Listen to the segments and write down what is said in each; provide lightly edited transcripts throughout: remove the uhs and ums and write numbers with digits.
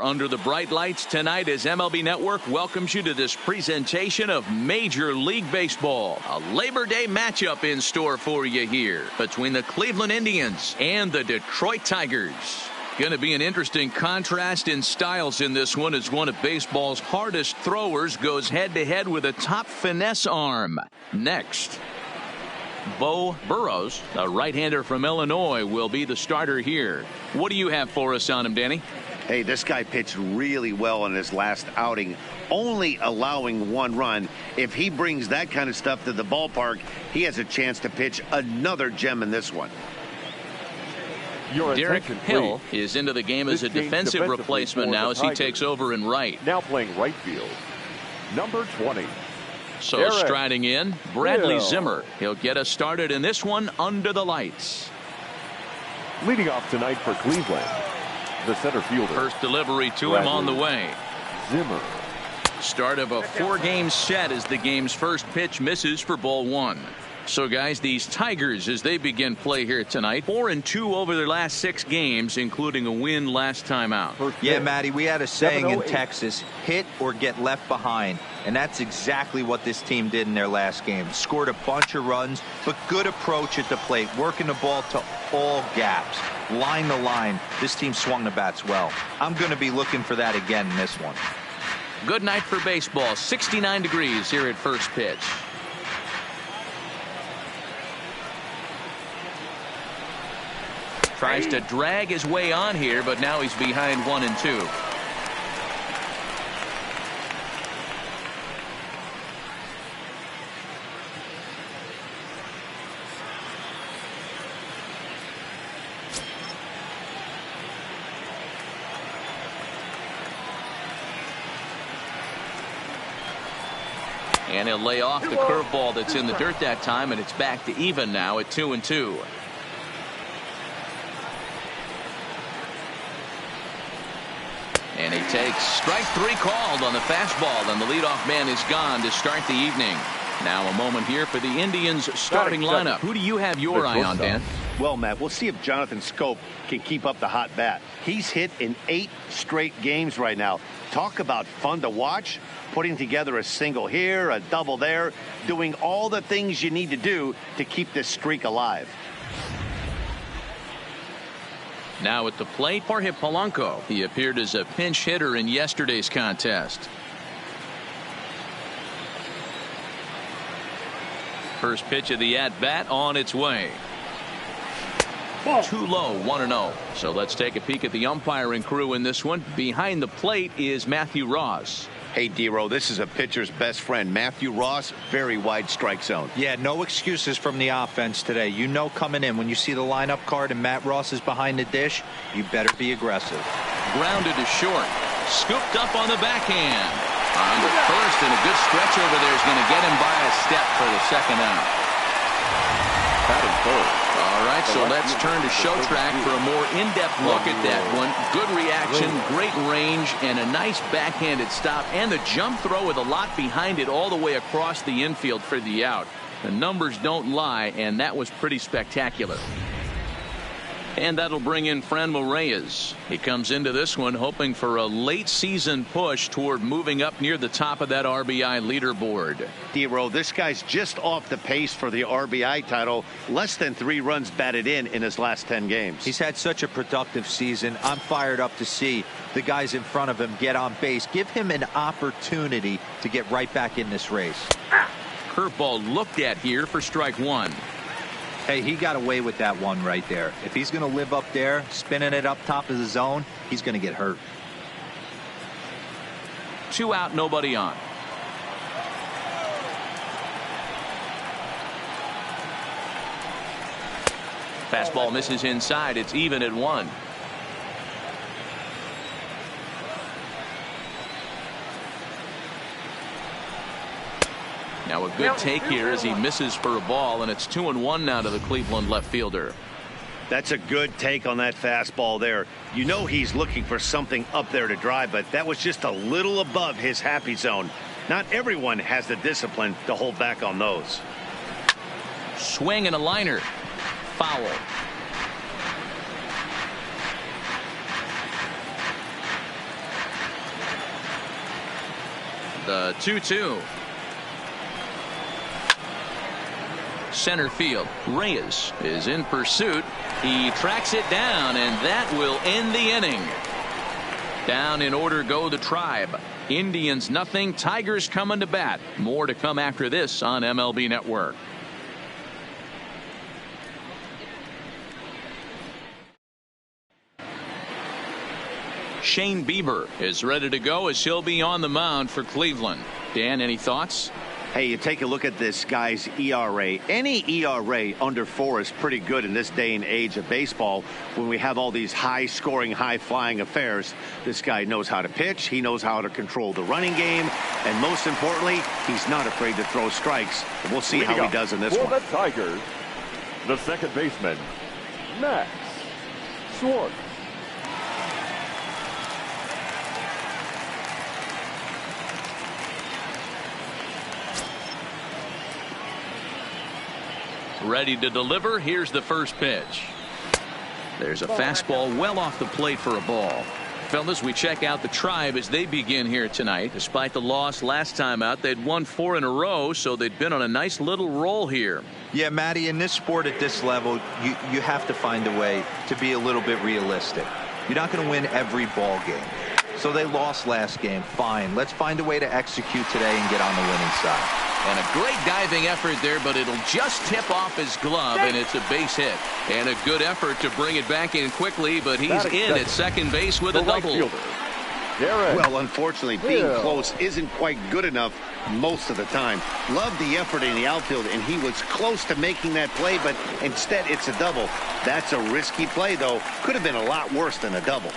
Under the bright lights tonight as MLB Network welcomes you to this presentation of Major League Baseball. A Labor Day matchup in store for you here between the Cleveland Indians and the Detroit Tigers. Going to be an interesting contrast in styles in this one as one of baseball's hardest throwers goes head-to-head with a top finesse arm. Next, Bo Burrows, a right-hander from Illinois, will be the starter here. What do you have for us on him, Danny? Hey, this guy pitched really well in his last outing, only allowing 1 run. If he brings that kind of stuff to the ballpark, he has a chance to pitch another gem in this one. Derek Hill is into the game as a defensive replacement now as he takes over in right. Now playing right field, number 20. So Derek striding in, Bradley Hill. Zimmer. He'll get us started in this one under the lights. Leading off tonight for Cleveland, the center fielder. First delivery to Bradley him on the way. Zimmer. Start of a 4-game set as the game's first pitch misses for ball 1. So guys, these Tigers as they begin play here tonight, 4-2 over their last 6 games, including a win last time out. Yeah, Matty, we had a saying in Texas, hit or get left behind. And that's exactly what this team did in their last game. Scored a bunch of runs, but good approach at the plate, working the ball to all gaps. Line the line. This team swung the bats well. I'm going to be looking for that again in this one. Good night for baseball. 69 degrees here at first pitch. Tries to drag his way on here, but now he's behind 1 and 2. And he'll lay off the curveball that's in the dirt that time, and it's back to even now at 2 and 2. And he takes strike 3 called on the fastball, and the leadoff man is gone to start the evening. Now a moment here for the Indians starting lineup. Who do you have your eye on, Dan? Well, Matt, we'll see if Jonathan Scope can keep up the hot bat. He's hit in 8 straight games right now. Talk about fun to watch. Putting together a single here, a double there, doing all the things you need to do to keep this streak alive. Now at the plate, Jorge Polanco. He appeared as a pinch hitter in yesterday's contest. First pitch of the at-bat on its way. Too low, 1-0. So let's take a peek at the umpiring crew in this one. Behind the plate is Matthew Ross. Hey, D-Row, this is a pitcher's best friend, Matthew Ross. Very wide strike zone. Yeah, no excuses from the offense today. You know coming in when you see the lineup card and Matt Ross is behind the dish, you better be aggressive. Grounded to short. Scooped up on the backhand. On to first, and a good stretch over there is going to get him by a step for the second out. All right, so let's turn to show track for a more in-depth look at that one. Good reaction, great range, and a nice backhanded stop, and the jump throw with a lot behind it all the way across the infield for the out. The numbers don't lie, and that was pretty spectacular. And that'll bring in Franmil Reyes. He comes into this one hoping for a late season push toward moving up near the top of that RBI leaderboard. D-Row, this guy's just off the pace for the RBI title. Less than 3 runs batted in his last 10 games. He's had such a productive season. I'm fired up to see the guys in front of him get on base. Give him an opportunity to get right back in this race. Curveball looked at here for strike 1. Hey, he got away with that one right there. If he's going to live up there, spinning it up top of the zone, he's going to get hurt. 2 out, nobody on. Fastball misses inside. It's even at 1. Now a good take here as he misses for a ball, and it's 2-1 now to the Cleveland left fielder. That's a good take on that fastball there. You know he's looking for something up there to drive, but that was just a little above his happy zone. Not everyone has the discipline to hold back on those. Swing and a liner. Foul. The 2-2. Center field. Reyes is in pursuit. He tracks it down, and that will end the inning. Down in order go the Tribe. Indians nothing. Tigers coming to bat. More to come after this on MLB Network. Shane Bieber is ready to go as he'll be on the mound for Cleveland. Dan, any thoughts? Hey, you take a look at this guy's ERA. Any ERA under 4 is pretty good in this day and age of baseball when we have all these high-scoring, high-flying affairs. This guy knows how to pitch. He knows how to control the running game. And most importantly, he's not afraid to throw strikes. We'll see how he does in this one. For the Tigers, the second baseman, Max Schwartz. Ready to deliver. Here's the first pitch. There's a fastball well off the plate for a ball. Fellas, we check out the Tribe as they begin here tonight. Despite the loss last time out, they'd won 4 in a row, so they'd been on a nice little roll here. Yeah, Matty, in this sport at this level, you have to find a way to be a little bit realistic. You're not going to win every ball game. So they lost last game. Fine. Let's find a way to execute today and get on the winning side. And a great diving effort there, but it'll just tip off his glove, and it's a base hit. And a good effort to bring it back in quickly, but he's in at second base with a double. Well, unfortunately, being close isn't quite good enough most of the time. Love the effort in the outfield, and he was close to making that play, but instead it's a double. That's a risky play, though. Could have been a lot worse than a double.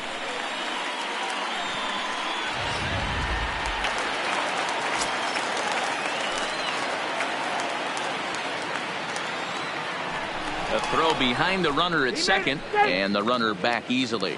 A throw behind the runner at second, and the runner back easily.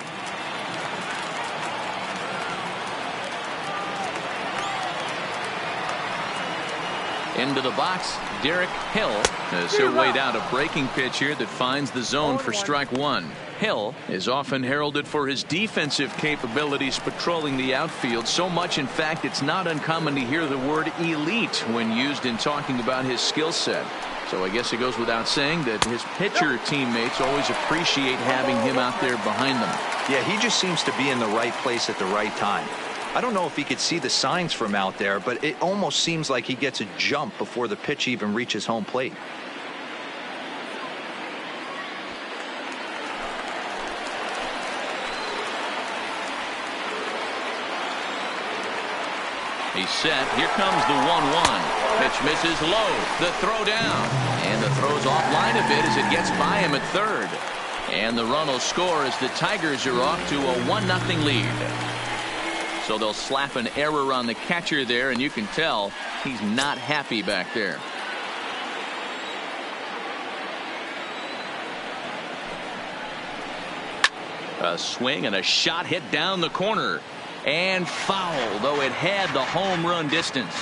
Into the box, Derek Hill, as he'll wait out a breaking pitch here that finds the zone for strike 1. Hill is often heralded for his defensive capabilities patrolling the outfield, so much in fact it's not uncommon to hear the word elite when used in talking about his skill set. So I guess it goes without saying that his pitcher teammates always appreciate having him out there behind them. Yeah, he just seems to be in the right place at the right time. I don't know if he could see the signs from out there, but it almost seems like he gets a jump before the pitch even reaches home plate. He's set. Here comes the 1-1. Pitch misses low. The throw down. And the throw's offline a bit as it gets by him at third. And the run will score as the Tigers are off to a 1-0 lead. So they'll slap an error on the catcher there, and you can tell he's not happy back there. A swing and a shot hit down the corner. And foul, though it had the home run distance.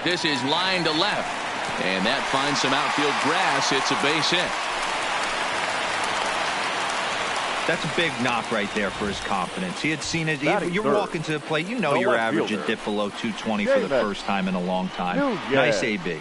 This is line to left. And that finds some outfield grass. It's a base hit. That's a big knock right there for his confidence. He had seen it. You're walking to the plate. You know your average had dipped below 220 for the first time in a long time. Nice AB.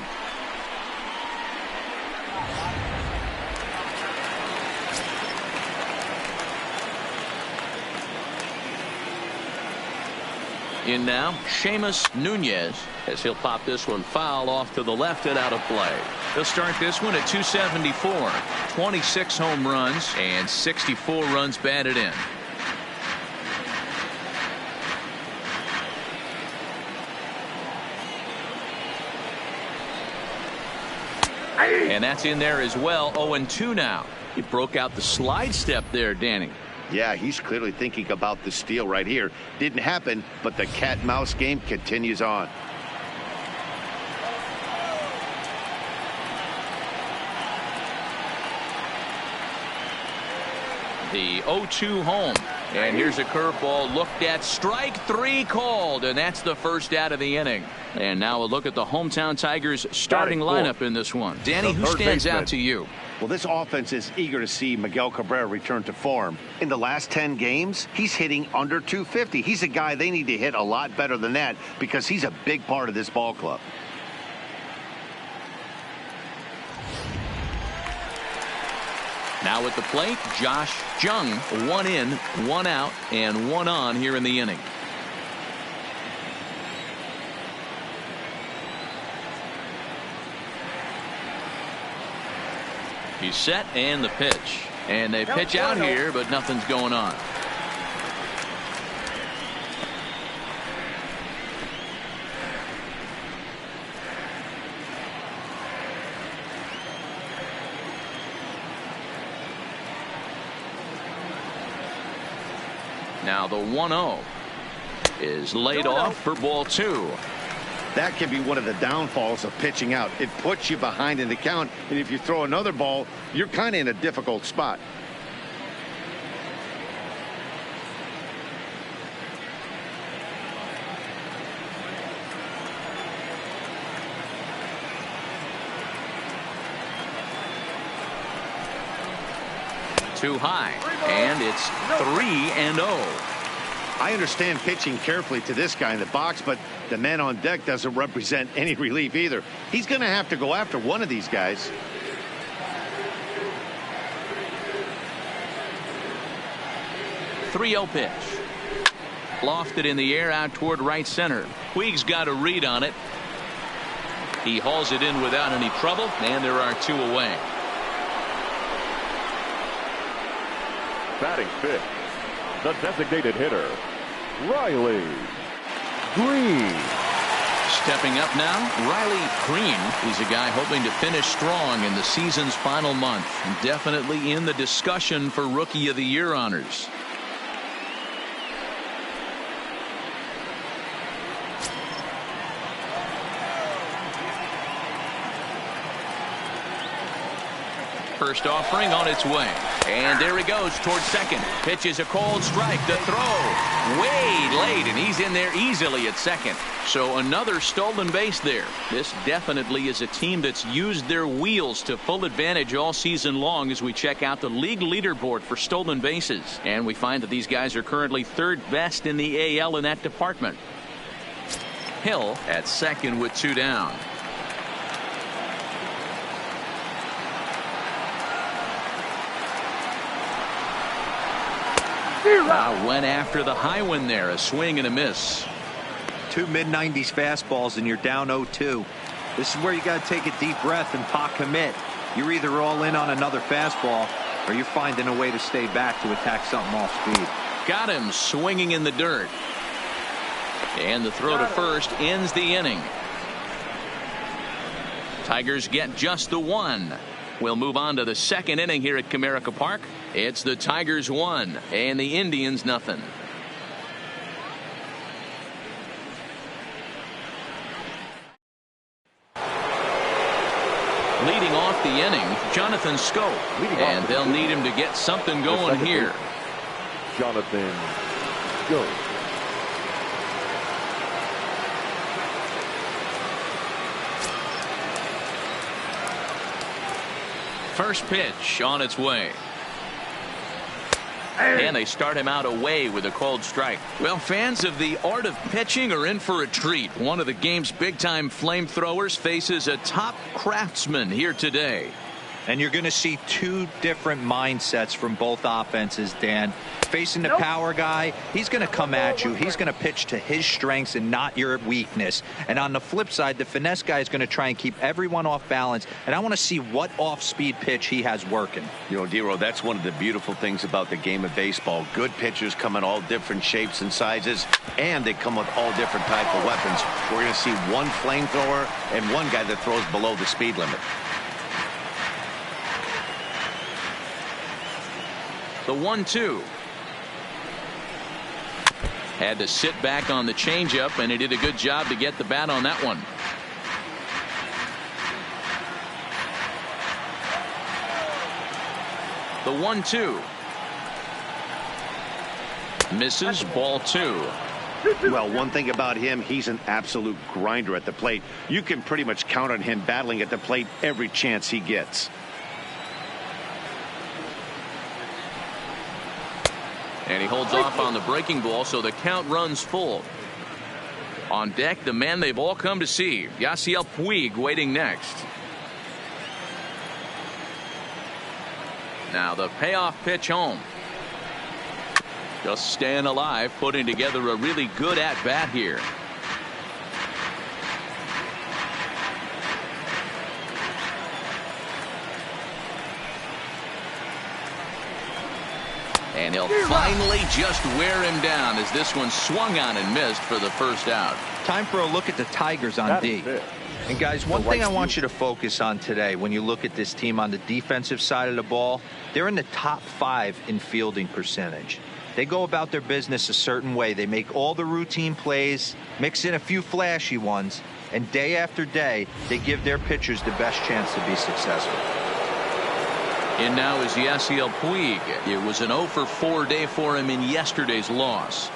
In now, Seamus Nunez, as he'll pop this one foul off to the left and out of play. He'll start this one at 274. 26 home runs and 64 runs batted in. And that's in there as well. 0-2 now. He broke out the slide step there, Danny. Yeah, he's clearly thinking about the steal right here. Didn't happen, but the cat-mouse game continues on. The 0-2 home. And here's a curveball looked at. Strike 3 called, and that's the first out of the inning. And now a look at the hometown Tigers starting lineup in this one. Danny, who stands out to you? Well, this offense is eager to see Miguel Cabrera return to form. In the last 10 games, he's hitting under 250. He's a guy they need to hit a lot better than that because he's a big part of this ball club. Now at the plate, Josh Jung. 1 in, 1 out, and 1 on here in the inning. He's set, and the pitch. And they pitch out here, but nothing's going on. Now the 1-0 is laid off for ball 2. That can be one of the downfalls of pitching out. It puts you behind in the count, and if you throw another ball, you're kind of in a difficult spot. Too high, and it's 3-0. I understand pitching carefully to this guy in the box, but the man on deck doesn't represent any relief either. He's going to have to go after one of these guys. .30 pitch. Lofted in the air out toward right center. Puig's got a read on it. He hauls it in without any trouble, and there are 2 away. Batting fifth, the designated hitter, Riley Green. Stepping up now, Riley Green. He's a guy hoping to finish strong in the season's final month. Definitely in the discussion for Rookie of the Year honors. First offering on its way. And there he goes towards second. Pitches a cold strike. The throw way late, and he's in there easily at second. So another stolen base there. This definitely is a team that's used their wheels to full advantage all season long as we check out the league leaderboard for stolen bases. And we find that these guys are currently 3rd best in the AL in that department. Hill at second with 2 down. Went after the high one there. A swing and a miss. 2 mid-90s fastballs and you're down 0-2. This is where you got to take a deep breath and pot commit. You're either all in on another fastball or you're finding a way to stay back to attack something off speed. Got him swinging in the dirt. And the throw to first ends the inning. Tigers get just the 1. We'll move on to the 2nd inning here at Comerica Park. It's the Tigers 1 and the Indians nothing. Leading off the inning, Jonathan Schoop. And they'll need him to get something going here. Jonathan Schoop. First pitch on its way. And they start him out away with a cold strike. Well, fans of the art of pitching are in for a treat. One of the game's big-time flamethrowers faces a top craftsman here today. And you're going to see 2 different mindsets from both offenses, Dan. Facing the power guy, he's going to come at you. He's going to pitch to his strengths and not your weakness. And on the flip side, the finesse guy is going to try and keep everyone off balance. And I want to see what off-speed pitch he has working. You know, Dero, that's one of the beautiful things about the game of baseball. Good pitchers come in all different shapes and sizes, and they come with all different type of weapons. We're going to see one flamethrower and one guy that throws below the speed limit. The 1-2. Had to sit back on the changeup, and he did a good job to get the bat on that one. The 1-2. Misses, ball 2. Well, one thing about him, he's an absolute grinder at the plate. You can pretty much count on him battling at the plate every chance he gets. And he holds off on the breaking ball, so the count runs full. On deck, the man they've all come to see, Yasiel Puig, waiting next. Now the payoff pitch home. Just staying alive, putting together a really good at-bat here. And he'll finally just wear him down as this one swung on and missed for the first out. Time for a look at the Tigers on D. And guys, one thing I want you to focus on today when you look at this team on the defensive side of the ball, they're in the top 5 in fielding percentage. They go about their business a certain way. They make all the routine plays, mix in a few flashy ones, and day after day, they give their pitchers the best chance to be successful. And now is Yasiel Puig. It was an 0 for 4 day for him in yesterday's loss.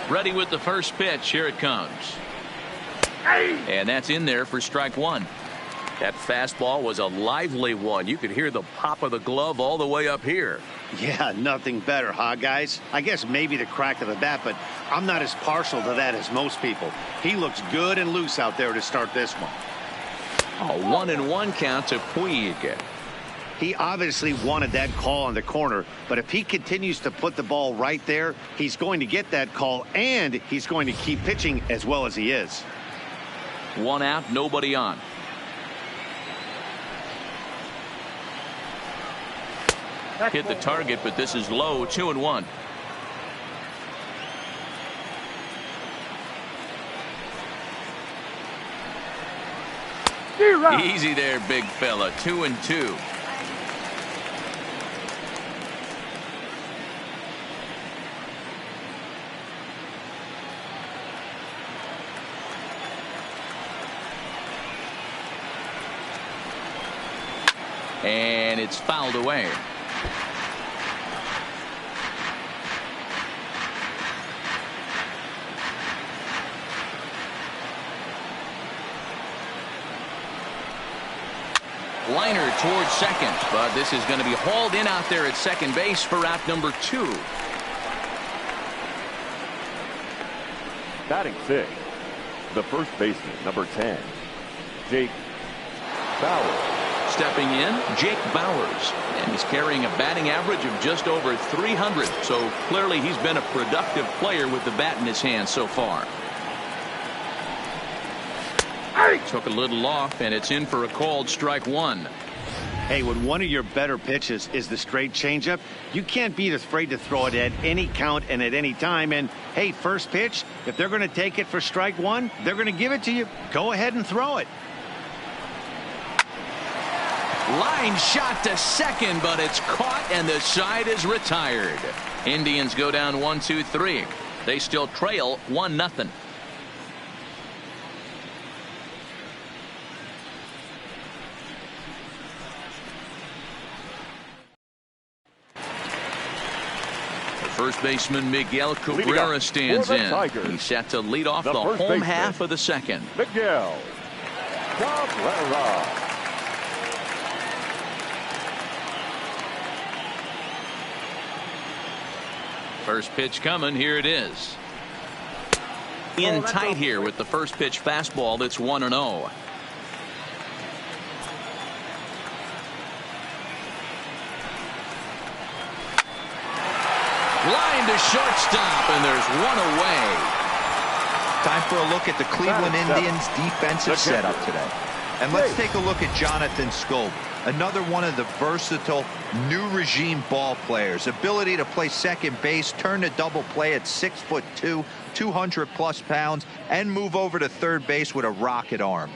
Ready with the first pitch. Here it comes. And that's in there for strike one. That fastball was a lively one. You could hear the pop of the glove all the way up here. Yeah, nothing better, huh, guys? I guess maybe the crack of the bat, but I'm not as partial to that as most people. He looks good and loose out there to start this one. A 1-1 count to Puig. He obviously wanted that call on the corner, but if he continues to put the ball right there, he's going to get that call, and he's going to keep pitching as well as he is. 1 out, nobody on. Hit the target, but this is low. 2-1. Easy there, big fella. 2-2. And it's fouled away. Liner towards second, but this is going to be hauled in out there at second base for out number 2. Batting 6, the first baseman, number 10, Jake Bauers. Stepping in, Jake Bauers, and he's carrying a batting average of just over 300, so clearly he's been a productive player with the bat in his hand so far. Took a little off, and it's in for a called strike one. Hey, when one of your better pitches is the straight changeup, you can't be afraid to throw it at any count and at any time. And hey, first pitch, if they're going to take it for strike one, they're going to give it to you. Go ahead and throw it. Line shot to second, but it's caught and the side is retired. Indians go down 1-2-3. They still trail 1-0. First baseman Miguel Cabrera stands in. He's set to lead off the home half of the second. Miguel Cabrera. First pitch coming. Here it is. In tight here with the first pitch fastball that's 1-0. Line to shortstop, and there's one away. Time for a look at the Cleveland Indians defensive setup today. And let's take a look at Jonathan Schoop, another one of the versatile new regime ball players. Ability to play second base, turn to double play at 6'2", 200+ pounds, and move over to third base with a rocket arm.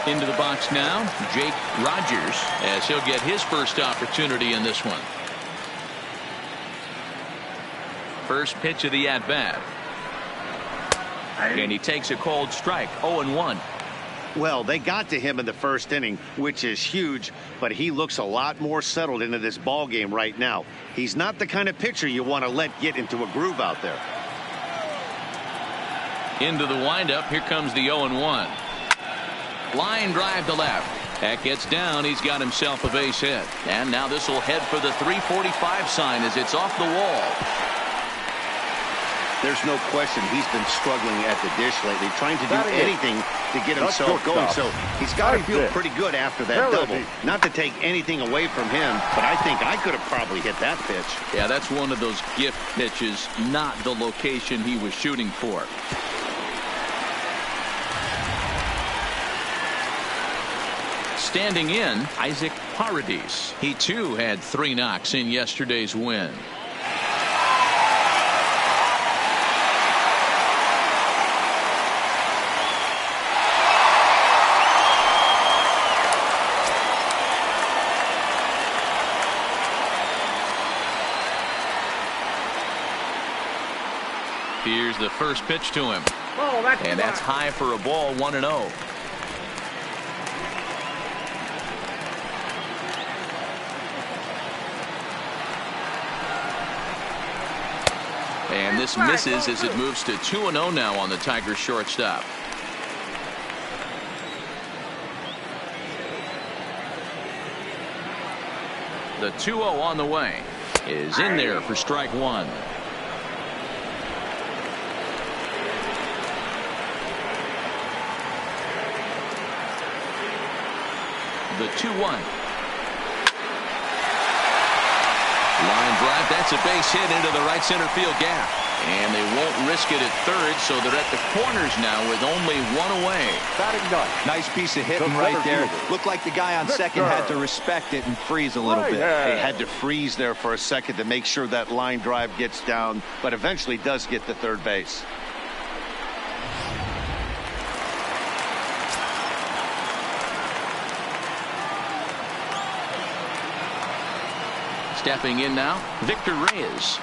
Into the box now, Jake Rogers, as he'll get his first opportunity in this one. First pitch of the at-bat. And he takes a cold strike, 0-1. Well, they got to him in the first inning, which is huge, but he looks a lot more settled into this ball game right now. He's not the kind of pitcher you want to let get into a groove out there. Into the windup, here comes the 0-1. Line drive to left. That gets down. He's got himself a base hit. And now this will head for the 345 sign as it's off the wall. There's no question he's been struggling at the dish lately, trying to do anything to get himself going. So he's got to feel pretty good after that double. Not to take anything away from him, but I think I could have probably hit that pitch. Yeah, that's one of those gift pitches, not the location he was shooting for. Standing in, Isaac Paradis. He too had 3 knocks in yesterday's win. Here's the first pitch to him. And that's high for a ball, 1-0. And this misses as it moves to 2-0 now on the Tigers shortstop. The 2-0 on the way is in there for strike 1. The 2-1. Line drive. That's a base hit into the right center field gap. And they won't risk it at third, so they're at the corners now with only 1 away. Batting done. Nice piece of hitting right there. Looked like the guy on second had to respect it and freeze a little bit. He had to freeze there for a second to make sure that line drive gets down, but eventually does get to third base. Stepping in now, Victor Reyes.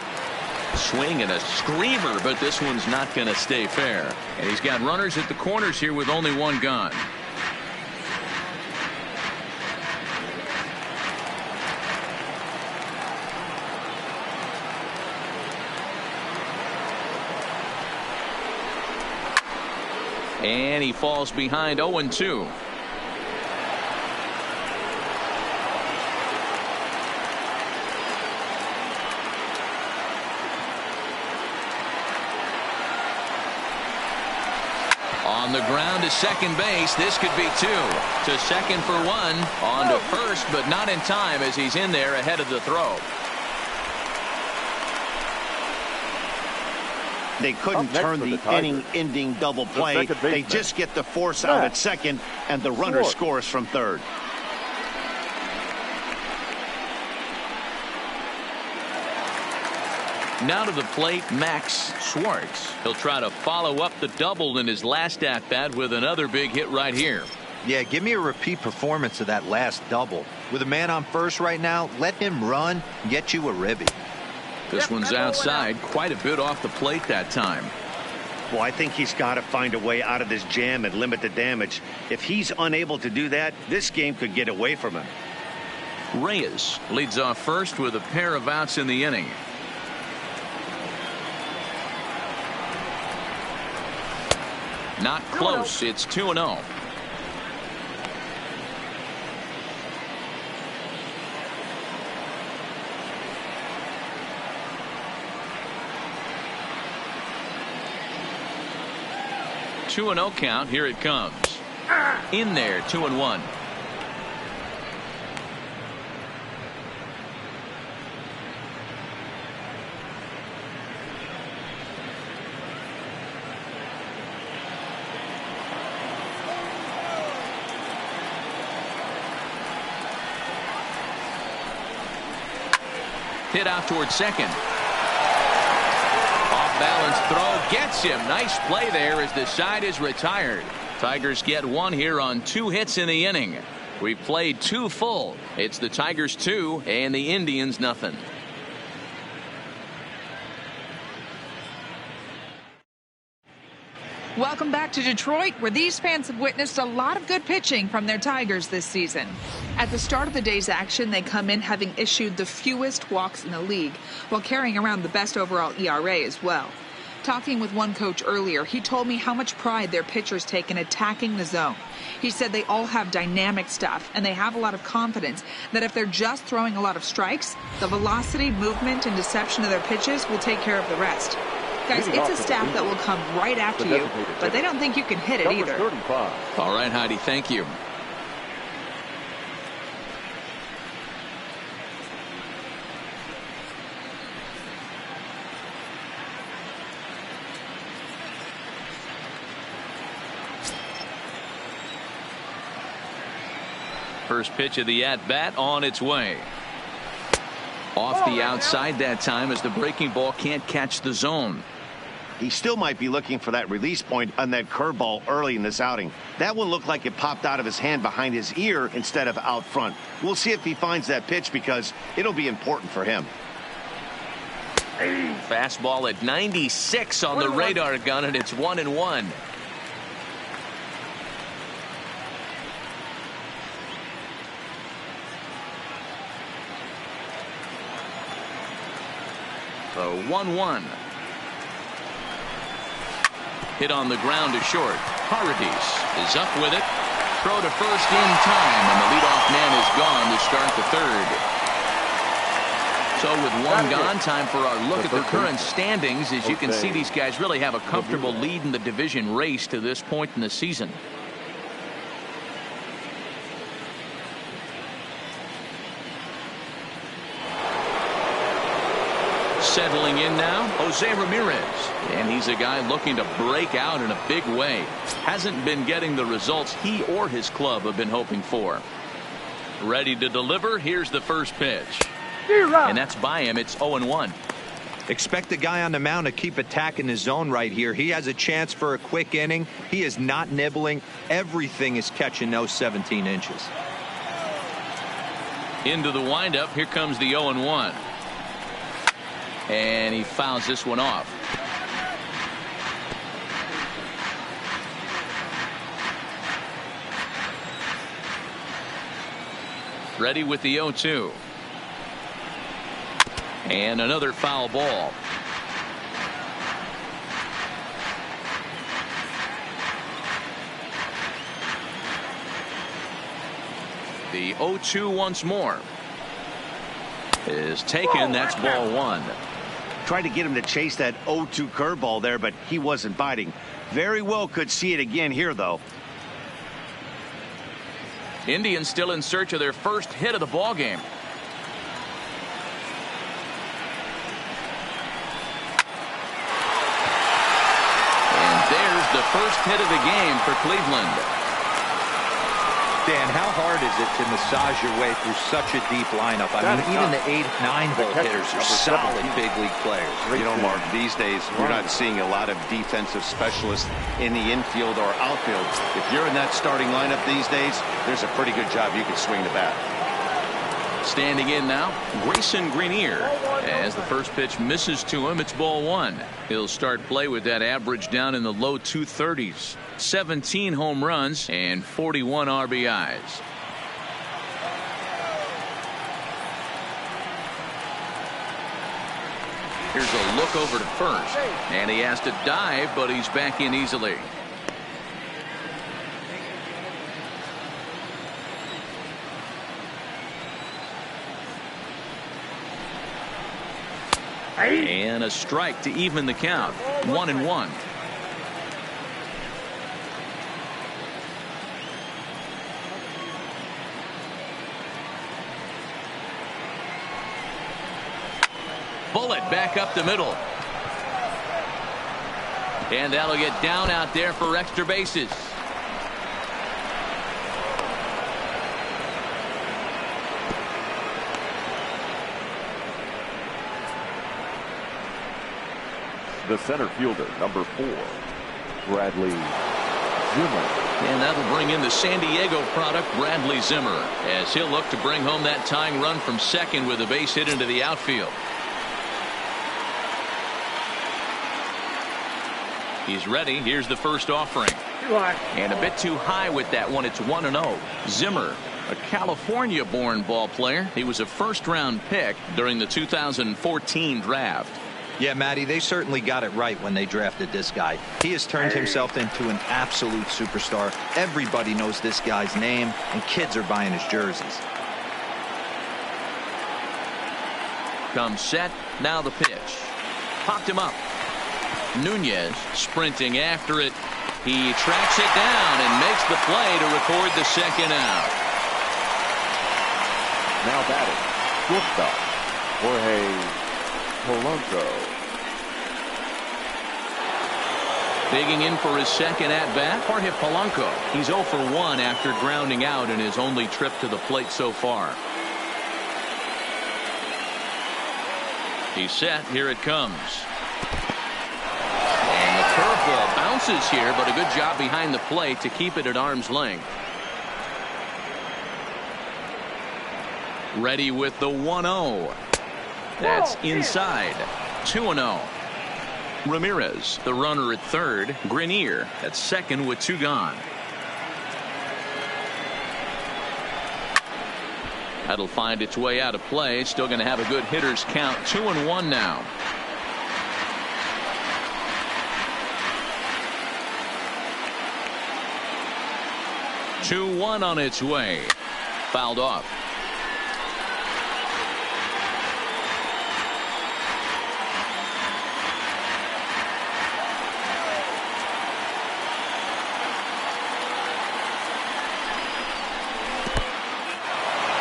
Swing and a screamer, but this one's not going to stay fair. And he's got runners at the corners here with only 1 gone. And he falls behind 0-2. On the ground to second base. This could be 2. To second for 1. On to first, but not in time as he's in there ahead of the throw. They couldn't turn the inning-ending double play. They just get the force out at second, and the runner scores from third. Now to the plate, Max Schwartz. He'll try to follow up the double in his last at-bat with another big hit right here. Yeah, give me a repeat performance of that last double. With a man on first right now, let him run and get you a ribby. This one's outside, quite a bit off the plate that time. Well, I think he's got to find a way out of this jam and limit the damage. If he's unable to do that, this game could get away from him. Reyes leads off first with a pair of outs in the inning. Not close. It's 2-0. Two and 0 count. Here it comes. In there, 2-1. Hit out towards second. Off balance throw gets him. Nice play there as the side is retired. Tigers get 1 here on 2 hits in the inning. We've played 2 full. It's the Tigers 2 and the Indians nothing. Welcome back to Detroit, where these fans have witnessed a lot of good pitching from their Tigers this season. At the start of the day's action, they come in having issued the fewest walks in the league, while carrying around the best overall ERA as well. Talking with one coach earlier, he told me how much pride their pitchers take in attacking the zone. He said they all have dynamic stuff, and they have a lot of confidence that if they're just throwing a lot of strikes, the velocity, movement, and deception of their pitches will take care of the rest. Guys, it's a staff that will come right after you, but they don't think you can hit it either. All right, Heidi, thank you. First pitch of the at-bat on its way. Off the outside that time as the breaking ball can't catch the zone. He still might be looking for that release point on that curveball early in this outing. That one looked like it popped out of his hand behind his ear instead of out front. We'll see if he finds that pitch because it'll be important for him. Fastball at 96 on the radar gun, and it's 1-1. So 1-1. Hit on the ground to short. Paradis is up with it. Throw to first in time, and the leadoff man is gone to start the third. So with one gone, time for our look at the current standings. As you can see, these guys really have a comfortable lead in the division race to this point in the season. Settling in now, Jose Ramirez. And he's a guy looking to break out in a big way. Hasn't been getting the results he or his club have been hoping for. Ready to deliver. Here's the first pitch. And that's by him. It's 0-1. Expect the guy on the mound to keep attacking his zone right here. He has a chance for a quick inning. He is not nibbling. Everything is catching those 17 inches. Into the windup. Here comes the 0-1. And he fouls this one off. Ready with the 0-2. And another foul ball. The 0-2 once more is taken. That's ball one. Tried to get him to chase that 0-2 curveball there, but he wasn't biting. Very well could see it again here, though. Indians still in search of their first hit of the ball game. And there's the first hit of the game for Cleveland. Dan, how hard is it to massage your way through such a deep lineup? I mean, even the 8-9 hole hitters are solid big league players. You know, Mark, these days you're not seeing a lot of defensive specialists in the infield or outfield. If you're in that starting lineup these days, there's a pretty good job you can swing the bat. Standing in now, Grayson Greenier. As the first pitch misses to him, it's ball one. He'll start play with that average down in the low 230s. 17 home runs and 41 RBIs. Here's a look over to first. And he has to dive, but he's back in easily. And a strike to even the count. 1-1. Bullet back up the middle. And that'll get down out there for extra bases. The center fielder, number 4, Bradley Zimmer. And that'll bring in the San Diego product, Bradley Zimmer, as he'll look to bring home that tying run from second with a base hit into the outfield. He's ready. Here's the first offering. And a bit too high with that one. It's 1-0. Zimmer, a California-born ball player. He was a first-round pick during the 2014 draft. Yeah, Matty, they certainly got it right when they drafted this guy. He has turned himself into an absolute superstar. Everybody knows this guy's name, and kids are buying his jerseys. Comes set. Now the pitch. Popped him up. Nunez sprinting after it. He tracks it down and makes the play to record the second out. Now batting, shortstop, Jorge Polanco. Digging in for his second at-bat, Jorge Polanco. He's 0 for 1 after grounding out in his only trip to the plate so far. He's set. Here it comes. And the curveball bounces here, but a good job behind the plate to keep it at arm's length. Ready with the 1-0. That's inside. 2-0. Ramirez, the runner at third. Grenier at second with 2 gone. That'll find its way out of play. Still going to have a good hitter's count. 2-1 now. Two-1 on its way. Fouled off.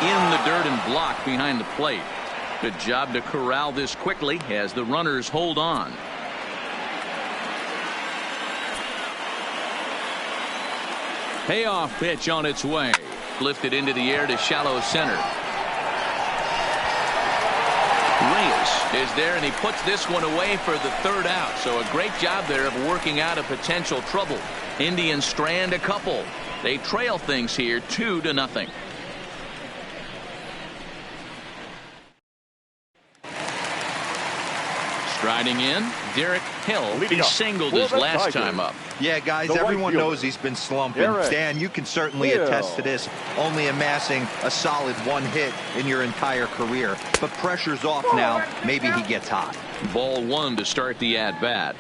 In the dirt and blocked behind the plate. Good job to corral this quickly as the runners hold on. Payoff pitch on its way. Lifted into the air to shallow center. Reyes is there, and he puts this one away for the third out. So a great job there of working out a potential trouble. Indians strand a couple. They trail things here 2-0. Striding in, Derek Hill. He singled his last time up. Yeah, guys, everyone knows he's been slumping. Dan, you can certainly attest to this, only amassing a solid 1 hit in your entire career. But pressure's off now. Maybe he gets hot. Ball 1 to start the at-bat.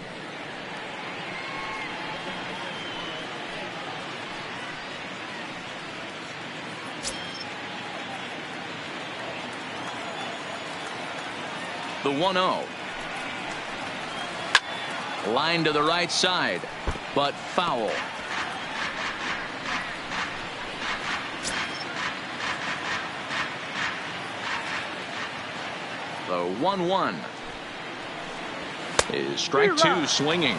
The 1-0. Line to the right side, but foul. The 1-1 is strike 2 swinging.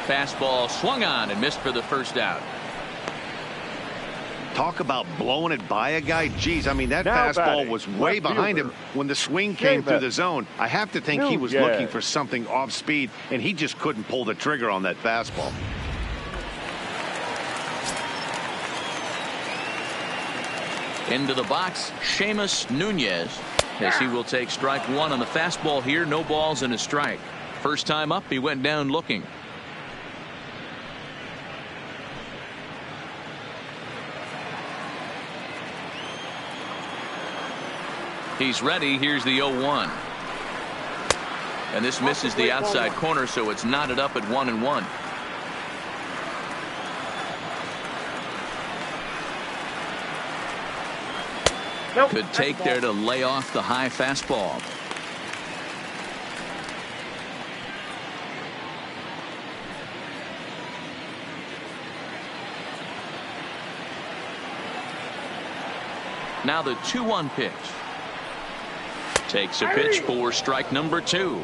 Fastball swung on and missed for the first out. Talk about blowing it by a guy. Geez, I mean, that fastball was way behind him when the swing came through the zone. I have to think he was looking for something off speed, and he just couldn't pull the trigger on that fastball. Into the box, Seamus Nunez, as he will take strike 1 on the fastball here. No balls and a strike. First time up, he went down looking. He's ready. Here's the 0-1. And this misses the outside corner, so it's knotted up at 1-1. Good take there to lay off the high fastball. Now the 2-1 pitch. Takes a pitch for strike number 2.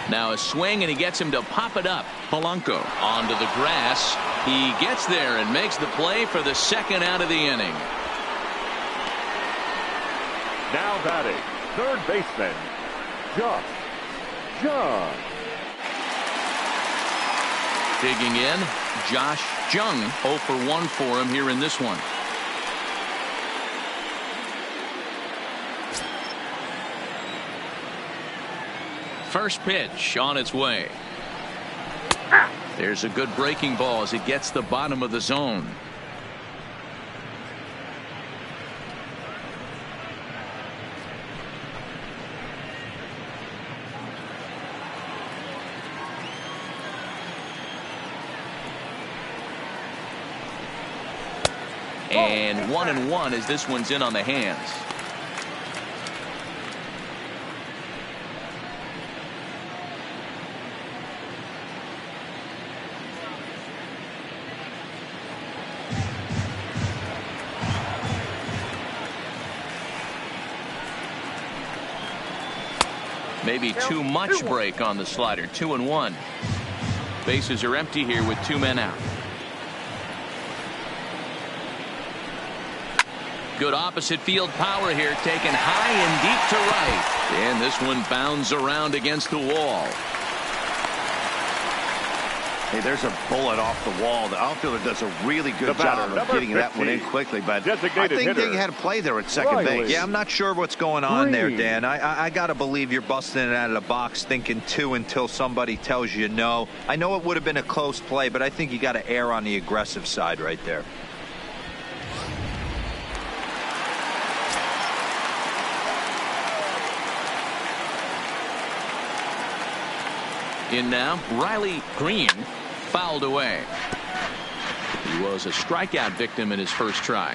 Now a swing, and he gets him to pop it up. Polanco onto the grass. He gets there and makes the play for the second out of the inning. Now batting, third baseman, Josh Jung. Digging in, Josh Jung. 0 for 1 for him here in this one. First pitch on its way. There's a good breaking ball as it gets the bottom of the zone. And 1-1 as this one's in on the hands. Maybe too much break on the slider. 2-1. Bases are empty here with 2 men out. Good opposite field power here, taken high and deep to right. And this one bounds around against the wall. Hey, there's a bullet off the wall. The outfielder does a really good job of getting that one in quickly, but I think they had a play there at second base. Yeah, I'm not sure what's going on there, Dan. I got to believe you're busting it out of the box thinking 2 until somebody tells you no. I know it would have been a close play, but I think you got to err on the aggressive side right there. In now, Riley Green fouled away. He was a strikeout victim in his first try.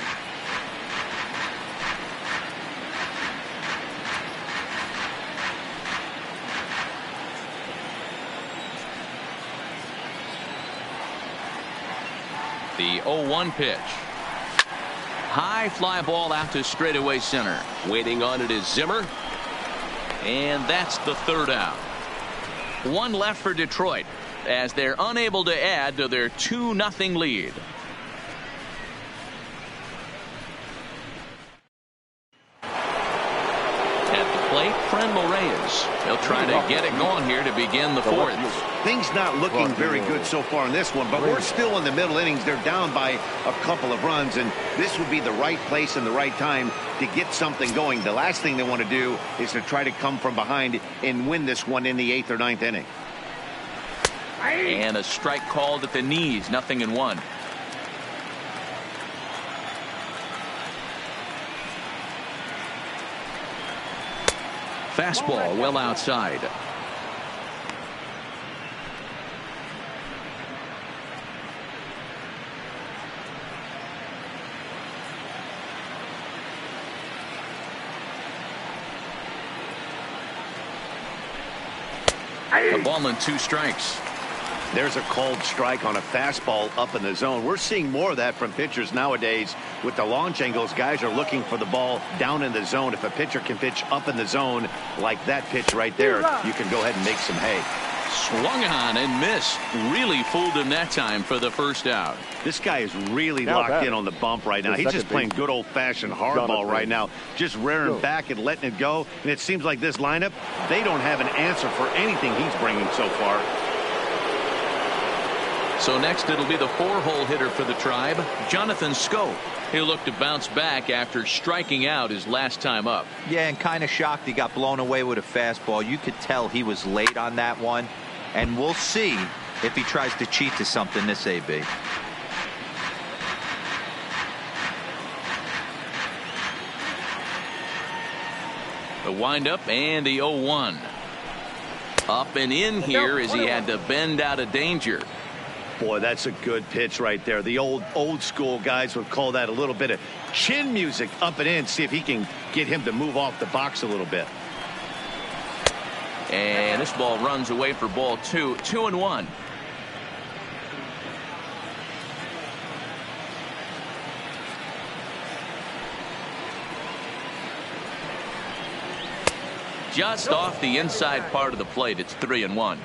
The 0-1 pitch. High fly ball out to straightaway center. Waiting on it is Zimmer. And that's the third out. 1 left for Detroit as they're unable to add to their 2-0 lead. At the plate, Franmil Reyes. They'll try to get it going here to begin the fourth. Things not looking very good so far in this one, but we're still in the middle innings. They're down by a couple of runs, and this would be the right place and the right time to get something going. The last thing they want to do is to try to come from behind and win this one in the 8th or 9th inning. And a strike called at the knees, 0-1. Fastball well outside. A ball and 2 strikes. There's a called strike on a fastball up in the zone. We're seeing more of that from pitchers nowadays. With the launch angles, guys are looking for the ball down in the zone. If a pitcher can pitch up in the zone like that pitch right there, you can go ahead and make some hay. Swung on and missed. Really fooled him that time for the first out. This guy is really locked in on the bump right now. He's just playing good old-fashioned hardball right now, just rearing back and letting it go. And it seems like this lineup, they don't have an answer for anything he's bringing so far. So next it'll be the 4-hole hitter for the Tribe, Jonathan Schoop. He'll look to bounce back after striking out his last time up. Yeah, and kind of shocked he got blown away with a fastball. You could tell he was late on that one. And we'll see if he tries to cheat to something this AB. The windup and the 0-1. Up and in here as he had to bend out of danger. Boy, that's a good pitch right there. The old school guys would call that a little bit of chin music up and in. See if he can get him to move off the box a little bit. And this ball runs away for ball 2. 2-1. Just off the inside part of the plate. It's 3-1.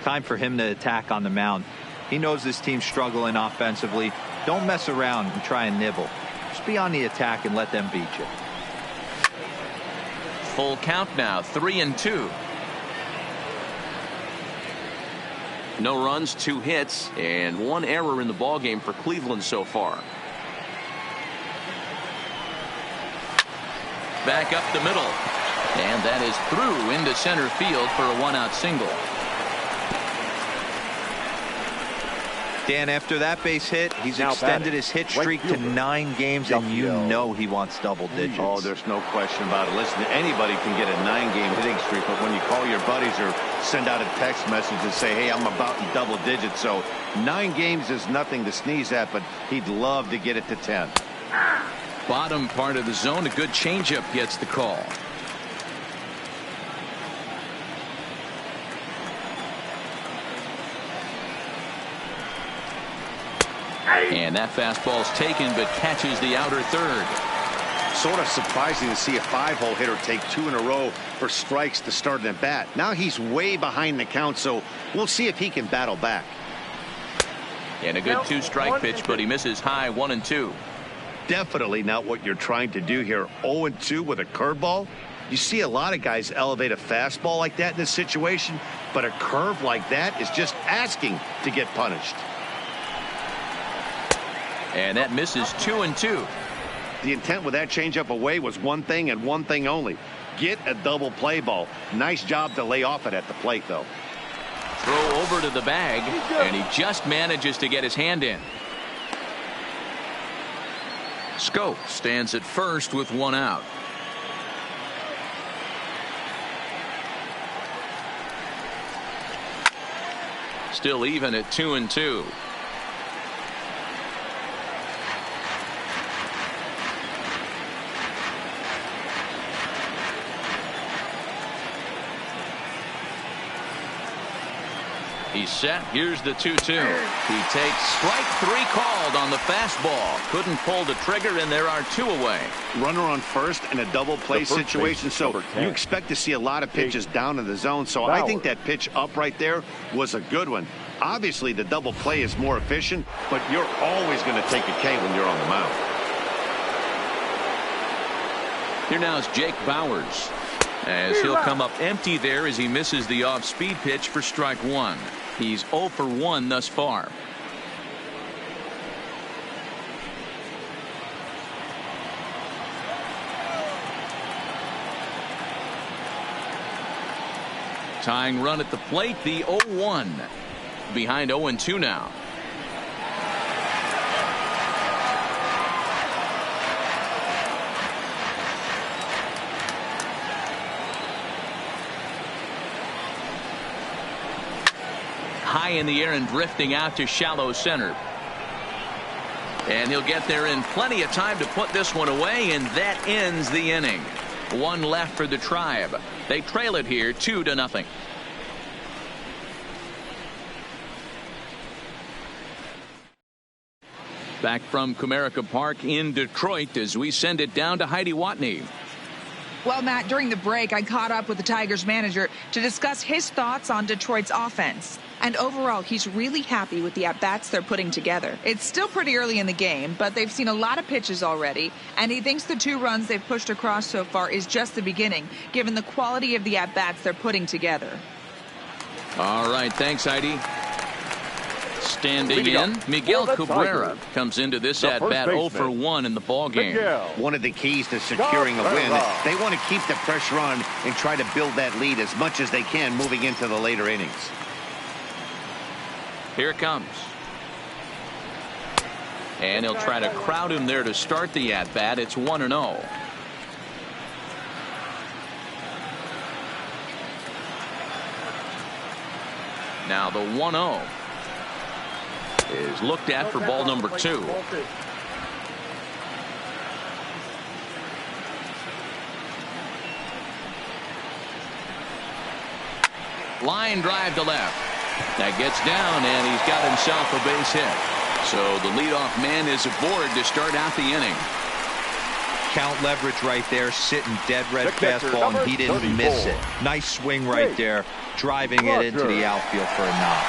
Time for him to attack on the mound. He knows this team's struggling offensively. Don't mess around and try and nibble. Just be on the attack and let them beat you. Full count now, 3-2. No runs, 2 hits, and 1 error in the ballgame for Cleveland so far. Back up the middle. And that is through into center field for a one-out single. Dan, after that base hit, he's extended his hit streak to 9 games, and you know he wants double digits. Oh, there's no question about it. Listen, anybody can get a 9-game hitting streak, but when you call your buddies or send out a text message and say, hey, I'm about in double digits, so 9 games is nothing to sneeze at, but he'd love to get it to 10. Bottom part of the zone, a good changeup gets the call. And that fastball's taken, but catches the outer third. Sort of surprising to see a 5-hole hitter take 2 in a row for strikes to start an at-bat. Now he's way behind the count, so we'll see if he can battle back. And a good 2-strike pitch, but he misses high 1-2. Definitely not what you're trying to do here. 0-2 with a curveball. You see a lot of guys elevate a fastball like that in this situation, but a curve like that is just asking to get punished. And that misses 2-2. The intent with that changeup away was one thing and one thing only. Get a double play ball. Nice job to lay off it at the plate, though. Throw over to the bag, and he just manages to get his hand in. Scope stands at first with 1 out. Still even at 2-2. He's set. Here's the 2-2. He takes strike 3 called on the fastball. Couldn't pull the trigger, and there are 2 away. Runner on first in a double play situation, so you expect to see a lot of pitches down in the zone. So I think that pitch up right there was a good one. Obviously, the double play is more efficient, but you're always going to take a K when you're on the mound. Here now is Jake Bauers, as he'll come up empty there as he misses the off-speed pitch for strike 1. He's 0 for 1 thus far. Tying run at the plate, the 0-1. Behind 0-2 now. High in the air and drifting out to shallow center. And he'll get there in plenty of time to put this one away, and that ends the inning. 1 left for the Tribe. They trail it here 2-0. Back from Comerica Park in Detroit as we send it down to Heidi Watney. Well, Matt, during the break, I caught up with the Tigers manager to discuss his thoughts on Detroit's offense. And overall, he's really happy with the at-bats they're putting together. It's still pretty early in the game, but they've seen a lot of pitches already, and he thinks the 2 runs they've pushed across so far is just the beginning, given the quality of the at-bats they're putting together. All right, thanks, Heidi. Standing in, Miguel Cabrera comes into this at-bat 0 for 1 in the ballgame. One of the keys to securing a win, they want to keep the pressure on and try to build that lead as much as they can moving into the later innings. Here it comes. And he'll try to crowd him there to start the at-bat. It's 1-0. Now the 1-0 is looked at for ball number 2. Line drive to left. That gets down, and he's got himself a base hit. So the leadoff man is aboard to start out the inning. Count leverage right there, sitting dead red fastball, and he didn't miss it. Nice swing right there, driving it into the outfield for a knock.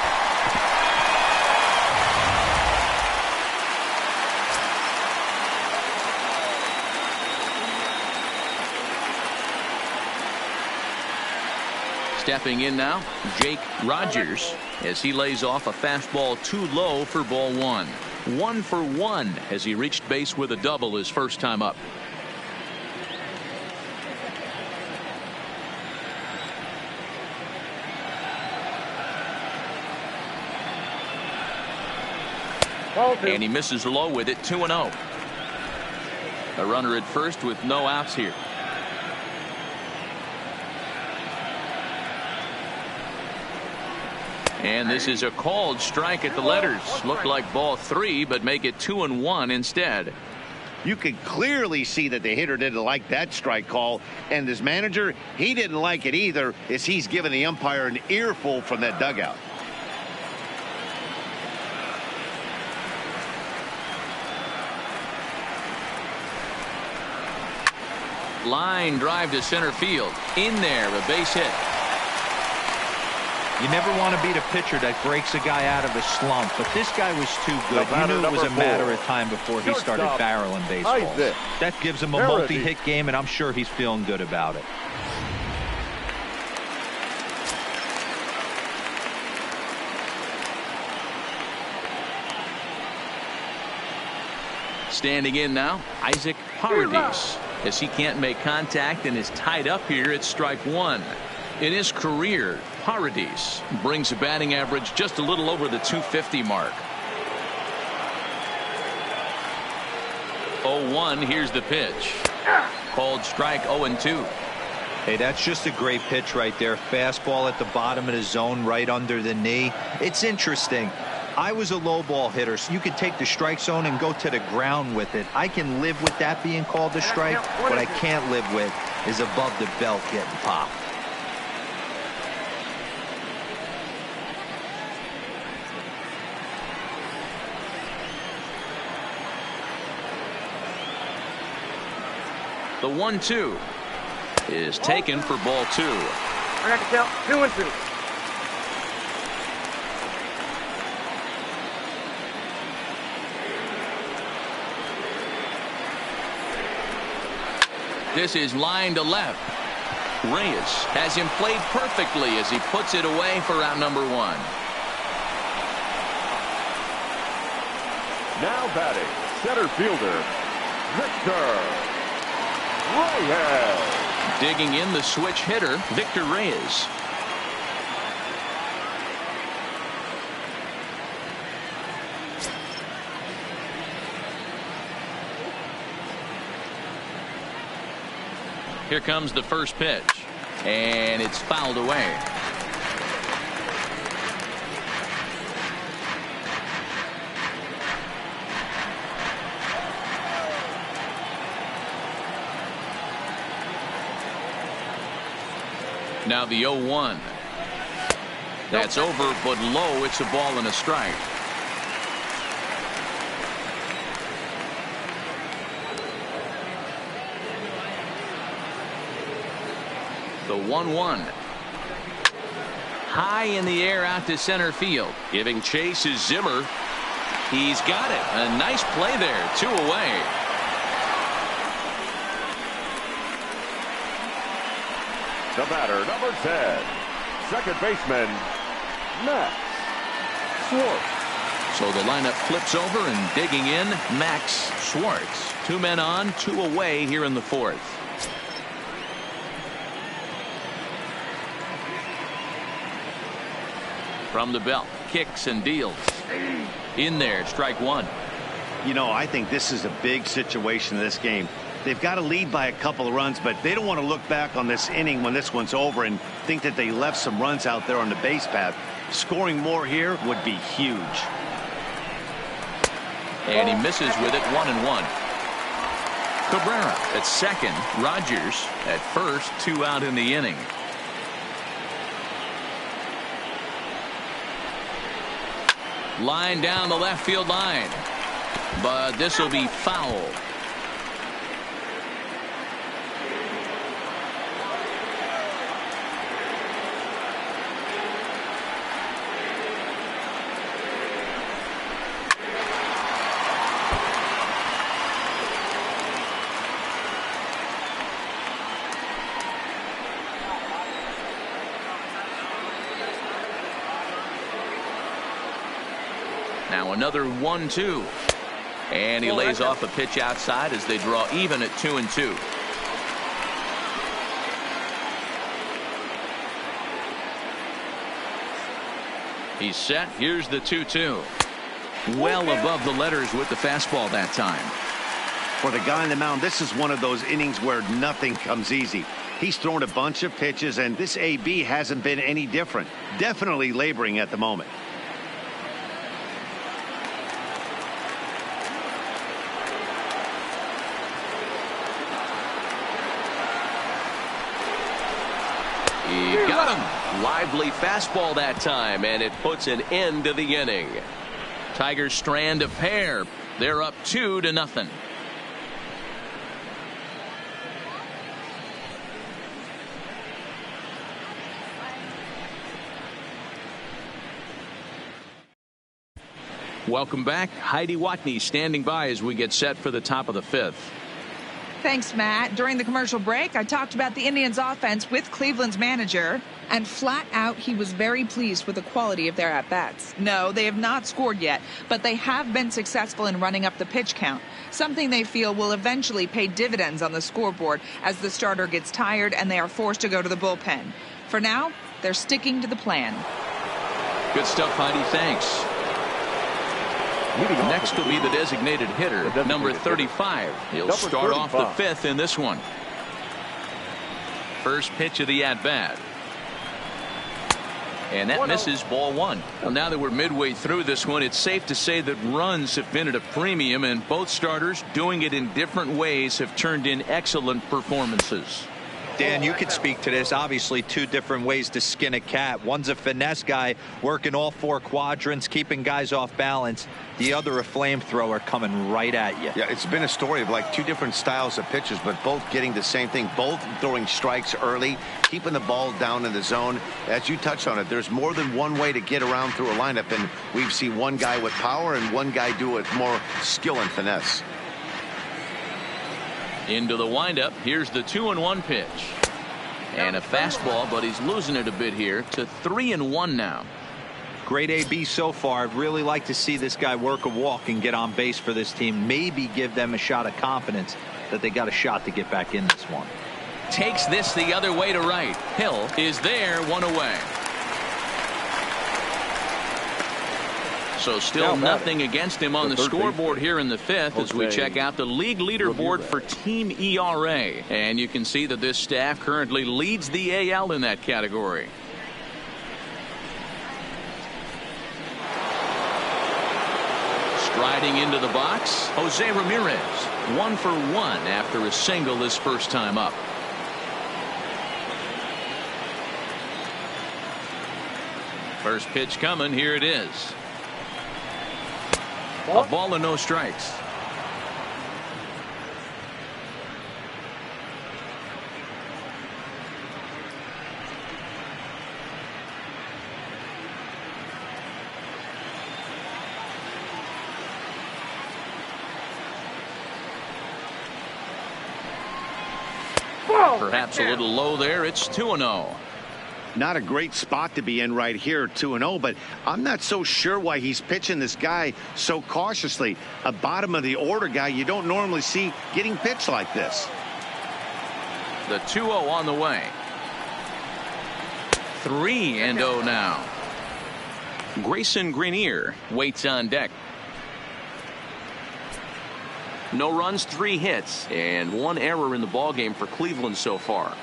Stepping in now, Jake Rogers, as he lays off a fastball too low for ball 1. 1 for 1 as he reached base with a double his first time up. And he misses low with it, 2-0. A runner at first with no outs here. And this is a called strike at the letters. Looked like ball 3, but make it 2-1 instead. You could clearly see that the hitter didn't like that strike call, and his manager, he didn't like it either, as he's giving the umpire an earful from that dugout. Line drive to center field. In there, a base hit. You never want to beat a pitcher that breaks a guy out of a slump, but this guy was too good. You knew it was a matter of time before he started barreling baseballs. That gives him a multi-hit game, and I'm sure he's feeling good about it. Standing in now, Isaac Paradis, as he can't make contact and is tied up here at strike 1. In his career, Paradis brings a batting average just a little over the 250 mark. 0-1, here's the pitch. Called strike, 0-2. Hey, that's just a great pitch right there. Fastball at the bottom of the zone, right under the knee. It's interesting. I was a low ball hitter, so you could take the strike zone and go to the ground with it. I can live with that being called a strike. What I can't live with is above the belt getting popped. The 1-2 is taken for ball 2. I got to count 2-2. This is line to left. Reyes has him played perfectly as he puts it away for out number 1. Now batting, center fielder, Victor Reyes. Digging in the switch hitter, Victor Reyes. Here comes the first pitch, and it's fouled away. Now the 0-1. That's over, but low. It's a ball and a strike. The 1-1. High in the air out to center field. Giving chase is Zimmer. He's got it. A nice play there. 2 away. The batter, number 10, second baseman, Max Schwartz. So the lineup flips over, and digging in, Max Schwartz. 2 men on, 2 away here in the 4th. From the belt, kicks and deals. In there, strike 1. You know, I think this is a big situation in this game. They've got to lead by a couple of runs, but they don't want to look back on this inning when this one's over and think that they left some runs out there on the base path. Scoring more here would be huge. And he misses with it, 1-1. Cabrera at second, Rogers at first, 2 out in the inning. Line down the left field line, but this will be foul. Now another 1-2, and he lays off a pitch outside as they draw even at 2-2. He's set. Here's the 2-2. well above the letters with the fastball that time. For the guy on the mound, this is one of those innings where nothing comes easy. He's thrown a bunch of pitches, and this AB hasn't been any different. Definitely laboring at the moment. He got him. Lively fastball that time, and it puts an end to the inning. Tigers strand a pair. They're up 2-0. Welcome back. Heidi Watney standing by as we get set for the top of the 5th. Thanks, Matt. During the commercial break, I talked about the Indians' offense with Cleveland's manager, and flat out, he was very pleased with the quality of their at-bats. No, they have not scored yet, but they have been successful in running up the pitch count, something they feel will eventually pay dividends on the scoreboard as the starter gets tired and they are forced to go to the bullpen. For now, they're sticking to the plan. Good stuff, Heidi. Thanks. Next will be the designated hitter, number 35. He'll start off the 5th in this one. First pitch of the at-bat. And that misses, ball 1. Well, now that we're midway through this one, it's safe to say that runs have been at a premium, and both starters, doing it in different ways, have turned in excellent performances. Dan, you could speak to this. Obviously, 2 different ways to skin a cat. One's a finesse guy working all 4 quadrants, keeping guys off balance. The other a flamethrower coming right at you. Yeah, it's been a story of like 2 different styles of pitchers, but both getting the same thing. Both throwing strikes early, keeping the ball down in the zone. As you touched on it, there's more than one way to get around through a lineup, and we've seen one guy with power and one guy do it more skill and finesse. Into the windup. Here's the 2-1 pitch. And a fastball, but he's losing it a bit here to 3-1 now. Great AB so far. I'd really like to see this guy work a walk and get on base for this team. Maybe give them a shot of confidence that they got a shot to get back in this one. Takes this the other way to right. Hill is there, 1 away. So still nothing against him on the scoreboard here in the 5th as we check out the league leaderboard for team ERA. And you can see that this staff currently leads the AL in that category. Striding into the box, Jose Ramirez. 1 for 1 after a single his first time up. First pitch coming. Here it is. A ball and no strikes. Perhaps a little low there. It's 2-0. Not a great spot to be in right here, 2-0, but I'm not so sure why he's pitching this guy so cautiously. A bottom of the order guy you don't normally see getting pitched like this. The 2-0 on the way. 3-0 now. Grayson Greenier waits on deck. No runs, 3 hits, and 1 error in the ballgame for Cleveland so far.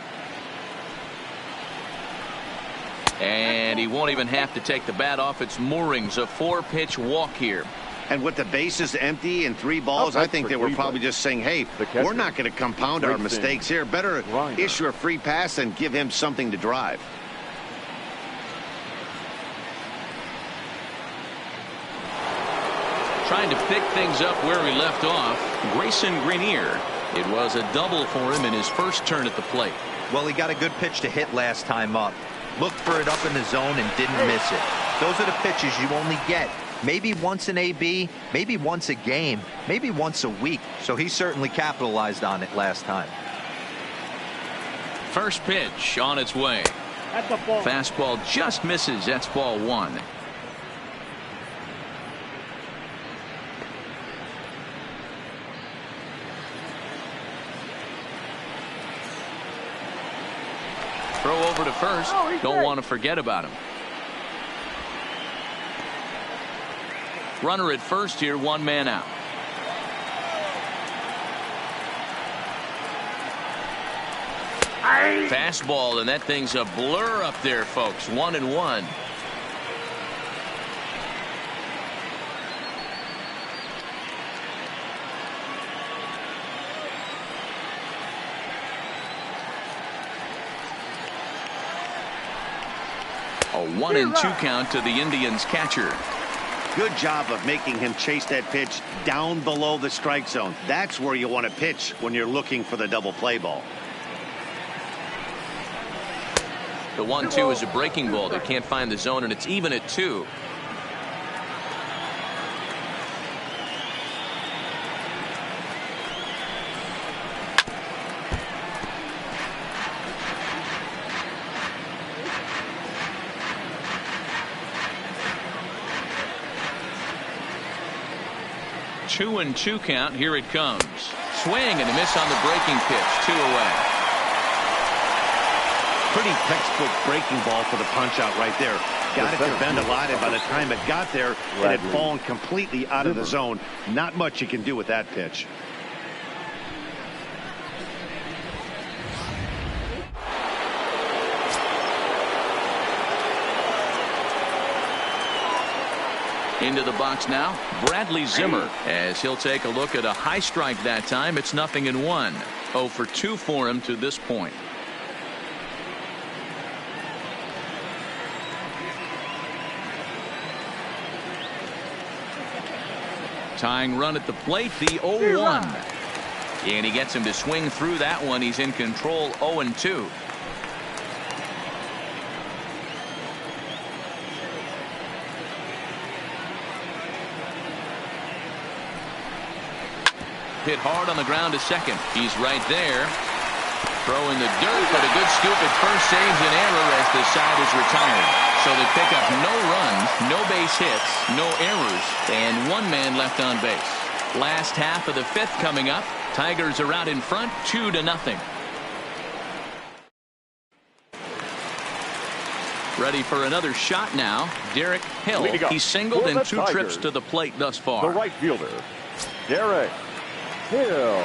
And he won't even have to take the bat off its moorings. A 4-pitch walk here. And with the bases empty and 3 balls, I think they were probably just saying, hey, we're not going to compound our mistakes here. Better issue a free pass and give him something to drive. Trying to pick things up where he left off. Grayson Greenier. It was a double for him in his first turn at the plate. Well, he got a good pitch to hit last time up. Looked for it up in the zone and didn't miss it. Those are the pitches you only get maybe once in AB, maybe once a game, maybe once a week. So he certainly capitalized on it last time. First pitch on its way. That's a ball. Fastball just misses. That's ball 1. Throw over to first. Don't want to forget about him. Runner at first here, one man out. Fastball, and that thing's a blur up there, folks. 1-1. A 1-2 count to the Indians catcher. Good job of making him chase that pitch down below the strike zone. That's where you want to pitch when you're looking for the double play ball. The 1-2 is a breaking ball that can't find the zone, and it's even at 2. Two and 2 count. Here it comes. Swing and a miss on the breaking pitch. 2 away. Pretty textbook breaking ball for the punch out right there. Got it to bend a lot, and by the time it got there, it had fallen completely out of the zone. Not much you can do with that pitch. Into the box now, Bradley Zimmer, as he'll take a look at a high strike that time. It's 0-1. 0 for 2 for him to this point. Tying run at the plate, the 0-1. And he gets him to swing through that one. He's in control. 0-2. Hit hard on the ground to second. He's right there. Throw in the dirt, but a good scoop at first saves an error as the side is retired. So they pick up no runs, no base hits, no errors, and 1 man left on base. Last half of the 5th coming up. Tigers are out in front, 2-0. Ready for another shot now. Derek Hill. He's singled in 2 trips to the plate thus far. The right fielder, Derek Hill.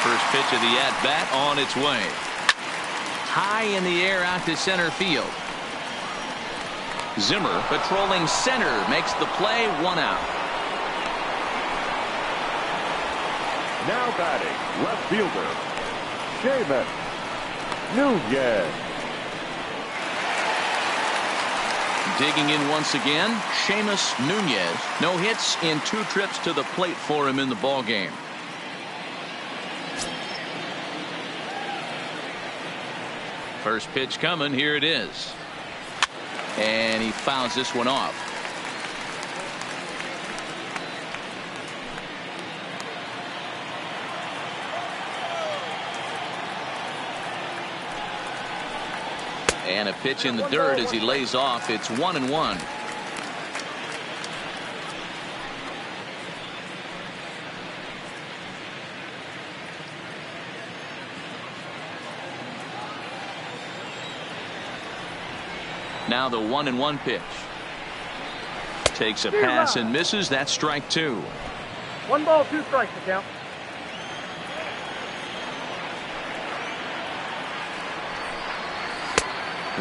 First pitch of the at-bat on its way. High in the air out to center field. Zimmer patrolling center makes the play. 1 out. Now batting, left fielder, Seamus Nunez. Digging in once again, Seamus Nunez. No hits in 2 trips to the plate for him in the ballgame. First pitch coming. Here it is. And he fouls this one off. And a pitch in the dirt as he lays off. It's 1-1. Now the 1-1 pitch. Takes a pass and misses. That's strike 2. 1 ball, 2 strikes to count.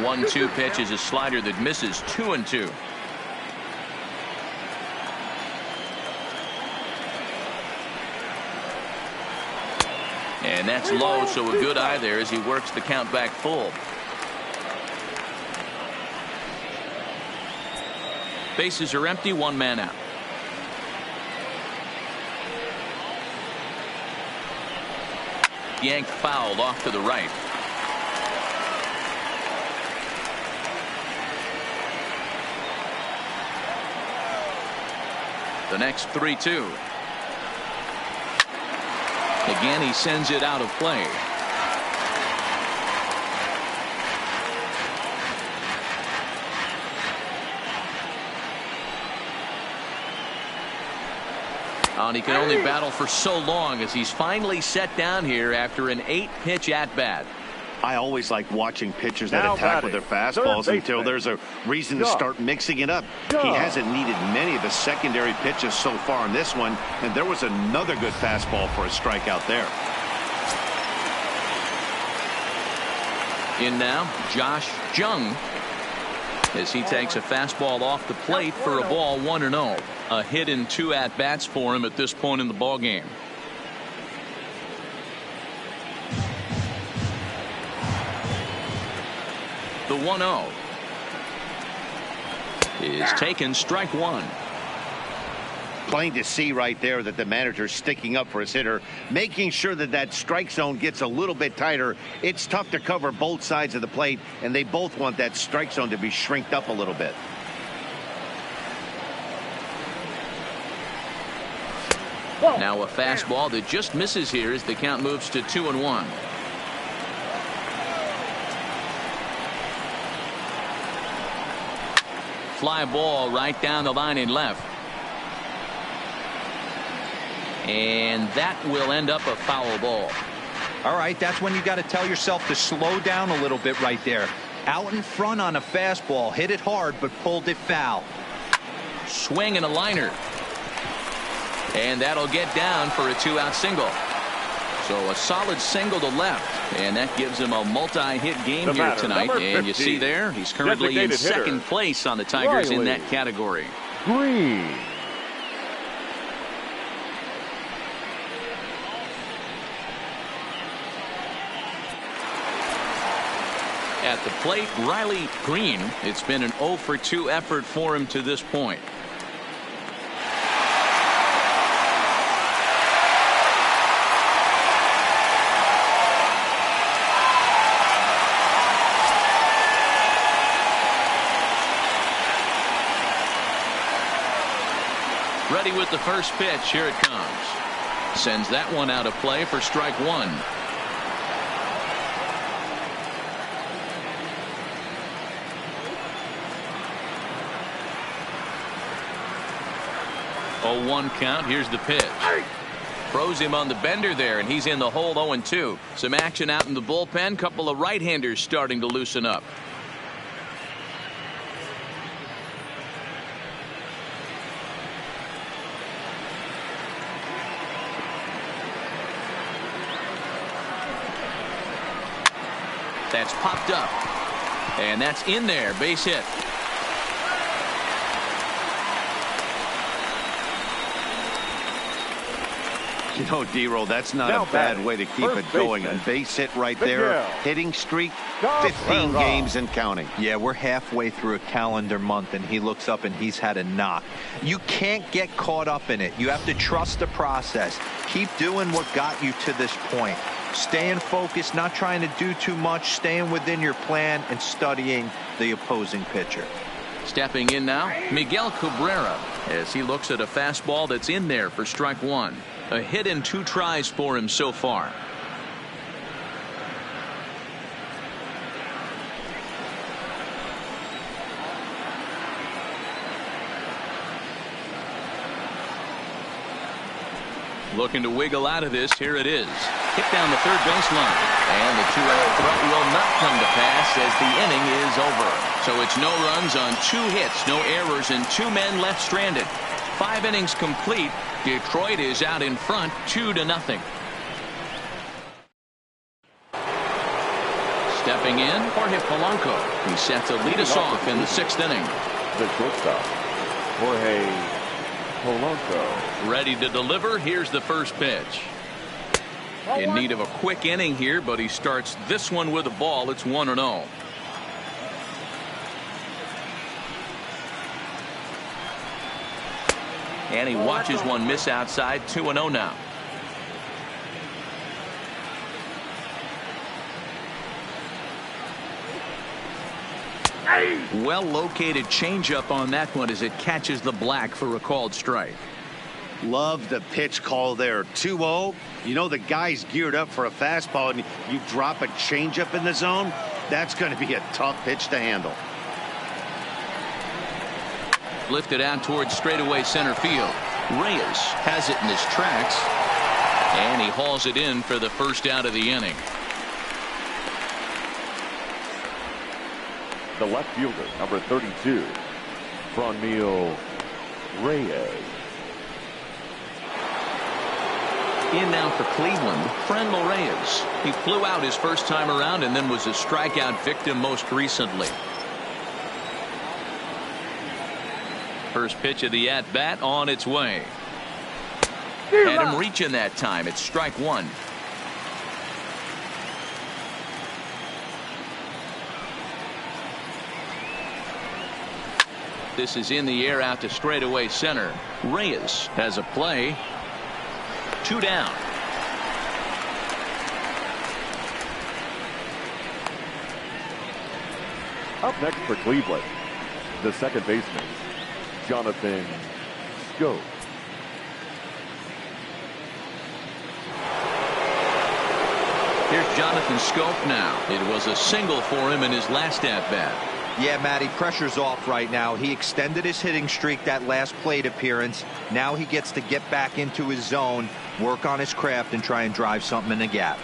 One-two pitch is a slider that misses. 2-2. And that's low, so a good eye there as he works the count back full. Bases are empty. 1 man out. Yanked fouled off to the right. The next 3-2. Again, he sends it out of play. And he can only battle for so long as he's finally set down here after an 8-pitch at-bat. I always like watching pitchers that attack with their fastballs until there's a reason to start mixing it up. He hasn't needed many of the secondary pitches so far in this one, and there was another good fastball for a strikeout there. In now, Josh Jung, as he takes a fastball off the plate for a ball 1-0. A hit in 2 at-bats for him at this point in the ballgame. The 1-0 is taken, strike one. Plain to see right there that the manager's sticking up for his hitter, making sure that that strike zone gets a little bit tighter. It's tough to cover both sides of the plate, and they both want that strike zone to be shrinked up a little bit. Now a fastball that just misses here as the count moves to 2-1. Fly ball right down the line in left. And that will end up a foul ball. All right, that's when you got to tell yourself to slow down a little bit right there. Out in front on a fastball, hit it hard, but pulled it foul. Swing and a liner. And that'll get down for a 2-out single. So a solid single to left. And that gives him a multi-hit game here tonight. And you see there, he's currently in second place on the Tigers in that category. Green. At the plate, Riley Green. It's been an 0 for 2 effort for him to this point. Ready with the first pitch. Here it comes. Sends that one out of play for strike one. Oh, 1 count. Here's the pitch. Throws him on the bender there, and he's in the hole 0-2. Some action out in the bullpen. Couple of right-handers starting to loosen up. That's popped up. And that's in there. Base hit. You know, D-Roll, that's not a bad way to keep it going. A base hit right there. Hitting streak, 15 games and counting. Yeah, we're halfway through a calendar month, and he looks up and he's had a knock. You can't get caught up in it. You have to trust the process. Keep doing what got you to this point. Staying focused, not trying to do too much, staying within your plan, and studying the opposing pitcher. Stepping in now, Miguel Cabrera, as he looks at a fastball that's in there for strike one. A hit in 2 tries for him so far. Looking to wiggle out of this. Here it is. Hit down the third baseline. And the 2-out throw will not come to pass as the inning is over. So it's no runs on 2 hits, no errors, and 2 men left stranded. 5 innings complete. Detroit is out in front 2-0. Stepping in, Jorge Polanco. He's set to lead us off in the 6th inning. The shortstop, Jorge Polanco. Ready to deliver. Here's the first pitch. In need of a quick inning here, but he starts this one with a ball. It's 1-0. And he watches one miss outside. 2-0 now. Well located changeup on that one as it catches the black for a called strike. Love the pitch call there. 2-0. You know the guy's geared up for a fastball, and you drop a changeup in the zone. That's going to be a tough pitch to handle. Lifted out towards straightaway center field. Reyes has it in his tracks, and he hauls it in for the first out of the inning. The left fielder, number 32, Franmil Reyes. In now for Cleveland, Franmil Reyes. He flew out his first time around and then was a strikeout victim most recently. First pitch of the at-bat on its way. Had him reaching that time. It's strike one. This is in the air out to straightaway center. Reyes has a play. 2 down. Up next for Cleveland, the second baseman, Jonathan Schoop. Here's Jonathan Schoop now. It was a single for him in his last at-bat. Yeah, Matty, pressure's off right now. He extended his hitting streak that last plate appearance. Now he gets to get back into his zone, work on his craft, and try and drive something in the gap.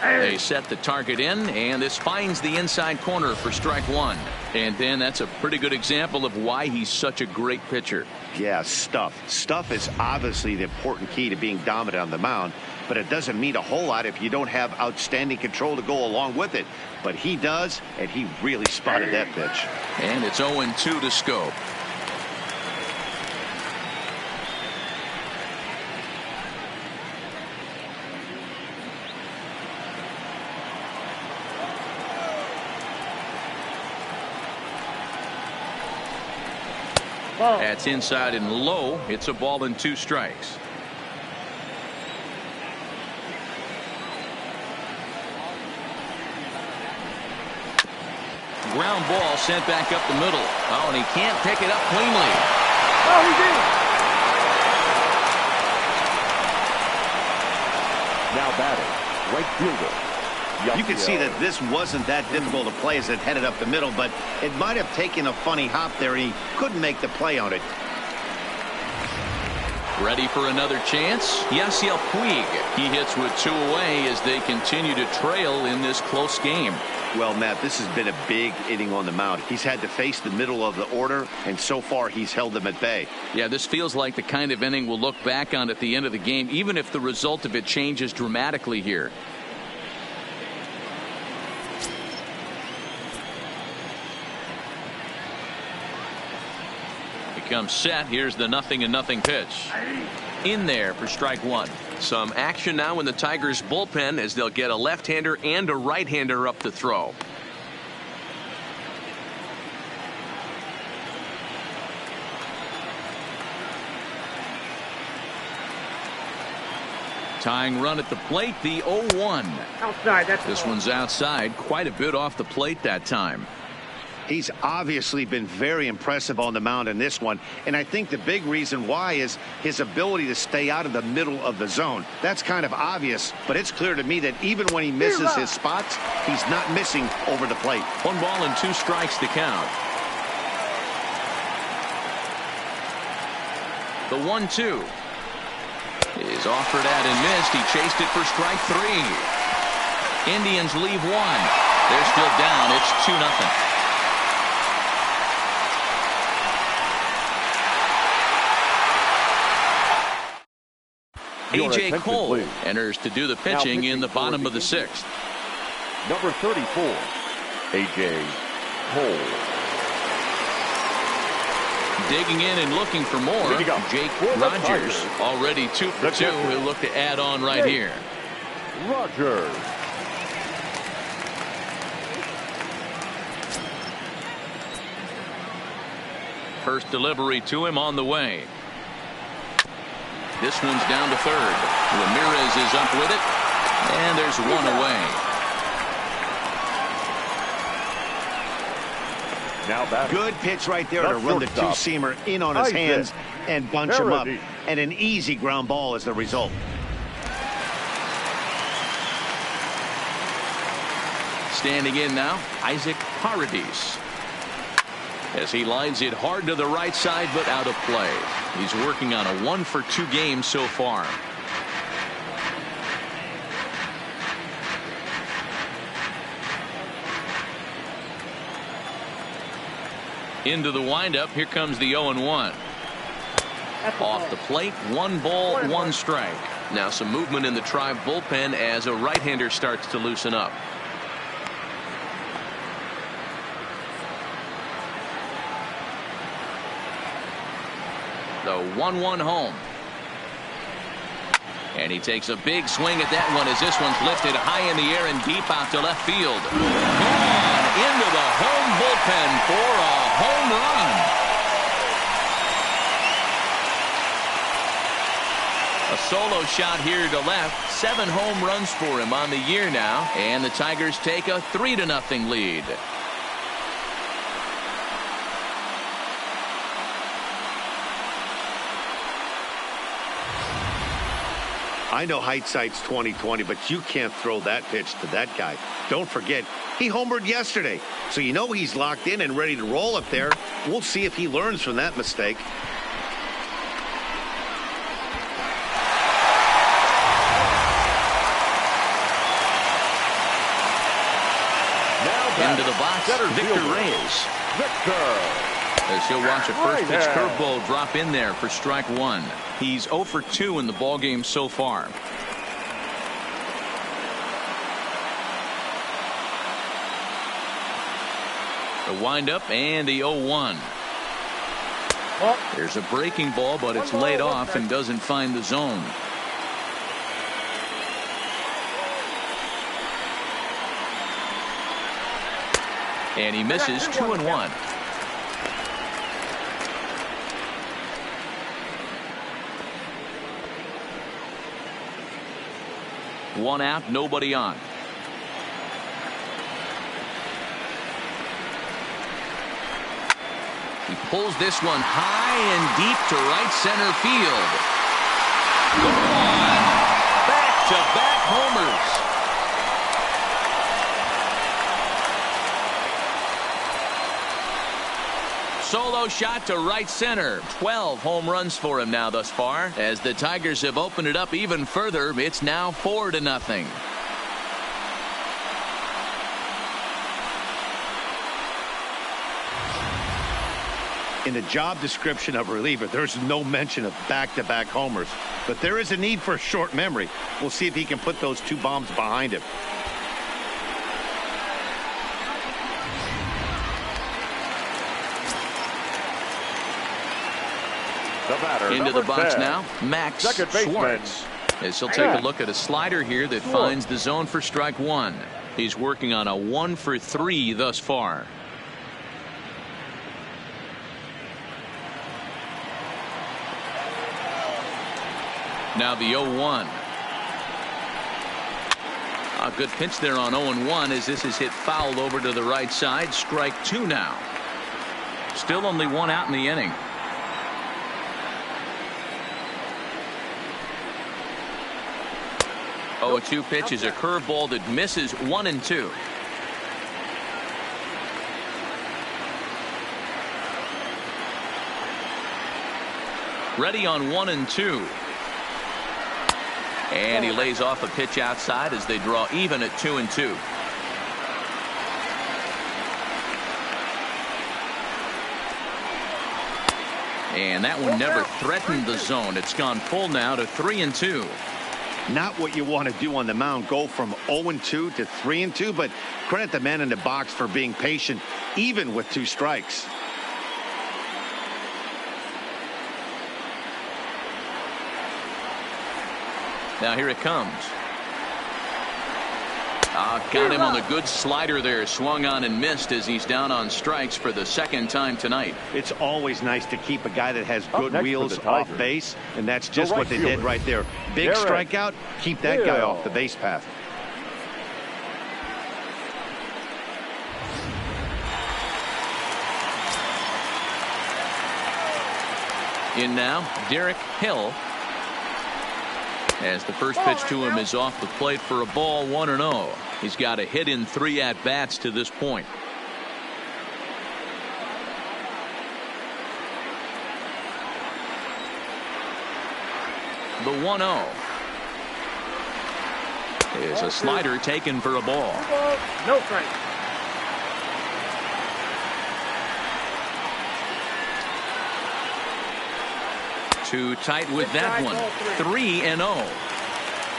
They set the target in, and this finds the inside corner for strike one. And then that's a pretty good example of why he's such a great pitcher. Yeah, stuff. Stuff is obviously the important key to being dominant on the mound, but it doesn't mean a whole lot if you don't have outstanding control to go along with it. But he does, and he really spotted that pitch. And it's 0-2 to Schoop. That's inside and low. It's a ball and 2 strikes. Ground ball sent back up the middle. Oh, and he can't pick it up cleanly. Oh, he did. Now batting, right fielder. You can see that this wasn't that difficult to play as it headed up the middle, but it might have taken a funny hop there, and he couldn't make the play on it. Ready for another chance? Yasiel Puig. He hits with 2 away as they continue to trail in this close game. Well, Matt, this has been a big inning on the mound. He's had to face the middle of the order, and so far he's held them at bay. Yeah, this feels like the kind of inning we'll look back on at the end of the game, even if the result of it changes dramatically here. Comes set. Here's the 0-0 pitch. In there for strike one. Some action now in the Tigers bullpen as they'll get a left-hander and a right-hander up to throw. Tying run at the plate, the 0-1. Outside. This one's outside, quite a bit off the plate that time. He's obviously been very impressive on the mound in this one, and I think the big reason why is his ability to stay out of the middle of the zone. That's kind of obvious, but it's clear to me that even when he misses his spots, he's not missing over the plate. 1 ball and 2 strikes to count. The 1-2 is offered at and missed. He chased it for strike 3. Indians leave 1. They're still down. It's 2-0. A.J. Cole enters to do the pitching in the bottom of the 6th. Number 34, A.J. Cole. Digging in and looking for more. Jake Rogers already 2 for 2. He'll look to add on right here. Rogers. First delivery to him on the way. This one's down to third. Ramirez is up with it, and there's 1 away. Now back. Good pitch right there to run the 2-seamer in on his hands and bunch him up. And an easy ground ball is the result. Standing in now, Isaac Paradis. As he lines it hard to the right side, but out of play. He's working on a 1 for 2 game so far. Into the windup. Here comes the 0-1. Off the plate, 1 ball, 1 strike. Now some movement in the Tribe bullpen as a right-hander starts to loosen up. The 1-1 home. And he takes a big swing at that one as this one's lifted high in the air and deep out to left field. Gone into the home bullpen for a home run. A solo shot here to left. 7 home runs for him on the year now. And the Tigers take a 3-0 lead. I know hindsight's 20/20, but you can't throw that pitch to that guy. Don't forget, he homered yesterday. So you know he's locked in and ready to roll up there. We'll see if he learns from that mistake. Into the box, Victor Reyes. As he'll watch a first pitch curveball drop in there for strike 1. He's 0 for 2 in the ballgame so far. The windup and the 0-1. There's a breaking ball, but it's laid off and doesn't find the zone. And he misses. 2-1. One out, nobody on. He pulls this one high and deep to right center field. Gone. Back-to-back homers. Solo shot to right center. 12 home runs for him now thus far. As the Tigers have opened it up even further, it's now 4-0. In the job description of reliever, there's no mention of back-to-back homers. But there is a need for a short memory. We'll see if he can put those 2 bombs behind him. Into the box now, Max Schwartz. As he'll take a look at a slider here that finds the zone for strike 1. He's working on a 1 for 3 thus far. Now the 0-1. A good pitch there on 0-1 as this is hit foul over to the right side. Strike 2 now. Still only 1 out in the inning. 0-2 pitch is a curveball that misses 1-2. Ready on 1-2. And he lays off a pitch outside as they draw even at 2-2. And that one never threatened the zone. It's gone full now to 3-2. Not what you want to do on the mound, go from 0-2 to 3-2, but credit the man in the box for being patient, even with 2 strikes. Now here it comes. Got him on the good slider there. Swung on and missed as he's down on strikes for the 2nd time tonight. It's always nice to keep a guy that has good wheels off base, and that's just what they did right there. Big strikeout, keep that guy off the base path. In now, Derek Hill. As the first pitch to him is off the plate for a ball, 1-0. He's got a hit in 3 at-bats to this point. The 1-0 is a slider taken for a ball. No strike. Too tight with that one. 3-0.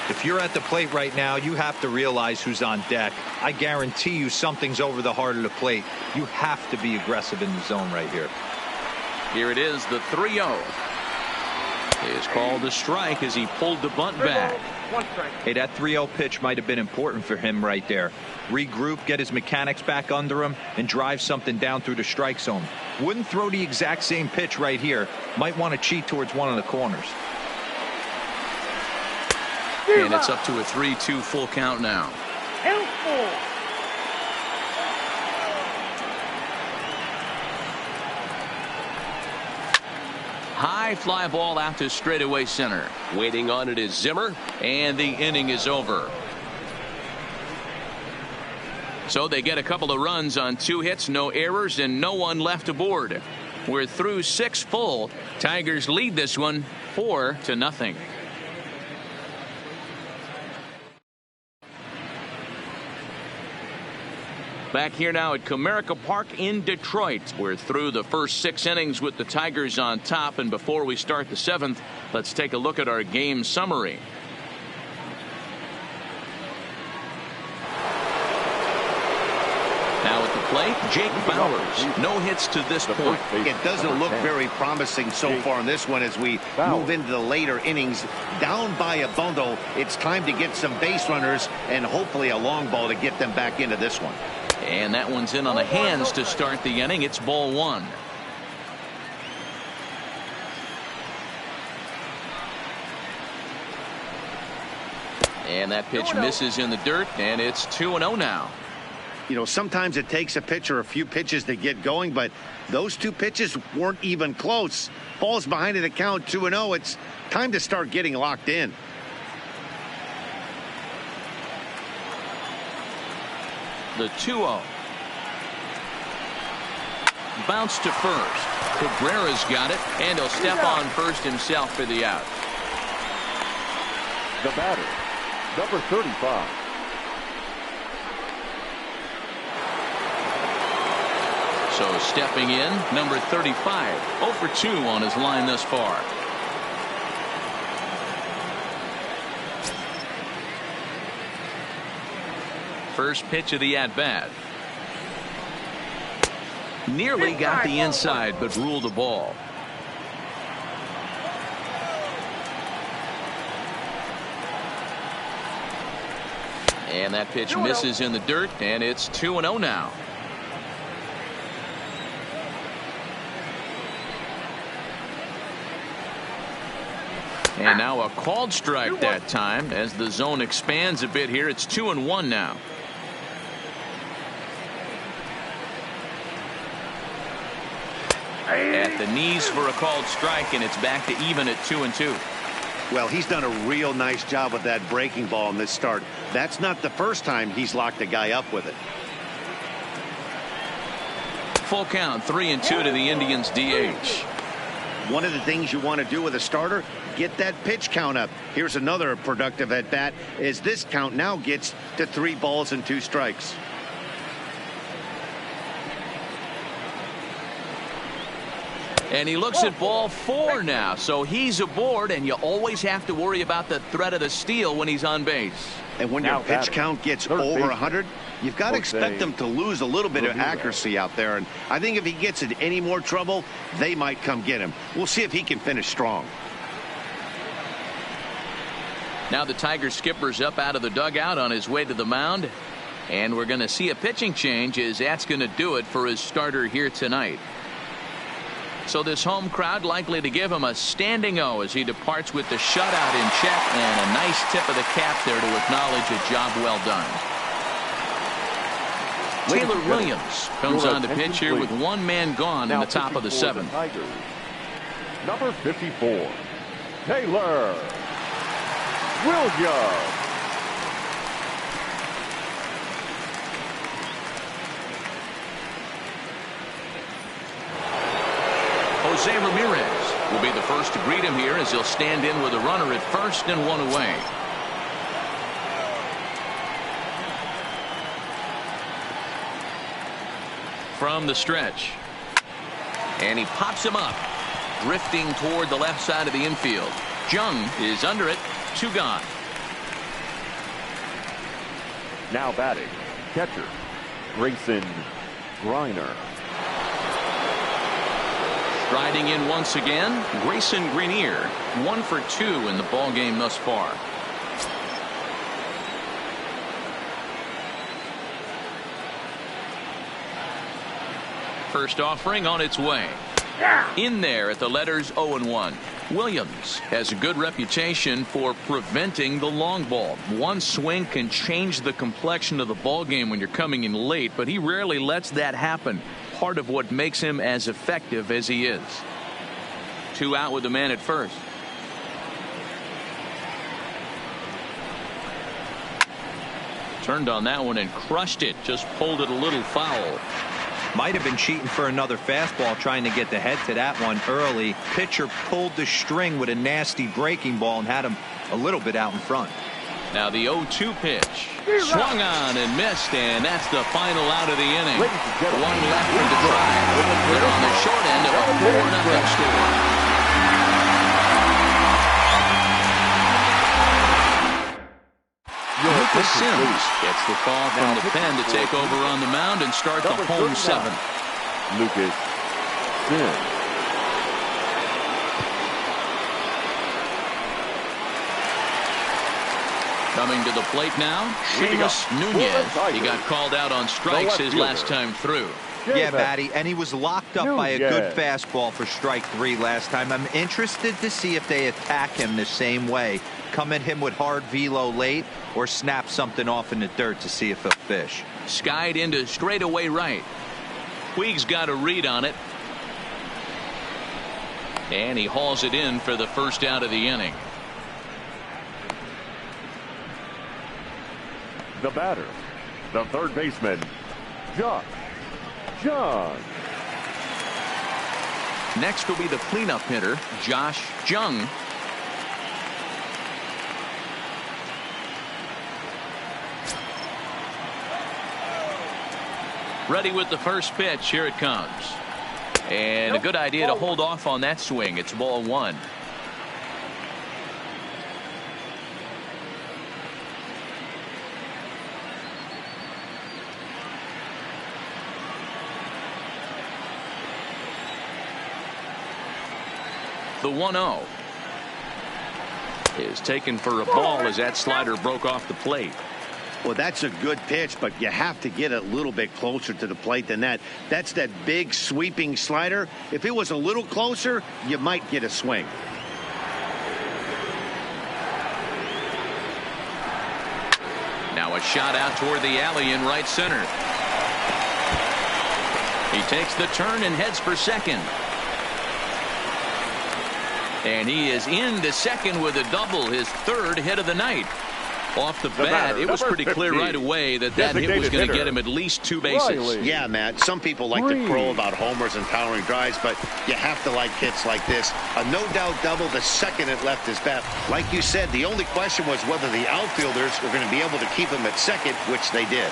If you're at the plate right now, you have to realize who's on deck. I guarantee you something's over the heart of the plate. You have to be aggressive in the zone right here. Here it is, the 3-0. Is called a strike as he pulled the bunt back. Hey, that 3-0 pitch might have been important for him right there. Regroup, get his mechanics back under him, and drive something down through the strike zone. Wouldn't throw the exact same pitch right here. Might want to cheat towards one of the corners. And it's up to a 3-2 full count now. High fly ball out to straightaway center. Waiting on it is Zimmer, and the inning is over. So they get a couple of runs on 2 hits, no errors, and no one left aboard. We're through 6 full. Tigers lead this one 4-0. Back here now at Comerica Park in Detroit. We're through the first 6 innings with the Tigers on top, and before we start the 7th, let's take a look at our game summary. Now at the plate, Jake Bauers. No hits to this point. It doesn't look very promising so far in this one as we move into the later innings. Down by a bundle, it's time to get some base runners and hopefully a long ball to get them back into this one. And that one's in on the hands to start the inning. It's ball 1. And that pitch misses in the dirt, and it's 2-0 now. You know, sometimes it takes a pitcher a few pitches to get going, but those 2 pitches weren't even close. Ball's behind in the count, 2-0. It's time to start getting locked in. The 2-0. Bounce to first. Cabrera's got it, and he'll step on first himself for the out. The batter, number 35. So stepping in, number 35. 0 for 2 on his line thus far. First pitch of the at-bat. Nearly got the inside, but ruled the ball. And that pitch misses in the dirt, and it's 2-0 now. And now a called strike that time as the zone expands a bit here. It's 2-1 now. At the knees for a called strike, and it's back to even at 2-2. Well, he's done a real nice job with that breaking ball in this start. That's not the first time he's locked a guy up with it. Full count, 3-2 to the Indians DH. One of the things you want to do with a starter, get that pitch count up. Here's another productive at bat as this count now gets to 3 balls and 2 strikes. And he looks at ball 4 now, so he's aboard, and you always have to worry about the threat of the steal when he's on base. And when your pitch count gets over 100, you've got to expect them to lose a little bit of accuracy out there. And I think if he gets in any more trouble, they might come get him. We'll see if he can finish strong. Now the Tiger skipper's up out of the dugout on his way to the mound. And we're going to see a pitching change as that's going to do it for his starter here tonight. So this home crowd likely to give him a standing O as he departs with the shutout in check, and a nice tip of the cap there to acknowledge a job well done. Taylor Williams comes on to pitch here with 1 man gone in the top of the 7th. Number 54, Taylor Williams. Jose Ramirez will be the first to greet him here as he'll stand in with a runner at first and 1 away. From the stretch. And he pops him up. drifting toward the left side of the infield. Jung is under it. 2 gone. Now batting, catcher, Grayson Griner. Striding in once again, Grayson Grenier, 1 for 2 in the ball game thus far. First offering on its way. In there at the letters 0-1. Williams has a good reputation for preventing the long ball. One swing can change the complexion of the ball game when you're coming in late, but he rarely lets that happen. Part of what makes him as effective as he is. 2 out with the man at first. Turned on that one and crushed it. Just pulled it a little foul. Might have been cheating for another fastball, trying to get the head to that one early. Pitcher pulled the string with a nasty breaking ball and had him a little bit out in front. Now the 0-2 pitch. Swung on and missed, and that's the final out of the inning. 1 left for Detroit. They're on the short end of a 4-0 score. Lucas Sims gets the call from the pen to take over on the mound and start the home 7th. Lucas Sims. Coming to the plate now, Seamus Nunez. He got called out on strikes his last time through. Yeah, Matty, and he was locked up by a good fastball for strike 3 last time. I'm interested to see if they attack him the same way. Come at him with hard velo late or snap something off in the dirt to see if he'll fish. Skied into straightaway right. Puig's got a read on it. And he hauls it in for the first out of the inning. The batter, the third baseman, Josh Jung. Next will be the cleanup hitter, Josh Jung. Ready with the first pitch. Here it comes. And a good idea to hold off on that swing. It's ball 1. The 1-0 is taken for a ball as that slider broke off the plate. Well, that's a good pitch, but you have to get a little bit closer to the plate than that. That's that big sweeping slider. If it was a little closer, you might get a swing. Now a shot out toward the alley in right center. He takes the turn and heads for second. And he is into second with a double, his 3rd hit of the night. Off the bat, it was pretty clear right away that hit was going to get him at least 2 bases. Yeah, Matt, some people like to crow about homers and towering drives, but you have to like hits like this. A no-doubt double the second it left his bat. Like you said, the only question was whether the outfielders were going to be able to keep him at second, which they did.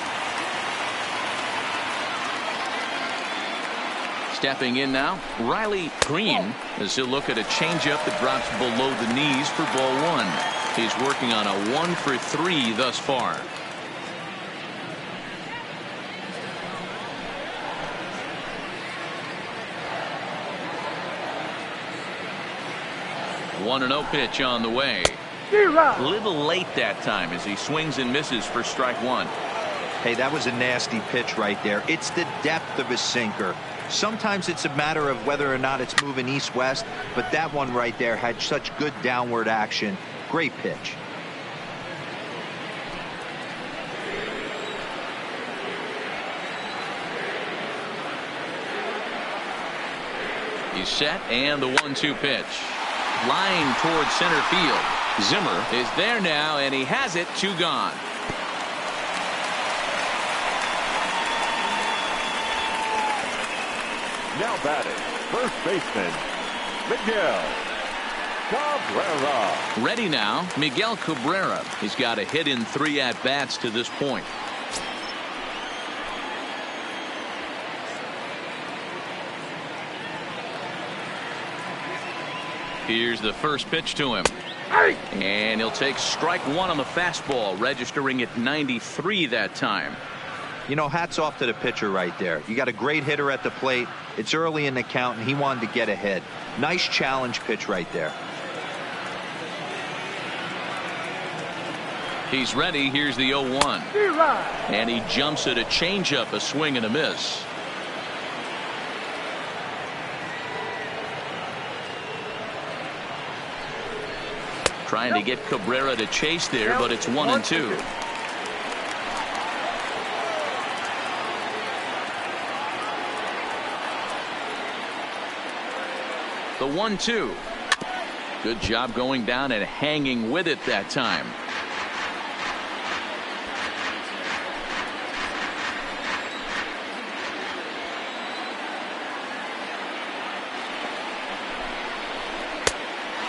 Stepping in now, Riley Green, as he'll look at a changeup that drops below the knees for ball 1. He's working on a 1 for 3 thus far. One 1-0 pitch on the way. A little late that time as he swings and misses for strike 1. Hey, that was a nasty pitch right there. It's the depth of his sinker. Sometimes it's a matter of whether or not it's moving east-west, but that one right there had such good downward action. Great pitch. He's set, and the 1-2 pitch. Line towards center field. Zimmer is there now, and he has it. 2 gone. Now batting, first baseman, Miguel Cabrera. Ready now, Miguel Cabrera. He's got a hit in 3 at-bats to this point. Here's the first pitch to him. And he'll take strike one on the fastball, registering at 93 that time. You know, hats off to the pitcher right there. You got a great hitter at the plate. It's early in the count, and he wanted to get ahead. Nice challenge pitch right there. He's ready. Here's the 0-1. And he jumps at a changeup, a swing and a miss. Trying to get Cabrera to chase there, but it's 1-2. The 1-2. Good job going down and hanging with it that time.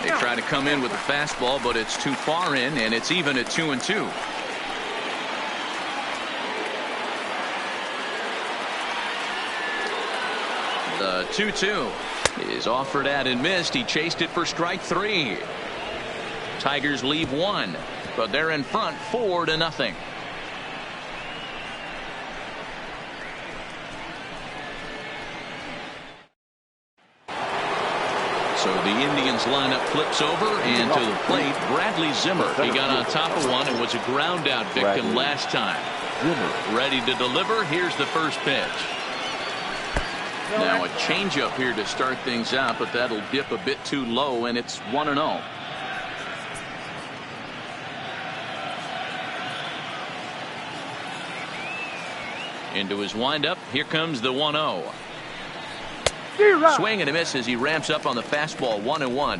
They try to come in with a fastball, but it's too far in, and it's even at 2-2. The 2-2 is offered at and missed. He chased it for strike three. Tigers leave one, but they're in front 4-0. So the Indians lineup flips over, and to the plate, Bradley Zimmer. He got on top of one and was a ground out victim last time. Ready to deliver. Here's the first pitch. Now a changeup here to start things out, but that'll dip a bit too low, and it's 1-0. Into his windup. Here comes the 1-0. Swing and a miss as he ramps up on the fastball. 1-1.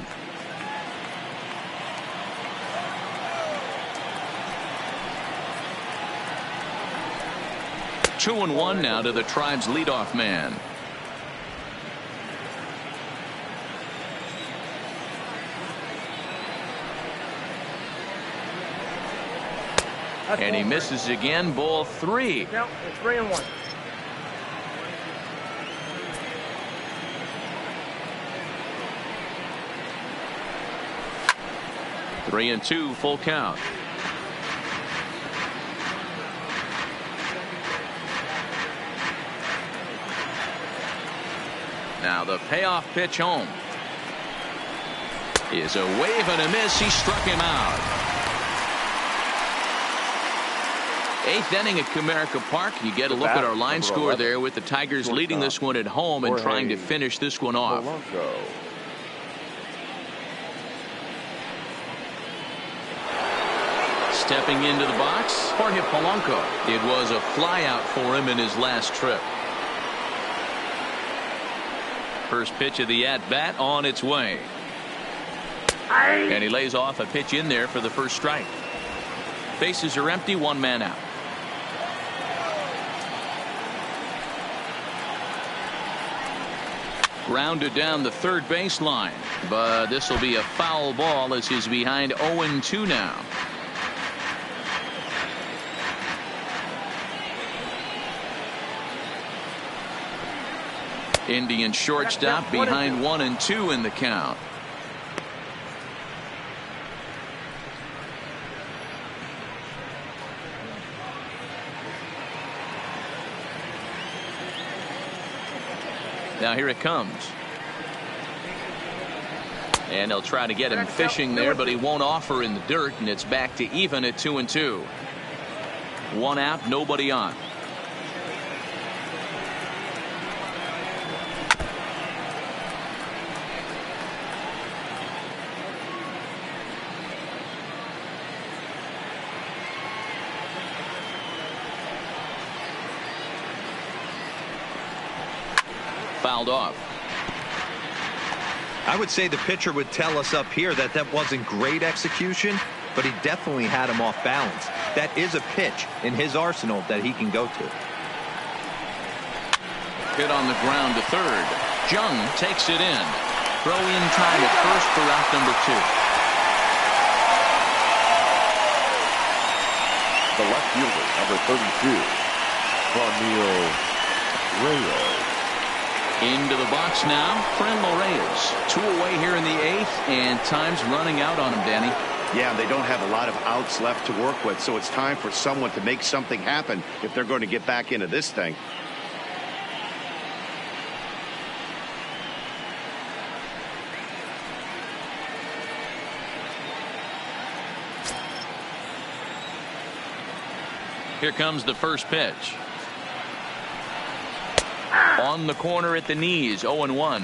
Two and one now to the Tribe's leadoff man. And he misses again. Ball three. Count, it's 3-1. 3-2, full count. Now the payoff pitch home is a wave and a miss. He struck him out. Eighth inning at Comerica Park. You get a look at our line score there with the Tigers leading this one at home and trying to finish this one off. Stepping into the box, Jorge Polanco. It was a flyout for him in his last trip. First pitch of the at-bat on its way. And he lays off a pitch in there for the first strike. Bases are empty, one man out. Grounded down the third baseline, but this will be a foul ball as he's behind 0-2 now. Indian shortstop behind 1-2 in the count. Now here it comes. And they'll try to get him fishing there, but he won't offer in the dirt, and it's back to even at 2-2. One out, nobody on. Fouled off. I would say the pitcher would tell us up here that that wasn't great execution, but he definitely had him off balance. That is a pitch in his arsenal that he can go to. Hit on the ground to third. Jung takes it in. Throw in time at first for out number 2. The left fielder, number 32, Carmel Reyes. Into the box now, Franmil Reyes. 2 away here in the 8th, and time's running out on him, Danny. Yeah, they don't have a lot of outs left to work with, so it's time for someone to make something happen if they're going to get back into this thing. Here comes the first pitch. On the corner at the knees, 0-1.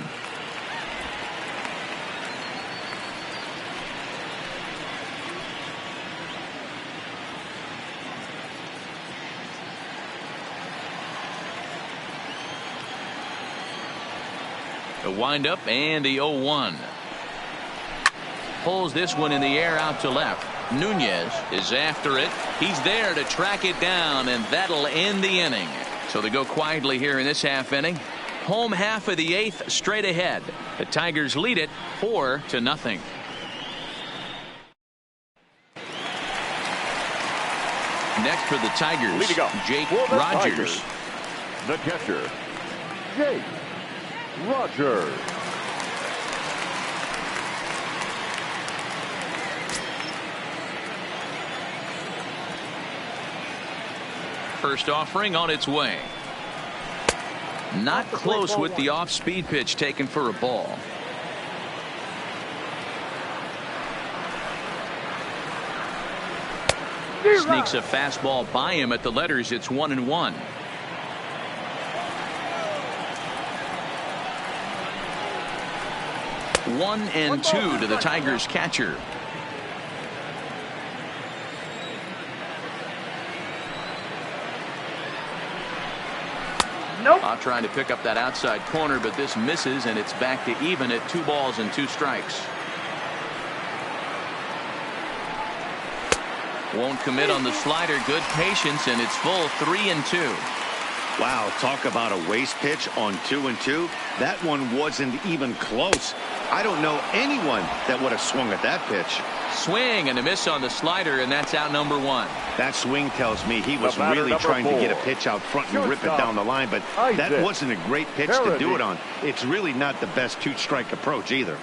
The windup and the 0-1. Pulls this one in the air out to left. Nunez is after it. He's there to track it down, and that'll end the inning. So they go quietly here in this half inning. Home half of the 8th straight ahead. The Tigers lead it 4-0. Next for the Tigers, Jake Rogers. The catcher, Jake Rogers. First offering on its way. Not close with the off-speed pitch taken for a ball. Sneaks a fastball by him at the letters. It's 1-1. One and two to the Tigers catcher. Nope. Trying to pick up that outside corner, but this misses, and it's back to even at 2 balls and 2 strikes. Won't commit on the slider. Good patience, and it's full 3-2. Wow, talk about a waste pitch on 2-2. That one wasn't even close. I don't know anyone that would have swung at that pitch. Swing and a miss on the slider, and that's out number 1. That swing tells me he was really trying to get a pitch out front and rip it down the line, but that wasn't a great pitch to do it on. It's really not the best 2-strike approach either.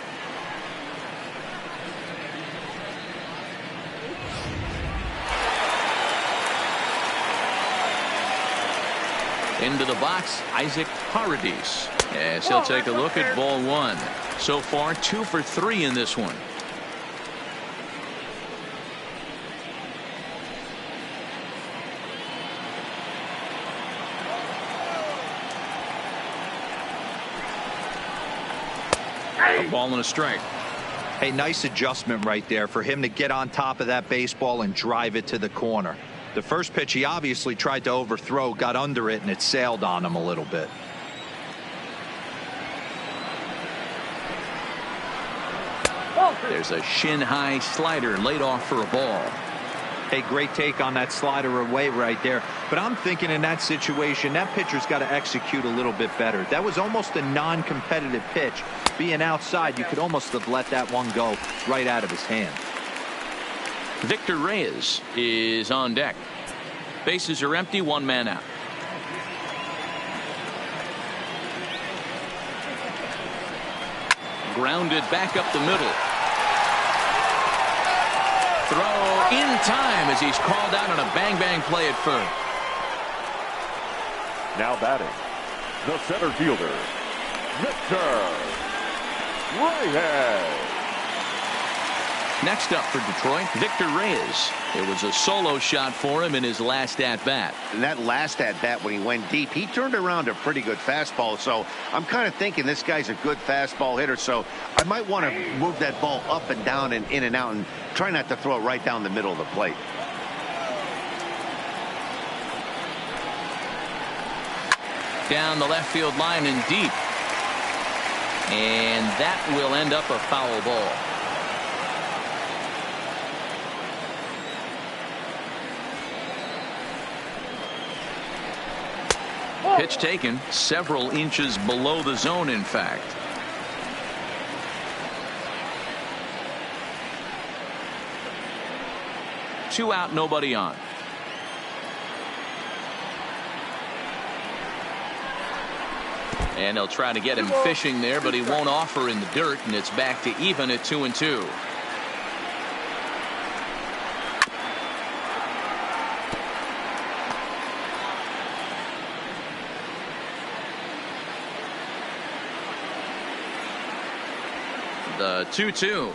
Into the box, Isaac Paradis. Yes, he'll take a look at ball 1. So far, 2 for 3 in this one. A ball and a strike. Hey, nice adjustment right there for him to get on top of that baseball and drive it to the corner. The first pitch he obviously tried to overthrow, got under it, and it sailed on him a little bit. There's a shin-high slider laid off for a ball. Hey, great take on that slider away right there. But I'm thinking in that situation, that pitcher's got to execute a little bit better. That was almost a non-competitive pitch. Being outside, you could almost have let that one go right out of his hand. Victor Reyes is on deck. Bases are empty, 1 man out. Grounded back up the middle. Throw in time as he's called out on a bang-bang play at first. Now batting, the center fielder, Victor Reyes. Next up for Detroit, Victor Reyes. It was a solo shot for him in his last at-bat. And that last at-bat when he went deep, he turned around a pretty good fastball. So I'm kind of thinking this guy's a good fastball hitter. So I might want to move that ball up and down and in and out and try not to throw it right down the middle of the plate. Down the left field line and deep. And that will end up a foul ball. Pitch taken several inches below the zone, in fact. Two out, nobody on. And they'll try to get him fishing there, but he won't offer in the dirt, and it's back to even at 2-2. The 2-2.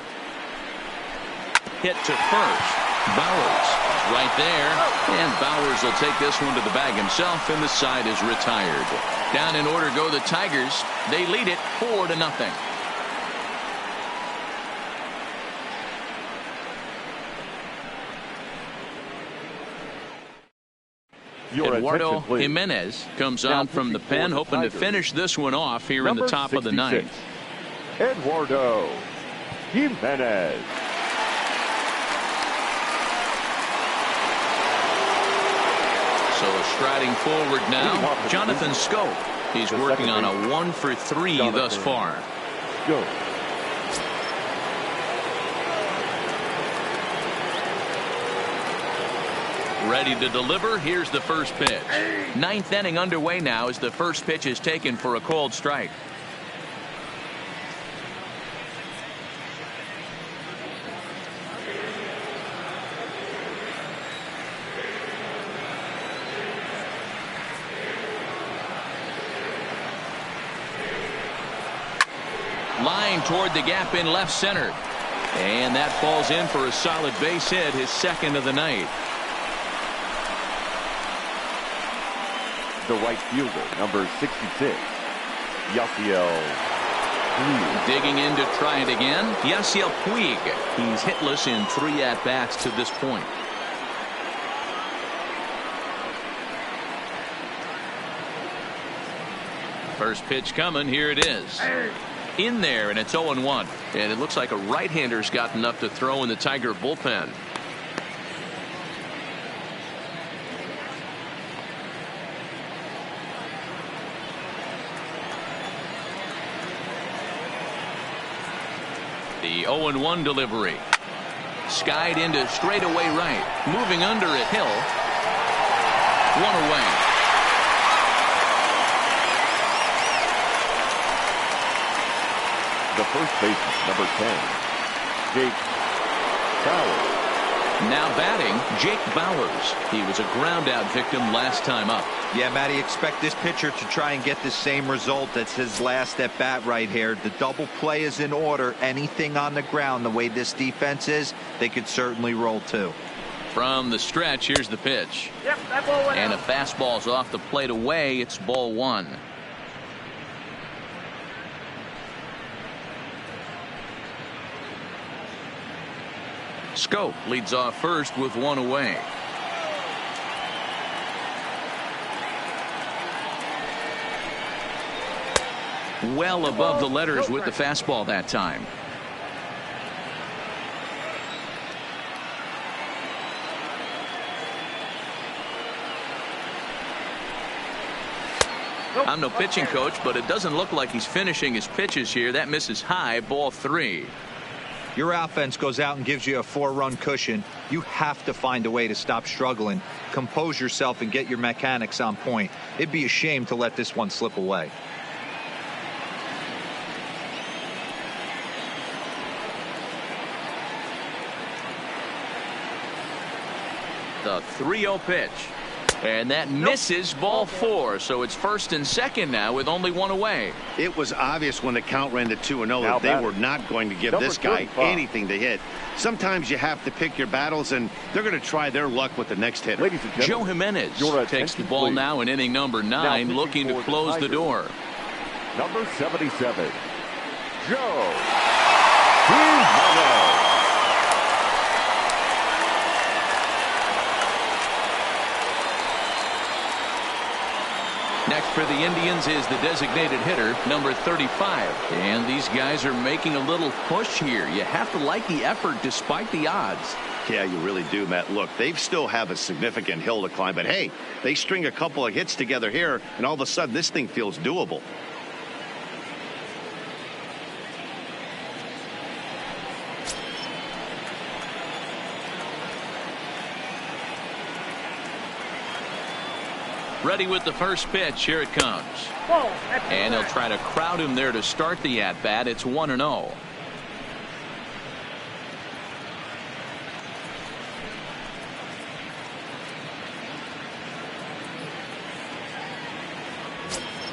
Hit to first. Bowers is right there. And Bowers will take this one to the bag himself, and the side is retired. Down in order go the Tigers. They lead it 4-0. Eduardo Jimenez comes on from the pen, hoping to finish this one off here in the top of the ninth. Eduardo Jimenez. So striding forward now, Jonathan Scope. He's working on a 1-for-3 thus far. Go. Ready to deliver. Here's the first pitch. Ninth inning underway now as the first pitch is taken for a called strike. Line toward the gap in left center. And that falls in for a solid base hit, his second of the night. The right fielder, number 66, Yasiel Puig. Digging in to try it again, Yasiel Puig. He's hitless in 3 at-bats to this point. First pitch coming, here it is. In there, and it's 0-1. And it looks like a right-hander's got enough to throw in the Tiger bullpen. The 0-1 delivery. Skied into straightaway right. Moving under it, Hill. One away. The first baseman, number 10, Jake Bowers. Now batting, Jake Bowers. He was a ground-out victim last time up. Yeah, Matty, expect this pitcher to try and get the same result. That's his last at-bat right here. The double play is in order. Anything on the ground, the way this defense is, they could certainly roll too. From the stretch, here's the pitch. Yep, that ball went and out. a fastball's off the plate away. It's ball 1. Scope leads off first with 1 away. Well above the letters with the fastball that time. I'm no pitching coach, but it doesn't look like he's finishing his pitches here. That misses high, ball 3. Your offense goes out and gives you a 4-run cushion. You have to find a way to stop struggling, compose yourself, and get your mechanics on point. It'd be a shame to let this one slip away. The 3-0 pitch. And that misses, ball 4. So it's first and second now with only 1 away. It was obvious when the count ran to 2-0 that they were not going to give this guy anything to hit. Sometimes you have to pick your battles, and they're going to try their luck with the next hitter. Ladies and Joe gentlemen, Jimenez takes the ball now in inning number 9, looking to close the door. Number 77, Joe Jimenez. Next for the Indians is the designated hitter, number 35. And these guys are making a little push here. You have to like the effort despite the odds. Yeah, you really do, Matt. Look, they still have a significant hill to climb, but hey, they string a couple of hits together here, and all of a sudden this thing feels doable. Ready with the first pitch. Here it comes. Ball. And he'll try to crowd him there to start the at-bat. It's 1-0.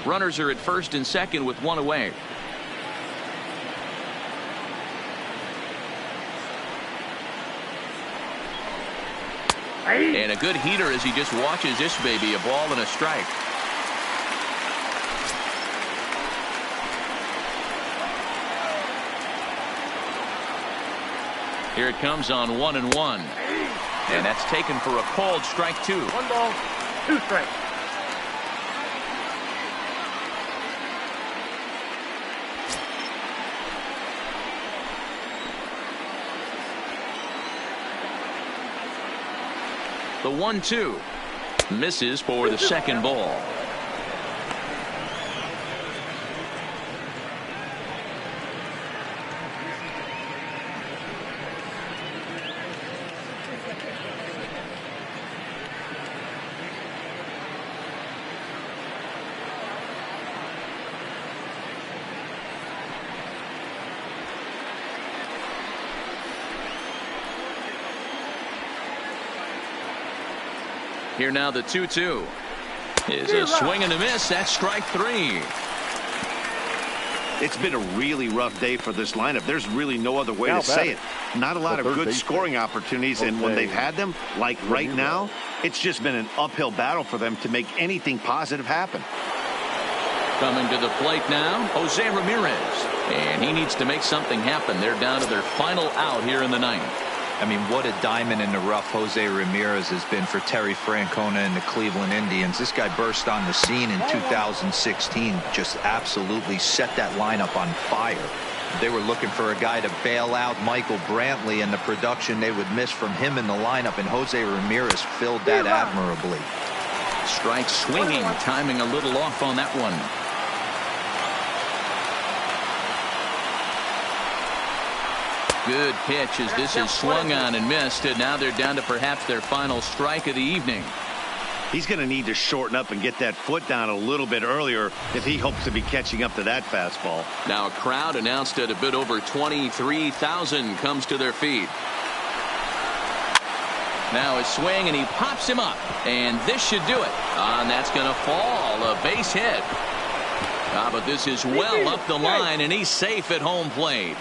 Runners are at first and second with one away. And a good heater as he just watches this baby. A ball and a strike. Here it comes on 1-1. And that's taken for a called strike 2. 1 ball, 2 strikes. The 1-2 misses for the second ball. Here now the 2-2 is a swing and a miss. That's strike 3. It's been a really rough day for this lineup. There's really no other way to say it. Not a lot of good scoring opportunities, and when they've had them, like right now, it's just been an uphill battle for them to make anything positive happen. Coming to the plate now, Jose Ramirez. And he needs to make something happen. They're down to their final out here in the ninth. I mean, what a diamond in the rough Jose Ramirez has been for Terry Francona and the Cleveland Indians. This guy burst on the scene in 2016, just absolutely set that lineup on fire. They were looking for a guy to bail out Michael Brantley, and the production they would miss from him in the lineup, and Jose Ramirez filled that admirably. Strike swinging, timing a little off on that one. Good pitch as this is swung on and missed, and now they're down to perhaps their final strike of the evening. He's going to need to shorten up and get that foot down a little bit earlier if he hopes to be catching up to that fastball. Now a crowd announced at a bit over 23,000 comes to their feet. Now a swing, and he pops him up, and this should do it. And that's going to fall. A base hit. But this is well up the line, and he's safe at home plate.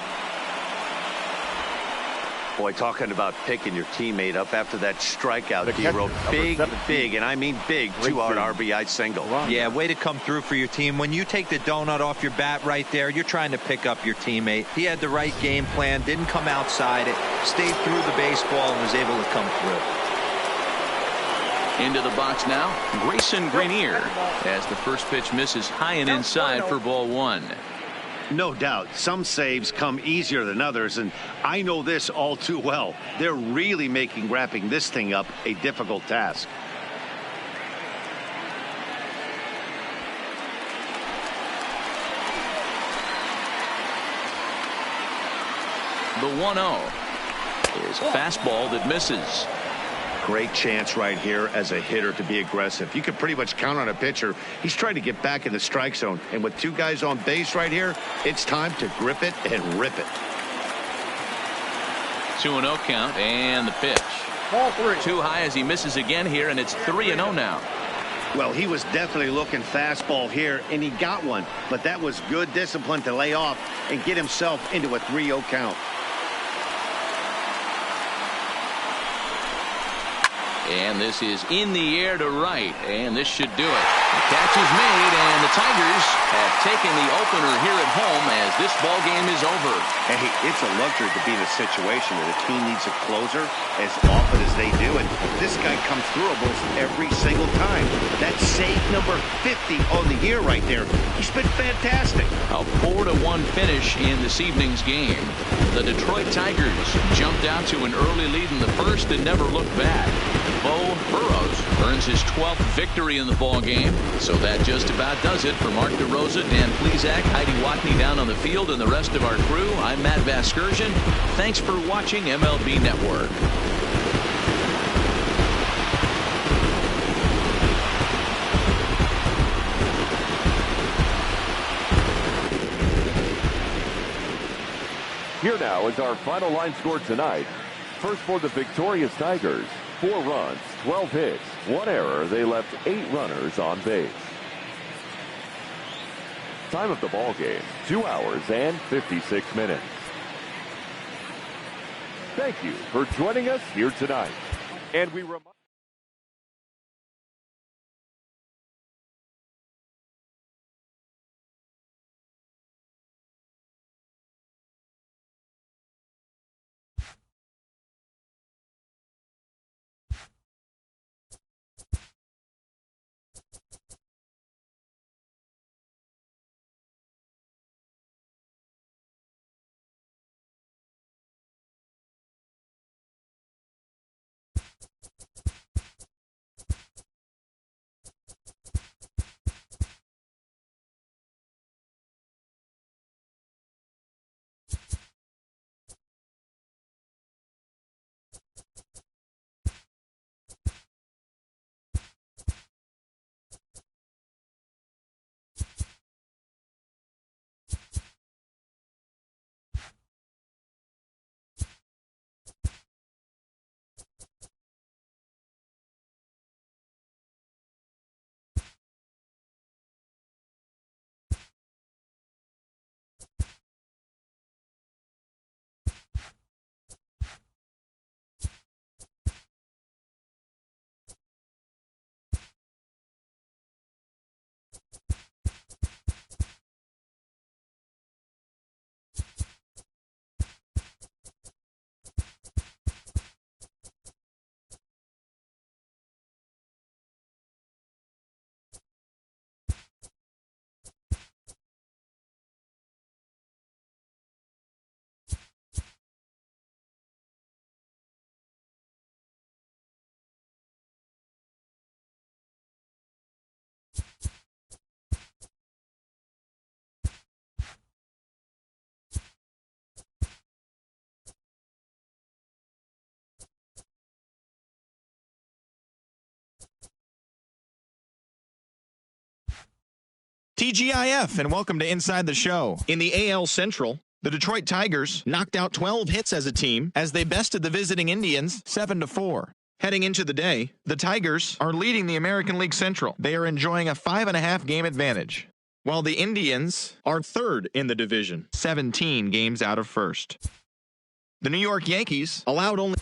Boy, talking about picking your teammate up after that strikeout, D-Row. Big, and I mean big, 2-out RBI single. Yeah, way to come through for your team. When you take the donut off your bat right there, you're trying to pick up your teammate. He had the right game plan, didn't come outside it, stayed through the baseball, and was able to come through. Into the box now, Grayson Grenier, as the first pitch misses high and inside for ball 1. No doubt, some saves come easier than others, and I know this all too well. They're really making wrapping this thing up a difficult task. The 1-0 is a fastball that misses. Great chance right here as a hitter to be aggressive. You can pretty much count on a pitcher. He's trying to get back in the strike zone. And with 2 guys on base right here, it's time to grip it and rip it. 2-0 count, and the pitch. Ball 3. Too high as he misses again here, and it's 3-0 now. Well, he was definitely looking fastball here, and he got one. But that was good discipline to lay off and get himself into a 3-0 count. And this is in the air to right, and this should do it. The catch is made, and the Tigers have taken the opener here at home as this ball game is over. Hey, it's a luxury to be in a situation where the team needs a closer as often as they do, and this guy comes through almost every single time. That's save number 50 on the year right there. He's been fantastic. A 4-1 finish in this evening's game. The Detroit Tigers jumped out to an early lead in the first and never looked back. Bo Burrows earns his 12th victory in the ball game. So that just about does it for Mark DeRosa, Dan Plesac, Heidi Watney down on the field, and the rest of our crew. I'm Matt Vasgersian. Thanks for watching MLB Network. Here now is our final line score tonight. First for the victorious Tigers, 4 runs, 12 hits, 1 error. They left 8 runners on base. Time of the ball game, 2 hours and 56 minutes. Thank you for joining us here tonight. And we remind TGIF, and welcome to Inside the Show. In the AL Central, the Detroit Tigers knocked out 12 hits as a team as they bested the visiting Indians 7-4. Heading into the day, the Tigers are leading the American League Central. They are enjoying a 5.5 game advantage, while the Indians are third in the division, 17 games out of first. The New York Yankees allowed only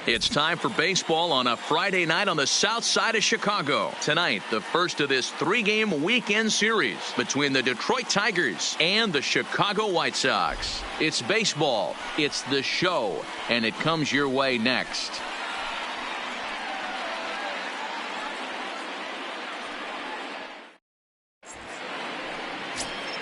It's time for baseball on a Friday night on the south side of Chicago. Tonight, the first of this 3-game weekend series between the Detroit Tigers and the Chicago White Sox. It's baseball, it's the show, and it comes your way next.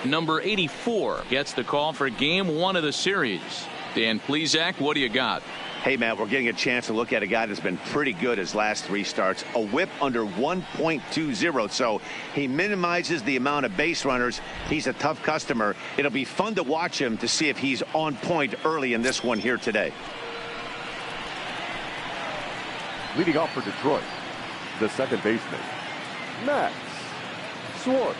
Number 84 gets the call for game 1 of the series. Dan Plesac, what do you got? Hey, Matt, we're getting a chance to look at a guy that's been pretty good his last 3 starts. A whip under 1.20, so he minimizes the amount of base runners. He's a tough customer. It'll be fun to watch him to see if he's on point early in this one here today. Leading off for Detroit, the second baseman, Max Schwartz.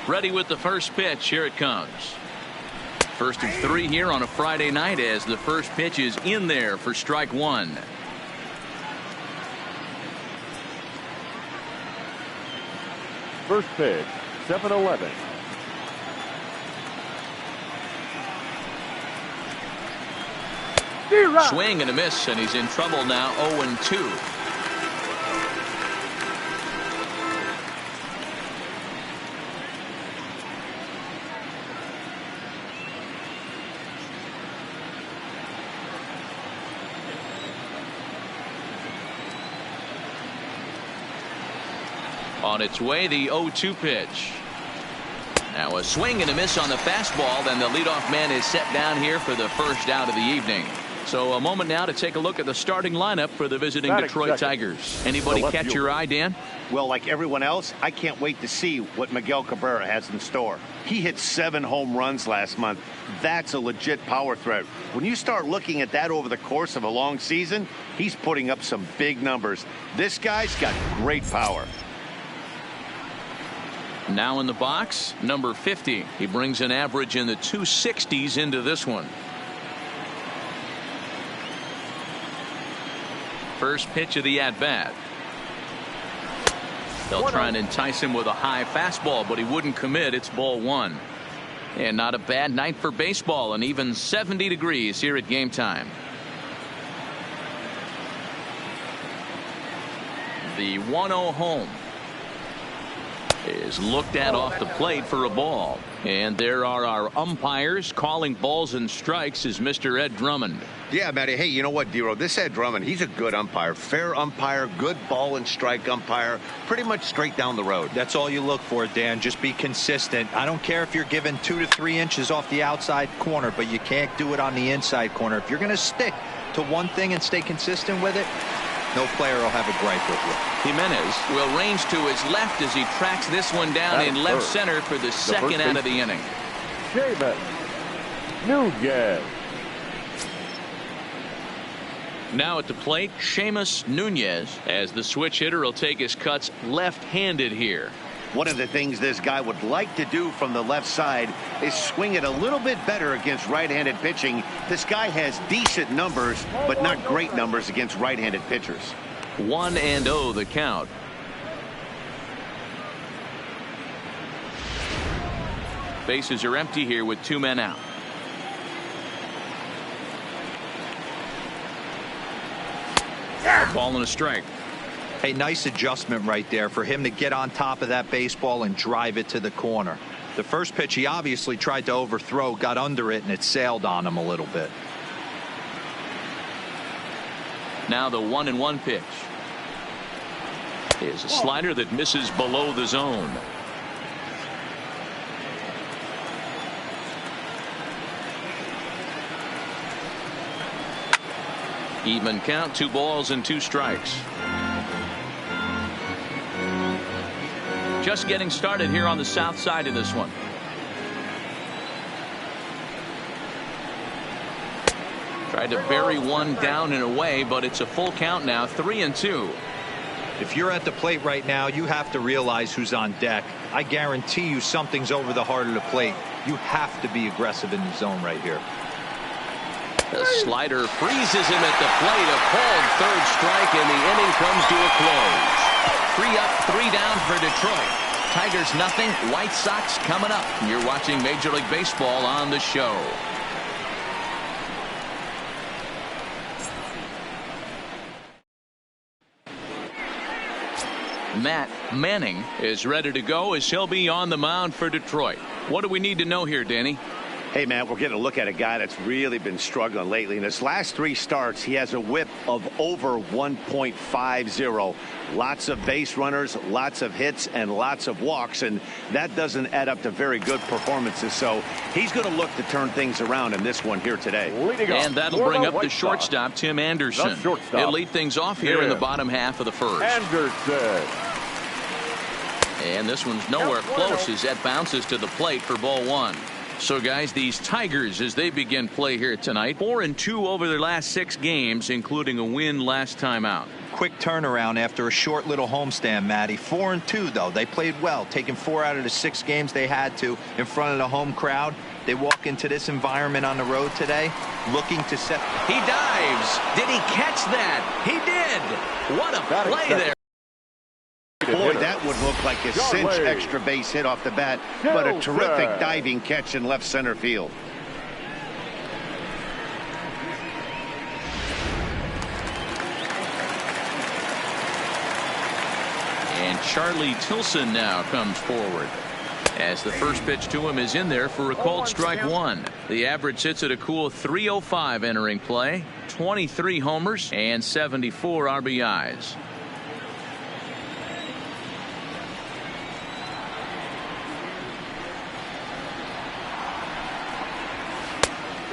Ready with the first pitch. Here it comes. First of 3 here on a Friday night as the first pitch is in there for strike 1. First pitch, 7-11. Swing and a miss, and he's in trouble now. 0-2. On its way, the 0-2 pitch. Now a swing and a miss on the fastball. Then the leadoff man is set down here for the first out of the evening. So a moment now to take a look at the starting lineup for the visiting Detroit Tigers. Anybody catch your eye, Dan? Well, like everyone else, I can't wait to see what Miguel Cabrera has in store. He hit 7 home runs last month. That's a legit power threat. When you start looking at that over the course of a long season, he's putting up some big numbers. This guy's got great power. Now in the box, number 50. He brings an average in the 260s into this one. First pitch of the at-bat. They'll try and entice him with a high fastball, but he wouldn't commit. It's ball 1. And not a bad night for baseball, and even 70 degrees here at game time. The 1-0 home is looked at off the plate for a ball. And there are our umpires calling balls and strikes is Mr. Ed Drummond. Yeah, Matty. Hey, you know what, Dero? This Ed Drummond, he's a good umpire. Fair umpire, good ball and strike umpire. Pretty much straight down the road. That's all you look for, Dan. Just be consistent. I don't care if you're given 2 to 3 inches off the outside corner, but you can't do it on the inside corner. If you're going to stick to one thing and stay consistent with it, no player will have a gripe with you. Jimenez will range to his left as he tracks this one down in left center for the second out of the inning. Seamus Nunez. Now at the plate, Seamus Nunez, as the switch hitter will take his cuts left-handed here. One of the things this guy would like to do from the left side is swing it a little bit better against right-handed pitching. This guy has decent numbers, but not great numbers against right-handed pitchers. 1-0 the count. Bases are empty here with 2 men out. Ball and a strike. Hey, nice adjustment right there for him to get on top of that baseball and drive it to the corner. The first pitch he obviously tried to overthrow, got under it, and it sailed on him a little bit. Now the 1-1 pitch is a slider that misses below the zone. Even count, 2 balls and 2 strikes. Just getting started here on the south side of this one. Tried to bury one down and away, but it's a full count now, 3-2. If you're at the plate right now, you have to realize who's on deck. I guarantee you something's over the heart of the plate. You have to be aggressive in the zone right here. The slider freezes him at the plate. A called third strike, and the inning comes to a close. 3 up, 3 down for Detroit. Tigers nothing, White Sox coming up. You're watching Major League Baseball on the show. Matt Manning is ready to go as he'll be on the mound for Detroit. What do we need to know here, Danny? Hey, man, we're getting a look at a guy that's really been struggling lately. In his last 3 starts, he has a whip of over 1.50. Lots of base runners, lots of hits, and lots of walks, and that doesn't add up to very good performances. So he's going to look to turn things around in this one here today. And that'll bring up the shortstop, Tim Anderson. He'll lead things off here in the bottom half of the first. Anderson. And this one's nowhere close as that bounces to the plate for ball 1. So, guys, these Tigers, as they begin play here tonight, 4-2 over their last 6 games, including a win last time out. Quick turnaround after a short little homestand, Matty. 4-2, though. They played well, taking 4 out of the 6 games they had to in front of the home crowd. They walk into this environment on the road today looking to set. He dives. Did he catch that? He did. What a play there. Boy, that would look like a cinch extra base hit off the bat, but a terrific diving catch in left center field. And Charlie Tilson now comes forward as the first pitch to him is in there for a called strike 1. The average sits at a cool 305 entering play, 23 homers and 74 RBIs.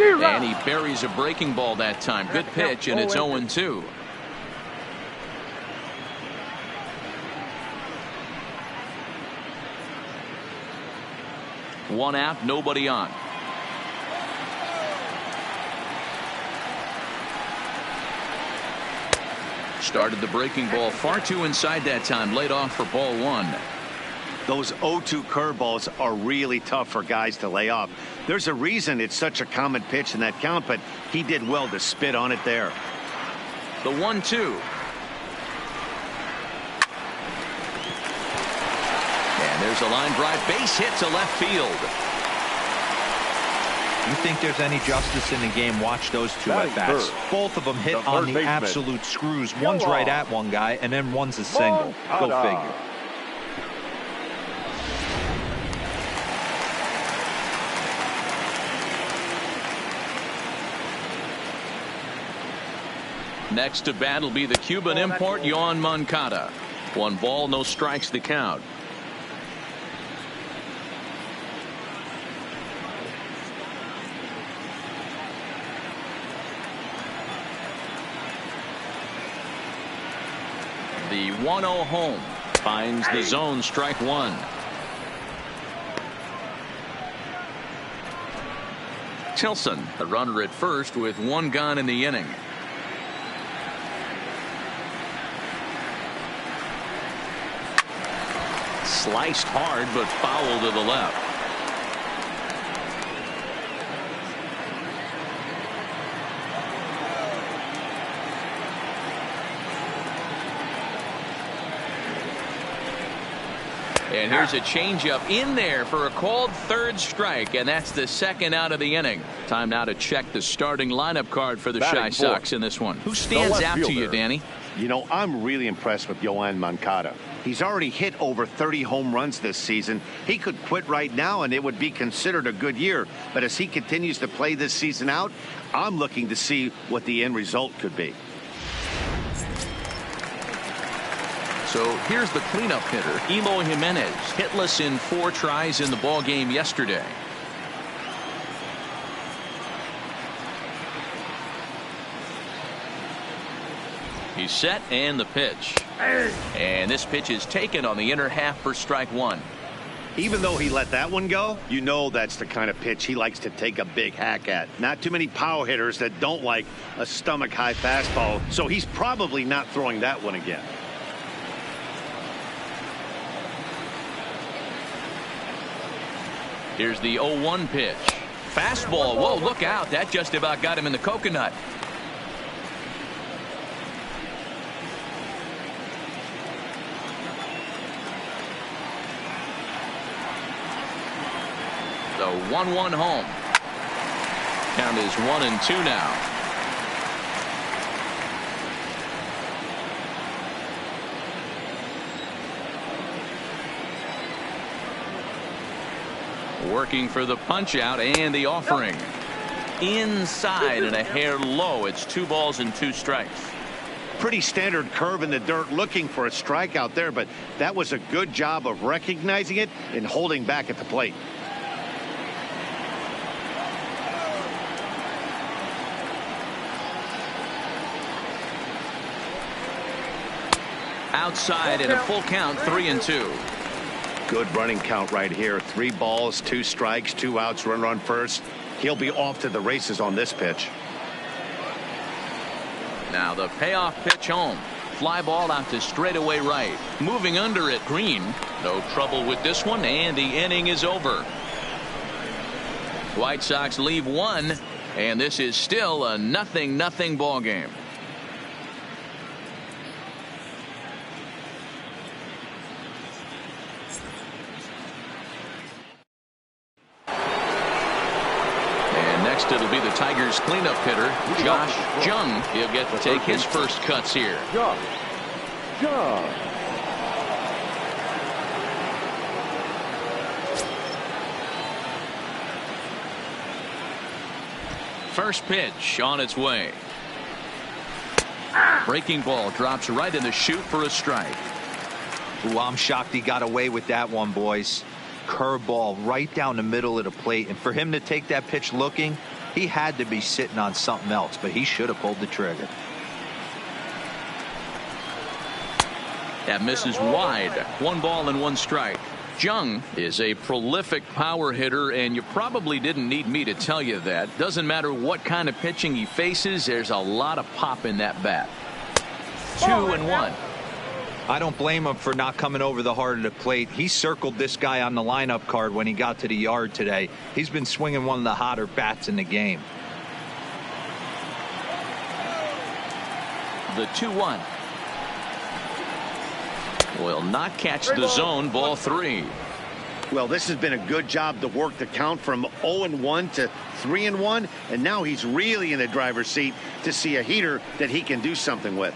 And he buries a breaking ball that time. Good pitch, and it's 0-2. One out, nobody on. Started the breaking ball far too inside that time. Laid off for ball 1. Those 0-2 curveballs are really tough for guys to lay off. There's a reason it's such a common pitch in that count, but he did well to spit on it there. The 1-2. And there's a line drive, base hit to left field. You think there's any justice in the game? Watch those 2 at bats. Both of them hit on the absolute screws. One's right at one guy, and then one's a single. Go figure. Next to bat will be the Cuban import, Yoan Moncada. 1 ball, no strikes to count. The 1-0 home finds the zone, strike 1. Tilson, the runner at first with 1 gone in the inning. Sliced hard, but foul to the left. And here's a changeup in there for a called 3rd strike, and that's the 2nd out of the inning. Time now to check the starting lineup card for the Chi Sox in this one. Who stands out to you, Danny? You know, I'm really impressed with Yoan Moncada. He's already hit over 30 home runs this season. He could quit right now and it would be considered a good year. But as he continues to play this season out, I'm looking to see what the end result could be. So here's the cleanup hitter, Eloy Jimenez, hitless in 4 tries in the ball game yesterday. He's set, and the pitch. And this pitch is taken on the inner half for strike 1. Even though he let that one go, you know that's the kind of pitch he likes to take a big hack at. Not too many power hitters that don't like a stomach-high fastball, so he's probably not throwing that one again. Here's the 0-1 pitch. Fastball. Whoa, look out. That just about got him in the coconut. The 1-1 home. Count is 1-2 now. Working for the punch out and the offering. Inside and a hair low. It's 2 balls and 2 strikes. Pretty standard curve in the dirt, looking for a strikeout there, but that was a good job of recognizing it and holding back at the plate. Outside and a full count, 3-2. Good running count right here. 3 balls, 2 strikes, 2 outs, runner on first. He'll be off to the races on this pitch. Now the payoff pitch home. Fly ball out to straightaway right. Moving under it, Green. No trouble with this one, and the inning is over. White Sox leave 1, and this is still a 0-0 ball game. It'll be the Tigers cleanup hitter, Josh Jung. He'll get to take his first cuts here. Jung. First pitch on its way. Breaking ball drops right in the chute for a strike. Ooh, I'm shocked he got away with that one, boys. Curveball right down the middle of the plate, and for him to take that pitch looking, he had to be sitting on something else, but he should have pulled the trigger. That misses wide. 1 ball and 1 strike. Jung is a prolific power hitter, and you probably didn't need me to tell you that. Doesn't matter what kind of pitching he faces, there's a lot of pop in that bat. 2-1. I don't blame him for not coming over the heart of the plate. He circled this guy on the lineup card when he got to the yard today. He's been swinging one of the hotter bats in the game. The 2-1. Will not catch the zone. Ball 3. Well, this has been a good job to work the count from 0-1 to 3-1, and now he's really in the driver's seat to see a heater that he can do something with.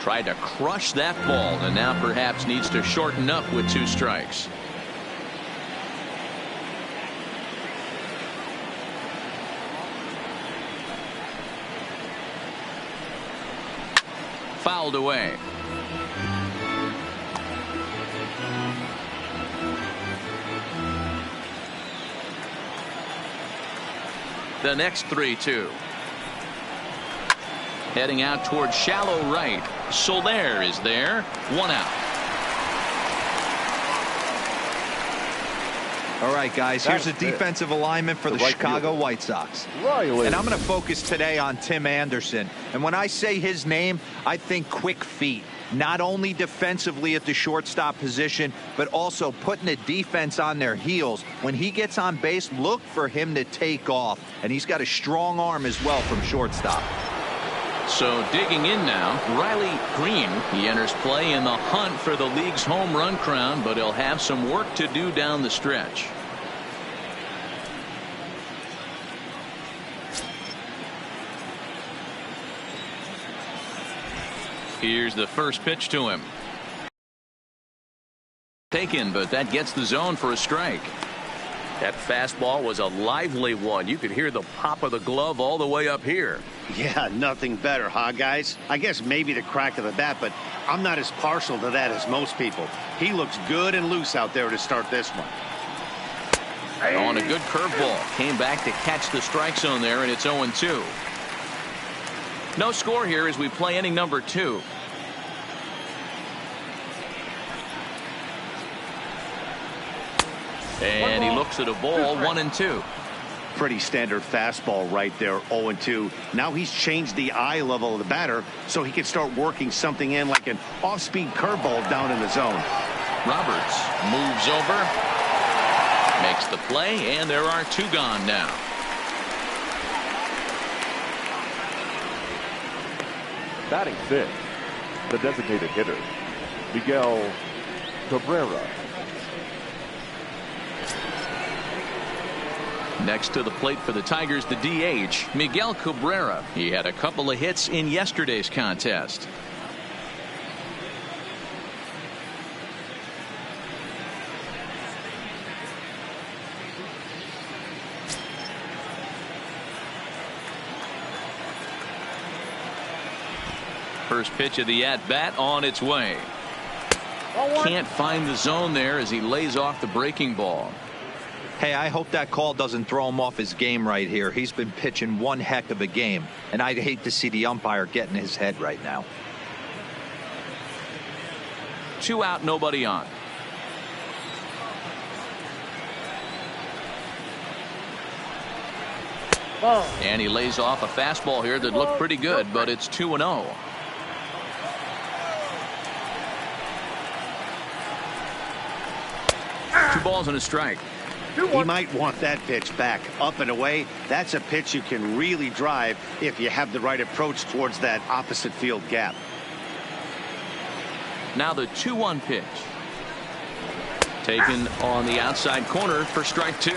Tried to crush that ball, and now perhaps needs to shorten up with 2 strikes. Fouled away. The next 3-2. Heading out towards shallow right. Soler is there. 1 out. All right, guys, here's a defensive alignment for the Chicago White Sox. And I'm going to focus today on Tim Anderson. And when I say his name, I think quick feet. Not only defensively at the shortstop position, but also putting the defense on their heels. When he gets on base, look for him to take off. And he's got a strong arm as well from shortstop. So digging in now, Riley Green. He enters play in the hunt for the league's home run crown, but he'll have some work to do down the stretch. Here's the first pitch to him. Taken, but that gets the zone for a strike. That fastball was a lively one. You could hear the pop of the glove all the way up here. Yeah, nothing better, huh, guys? I guess maybe the crack of the bat, but I'm not as partial to that as most people. He looks good and loose out there to start this one. On a good curveball. Came back to catch the strike zone there, and it's 0-2. No score here as we play inning number 2. And he looks at a ball. 1-2. Pretty standard fastball right there. 0-2. Now he's changed the eye level of the batter so he can start working something in like an off-speed curveball down in the zone. Roberts moves over, makes the play, and there are 2 gone now. Batting 6th, the designated hitter, Miguel Cabrera. Next to the plate for the Tigers, the DH, Miguel Cabrera. He had a couple of hits in yesterday's contest. First pitch of the at-bat on its way. Can't find the zone there as he lays off the breaking ball. Hey, I hope that call doesn't throw him off his game right here. He's been pitching one heck of a game, and I'd hate to see the umpire get in his head right now. 2 out, nobody on. And he lays off a fastball here that looked pretty good, but it's 2-0. Two balls and a strike. He might want that pitch back up and away. That's a pitch you can really drive if you have the right approach towards that opposite field gap. Now the 2-1 pitch. Taken on the outside corner for strike 2.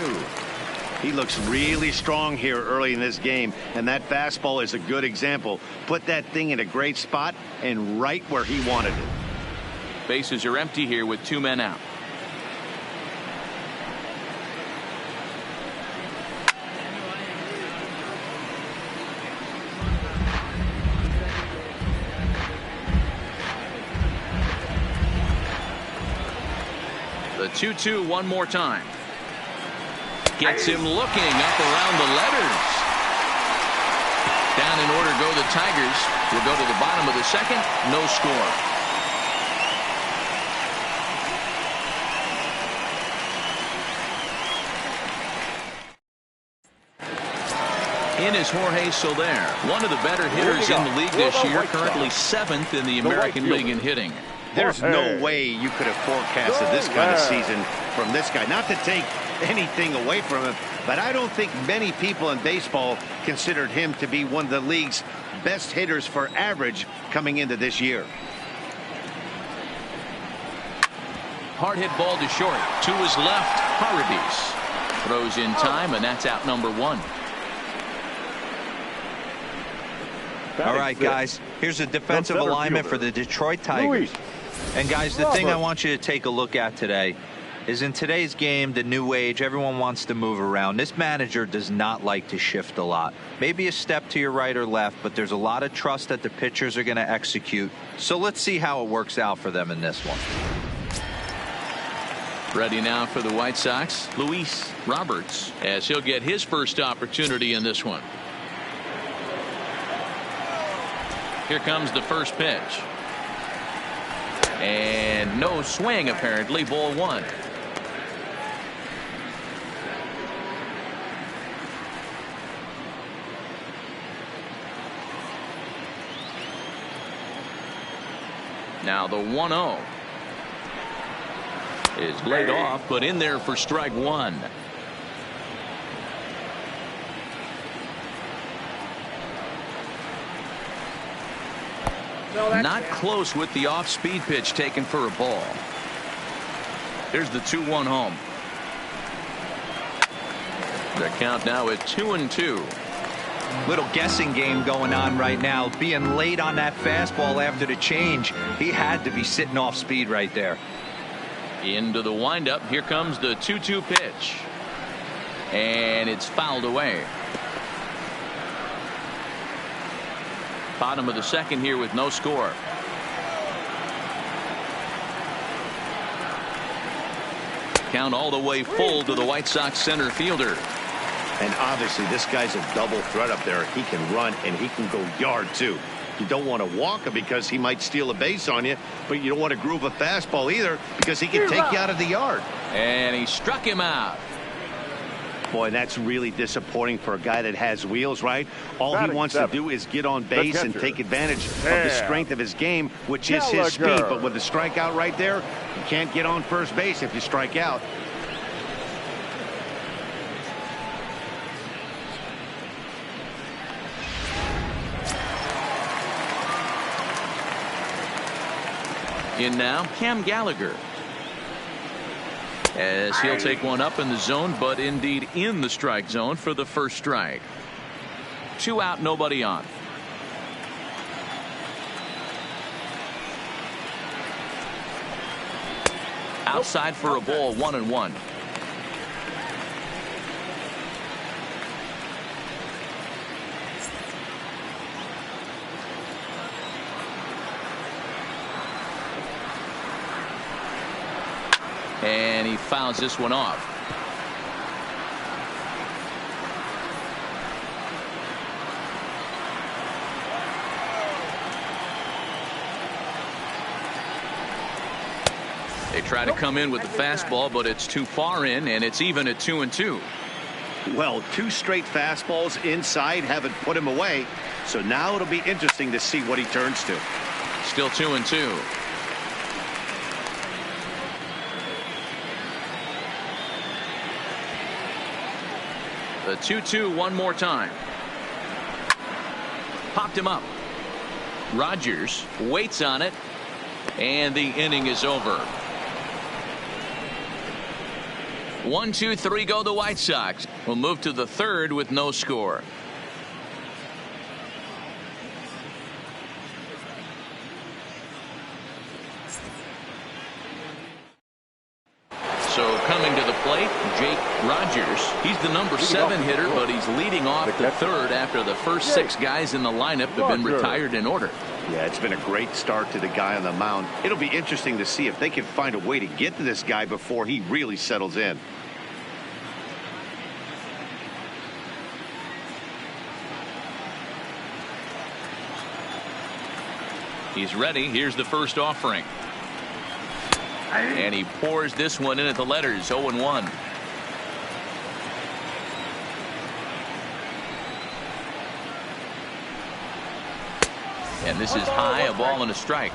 He looks really strong here early in this game, and that fastball is a good example. Put that thing in a great spot and right where he wanted it. Bases are empty here with 2 men out. The 2-2 one more time. Gets him looking up around the letters. Down in order go the Tigers. We'll go to the bottom of the second. No score. In is Jorge Soler, one of the better hitters in the league this year, currently 7th in the American League in hitting. There's no way you could have forecasted this kind of season from this guy. Not to take anything away from him, but I don't think many people in baseball considered him to be one of the league's best hitters for average coming into this year. Hard hit ball to short. To his left, Harabis throws in time, and that's out number 1. All right, guys, here's a defensive alignment for the Detroit Tigers. And, guys, the thing I want you to take a look at today is in today's game, the new age, everyone wants to move around. This manager does not like to shift a lot. Maybe a step to your right or left, but there's a lot of trust that the pitchers are going to execute. So let's see how it works out for them in this one. Ready now for the White Sox, Luis Roberts, as he'll get his first opportunity in this one. Here comes the first pitch. And no swing, apparently. Ball 1. Now the 1-0 is laid off, but in there for strike 1. Not close with the off-speed pitch taken for a ball. Here's the 2-1 home. The count now at 2-2. Little guessing game going on right now. Being late on that fastball after the change, he had to be sitting off speed right there. Into the windup. Here comes the 2-2 pitch. And it's fouled away. Bottom of the second here with no score. Count all the way full to the White Sox center fielder. And obviously this guy's a double threat up there. He can run and he can go yard too. You don't want to walk him because he might steal a base on you, but you don't want to groove a fastball either because he can take you out of the yard. And he struck him out. Boy, that's really disappointing for a guy that has wheels, right? All he wants to do is get on base and take advantage of the strength of his game, which is his speed. But with the strikeout right there, you can't get on first base if you strike out. In now, Cam Gallagher. as he'll take one up in the zone, but indeed in the strike zone for the first strike. 2 out, nobody on. Outside for a ball, 1-1. And he fouls this one off. They try to come in with the fastball, but it's too far in, and it's even at 2-2. Well, 2 straight fastballs inside haven't put him away. So now it'll be interesting to see what he turns to. Still 2-2. The 2-2 one more time. Popped him up. Rogers waits on it, and the inning is over. 1, 2, 3 go the White Sox. We'll move to the third with no score. So coming to the plate, Jake Rogers. He's the number 7 hitter, but he's leading off the third after the first 6 guys in the lineup have been retired in order. Yeah, it's been a great start to the guy on the mound. It'll be interesting to see if they can find a way to get to this guy before he really settles in. He's ready. Here's the first offering. And he pours this one in at the letters. 0-1. And this is high, a ball and a strike.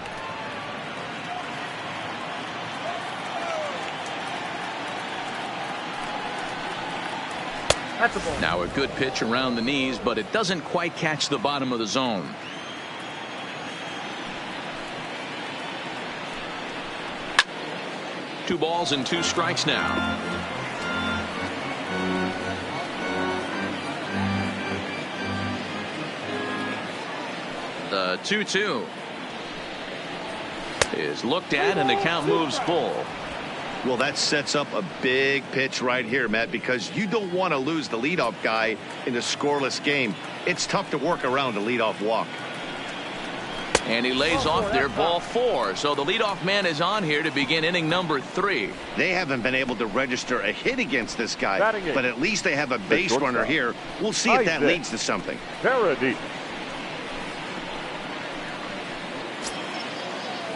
That's a ball. Now a good pitch around the knees, but it doesn't quite catch the bottom of the zone. Two balls and 2 strikes now. The 2-2 is looked at, and the count moves full. Well, that sets up a big pitch right here, Matt, because you don't want to lose the leadoff guy in a scoreless game. It's tough to work around a leadoff walk. And he lays off there, ball 4. So the leadoff man is on here to begin inning number 3. They haven't been able to register a hit against this guy, but at least they have a base runner here. We'll see if that leads to something.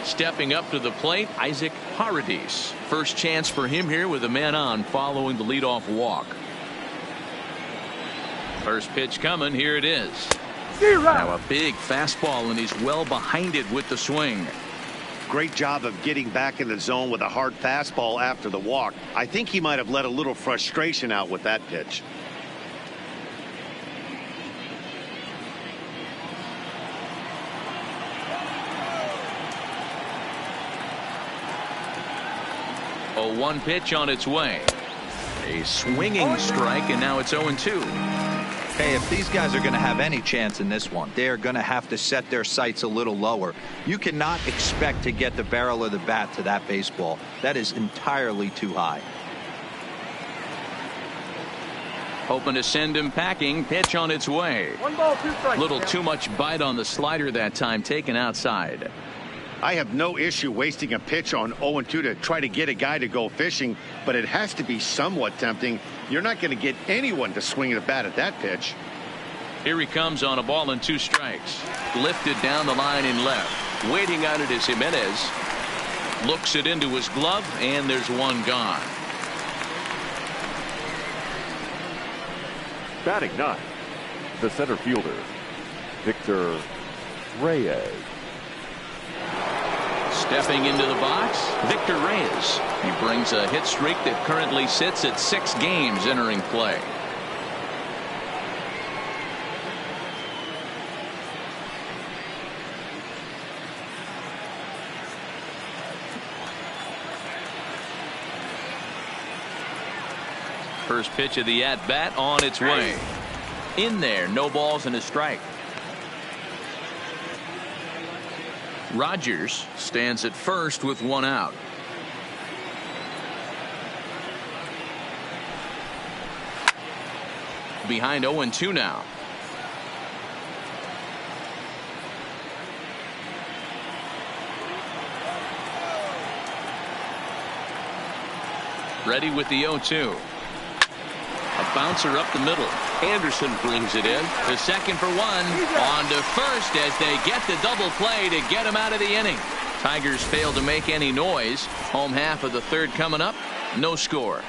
Stepping up to the plate, Isaac Paradis. First chance for him here with a man on following the leadoff walk. First pitch coming. Here it is. Now a big fastball, and he's well behind it with the swing. Great job of getting back in the zone with a hard fastball after the walk. I think he might have let a little frustration out with that pitch. A 1 pitch on its way. A swinging strike, and now it's 0-2. Hey, if these guys are going to have any chance in this one, they are going to have to set their sights a little lower. You cannot expect to get the barrel of the bat to that baseball. That is entirely too high. Hoping to send him packing. Pitch on its way. 1 ball, 2 strikes. Little too much bite on the slider that time, taken outside. I have no issue wasting a pitch on 0-2 to try to get a guy to go fishing, but it has to be somewhat tempting. You're not going to get anyone to swing the bat at that pitch. Here he comes on a ball and 2 strikes. Lifted down the line in left. Waiting on it is Jimenez. Looks it into his glove, and there's 1 gone. Batting 9, the center fielder, Victor Reyes. Stepping into the box, Victor Reyes. He brings a hit streak that currently sits at 6 games entering play. First pitch of the at-bat on its way. In there, no balls and a strike. Rogers stands at first with one out. Behind 0-2 now. Ready with the 0-2. A bouncer up the middle. Anderson brings it in. The second for one. On to first as they get the double play to get him out of the inning. Tigers fail to make any noise. Home half of the third coming up. No score.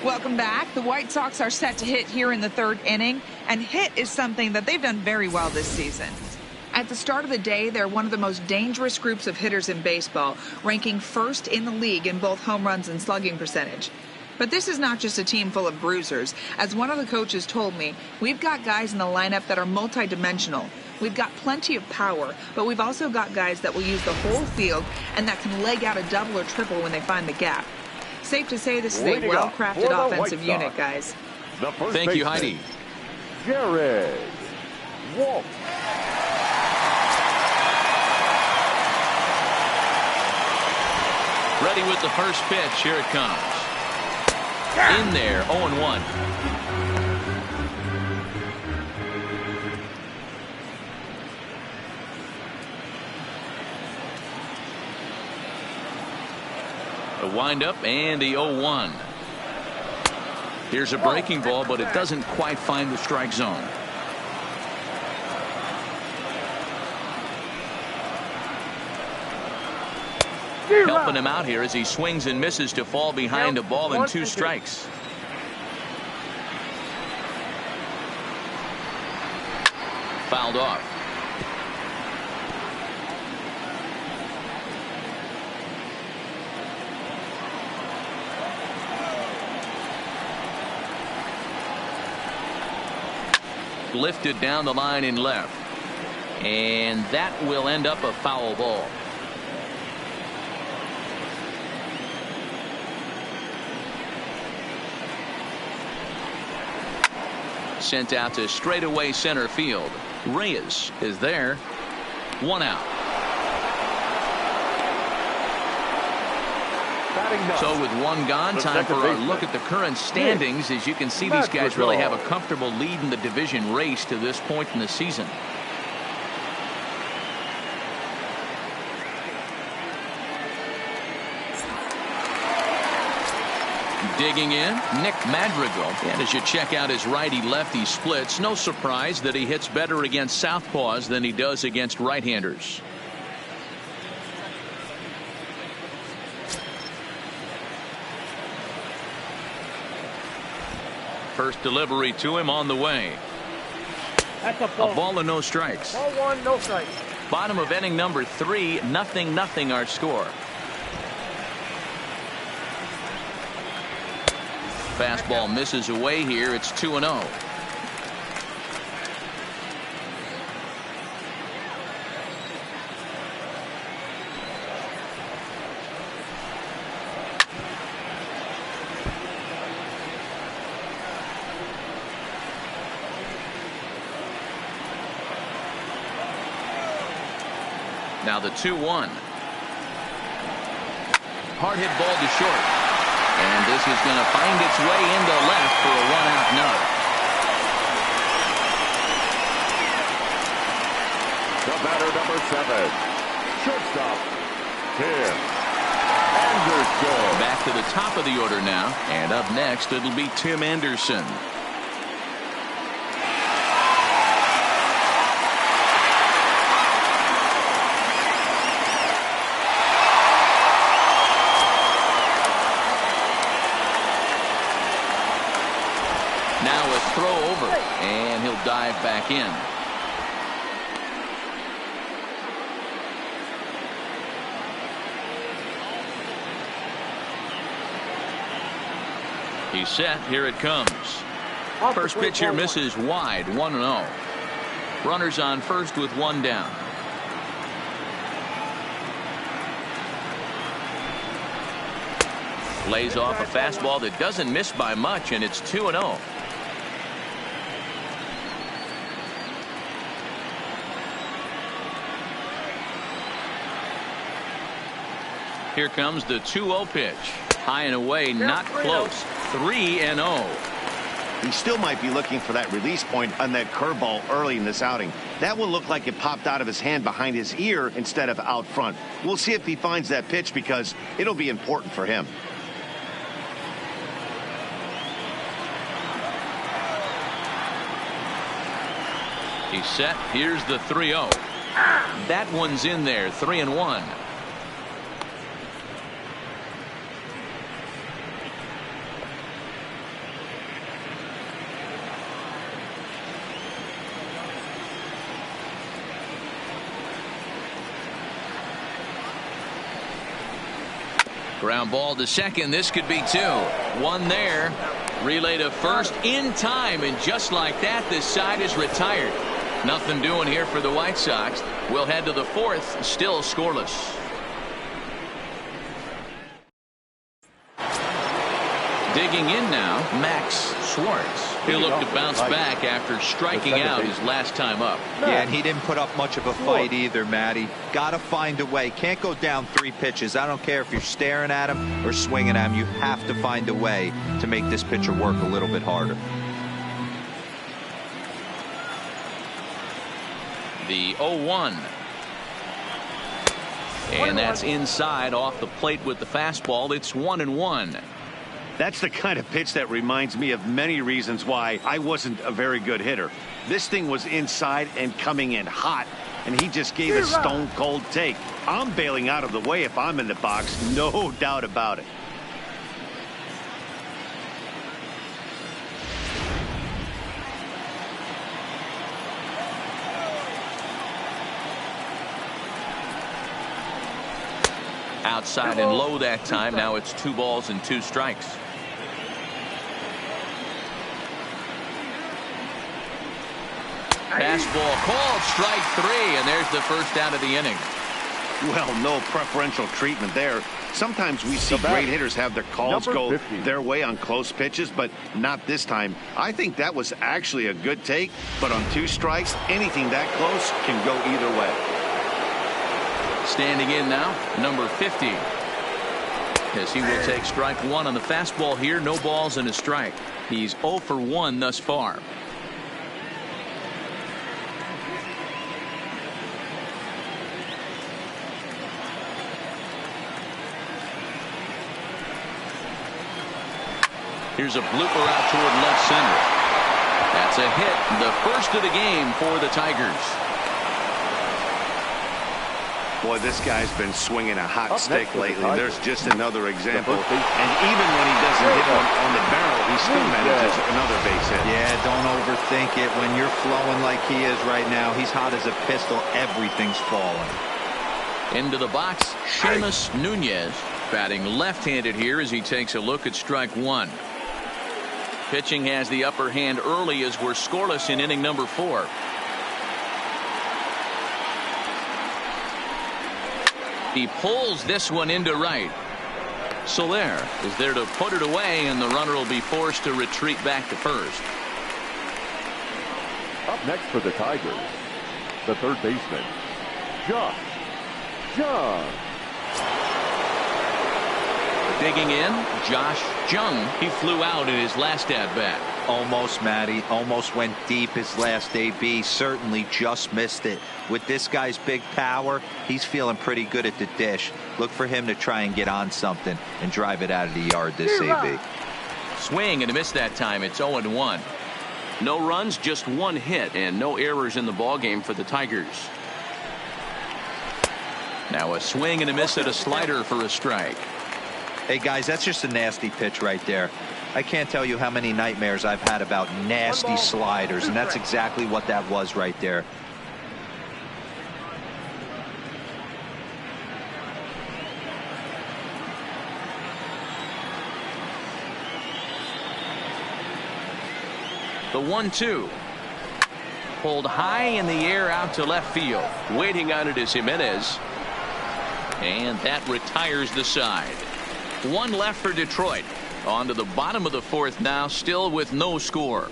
Welcome back. The White Sox are set to hit here in the third inning, and hit is something that they've done very well this season. At the start of the day, they're one of the most dangerous groups of hitters in baseball, ranking first in the league in both home runs and slugging percentage. But this is not just a team full of bruisers. As one of the coaches told me, we've got guys in the lineup that are multidimensional. We've got plenty of power, but we've also got guys that will use the whole field and that can leg out a double or triple when they find the gap. Safe to say this is a well-crafted offensive unit, guys. Thank you, Heidi. Jared Wolf. Ready with the first pitch. Here it comes. In there, 0-1. A windup and the 0-1. Here's a breaking ball, but it doesn't quite find the strike zone. Helping him out here as he swings and misses to fall behind a ball and 2 strikes. Fouled off. Lifted down the line in left. And that will end up a foul ball. Sent out to straightaway center field. Reyes is there. 1 out. So with 1 gone, time for a look at the current standings. As you can see, these guys really have a comfortable lead in the division race to this point in the season. Digging in, Nick Madrigal. And as you check out his righty-lefty splits, no surprise that he hits better against southpaws than he does against right-handers. First delivery to him on the way. That's a ball. A ball and no strikes. Ball 1, no strikes. Bottom of inning number 3, 0-0 our score. Fastball misses away here. It's 2-0. Now the 2-1. Hard hit ball to short. And this is going to find its way into left for a 1-out knock. The batter, number 7, shortstop, Tim Anderson. Back to the top of the order now. And up next, it'll be Tim Anderson. Now a throw over, and he'll dive back in. He's set. Here it comes. First pitch here misses wide. 1-0. Runners on first with one down. Lays off a fastball that doesn't miss by much, and it's 2-0. Here comes the 2-0 pitch. High and away, not close. 3-0. He still might be looking for that release point on that curveball early in this outing. That one looked like it popped out of his hand behind his ear instead of out front. We'll see if he finds that pitch because it'll be important for him. He's set. Here's the 3-0. That one's in there. 3-1. Ground ball to second. This could be 2. One there. Relay to first in time, and just like that, this side is retired. Nothing doing here for the White Sox. We'll head to the 4th, still scoreless. Digging in now, Max Schwartz. He'll look to bounce back after striking out his last time up. Yeah, and he didn't put up much of a fight either, Matty. Got to find a way. Can't go down 3 pitches. I don't care if you're staring at him or swinging at him. You have to find a way to make this pitcher work a little bit harder. The 0-1. And that's inside off the plate with the fastball. It's 1-1. That's the kind of pitch that reminds me of many reasons why I wasn't a very good hitter. This thing was inside and coming in hot, and he just gave a stone cold take. I'm bailing out of the way if I'm in the box, no doubt about it. Outside and low that time. Now it's 2 balls and 2 strikes. Fastball called, strike 3, and there's the first out of the inning. Well, no preferential treatment there. Sometimes we see great hitters have their calls go their way on close pitches, but not this time. I think that was actually a good take, but on 2 strikes, anything that close can go either way. Standing in now, number 50. As he will take strike 1 on the fastball here. No balls and a strike. He's 0 for 1 thus far. Here's a blooper out toward left center. That's a hit. The first of the game for the Tigers. Boy, this guy's been swinging a hot stick lately. There's just another example. And even when he doesn't hit one on the barrel, he still manages another base hit. Yeah, don't overthink it. When you're flowing like he is right now, he's hot as a pistol. Everything's falling. Into the box, Seamus Nunez, batting left-handed here as he takes a look at strike 1. Pitching has the upper hand early as we're scoreless in inning number 4. He pulls this one into right. Soler is there to put it away, and the runner will be forced to retreat back to first. Up next for the Tigers, the third baseman, Josh Jung. Digging in, Josh Jung. He flew out in his last at-bat. Almost, Matty. Almost went deep his last AB. Certainly just missed it. With this guy's big power, he's feeling pretty good at the dish. Look for him to try and get on something and drive it out of the yard this AB. Swing and a miss that time. It's 0-1. No runs, just 1 hit, and no errors in the ballgame for the Tigers. Now a swing and a miss at a slider for a strike. Hey, guys, that's just a nasty pitch right there. I can't tell you how many nightmares I've had about nasty sliders, and that's exactly what that was right there. The 1-2. Pulled high in the air out to left field. Waiting on it is Jimenez. And that retires the side. One left for Detroit. On to the bottom of the fourth now, still with no score.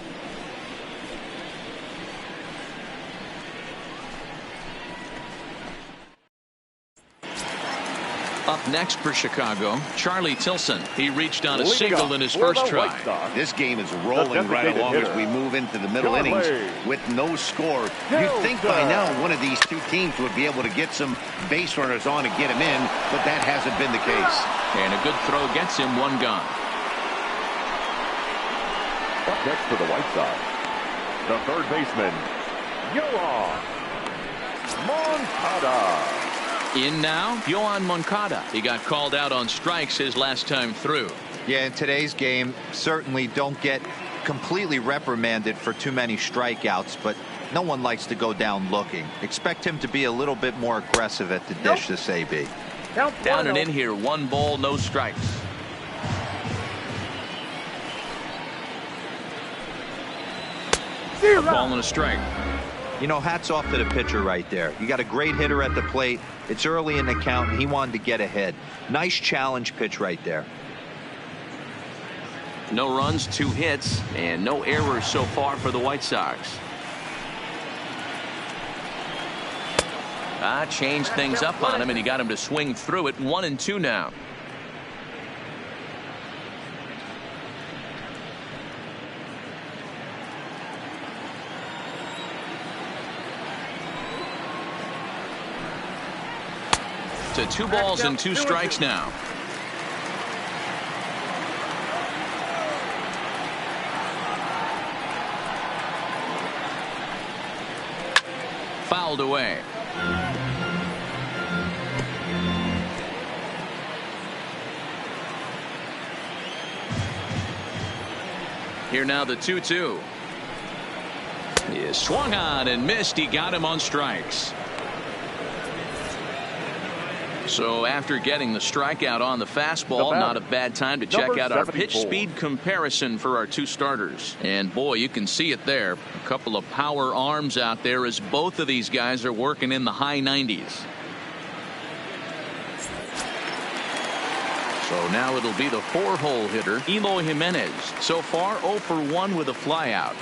Up next for Chicago, Charlie Tilson. He reached on a single in his first try. This game is rolling right along as we move into the middle innings with no score. You'd think by now one of these two teams would be able to get some base runners on and get him in, but that hasn't been the case. And a good throw gets him one gone. Up next for the White Sox, the third baseman, Yoan Moncada. In now, Yoan Moncada. He got called out on strikes his last time through. Yeah, in today's game, certainly don't get completely reprimanded for too many strikeouts, but no one likes to go down looking. Expect him to be a little bit more aggressive at the dish this AB. Down and in here, 1 ball, no strikes. Ball and a strike. You know, hats off to the pitcher right there. You got a great hitter at the plate. It's early in the count, and he wanted to get ahead. Nice challenge pitch right there. No runs, 2 hits, and no errors so far for the White Sox. Changed things up on him, and he got him to swing through it. 1-2 now. To 2 balls and 2 strikes now. Fouled away. Here now the 2-2. He swung on and missed. He got him on strikes. So after getting the strikeout on the fastball, not a bad time to check out our pitch speed comparison for our 2 starters. And boy, you can see it there. A couple of power arms out there as both of these guys are working in the high 90s. So now it'll be the 4-hole hitter, Eloy Jimenez. So far 0 for 1 with a flyout.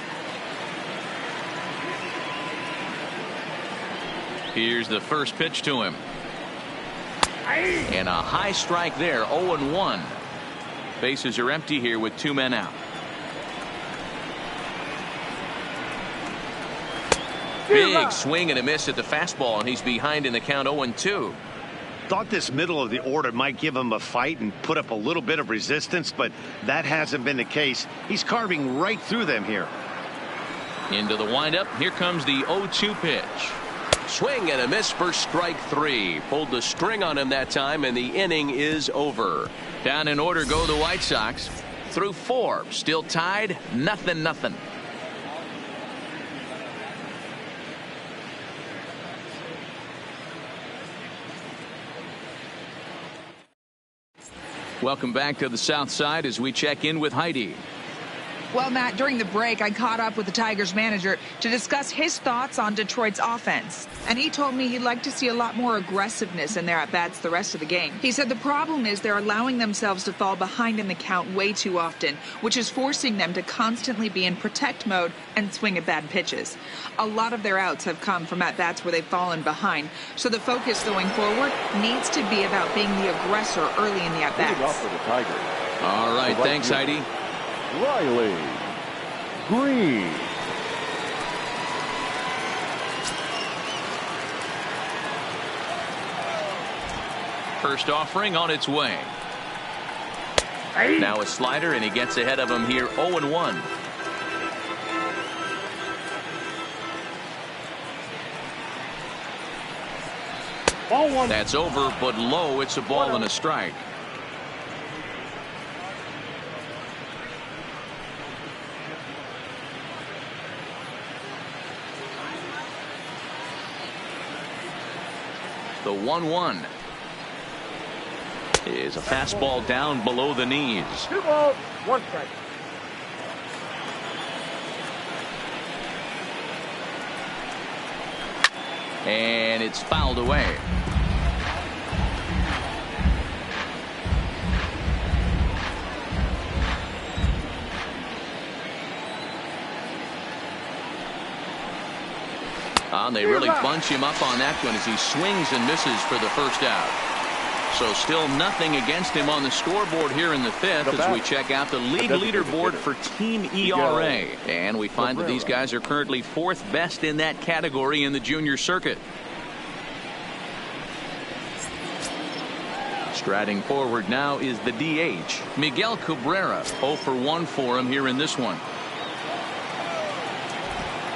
Here's the first pitch to him. And a high strike there, 0-1. Bases are empty here with 2 men out. Big swing and a miss at the fastball, and he's behind in the count 0-2. Thought this middle of the order might give him a fight and put up a little bit of resistance, but that hasn't been the case. He's carving right through them here. Into the windup. Here comes the 0-2 pitch. Swing and a miss for strike 3. Pulled the string on him that time, and the inning is over. Down in order go the White Sox. Through 4. Still tied. 0-0. Welcome back to the South Side as we check in with Heidi. Well, Matt, during the break, I caught up with the Tigers manager to discuss his thoughts on Detroit's offense. And he told me he'd like to see a lot more aggressiveness in their at-bats the rest of the game. He said the problem is they're allowing themselves to fall behind in the count way too often, which is forcing them to constantly be in protect mode and swing at bad pitches. A lot of their outs have come from at-bats where they've fallen behind. So the focus going forward needs to be about being the aggressor early in the at-bats. For the Tigers. All right, thanks, Heidi. Riley Green. First offering on its way. Now a slider, and he gets ahead of him here 0-1. Ball 1. That's over, but low. It's a ball and a strike. The 1-1 is a fastball down below the knees. 2 balls, 1 strike. And it's fouled away. And they really bunch him up on that one as he swings and misses for the first out. So still nothing against him on the scoreboard here in the fifth as we check out the league leaderboard for team ERA. And we find that these guys are currently fourth best in that category in the junior circuit. Striding forward now is the DH, Miguel Cabrera. 0 for 1 for him here in this one.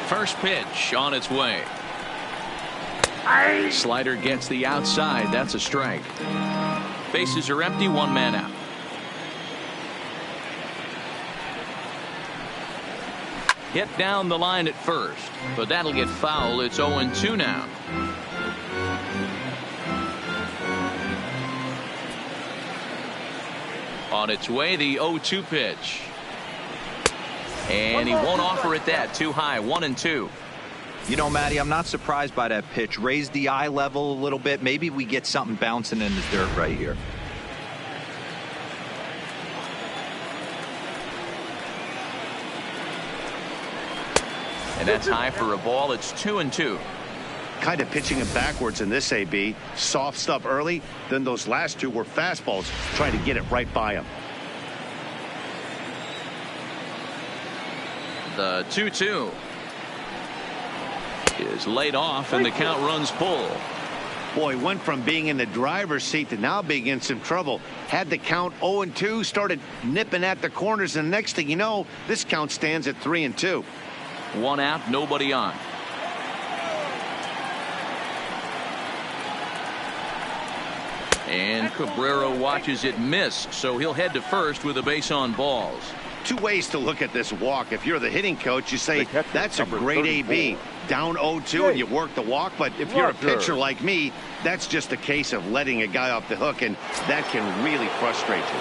First pitch on its way. Slider gets the outside. That's a strike. Bases are empty. 1 man out. Hit down the line at first, but that'll get foul. It's 0-2 now. On its way, the 0-2 pitch. And he won't offer it that. Too high. 1-2. You know, Matty, I'm not surprised by that pitch. Raise the eye level a little bit. Maybe we get something bouncing in the dirt right here. And that's high for a ball. It's 2-2. Kind of pitching him backwards in this AB. Soft stuff early. Then those last two were fastballs, trying to get it right by him. The 2-2 is laid off, and the count runs full. Boy, went from being in the driver's seat to now being in some trouble. Had the count 0-2, started nipping at the corners, and the next thing you know, this count stands at 3-2. 1 out, nobody on. And Cabrera watches it miss, so he'll head to first with a base on balls. Two ways to look at this walk. If you're the hitting coach, you say that's a great AB. Down 0-2 and you work the walk. But if you're a pitcher like me, that's just a case of letting a guy off the hook, and that can really frustrate you.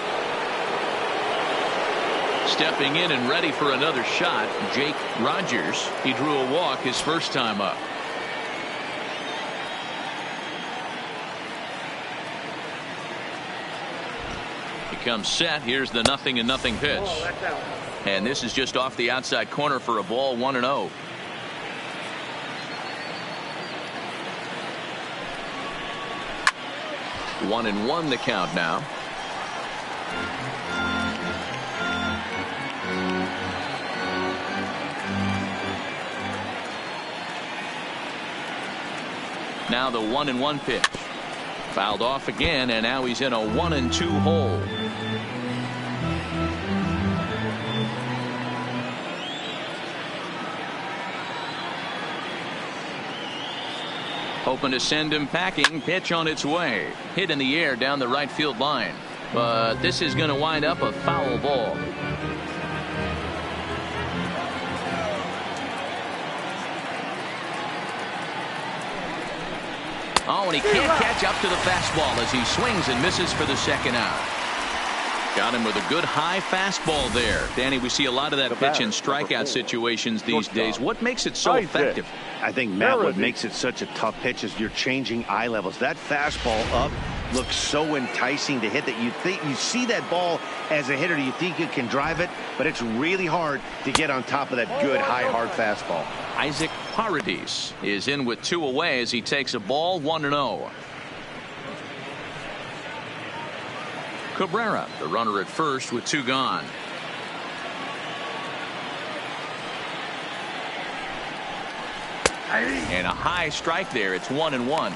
Stepping in and ready for another shot, Jake Rogers. He drew a walk his first time up. Comes set. Here's the 0-0 pitch. And this is just off the outside corner for a ball. 1-0. One and one the count now. Now the 1-1 pitch. Fouled off again, and now he's in a 1-2 hole. Hoping to send him packing. Pitch on its way. Hit in the air down the right field line. But this is going to wind up a foul ball. Oh, and he can't catch up to the fastball as he swings and misses for the second out. Got him with a good high fastball there. Danny, we see a lot of that pitch in strikeout situations these days. What makes it so effective? I think, Matt, what makes it such a tough pitch is you're changing eye levels. That fastball up looks so enticing to hit that you think you see that ball as a hitter, you think you can drive it, but it's really hard to get on top of that good high hard fastball. Isaac Paradis is in with 2 away as he takes a ball. 1-0. Cabrera, the runner at first with 2 gone. And a high strike there. It's 1-1.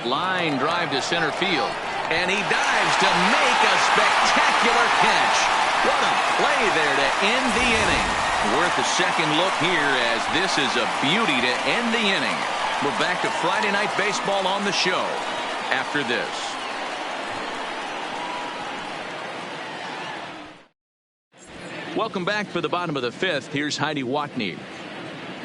Line drive to center field. And he dives to make a spectacular catch. What a play there to end the inning. Worth a second look here as this is a beauty to end the inning. We're back to Friday Night Baseball on the show after this. Welcome back for the bottom of the 5th. Here's Heidi Watney.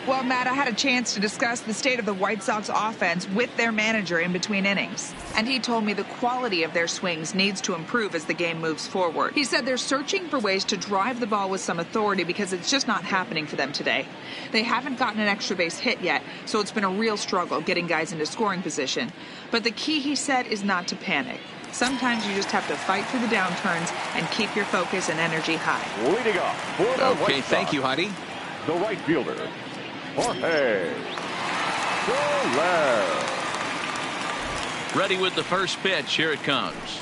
Well, Matt, I had a chance to discuss the state of the White Sox offense with their manager in between innings. And he told me the quality of their swings needs to improve as the game moves forward. He said they're searching for ways to drive the ball with some authority because it's just not happening for them today. They haven't gotten an extra base hit yet, so it's been a real struggle getting guys into scoring position. But the key, he said, is not to panic. Sometimes you just have to fight through the downturns and keep your focus and energy high. Leading off for the White Sox, thank you, Heidi. the right fielder, Jorge Soler. Ready with the first pitch. Here it comes.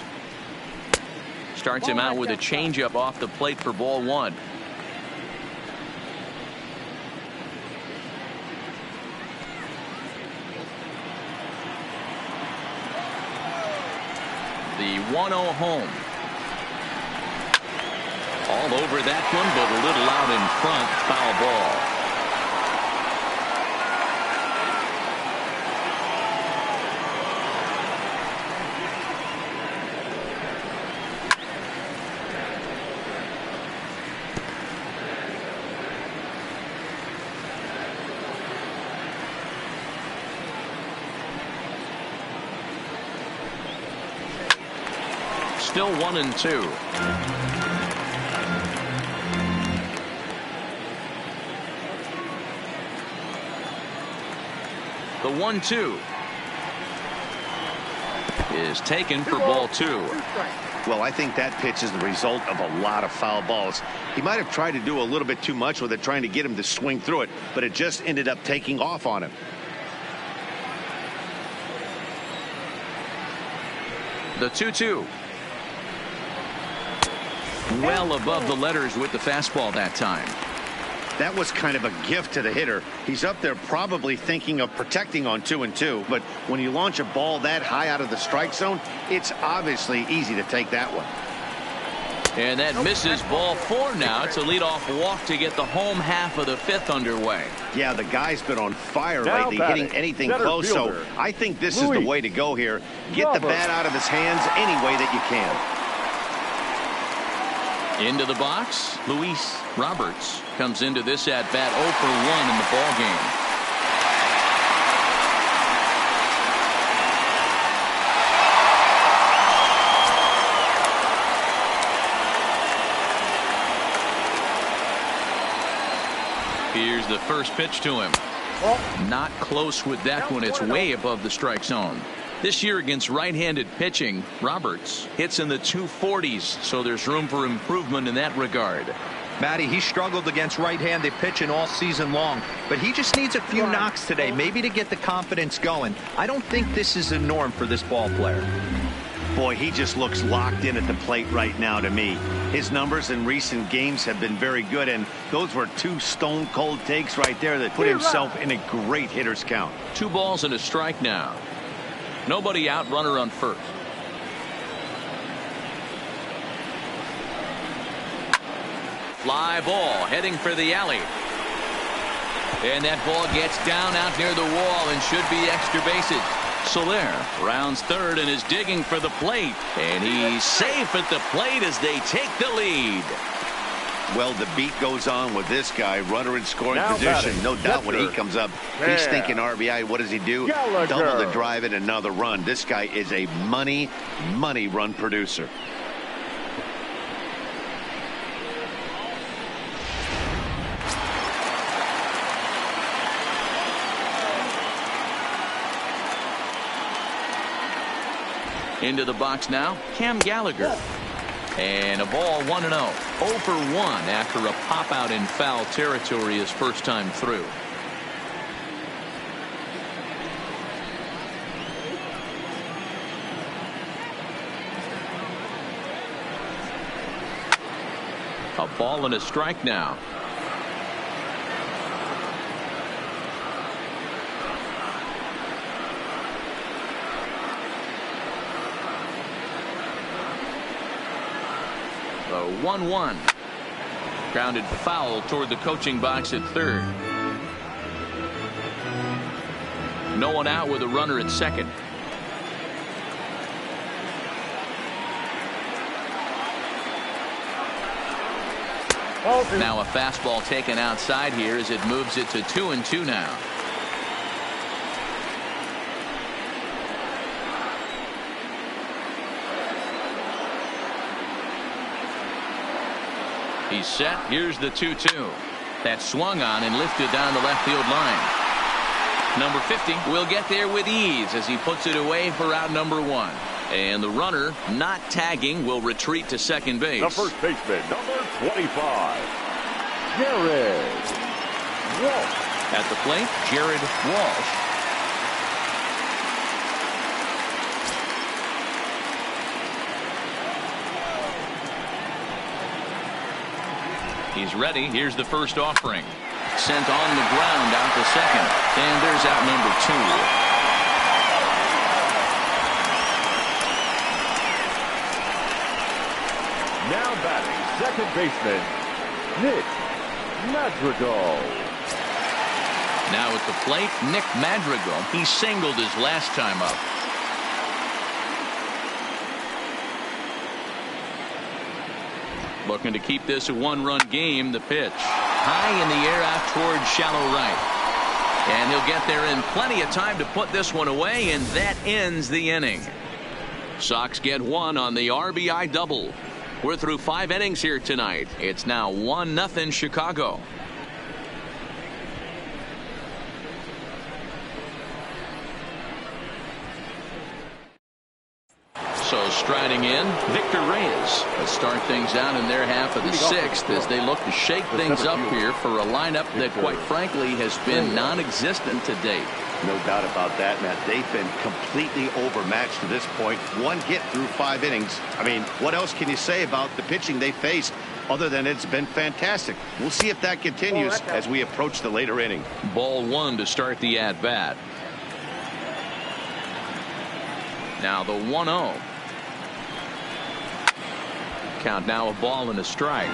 Starts him out with a changeup off the plate for ball one. The 1-0 home. All over that one, but a little out in front. Foul ball. Still 1-2. The 1-2 is taken for ball two. Well, I think that pitch is the result of a lot of foul balls. He might have tried to do a little bit too much with it, trying to get him to swing through it, but it just ended up taking off on him. The 2-2. Well above the letters with the fastball that time. That was kind of a gift to the hitter. He's up there probably thinking of protecting on 2-2, but when you launch a ball that high out of the strike zone, it's obviously easy to take that one. And that misses ball four now. It's a leadoff walk to get the home half of the fifth underway. Yeah, the guy's been on fire Now lately, batting, hitting anything center close, fielder, so I think this is the way to go here. Get the bat out of his hands any way that you can. Into the box, Luis Roberts comes into this at-bat 0 for 1 in the ballgame. Here's the first pitch to him. Not close with that one. It's way above the strike zone. This year against right-handed pitching, Roberts hits in the 240s, so there's room for improvement in that regard. Matty, he struggled against right-handed pitching all season long, but he just needs a few knocks today, maybe to get the confidence going. I don't think this is the norm for this ball player. Boy, he just looks locked in at the plate right now to me. His numbers in recent games have been very good, and those were two stone-cold takes right there that put himself in a great hitter's count. 2 balls and a strike now. Nobody out, runner on first. Fly ball heading for the alley. And that ball gets down out near the wall and should be extra bases. Soler rounds third and is digging for the plate. And he's safe at the plate as they take the lead. Well, the beat goes on with this guy, runner in scoring Now position. batting, No doubt when he Victor. comes up, he's thinking RBI. What does he do? Gallagher. Double the drive and another run. This guy is a money run producer. Into the box now, Cam Gallagher. And a ball 1-0. 0 for 1 after a pop out in foul territory his first time through. A ball and a strike now. The 1-1. Grounded foul toward the coaching box at third. No one out with a runner at second. Ball 2. Now a fastball taken outside here as it moves it to 2-2 now. He's set. Here's the 2-2. That's swung on and lifted down the left field line. Number 50 will get there with ease as he puts it away for out number 1. And the runner not tagging will retreat to second base. The first baseman, number 25, Jared Walsh. At the plate, Jared Walsh. He's ready. Here's the first offering. Sent on the ground out to second. And there's out number 2. Now batting, second baseman, Nick Madrigal. Now at the plate, Nick Madrigal. He singled his last time up. Looking to keep this a one-run game. The pitch. High in the air out towards shallow right. And he'll get there in plenty of time to put this one away, and that ends the inning. Sox get 1 on the RBI double. We're through 5 innings here tonight. It's now 1-0 Chicago. So striding in, Victor Reyes. Let's start things out in their half of the 6th as they look to shake things up here for a lineup that, quite frankly, has been non-existent to date. No doubt about that, Matt. They've been completely overmatched to this point. 1 hit through 5 innings. I mean, what else can you say about the pitching they faced other than it's been fantastic? We'll see if that continues as we approach the later inning. Ball 1 to start the at-bat. Now the 1-0. Count now a ball and a strike.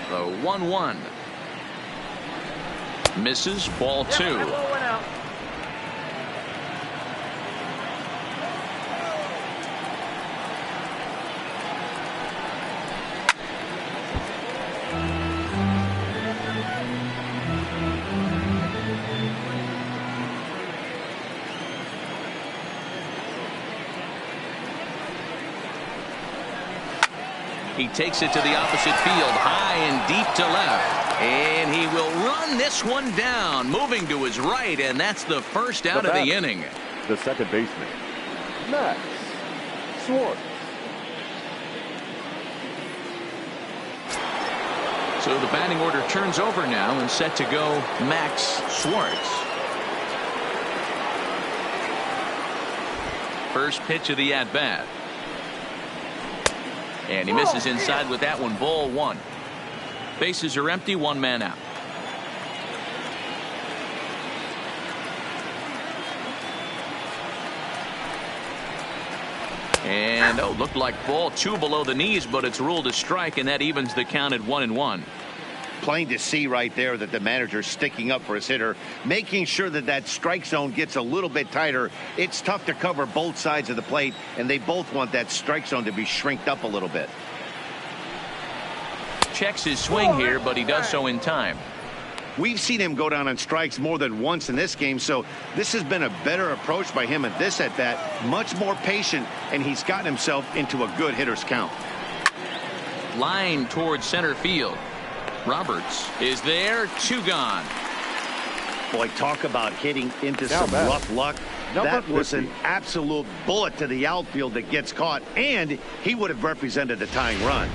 The 1-1. Misses. Ball 2. He takes it to the opposite field, high and deep to left. And he will run this one down, moving to his right, and that's the first out of the inning. The second baseman, Max Schwartz. So the batting order turns over now and set to go Max Schwartz. First pitch of the at-bat. And he misses inside with that one. Ball 1. Bases are empty. 1 man out. And looked like ball 2 below the knees, but it's ruled a strike, and that evens the count at 1-1. Plain to see right there that the manager's sticking up for his hitter, making sure that that strike zone gets a little bit tighter. It's tough to cover both sides of the plate, and they both want that strike zone to be shrinked up a little bit. Checks his swing here, but he does so in time. We've seen him go down on strikes more than once in this game, so this has been a better approach by him at this at-bat. Much more patient, and he's gotten himself into a good hitter's count. Line towards center field. Roberts is there. 2 gone. Boy, talk about hitting into some rough luck. That was an absolute bullet to the outfield that gets caught, and he would have represented the tying run.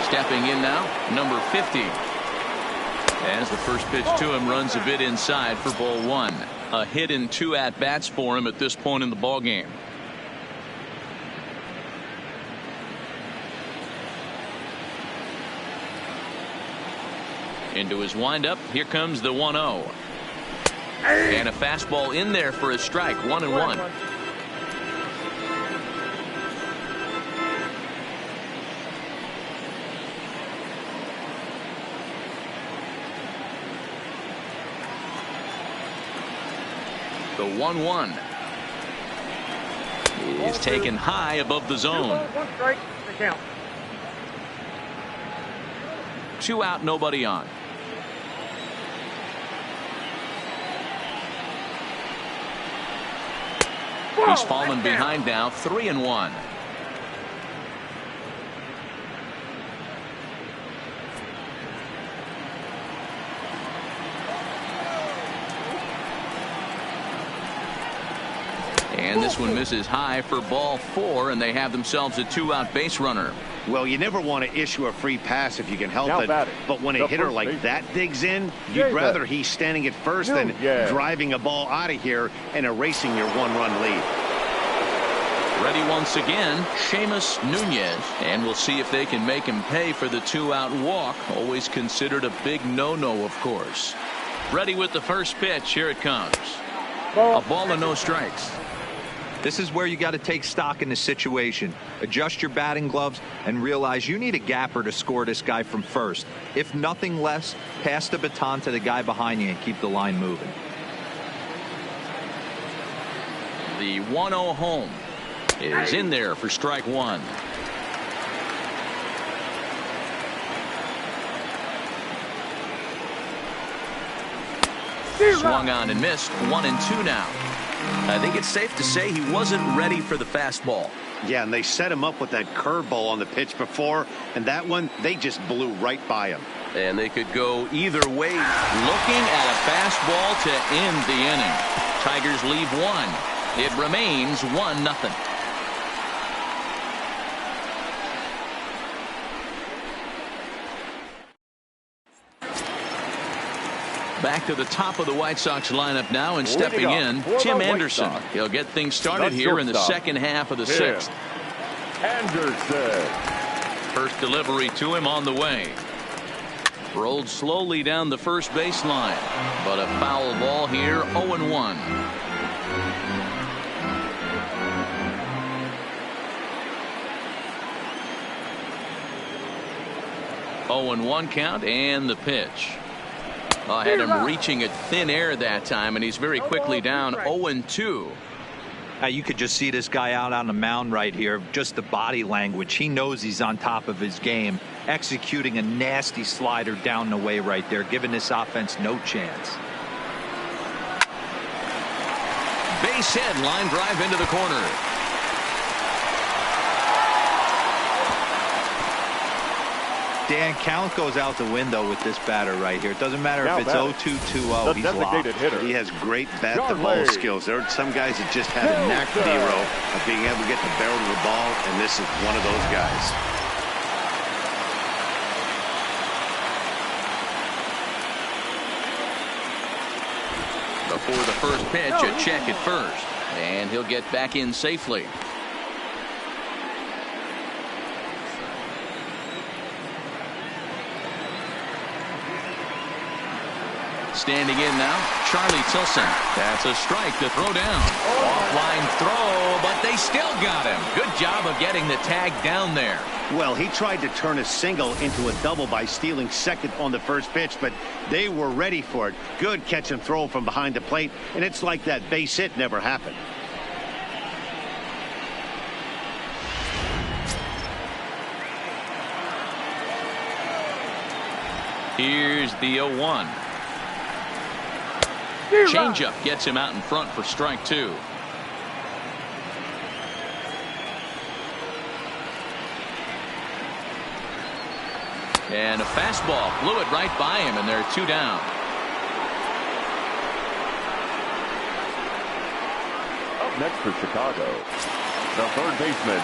Stepping in now, number 50. As the first pitch to him runs a bit inside for ball 1. A hit in 2 at-bats for him at this point in the ballgame. Into his windup. Here comes the 1-0. And a fastball in there for a strike. 1-1. The 1-1 is taken high above the zone. 1 strike, the count. 2 out, nobody on. He's fallen behind now, 3-1. And this one misses high for ball 4, and they have themselves a 2-out base runner. Well, you never want to issue a free pass if you can help Now it. batting, But when a the hitter first like baseman. that digs in, you'd rather he's standing at first than driving a ball out of here and erasing your 1-run lead. Ready once again, Seamus Nunez. And we'll see if they can make him pay for the 2-out walk. Always considered a big no-no, of course. Ready with the first pitch. Here it comes. A ball and no strikes. This is where you got to take stock in the situation. Adjust your batting gloves and realize you need a gapper to score this guy from first. If nothing less, pass the baton to the guy behind you and keep the line moving. The 1-0 home is in there for strike 1. Swung on and missed. 1-2 now. I think it's safe to say he wasn't ready for the fastball. Yeah, and they set him up with that curveball on the pitch before, and that one, they just blew right by him. And they could go either way. Looking at a fastball to end the inning. Tigers leave 1. It remains 1-0. Back to the top of the White Sox lineup now, and stepping in, Tim Anderson. He'll get things started here in the second half of the 6th. Anderson. First delivery to him on the way. Rolled slowly down the first baseline, but a foul ball here, 0-1. 0-1 count, and the pitch. Had him reaching at thin air that time, and he's very quickly down 0-2. You could just see this guy out on the mound right here. Just the body language. He knows he's on top of his game. Executing a nasty slider down the way right there, giving this offense no chance. Base hit, line drive into the corner. Dan, count goes out the window with this batter right here. It doesn't matter if it's 0-2-2-0. He's locked. Hitter. He has great bat-to-ball skills. There are some guys that just have a knack, Dero, of being able to get the barrel of the ball, and this is one of those guys. Before the first pitch, a check at first, and he'll get back in safely. Standing in now, Charlie Tilson. That's a strike to throw down. Offline throw, but they still got him. Good job of getting the tag down there. Well, he tried to turn a single into a double by stealing second on the first pitch, but they were ready for it. Good catch and throw from behind the plate, and it's like that base hit never happened. Here's the 0-1. Changeup gets him out in front for strike 2. And a fastball blew it right by him, and they're 2 down. Up next for Chicago, the third baseman.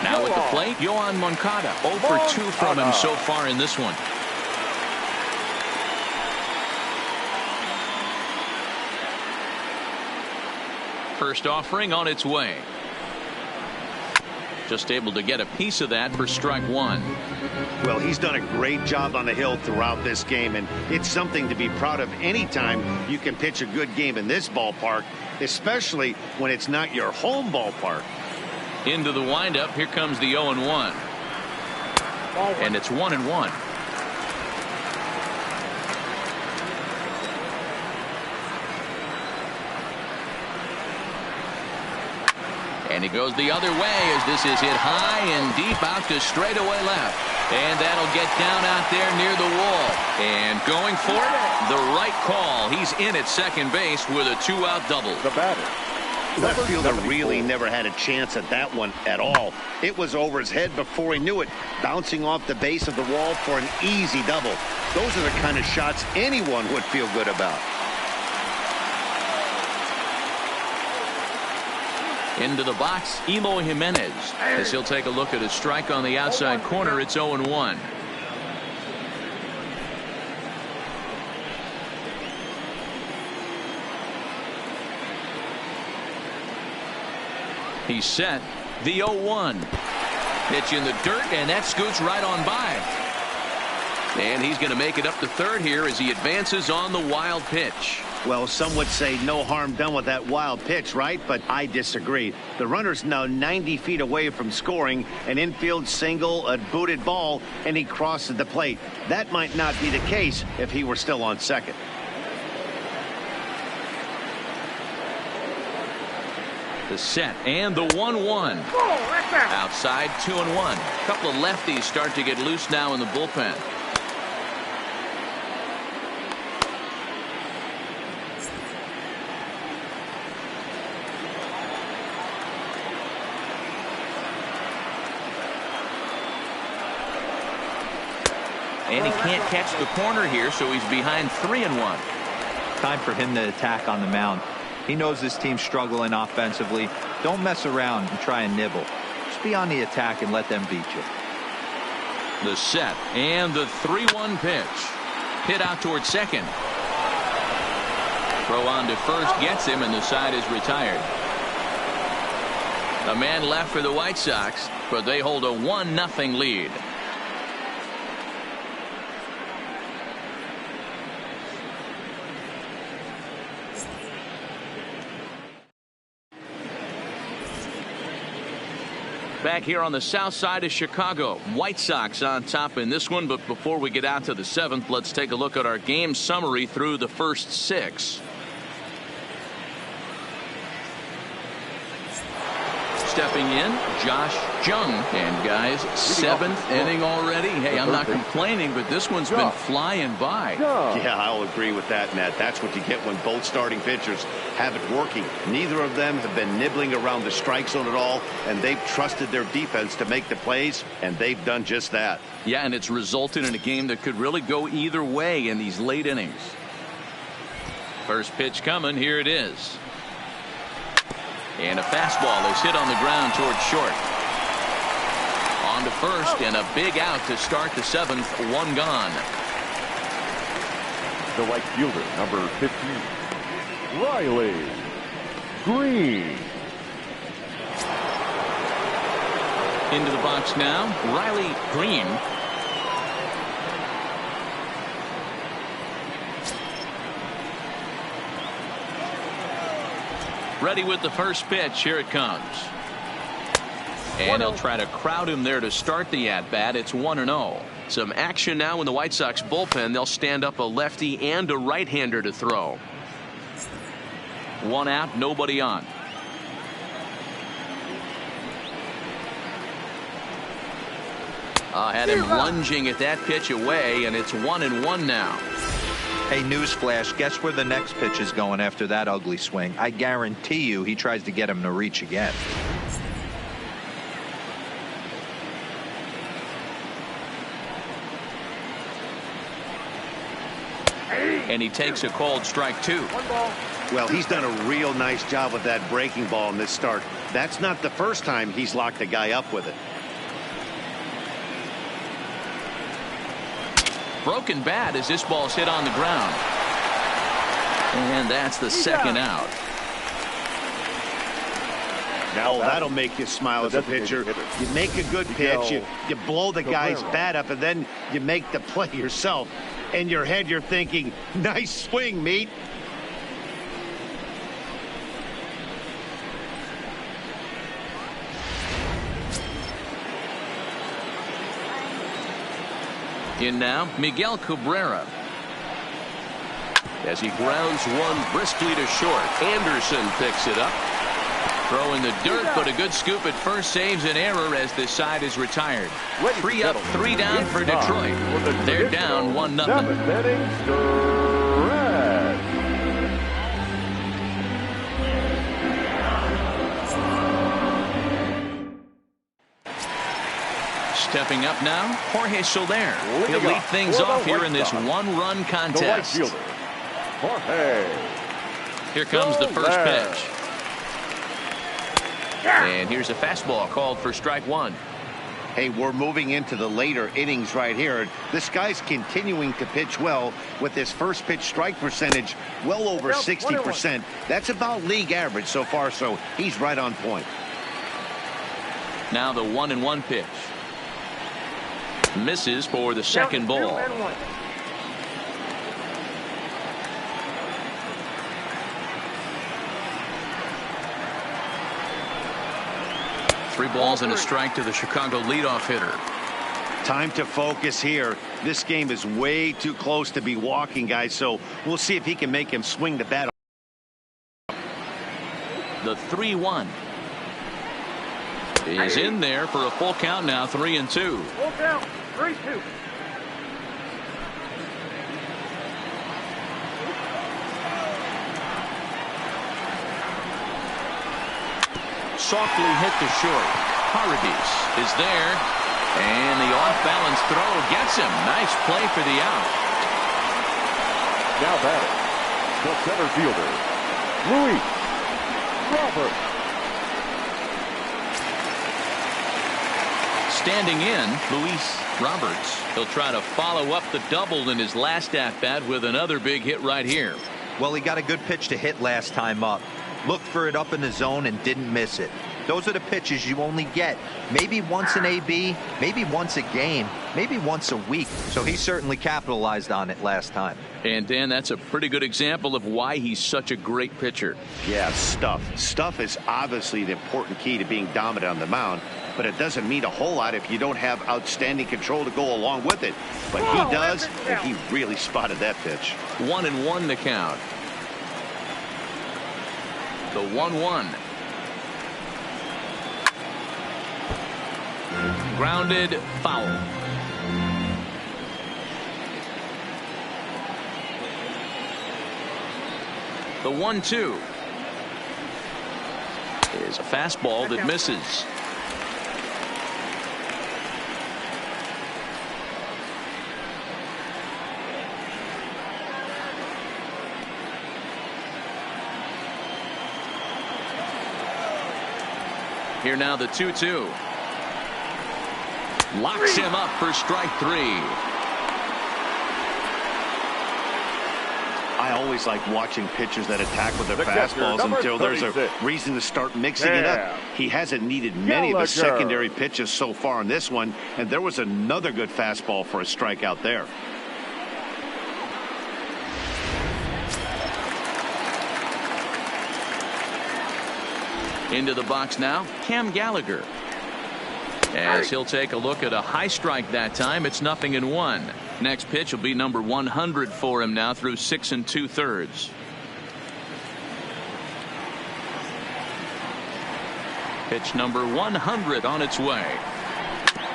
Now at the plate, Yohan Moncada. 0 for 2 from him so far in this one. First offering on its way. Just able to get a piece of that for strike 1. Well, he's done a great job on the hill throughout this game, and it's something to be proud of anytime you can pitch a good game in this ballpark, especially when it's not your home ballpark. Into the windup, here comes the 0-1. And it's 1-1. And he goes the other way as this is hit high and deep out to straightaway left. And that'll get down out there near the wall. And going for it, the right call. He's in at second base with a 2-out double. The batter. Left fielder really never had a chance at that one at all. It was over his head before he knew it, bouncing off the base of the wall for an easy double. Those are the kind of shots anyone would feel good about. Into the box, Eloy Jimenez, as he'll take a look at a strike on the outside corner. It's 0-1. He's set. The 0-1. Pitch in the dirt, and that scoots right on by. And he's going to make it up to third here as he advances on the wild pitch. Well, some would say no harm done with that wild pitch, right? But I disagree. The runner's now 90 feet away from scoring, an infield single, a booted ball, and he crosses the plate. That might not be the case if he were still on second. The set and the 1-1. Outside 2-1. A couple of lefties start to get loose now in the bullpen. And he can't catch the corner here, so he's behind 3-1. Time for him to attack on the mound. He knows this team's struggling offensively. Don't mess around and try and nibble. Just be on the attack and let them beat you. The set and the 3-1 pitch. Hit out towards second. Throw on to first gets him, and the side is retired. A man left for the White Sox, but they hold a 1-0 lead. Back here on the south side of Chicago, White Sox on top in this one. But before we get out to the seventh, let's take a look at our game summary through the first 6. Stepping in, Josh Jung. And guys, 7th inning already. Hey, I'm not complaining, but this one's been flying by. Yeah, I'll agree with that, Nat. That's what you get when both starting pitchers have it working. Neither of them have been nibbling around the strike zone at all, and they've trusted their defense to make the plays, and they've done just that. Yeah, and it's resulted in a game that could really go either way in these late innings. First pitch coming. Here it is. And a fastball is hit on the ground towards short. On to first, and a big out to start the 7th. 1 gone. The right fielder, number 15, Riley Green. Into the box now, Riley Green. Ready with the first pitch. Here it comes. And he'll try to crowd him there to start the at-bat. It's 1-0. Some action now in the White Sox bullpen. They'll stand up a lefty and a right-hander to throw. 1 out, nobody on. Had him lunging at that pitch away, and it's 1-1 now. Hey, newsflash, guess where the next pitch is going after that ugly swing? I guarantee you he tries to get him to reach again. And he takes a called strike 2. Well, he's done a real nice job with that breaking ball in this start. That's not the first time he's locked a guy up with it. Broken bat as this ball's hit on the ground. And that's the second out. Now that'll make you smile as a pitcher. You make a good pitch, you blow the guy's bat up, and then you make the play yourself. In your head, you're thinking, nice swing, meat. In now, Miguel Cabrera. As he grounds one briskly to short. Anderson picks it up. Throw in the dirt, but a good scoop at first saves an error as this side is retired. 3 up, 3 down for Detroit. They're down 1-0. 7th inning stretch. Stepping up now, Jorge Soler. He'll lead things off here in this one-run contest. The right fielder, Jorge. Here comes the first pitch. And here's a fastball called for strike 1. Hey, we're moving into the later innings right here. This guy's continuing to pitch well with his first pitch strike percentage well over 60%. That's about league average so far, so he's right on point. Now the 1-1 pitch. Misses for the second ball. Three balls and a strike to the Chicago leadoff hitter. Time to focus here. This game is way too close to be walking, guys, so we'll see if he can make him swing the bat. The 3-1 is in there for a full count now, 3-2. Full count, 3-2. Softly hit to short. Paradis is there, and the off-balance throw gets him. Nice play for the out. Now batting, the center fielder, Luis Robert. Standing in, Luis Roberts. He'll try to follow up the double in his last at-bat with another big hit right here. Well, he got a good pitch to hit last time up. Looked for it up in the zone and didn't miss it. Those are the pitches you only get maybe once in AB, maybe once a game, maybe once a week. So he certainly capitalized on it last time. And Dan, that's a pretty good example of why he's such a great pitcher. Yeah, stuff. Stuff is obviously the important key to being dominant on the mound, but it doesn't mean a whole lot if you don't have outstanding control to go along with it. But he does, and he really spotted that pitch. 1-1 the count. The 1-1. Grounded foul. The 1-2 is a fastball that misses. Here now the 2-2. Locks him up for strike 3. I always like watching pitchers that attack with their fastballs until there's a reason to start mixing it up. He hasn't needed many of the secondary pitches so far in this one, and there was another good fastball for a strikeout there. Into the box now, Cam Gallagher. As he'll take a look at a high strike that time, it's 0-1. Next pitch will be number 100 for him now through 6 2/3. Pitch number 100 on its way.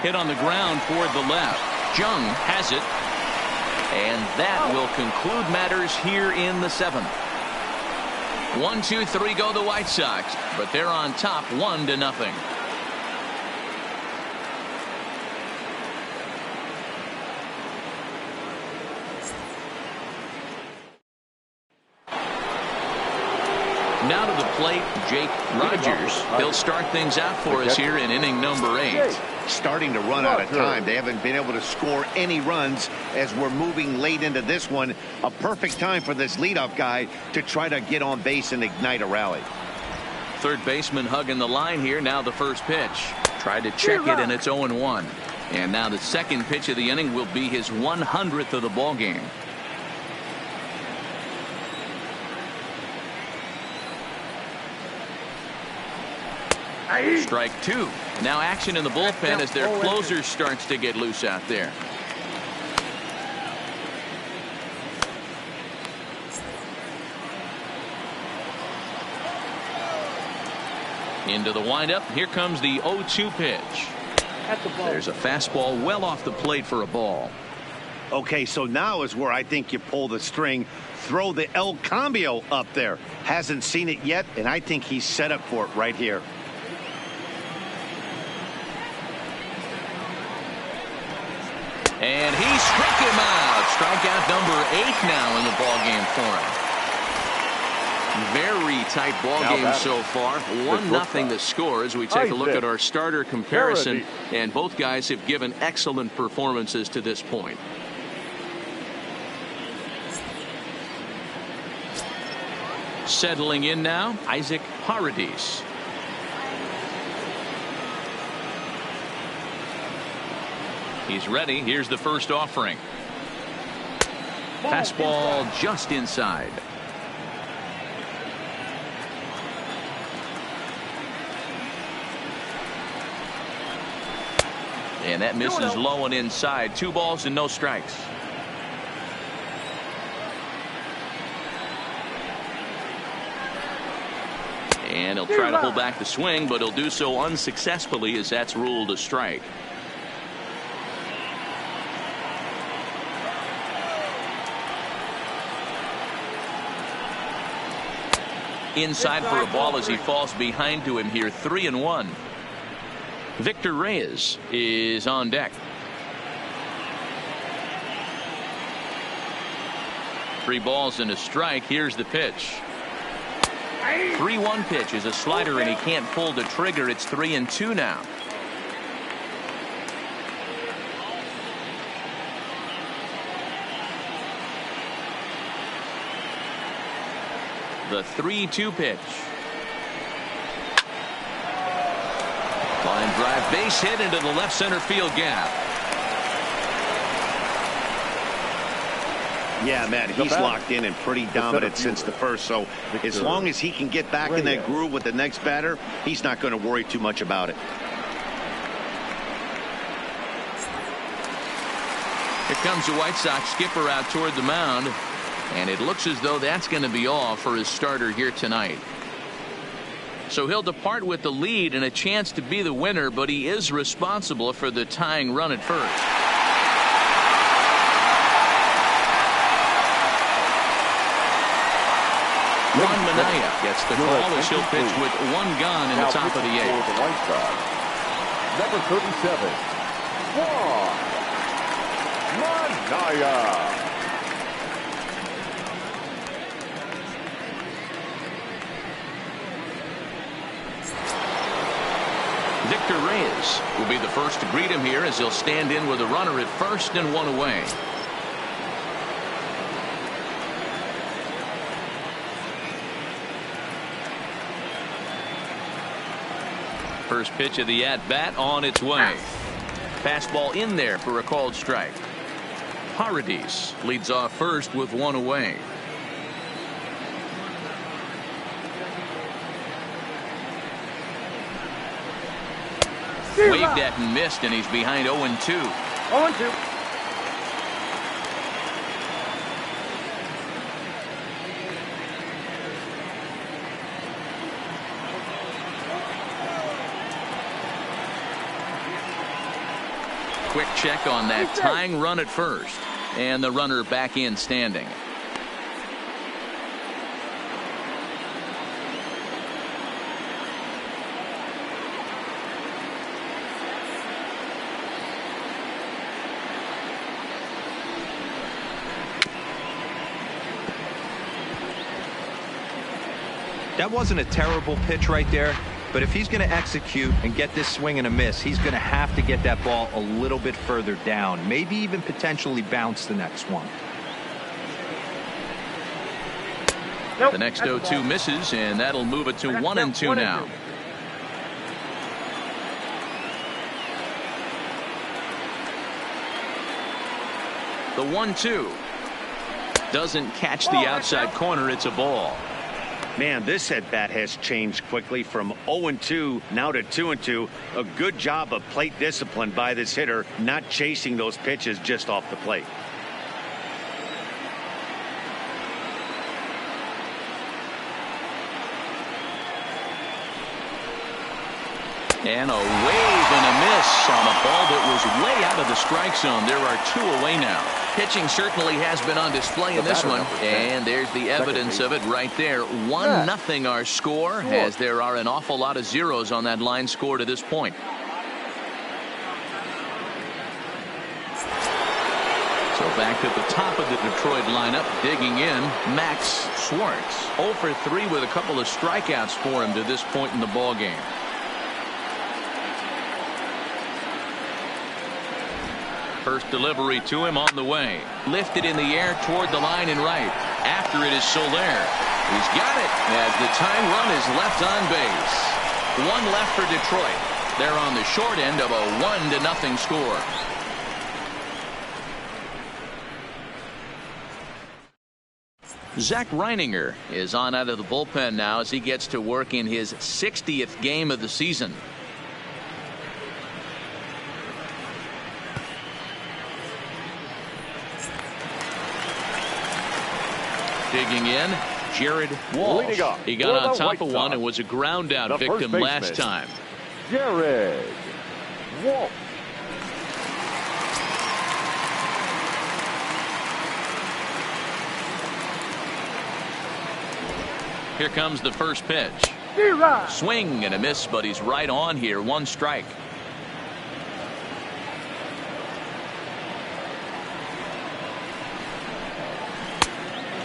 Hit on the ground toward the left. Jung has it. And that will conclude matters here in the 7th. 1, 2, 3 go the White Sox, but they're on top 1-0. Now to the plate, Jake Rogers. He'll start things out for us here in inning number 8. Starting to run out of time. They haven't been able to score any runs as we're moving late into this one. A perfect time for this leadoff guy to try to get on base and ignite a rally. Third baseman hugging the line here. Now the first pitch. Tried to check it, and it's 0-1. And now the second pitch of the inning will be his 100th of the ball game. Strike 2. Now action in the bullpen as their closer starts to get loose out there. Into the windup. Here comes the 0-2 pitch. There's a fastball well off the plate for a ball. Okay, so now is where I think you pull the string, throw the El Cambio up there. Hasn't seen it yet, and I think he's set up for it right here. And he struck him out. Strikeout number 8 now in the ballgame for him. Very tight ball game so far. 1-0 the score as we take a look at our starter comparison. And both guys have given excellent performances to this point. Settling in now, Isaac Paradis. He's ready. Here's the first offering. Fastball just inside. And that misses low and inside. 2 balls and no strikes. And he'll try to pull back the swing, but he'll do so unsuccessfully as that's ruled a strike. Inside for a ball as he falls behind to him here. 3-1. Victor Reyes is on deck. 3 balls and a strike. Here's the pitch. 3-1 pitch is a slider, and he can't pull the trigger. It's 3-2 now. The 3-2 pitch. Line drive, base hit into the left center field gap. Yeah, Matt, he's locked in and pretty dominant since the first. So as long as he can get back in that groove with the next batter, he's not going to worry too much about it. Here comes the White Sox skipper out toward the mound. And it looks as though that's going to be all for his starter here tonight. So he'll depart with the lead and a chance to be the winner, but he is responsible for the tying run at first. Juan Minaya gets the call as he'll pitch with 1 gone in the top of the 8th. Number 37, Juan Minaya. Victor Reyes will be the first to greet him here as he'll stand in with a runner at first and 1 away. First pitch of the at-bat on its way. Fastball in there for a called strike. Paradis leads off first with 1 away. Waved at and missed, and he's behind 0-2. 0-2. Quick check on that tying run at first, and the runner back in standing. That wasn't a terrible pitch right there, but if he's going to execute and get this swing and a miss, he's going to have to get that ball a little bit further down, maybe even potentially bounce the next one. The next 0-2 misses, and that'll move it to 1-2 now. The 1-2 doesn't catch the outside corner. It's a ball. Man, this at-bat has changed quickly from 0-2 now to 2-2. A good job of plate discipline by this hitter, not chasing those pitches just off the plate. And a wave and a miss on a ball that was way out of the strike zone. There are 2 away now. Pitching certainly has been on display in this one. And there's the evidence of it right there. 1-0 our score, as there are an awful lot of zeros on that line score to this point. So back at the top of the Detroit lineup, digging in, Max Schwartz. 0 for 3 with a couple of strikeouts for him to this point in the ballgame. First delivery to him on the way. Lifted in the air toward the line and right. After it is Soler. He's got it as the tying run is left on base. 1 left for Detroit. They're on the short end of a 1-0 score. Zach Reininger is on out of the bullpen now as he gets to work in his 60th game of the season. Digging in, Jared Walsh. He got on top of one and was a ground out victim last time. Jared Walsh. Here comes the first pitch. Swing and a miss, but he's right on here. 1 strike.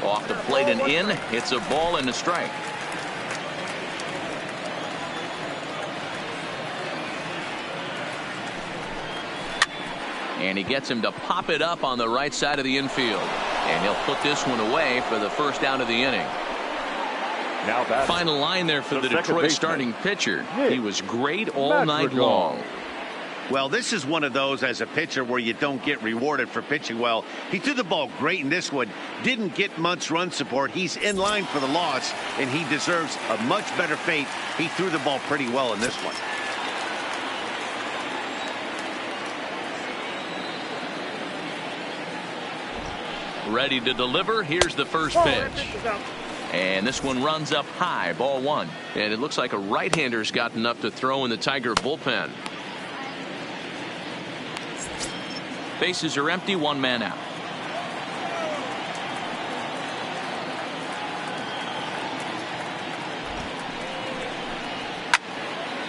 Off the plate and in. It's a ball and a strike. And he gets him to pop it up on the right side of the infield. And he'll put this one away for the first out of the inning. Final line there for the Detroit starting pitcher. He was great all night long. Well, this is one of those as a pitcher where you don't get rewarded for pitching well. He threw the ball great in this one. Didn't get much run support. He's in line for the loss, and he deserves a much better fate. He threw the ball pretty well in this one. Ready to deliver. Here's the first pitch. And this one runs up high, ball 1. And it looks like a right-hander's got enough to throw in the Tiger bullpen. Bases are empty, 1 man out.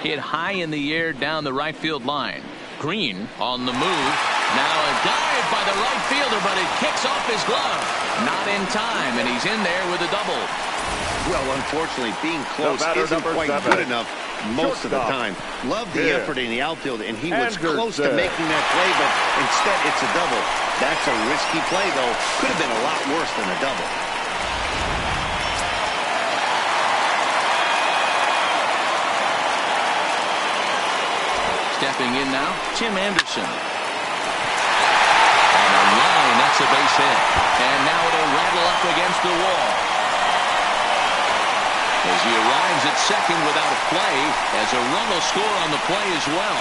Hit high in the air down the right field line. Green on the move. Now a dive by the right fielder, but it kicks off his glove. Not in time, and he's in there with a double. Well, unfortunately, being close isn't quite good enough most of the time. Love the effort in the outfield, and he was close to making that play, but instead it's a double. That's a risky play, though. Could have been a lot worse than a double. Stepping in now, Tim Anderson. On a line, that's a base hit. And now it'll rattle up against the wall. As he arrives at second without a play, as a run will score on the play as well.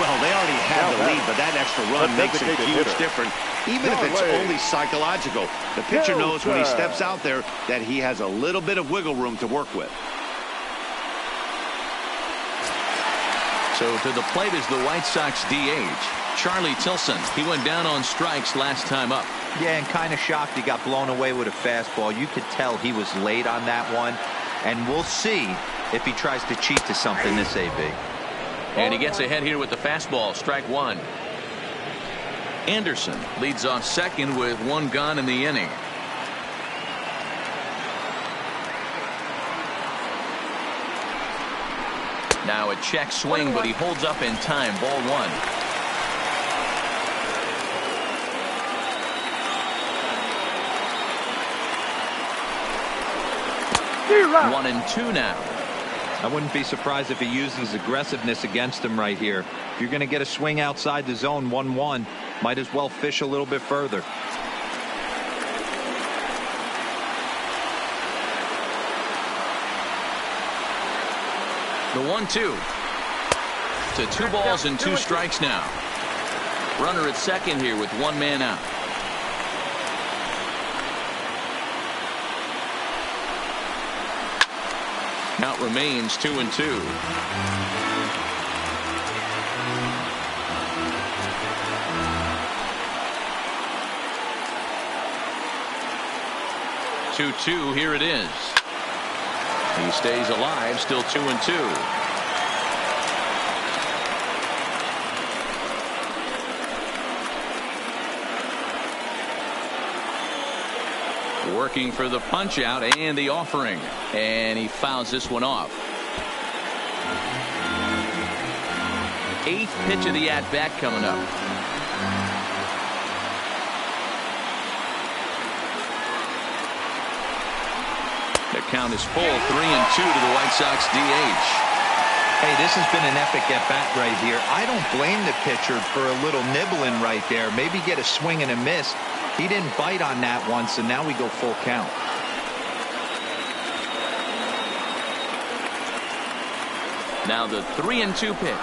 Well, they already have the lead, but that extra run makes a huge difference. Even if it's only psychological, the pitcher knows when he steps out there that he has a little bit of wiggle room to work with. So to the plate is the White Sox DH, Charlie Tilson. He went down on strikes last time up. Yeah, and kind of shocked he got blown away with a fastball. You could tell he was late on that one. And we'll see if he tries to cheat to something this AB. And he gets ahead here with the fastball. Strike 1. Anderson leads off second with 1 gone in the inning. Now a check swing, but he holds up in time. Ball 1. 1-2 now. I wouldn't be surprised if he uses aggressiveness against him right here. If you're going to get a swing outside the zone 1-1, might as well fish a little bit further. The 1-2 to 2 balls and 2 strikes now. Runner at second here with 1 man out. Count remains 2-2. 2-2. Here it is. He stays alive, still 2-2. Working for the punch out and the offering, and he fouls this one off. 8th pitch of the at-bat coming up. The count is full, 3-2 to the White Sox DH. Hey, this has been an epic at-bat right here. I don't blame the pitcher for a little nibbling right there. Maybe get a swing and a miss. He didn't bite on that one, so now we go full count. Now the 3-2 pitch.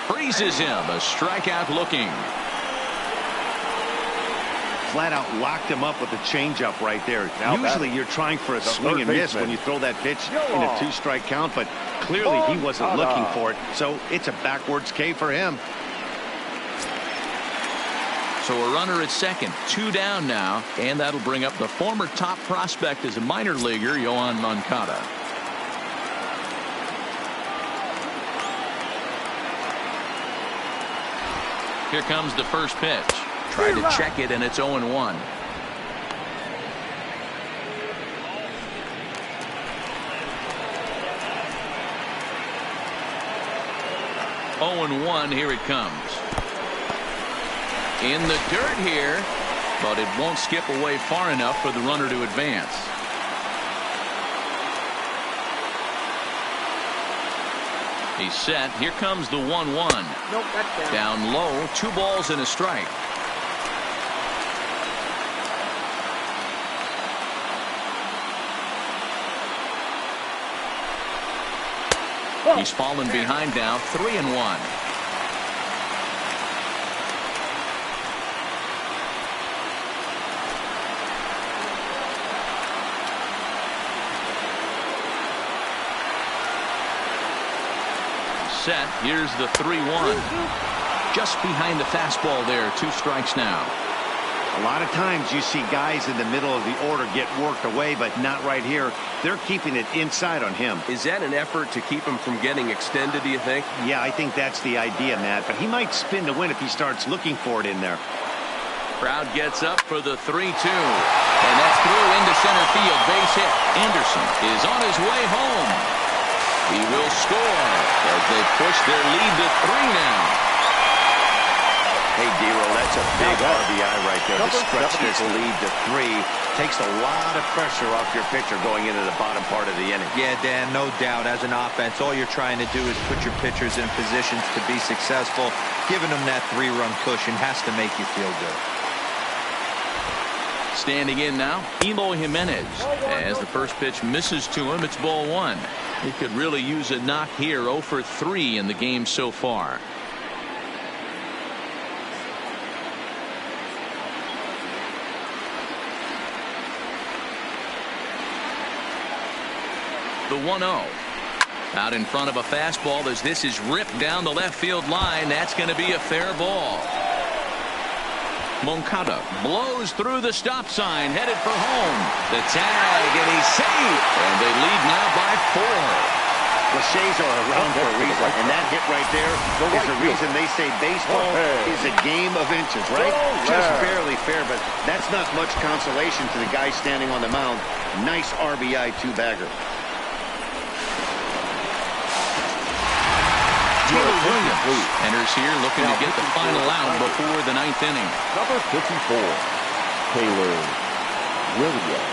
Freezes him. A strikeout looking. Flat out locked him up with the changeup right there. Usually you're trying for a swing and miss when you throw that pitch in a 2-strike count, but clearly he wasn't looking for it, so it's a backwards K for him. So a runner at second, 2 down now, and that'll bring up the former top prospect as a minor leaguer, Yoan Moncada. Here comes the first pitch. Tried to check it, and it's 0-1. Here it comes. In the dirt here, but it won't skip away far enough for the runner to advance. He's set. Here comes the 1-1. Nope, that's down. Down low, 2 balls and a strike. He's fallen behind now, 3-1. Set. Here's the 3-1. Just behind the fastball there. 2 strikes now. A lot of times you see guys in the middle of the order get worked away, but not right here. They're keeping it inside on him. Is that an effort to keep him from getting extended, do you think? Yeah, I think that's the idea, Matt. But he might spin to win if he starts looking for it in there. Crowd gets up for the 3-2. And that's through into center field. Base hit. Anderson is on his way home. He will score as they push their lead to 3 now. Hey, D-Roll, that's a big RBI right there to stretch this lead to 3. Takes a lot of pressure off your pitcher going into the bottom part of the inning. Yeah, Dan, no doubt. As an offense, all you're trying to do is put your pitchers in positions to be successful. Giving them that 3-run cushion has to make you feel good. Standing in now, Eloy Jimenez. As the first pitch misses to him, it's ball 1. He could really use a knock here. 0 for 3 in the game so far. The 1-0. Out in front of a fastball as this is ripped down the left field line. That's going to be a fair ball. Moncada blows through the stop sign, headed for home. The tag, and he's safe. And they lead now by 4. Clichés are around for a reason, and that hit right there is the reason they say baseball is a game of inches, right? Just barely fair, but that's not much consolation to the guy standing on the mound. Nice RBI 2-bagger. Williams enters here looking to get the final out before the 9th inning. Number 54, Taylor Williams.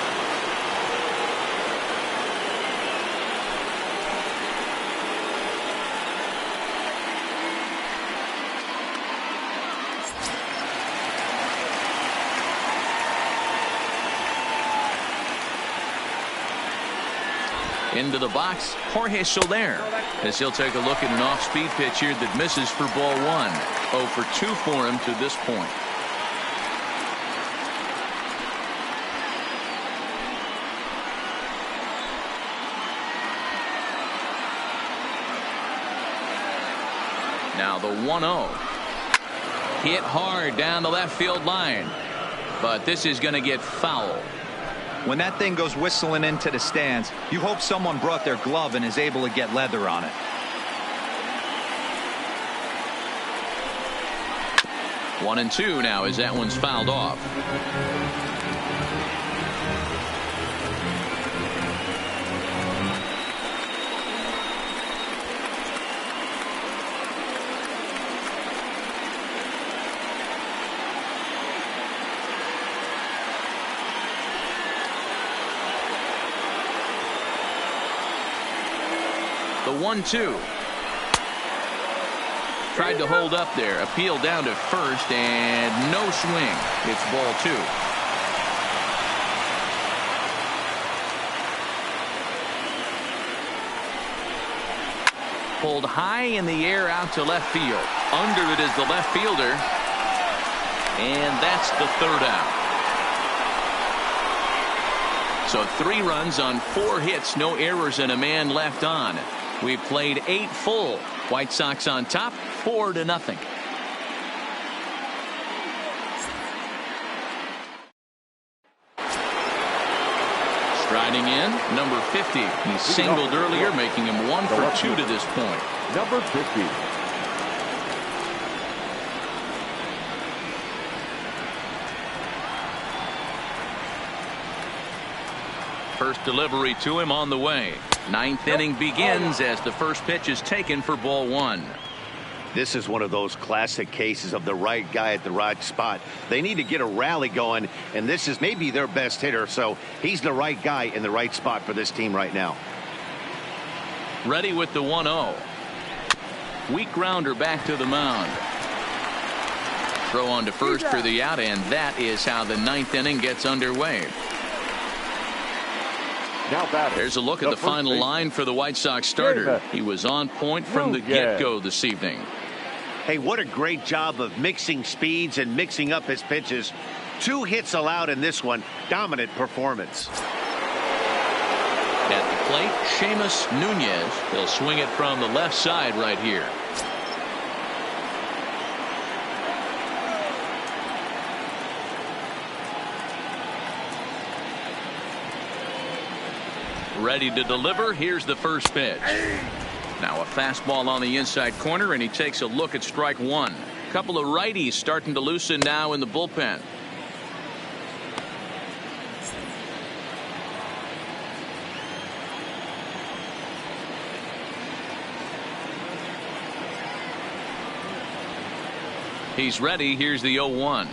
Into the box, Jorge Soler, as he'll take a look at an off-speed pitch here that misses for ball 1. 0 for 2 for him to this point. Now the 1-0. Hit hard down the left field line, but this is going to get foul. When that thing goes whistling into the stands, you hope someone brought their glove and is able to get leather on it. 1-2 now as that one's fouled off. The 1-2. Tried to hold up there. Appeal down to first and no swing. It's ball 2. Pulled high in the air out to left field. Under it is the left fielder. And that's the third out. So 3 runs on 4 hits, no errors, and a man left on. We've played 8 full. White Sox on top, 4-0. Striding in, number 50. He singled earlier, making him 1 for 2 to this point. Number 50. First delivery to him on the way. 9th inning begins as the first pitch is taken for ball 1. This is one of those classic cases of the right guy at the right spot. They need to get a rally going, and this is maybe their best hitter, so he's the right guy in the right spot for this team right now. Ready with the 1-0. Weak grounder back to the mound. Throw on to first for the out, and that is how the 9th inning gets underway. There's a look at the final line for the White Sox starter. He was on point from the get-go this evening. Hey, what a great job of mixing speeds and mixing up his pitches. 2 hits allowed in this one. Dominant performance. At the plate, Seamus Nunez. He'll swing it from the left side right here. Ready to deliver. Here's the first pitch. Now a fastball on the inside corner, and he takes a look at strike 1. Couple of righties starting to loosen now in the bullpen. He's ready. Here's the 0-1.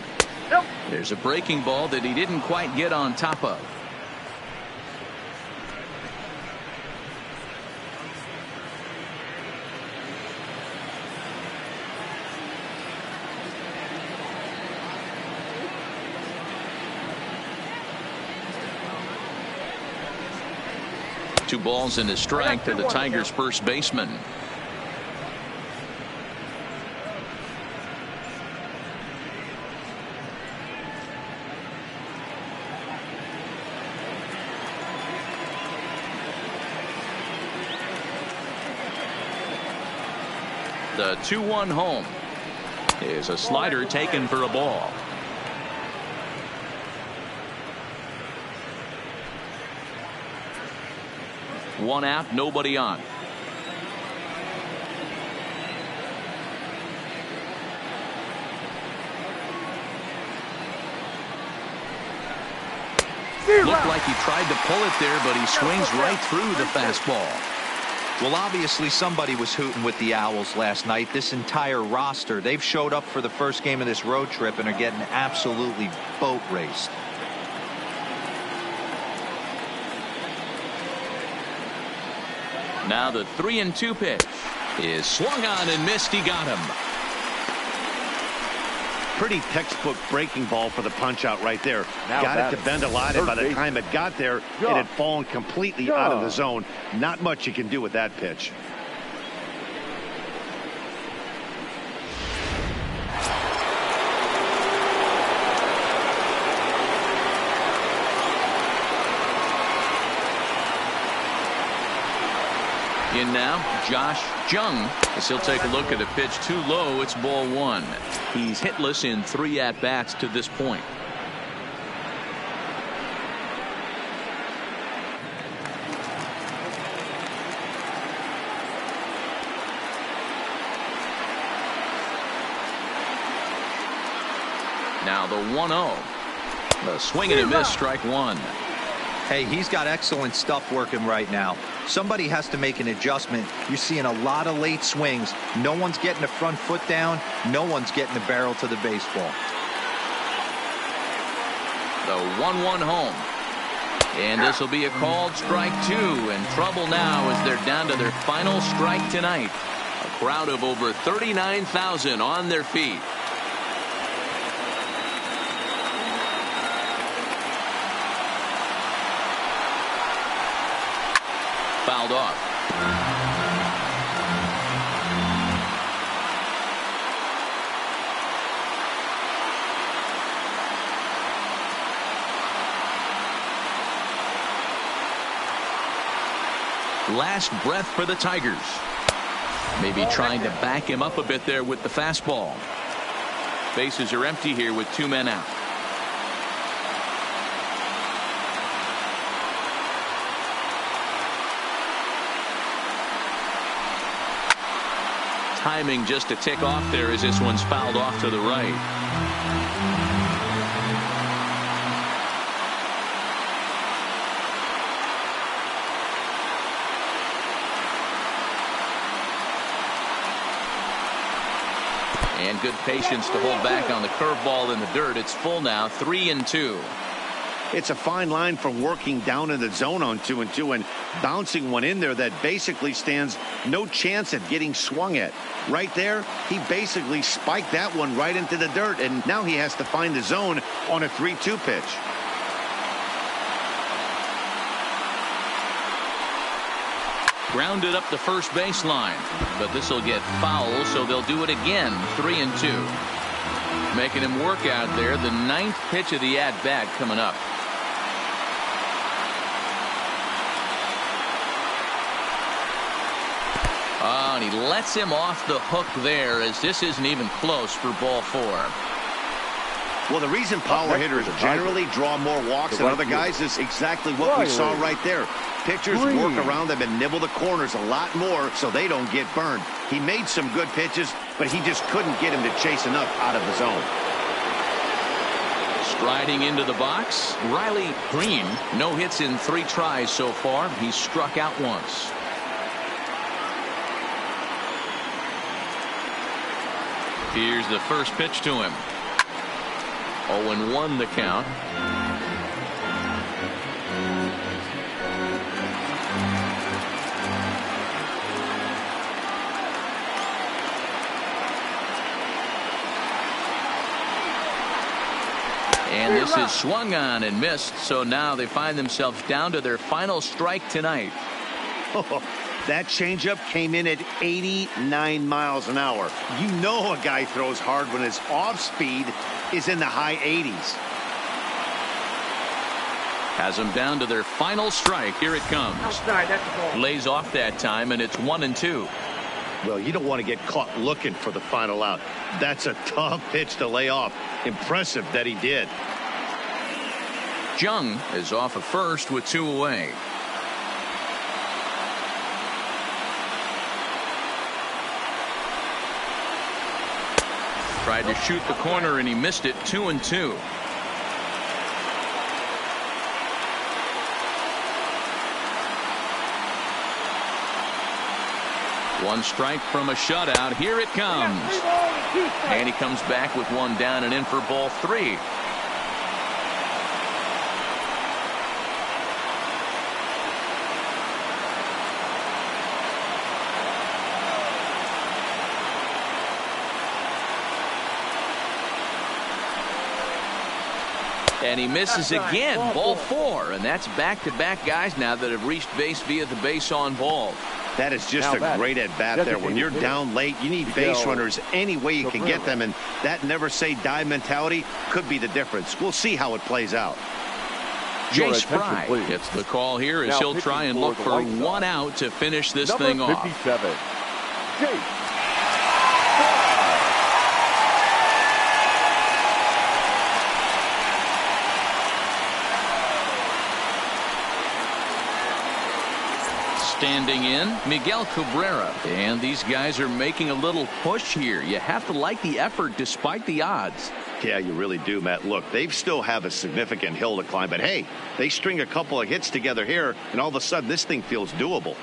There's a breaking ball that he didn't quite get on top of. Two balls and a strike to the Tigers' first baseman. The 2-1 home is a slider taken for a ball. One out, nobody on. Looked like he tried to pull it there, but he swings right through the fastball. Well, obviously somebody was hooting with the Owls last night. This entire roster, they've showed up for the first game of this road trip and are getting absolutely boat raced. Now the 3-2 pitch is swung on and missed. He got him. Pretty textbook breaking ball for the punch out right there. Got it to bend a lot, and by the time it got there, it had fallen completely out of the zone. Not much you can do with that pitch. In now, Josh Jung, as he'll take a look at a pitch too low. It's ball 1. He's hitless in 3 at-bats to this point. Now the 1-0. The swing and a miss, strike one. Hey, he's got excellent stuff working right now. Somebody has to make an adjustment. You're seeing a lot of late swings. No one's getting the front foot down. No one's getting the barrel to the baseball. The 1-1 home. And this will be a called strike two. And trouble now as they're down to their final strike tonight. A crowd of over 39,000 on their feet. Fouled off. Last breath for the Tigers. Maybe trying to back him up a bit there with the fastball. Bases are empty here with 2 men out. Timing just a tick off there as this one's fouled off to the right. And good patience to hold back on the curveball in the dirt. It's full now, 3-2. It's a fine line from working down in the zone on 2-2 and bouncing one in there that basically stands no chance at getting swung at. Right there, he basically spiked that one right into the dirt, and now he has to find the zone on a 3-2 pitch. Grounded up the first baseline, but this will get foul, so they'll do it again. 3-2. Making him work out there. The 9th pitch of the at-bat coming up. Oh, and he lets him off the hook there, as this isn't even close for ball 4. Well, the reason power hitters generally draw more walks than other guys is exactly what we saw right there. Pitchers work around them and nibble the corners a lot more so they don't get burned. He made some good pitches, but he just couldn't get him to chase enough out of the zone. Striding into the box, Riley Green. No hits in 3 tries so far. He's struck out once. Here's the first pitch to him. 0-1 the count. And this is swung on and missed, so now they find themselves down to their final strike tonight. That changeup came in at 89 miles an hour. You know a guy throws hard when his off speed is in the high 80s. Has them down to their final strike. Here it comes. Outside, that's the ball. Lays off that time, and it's 1-2. Well, you don't want to get caught looking for the final out. That's a tough pitch to lay off. Impressive that he did. Jung is off of first with 2 away. Tried to shoot the corner and he missed it. 2-2. One strike from a shutout. Here it comes. And he comes back with one down and in for ball 3. And he misses again. Ball 4. And that's back-to-back guys now that have reached base via the base on ball. That is just a great at-bat there. When you're down late, you need base runners any way you can get them, and that never-say-die mentality could be the difference. We'll see how it plays out. Jace Fry gets the call here as he'll try and look for one out to finish this thing off. 57. Jace. Standing in, Miguel Cabrera. And these guys are making a little push here. You have to like the effort despite the odds. Yeah, you really do, Matt. Look, they still have a significant hill to climb, but hey, they string a couple of hits together here, and all of a sudden this thing feels doable.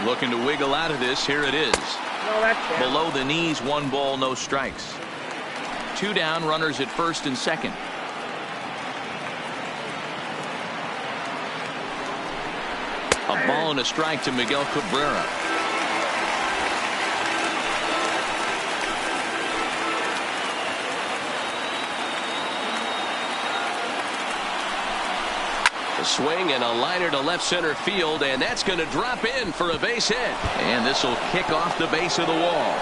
Looking to wiggle out of this. Here it is. No, that's down. Below the knees, 1 ball, no strikes. 2 down, runners at first and second. A ball and a strike to Miguel Cabrera. A swing and a liner to left center field, and that's going to drop in for a base hit. And this will kick off the base of the wall.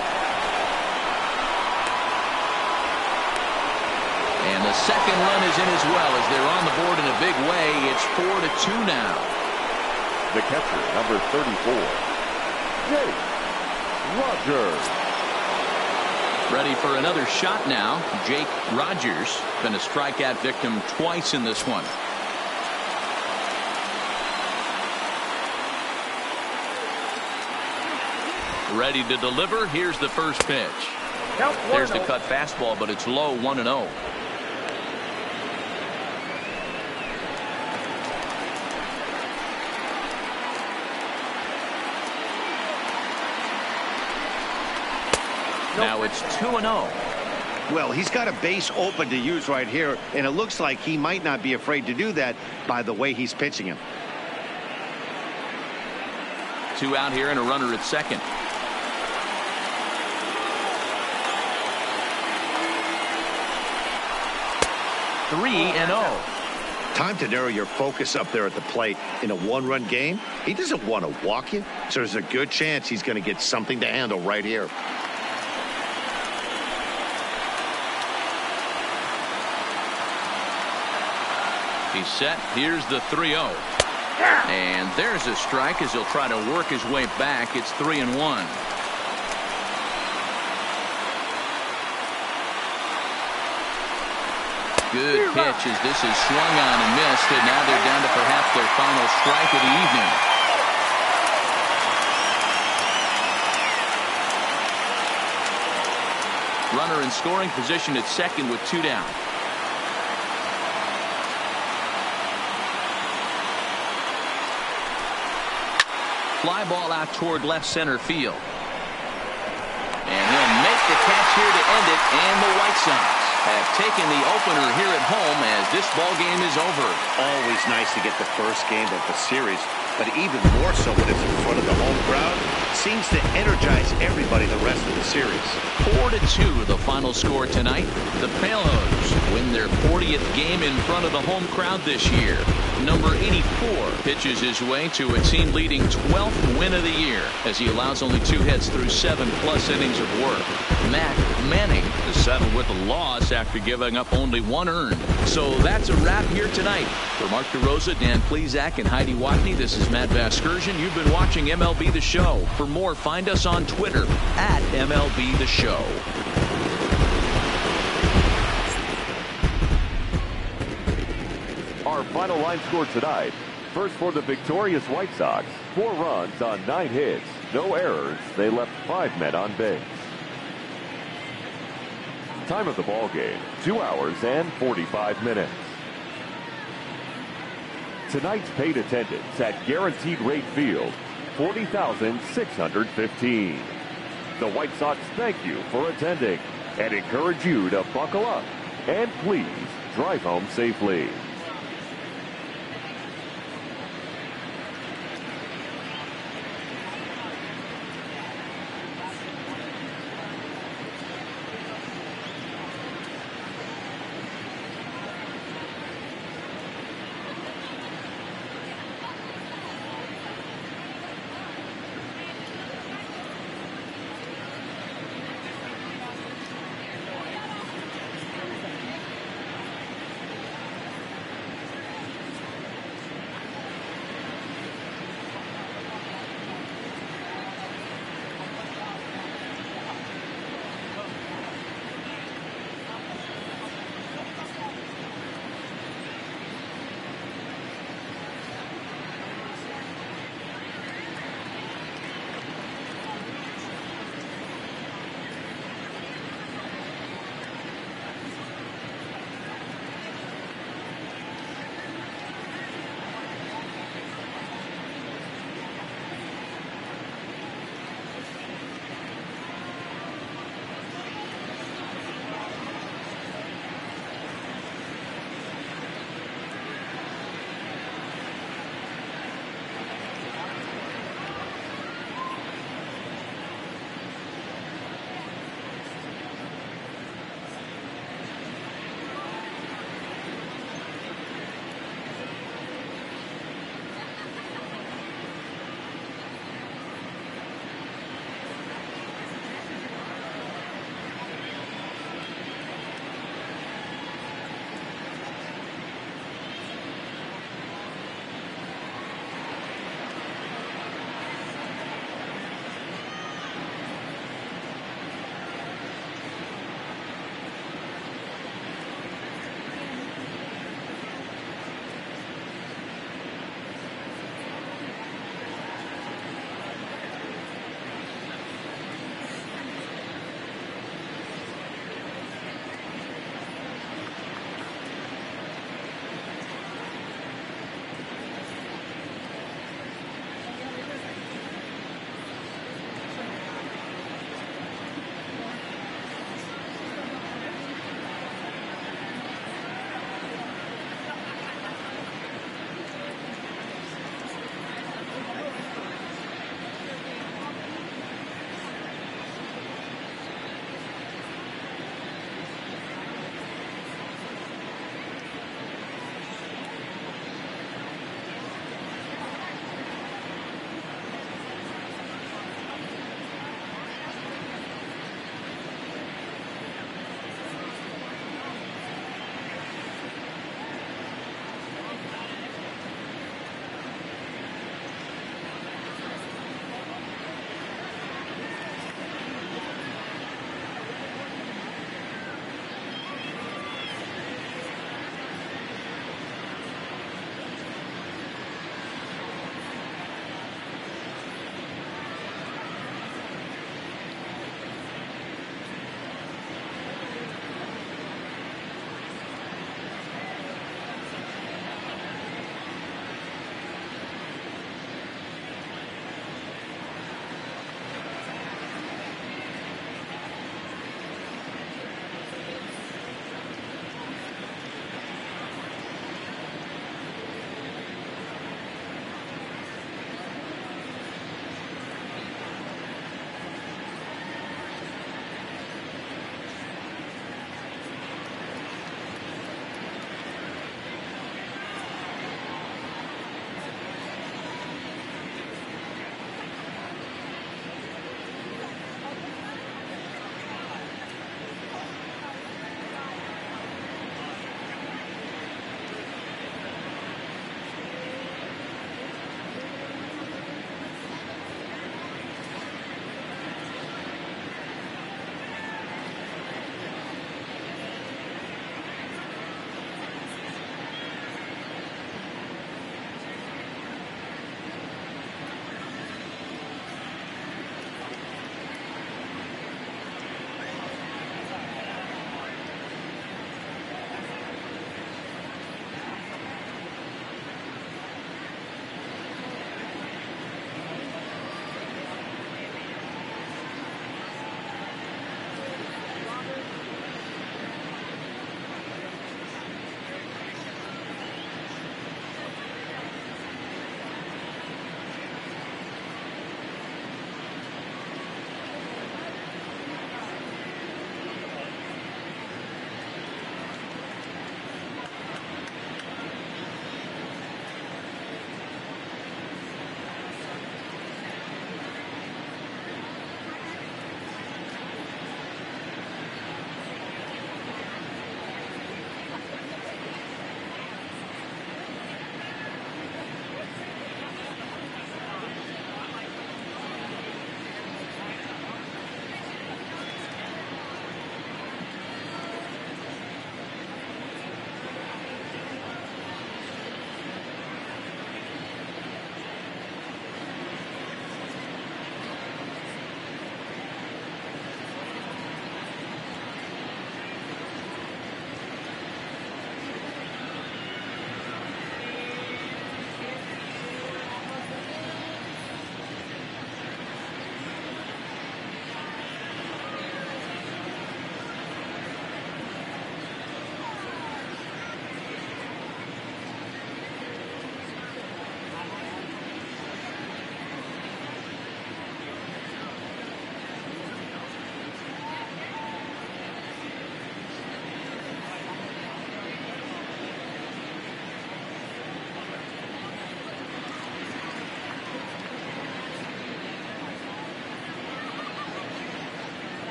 And the second run is in as well as they're on the board in a big way. It's 4-2 now. The catcher, number 34, Jake Rogers. Ready for another shot now. Jake Rogers been a strikeout victim twice in this one. Ready to deliver. Here's the first pitch. There's the cut fastball, but it's low, 1-0. Now it's 2-0. Well, he's got a base open to use right here, and it looks like he might not be afraid to do that by the way he's pitching him. 2 out here and a runner at second. Three and 0. Time to narrow your focus up there at the plate. In a 1-run game, he doesn't want to walk you, so there's a good chance he's going to get something to handle right here. He's set. Here's the 3-0. And there's a strike as he'll try to work his way back. It's 3-1. Good pitch as this is swung on and missed, and now they're down to perhaps their final strike of the evening. Runner in scoring position at second with 2 down. Fly ball out toward left center field. And he'll make the catch here to end it, and the White Sox have taken the opener here at home as this ball game is over. Always nice to get the first game of the series, but even more so when it's in front of the home crowd. Seems to energize everybody the rest of the series. 4-2 the final score tonight. The Palos win their 40th game in front of the home crowd this year. Number 84 pitches his way to a team-leading 12th win of the year as he allows only 2 hits through 7+ innings of work. Matt Manning is settled with a loss after giving up only 1 earned. So that's a wrap here tonight. For Mark DeRosa, Dan Plesac, and Heidi Watney, this is Matt Vasgersian. You've been watching MLB The Show. For more, find us on Twitter at MLB The Show. Our final line score tonight. First for the victorious White Sox. 4 runs on 9 hits. No errors. They left 5 men on base. Time of the ball game, 2 hours and 45 minutes. Tonight's paid attendance at Guaranteed Rate Field, 40,615. The White Sox thank you for attending and encourage you to buckle up and please drive home safely.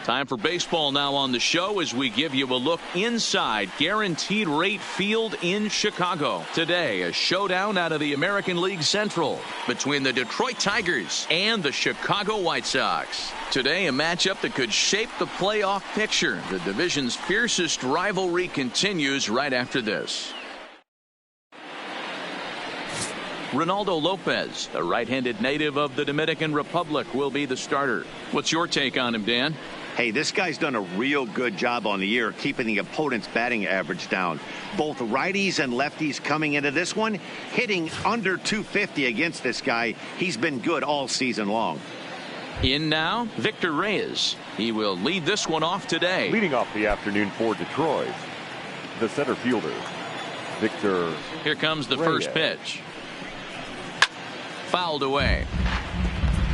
Time for baseball now on the show as we give you a look inside Guaranteed Rate Field in Chicago. Today, a showdown out of the American League Central between the Detroit Tigers and the Chicago White Sox. Today, a matchup that could shape the playoff picture. The division's fiercest rivalry continues right after this. Ronaldo Lopez, a right-handed native of the Dominican Republic, will be the starter. What's your take on him, Dan? Hey, this guy's done a real good job on the year keeping the opponent's batting average down. Both righties and lefties coming into this one, hitting under 250 against this guy. He's been good all season long. In now, Victor Reyes. He will lead this one off today. Leading off the afternoon for Detroit, the center fielder, Victor. Here comes the Reyes. First pitch. Fouled away.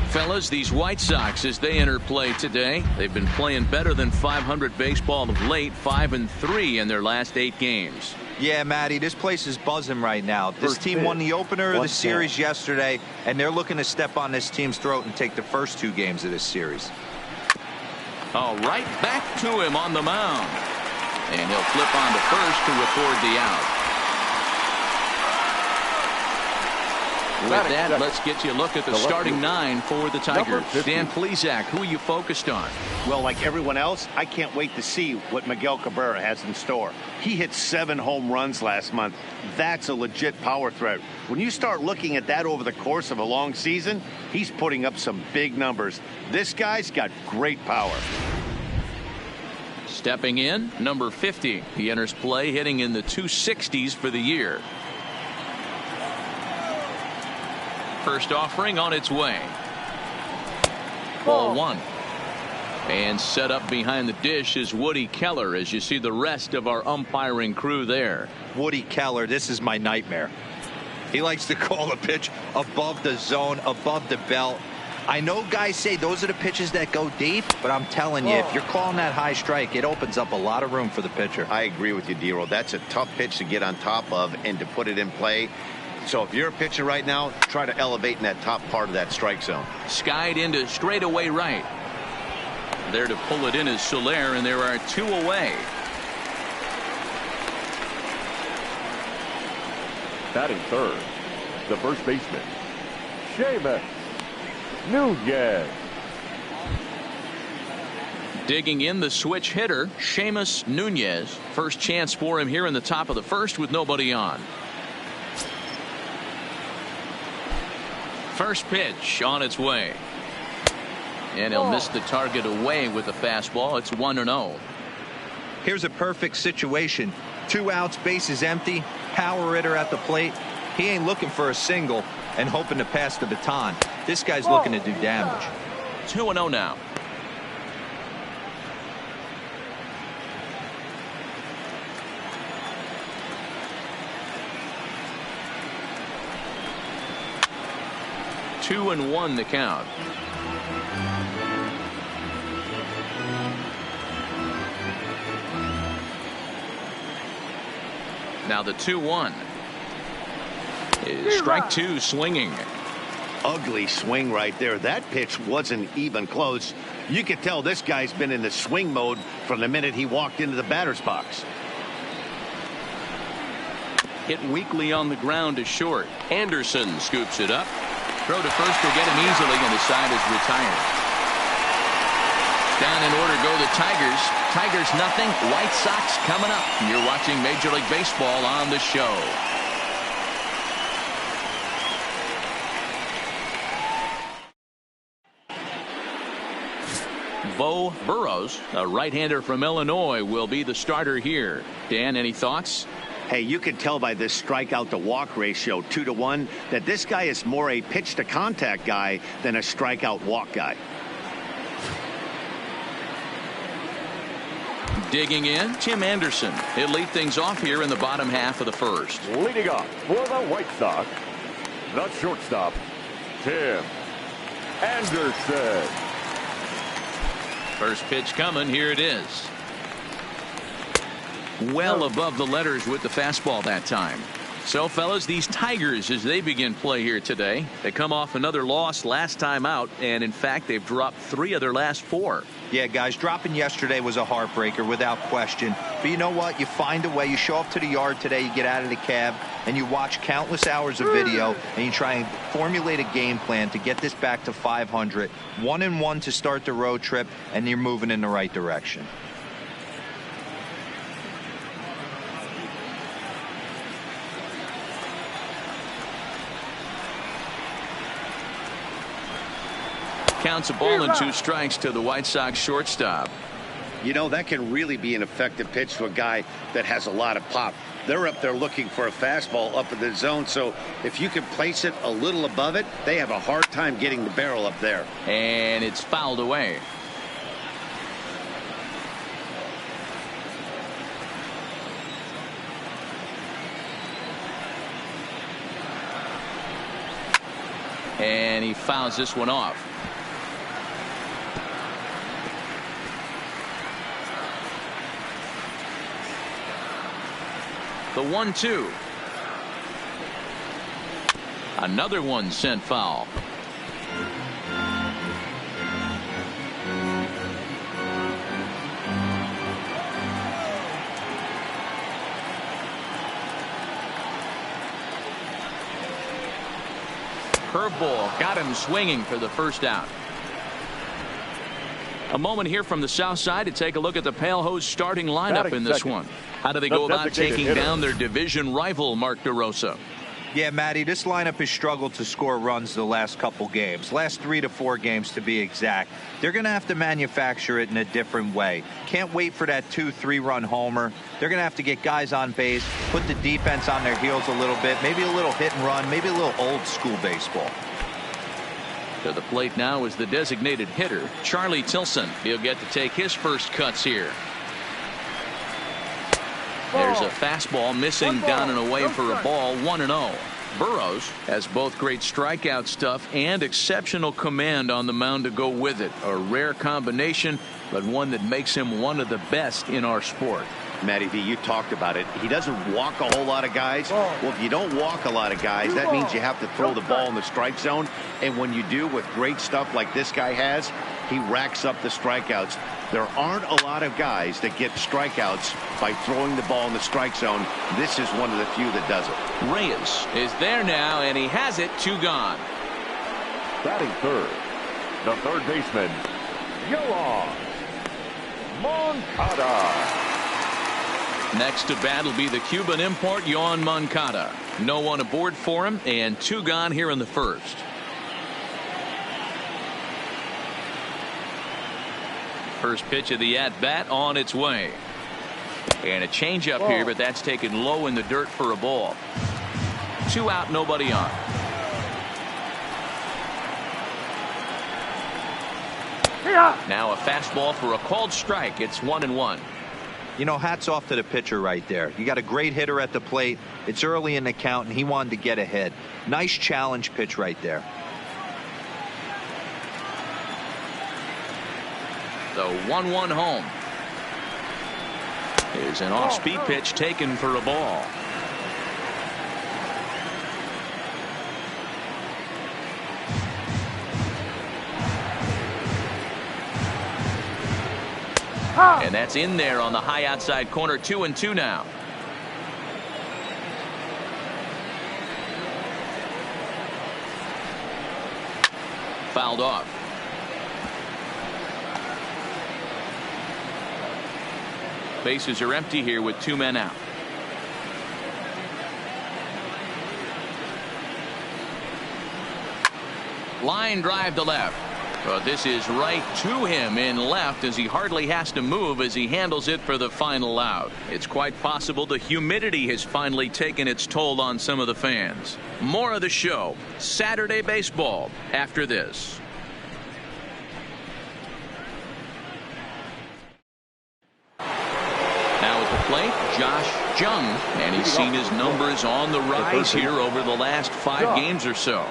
Fellas, these White Sox, as they enter play today, they've been playing better than 500 baseball of late, 5-3 in their last 8 games. Yeah, Matty, this place is buzzing right now. This team won the opener of the series yesterday, and they're looking to step on this team's throat and take the first 2 games of this series. All right, back to him on the mound. And he'll flip on to first to record the out. With that, let's get you a look at the starting 9 for the Tigers. Dan Plesac, who are you focused on? Well, like everyone else, I can't wait to see what Miguel Cabrera has in store. He hit 7 home runs last month. That's a legit power threat. When you start looking at that over the course of a long season, he's putting up some big numbers. This guy's got great power. Stepping in, number 50. He enters play hitting in the 260s for the year. First offering on its way. Ball 1. And set up behind the dish is Woody Keller as you see the rest of our umpiring crew there. Woody Keller, this is my nightmare. He likes to call a pitch above the zone, above the belt. I know guys say those are the pitches that go deep, but I'm telling you, if you're calling that high strike, it opens up a lot of room for the pitcher. I agree with you, D-Roll. That's a tough pitch to get on top of and to put it in play. So if you're a pitcher right now, try to elevate in that top part of that strike zone. Skied into straightaway right. There to pull it in is Soler, and there are 2 away. Batting third, the first baseman, Seamus Nunez. Digging in the switch hitter, Seamus Nunez. First chance for him here in the top of the first with nobody on. First pitch on its way. And he'll miss the target away with the fastball. It's 1-0. Here's a perfect situation. 2 outs, bases empty, power hitter at the plate. He ain't looking for a single and hoping to pass the baton. This guy's looking to do damage. 2-0 now. Two and 1 the count. Now the 2-1 is strike 2 swinging. Ugly swing right there. That pitch wasn't even close. You could tell this guy's been in the swing mode from the minute he walked into the batter's box. Hit weakly on the ground to short. Anderson scoops it up. Throw to first will get him easily, and the side is retired. Down in order go the Tigers. Tigers nothing. White Sox coming up. You're watching Major League Baseball on the show. Bo Burrows, a right-hander from Illinois, will be the starter here. Dan, any thoughts? Hey, you can tell by this strikeout to walk ratio 2-1 that this guy is more a pitch to contact guy than a strikeout walk guy. Digging in, Tim Anderson. He'll lead things off here in the bottom half of the first. Leading off for the White Sox, the shortstop, Tim Anderson. First pitch coming. Here it is. Well above the letters with the fastball that time. So, fellas, these Tigers, as they begin play here today, they come off another loss last time out, and in fact, they've dropped 3 of their last 4. Yeah, guys, dropping yesterday was a heartbreaker without question. But you know what? You find a way. You show up to the yard today, you get out of the cab, and you watch countless hours of video, and you try and formulate a game plan to get this back to 500. 1-1 to start the road trip, and you're moving in the right direction. Counts a ball and 2 strikes to the White Sox shortstop. You know, that can really be an effective pitch to a guy that has a lot of pop. They're up there looking for a fastball up in the zone, so if you can place it a little above it, they have a hard time getting the barrel up there. And it's fouled away. And he fouls this one off. The 1-2. Another one sent foul. Curveball got him swinging for the first out. A moment here from the south side to take a look at the Pale Hose starting lineup in this one. How do they go about taking down their division rival, Mark DeRosa? Yeah, Matty, this lineup has struggled to score runs the last couple games. Last 3 to 4 games to be exact. They're going to have to manufacture it in a different way. Can't wait for that 2-3 run homer. They're going to have to get guys on base, put the defense on their heels a little bit, maybe a little hit and run, maybe a little old school baseball. To the plate now is the designated hitter, Charlie Tilson. He'll get to take his first cuts here. There's a fastball missing down and away for a ball. 1-0. Burrows has both great strikeout stuff and exceptional command on the mound to go with it. A rare combination, but one that makes him one of the best in our sport. Matty V, you talked about it. He doesn't walk a whole lot of guys. Well, if you don't walk a lot of guys, that means you have to throw the ball in the strike zone. And when you do, with great stuff like this guy has, he racks up the strikeouts. There aren't a lot of guys that get strikeouts by throwing the ball in the strike zone. This is one of the few that does it. Reyes is there now, and he has it. 2 gone. Batting third, the third baseman, Yoan Moncada. Next to bat will be the Cuban import, Yoan Moncada. No one aboard for him, and 2 gone here in the first. First pitch of the at-bat on its way. And a changeup here, but that's taken low in the dirt for a ball. 2 out, nobody on. Now a fastball for a called strike. It's 1-1. You know, hats off to the pitcher right there. You got a great hitter at the plate. It's early in the count, and he wanted to get ahead. Nice challenge pitch right there. The 1-1 home. Is an off-speed pitch taken for a ball. And that's in there on the high outside corner. 2-2 now. Fouled off. Bases are empty here with 2 men out. Line drive to left. But this is right to him in left as he hardly has to move as he handles it for the final out. It's quite possible the humidity has finally taken its toll on some of the fans. More of the show, Saturday Baseball, after this. Now at the plate, Josh Jung, and he's seen his numbers on the rise here over the last 5 games or so.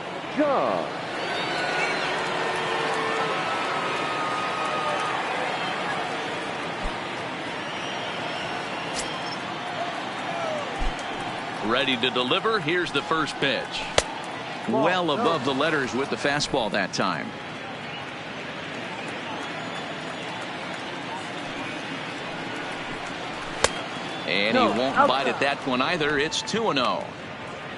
Ready to deliver. Here's the first pitch. Well above the letters with the fastball that time. And he won't bite at that one either. It's 2-0.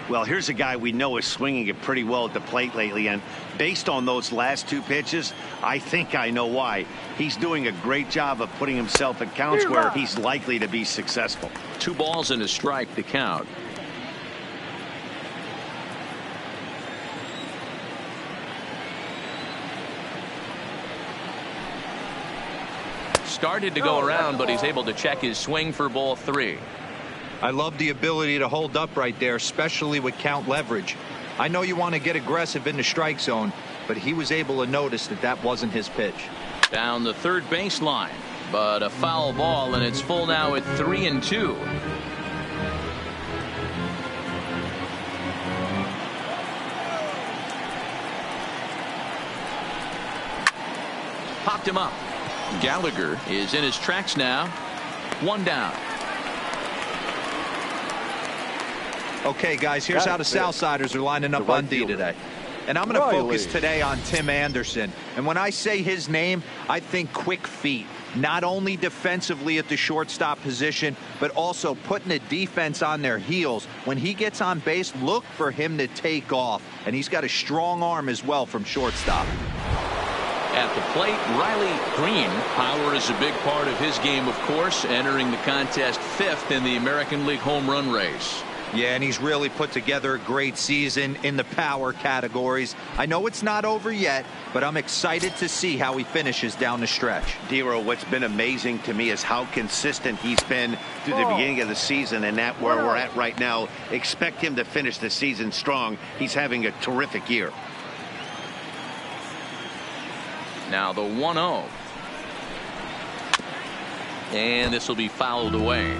Well, here's a guy we know is swinging it pretty well at the plate lately, and based on those last two pitches, I think I know why. He's doing a great job of putting himself at counts where he's likely to be successful. 2 balls and a strike to count. Started to go around, but he's able to check his swing for ball 3. I love the ability to hold up right there, especially with count leverage. I know you want to get aggressive in the strike zone, but he was able to notice that that wasn't his pitch. Down the third baseline, but a foul ball, and it's full now at 3-2. Popped him up. Gallagher is in his tracks now. 1 down. Okay, guys, here's how the Southsiders are lining up on D today. And I'm going to focus today on Tim Anderson. And when I say his name, I think quick feet. Not only defensively at the shortstop position, but also putting the defense on their heels. When he gets on base, look for him to take off. And he's got a strong arm as well from shortstop. At the plate, Riley Green. Power is a big part of his game, of course, entering the contest 5th in the American League home run race. Yeah, and he's really put together a great season in the power categories. I know it's not over yet, but I'm excited to see how he finishes down the stretch. Dero, what's been amazing to me is how consistent he's been through the beginning of the season, and that where we're at right now. Expect him to finish the season strong. He's having a terrific year. Now the 1-0. And this will be fouled away.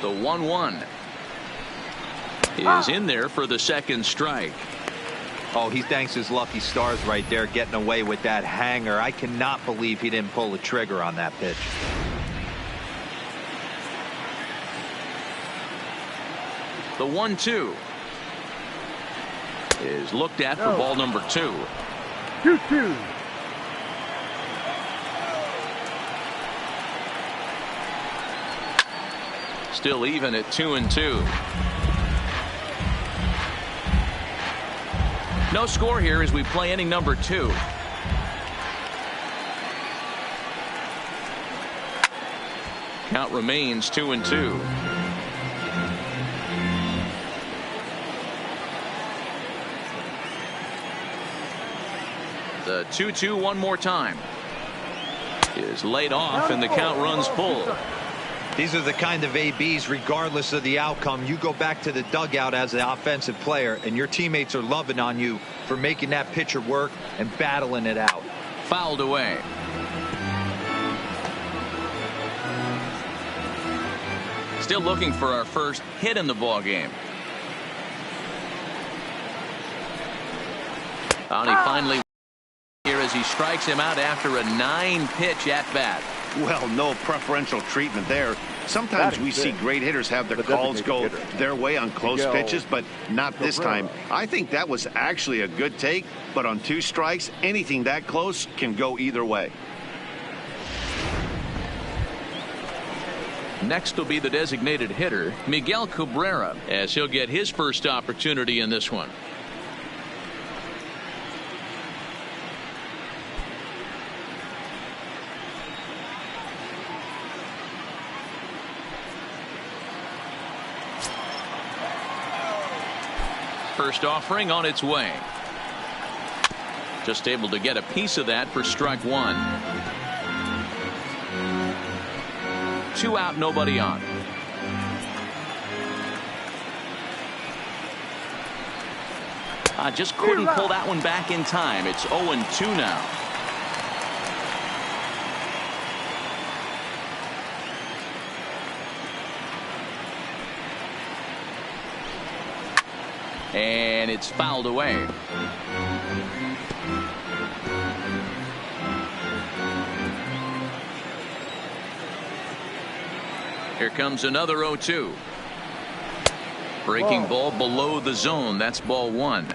The 1-1 is in there for the second strike. Oh, he thanks his lucky stars right there, getting away with that hanger. I cannot believe he didn't pull the trigger on that pitch. The 1-2 is looked at for ball number 2. 2-2. Still even at 2-2. No score here as we play inning number 2. Count remains 2-2. The 2-2 one more time is laid off, and the count runs full. These are the kind of ABs, regardless of the outcome. You go back to the dugout as an offensive player, and your teammates are loving on you for making that pitcher work and battling it out. Fouled away. Still looking for our first hit in the ball game. And he finally here as he strikes him out after a 9-pitch at bat. Well, no preferential treatment there. Sometimes we see great hitters have their calls go their way on close pitches, but not this time. I think that was actually a good take, but on 2 strikes, anything that close can go either way. Next will be the designated hitter, Miguel Cabrera, as he'll get his first opportunity in this one. First offering on its way. Just able to get a piece of that for strike 1. 2 out, nobody on. Just couldn't pull that one back in time. It's 0-2 now. And it's fouled away. Here comes another 0-2. Breaking ball below the zone. That's ball 1.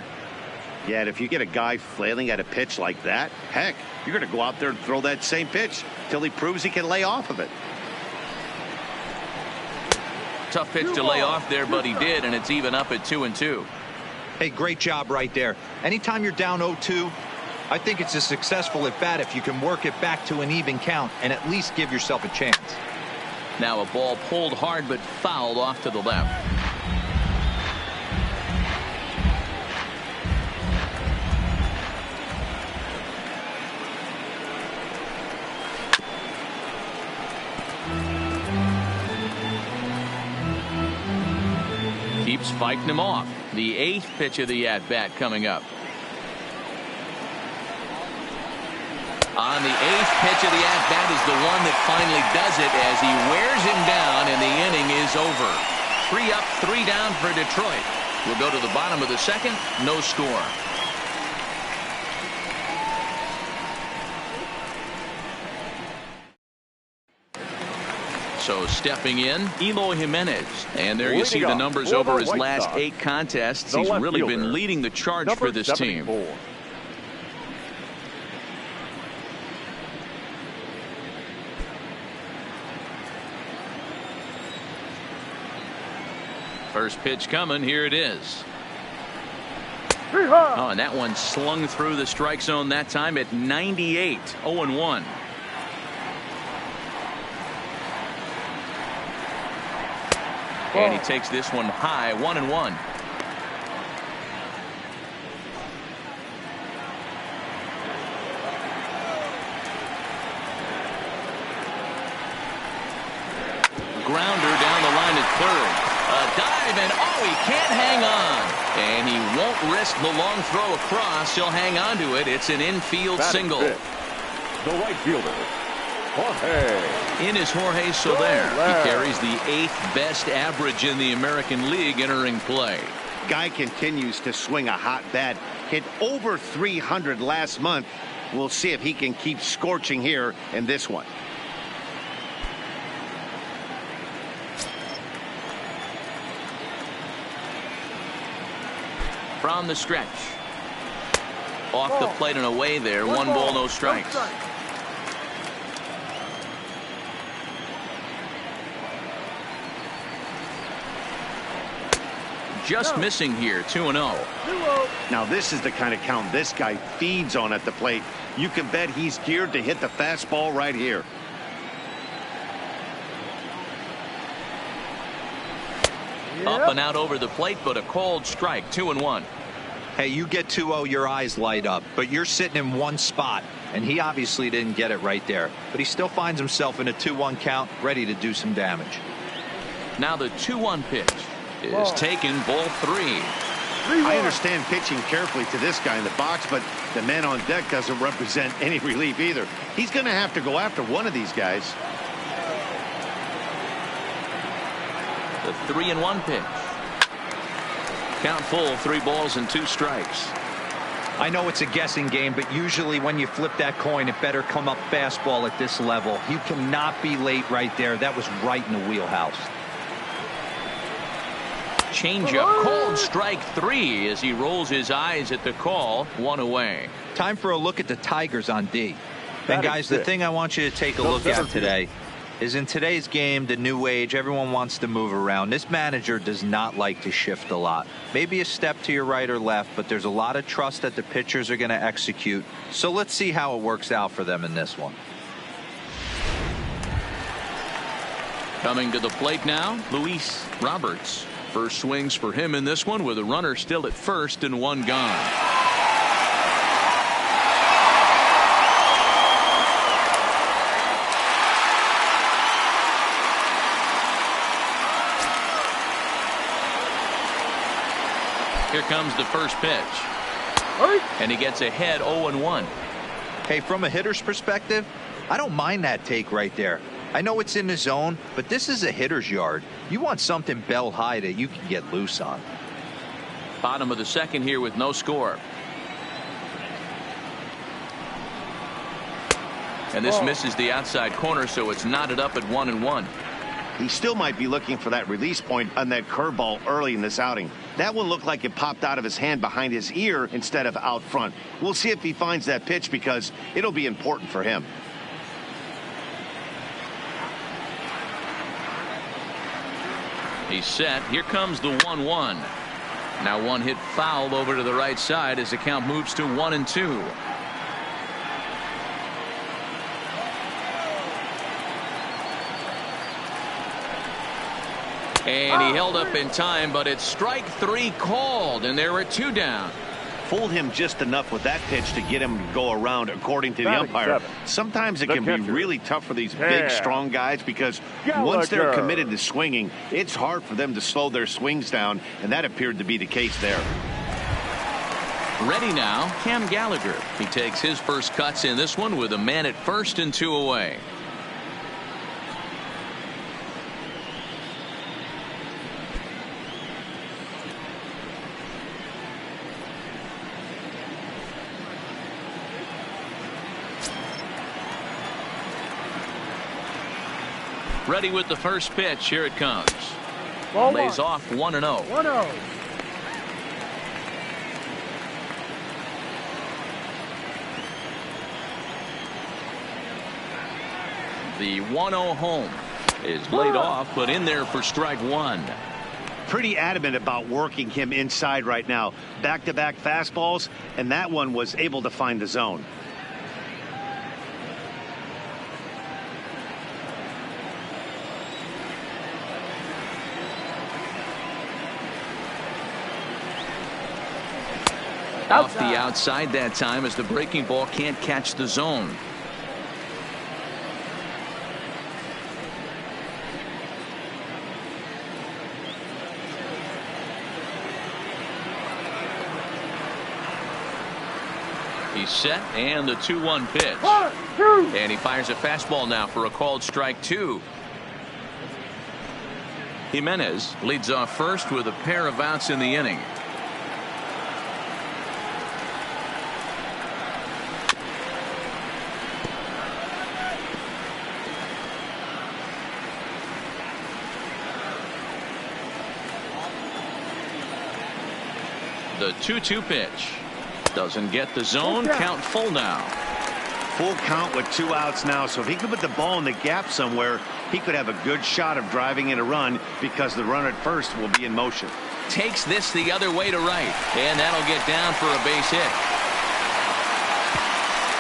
Yeah, and if you get a guy flailing at a pitch like that, heck, you're going to go out there and throw that same pitch till he proves he can lay off of it. Tough pitch to lay off there, but he did, and it's even up at 2-2. Hey, great job right there. Anytime you're down 0-2, I think it's a successful at bat if you can work it back to an even count and at least give yourself a chance. Now a ball pulled hard but fouled off to the left. Keeps fighting him off. The 8th pitch of the at-bat coming up. On the 8th pitch of the at-bat is the one that finally does it as he wears him down, and the inning is over. 3 up, 3 down for Detroit. We'll go to the bottom of the 2nd. No score. So stepping in, Eloy Jimenez. And there you see the numbers over his last 8 contests. He's really been leading the charge for this team. First pitch coming. Here it is. Oh, and that one slung through the strike zone that time at 98. 0-1. And he takes this one high. 1-1. Grounder down the line at third. A dive, and oh, he can't hang on. And he won't risk the long throw across. He'll hang on to it. It's an infield single. The right fielder, Jorge. In is Jorge Soler. He carries the 8th best average in the American League entering play. Guy continues to swing a hot bat. Hit over 300 last month. We'll see if he can keep scorching here in this one. From the stretch. Off the plate and away there. 1 ball, no strikes. Just missing here. 2-0. Now this is the kind of count this guy feeds on at the plate. You can bet he's geared to hit the fastball right here. Up and out over the plate, but a called strike. 2-1. Hey, you get 2-0, your eyes light up, but you're sitting in one spot, and he obviously didn't get it right there. But he still finds himself in a 2-1 count, ready to do some damage. Now the 2-1 pitch is taken. Ball 3. I understand pitching carefully to this guy in the box, but the man on deck doesn't represent any relief either. He's going to have to go after one of these guys. The 3-1 pitch. Count full. 3 balls and 2 strikes. I know it's a guessing game, but usually when you flip that coin, it better come up fastball at this level. You cannot be late right there. That was right in the wheelhouse. Changeup. Called strike 3 as he rolls his eyes at the call. 1 away. Time for a look at the Tigers on D. And guys, the thing I want you to take a look at today is in today's game, the new age, everyone wants to move around. This manager does not like to shift a lot. Maybe a step to your right or left, but there's a lot of trust that the pitchers are going to execute. So let's see how it works out for them in this one. Coming to the plate now, Luis Roberts. First swings for him in this one with a runner still at first and 1 gone. Here comes the first pitch. And he gets ahead 0-1. Hey, from a hitter's perspective, I don't mind that take right there. I know it's in the zone, but this is a hitter's yard. You want something bell high that you can get loose on. Bottom of the 2nd here with no score. And this misses the outside corner, so it's knotted up at 1-1. He still might be looking for that release point on that curveball early in this outing. That one looked like it popped out of his hand behind his ear instead of out front. We'll see if he finds that pitch because it'll be important for him. He's set. Here comes the 1-1. Now one hit foul over to the right side as the count moves to 1-2. And he held up in time, but it's strike 3 called, and there are 2 down. Fooled him just enough with that pitch to get him to go around, according to the umpire. Sometimes it can be really tough for these big, strong guys because once they're committed to swinging, it's hard for them to slow their swings down, and that appeared to be the case there. Ready now, Cam Gallagher. He takes his first cuts in this one with a man at first and 2 away. Ready with the first pitch. Here it comes. Lays off 1-0. 1-0. The 1-0 home is laid off, but in there for strike 1. Pretty adamant about working him inside right now. Back-to-back fastballs, and that one was able to find the zone. Off the outside that time as the breaking ball can't catch the zone. He's set, and the 2-1 pitch. 1, 2. And he fires a fastball now for a called strike 2. Jimenez leads off first with a pair of outs in the inning. The 2-2 pitch doesn't get the zone. Count full now. Full count with 2 outs now, so if he could put the ball in the gap somewhere, he could have a good shot of driving in a run because the runner at first will be in motion. Takes this the other way to right, and that'll get down for a base hit.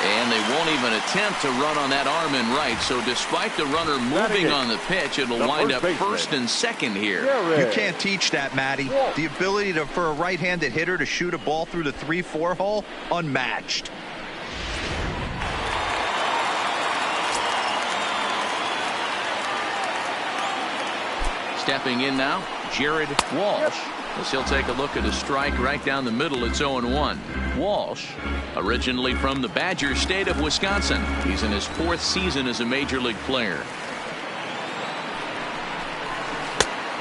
And they won't even attempt to run on that arm in right, so despite the runner moving on the pitch, it'll wind up first and second here. You can't teach that, Matty. The ability for a right-handed hitter to shoot a ball through the 3-4 hole, unmatched. Stepping in now, Jared Walsh. As he'll take a look at a strike right down the middle. It's 0-1. Walsh, originally from the Badger State of Wisconsin. He's in his 4th season as a major league player.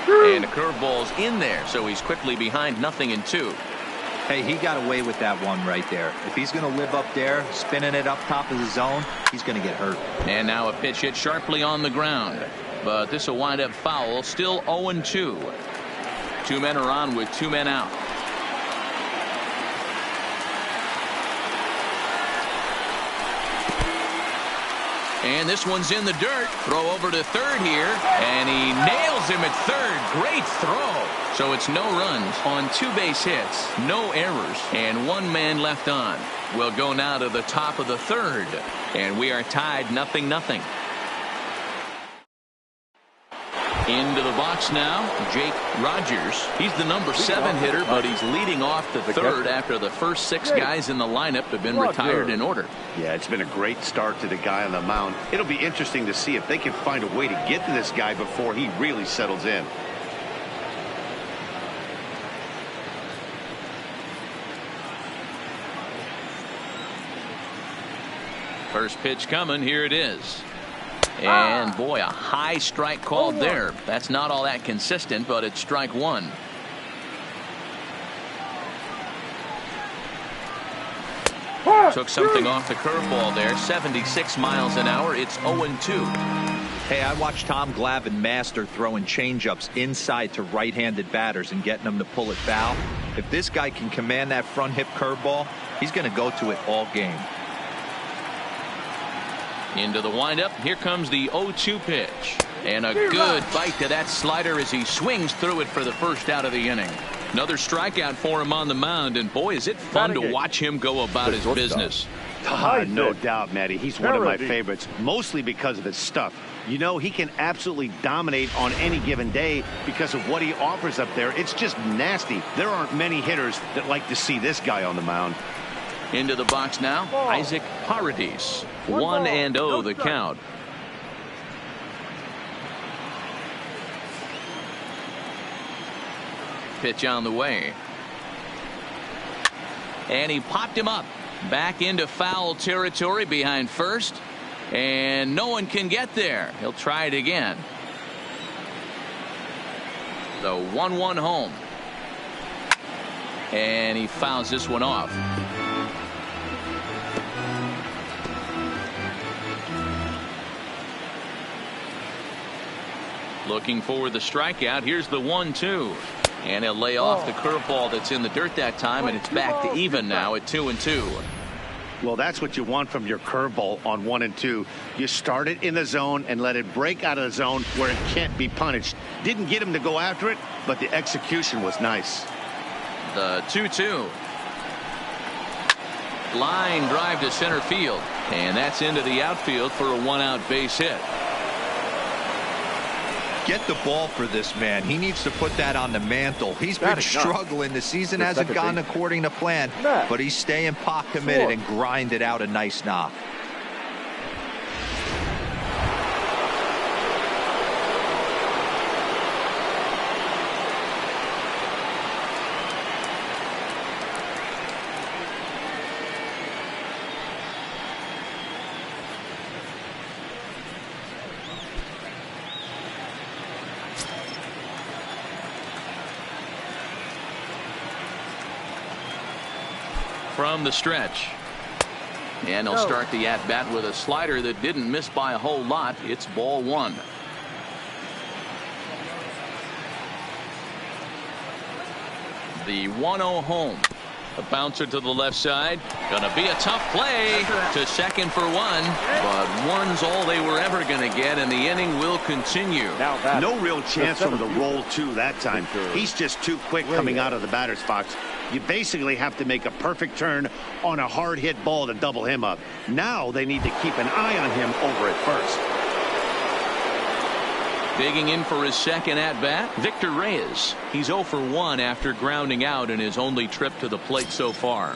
And a curveball's in there, so he's quickly behind 0-2. Hey, he got away with that one right there. If he's going to live up there, spinning it up top of the zone, he's going to get hurt. And now a pitch hit sharply on the ground. But this will wind up foul. Still 0-2. 2 men are on with 2 men out. And this one's in the dirt. Throw over to third here. And he nails him at third. Great throw. So it's no runs on 2 base hits. No errors. And 1 man left on. We'll go now to the top of the 3rd. And we are tied 0-0. Into the box now, Jake Rogers. He's the number 7 hitter, but he's leading off the 3rd after the first 6 guys in the lineup have been retired in order. Yeah, it's been a great start to the guy on the mound. It'll be interesting to see if they can find a way to get to this guy before he really settles in. First pitch coming. Here it is. And boy, a high strike called there. That's not all that consistent, but it's strike 1. Took something off the curveball there. 76 miles an hour. It's 0-2. Hey, I watched Tom Glavine master throwing changeups inside to right-handed batters and getting them to pull it foul. If this guy can command that front hip curveball, he's going to go to it all game. Into the windup. Here comes the 0-2 pitch. And a good bite to that slider as he swings through it for the first out of the inning. Another strikeout for him on the mound, and boy, is it fun to watch him go about his business. No doubt, Matty. He's one of my favorites, mostly because of his stuff. You know, he can absolutely dominate on any given day because of what he offers up there. It's just nasty. There aren't many hitters that like to see this guy on the mound. Into the box now, Isaac Paredes. 1-0 the count. Pitch on the way. And he popped him up. Back into foul territory behind first. And no one can get there. He'll try it again. The 1-1 home. And he fouls this one off. Looking for the strikeout. Here's the 1-2. And he'll lay off the curveball that's in the dirt that time, and it's back to even now at 2-2. Well, that's what you want from your curveball on 1 and 2. You start it in the zone and let it break out of the zone where it can't be punished. Didn't get him to go after it, but the execution was nice. The 2-2. Line drive to center field, and that's into the outfield for a 1-out base hit. Get the ball for this man. He needs to put that on the mantle. He's been struggling. The season hasn't gone according to plan, but he's staying pot committed and grinded out a nice knock. From the stretch. And they'll start the at-bat with a slider that didn't miss by a whole lot. It's ball 1. The 1-0 home. A bouncer to the left side. Gonna be a tough play to second for 1. But 1's all they were ever gonna get, and the inning will continue. No real chance from the roll 2 that time. He's just too quick coming out of the batter's box. You basically have to make a perfect turn on a hard hit ball to double him up. Now they need to keep an eye on him over at first. Digging in for his second at-bat, Victor Reyes. He's 0 for 1 after grounding out in his only trip to the plate so far.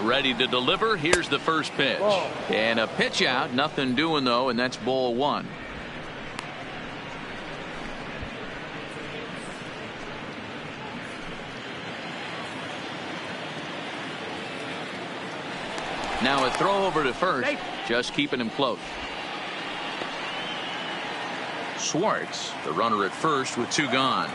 Ready to deliver. Here's the first pitch. And a pitch out. Nothing doing, though, and that's ball 1. Now a throw over to first, just keeping him close. Schwartz, the runner at first with 2 gone.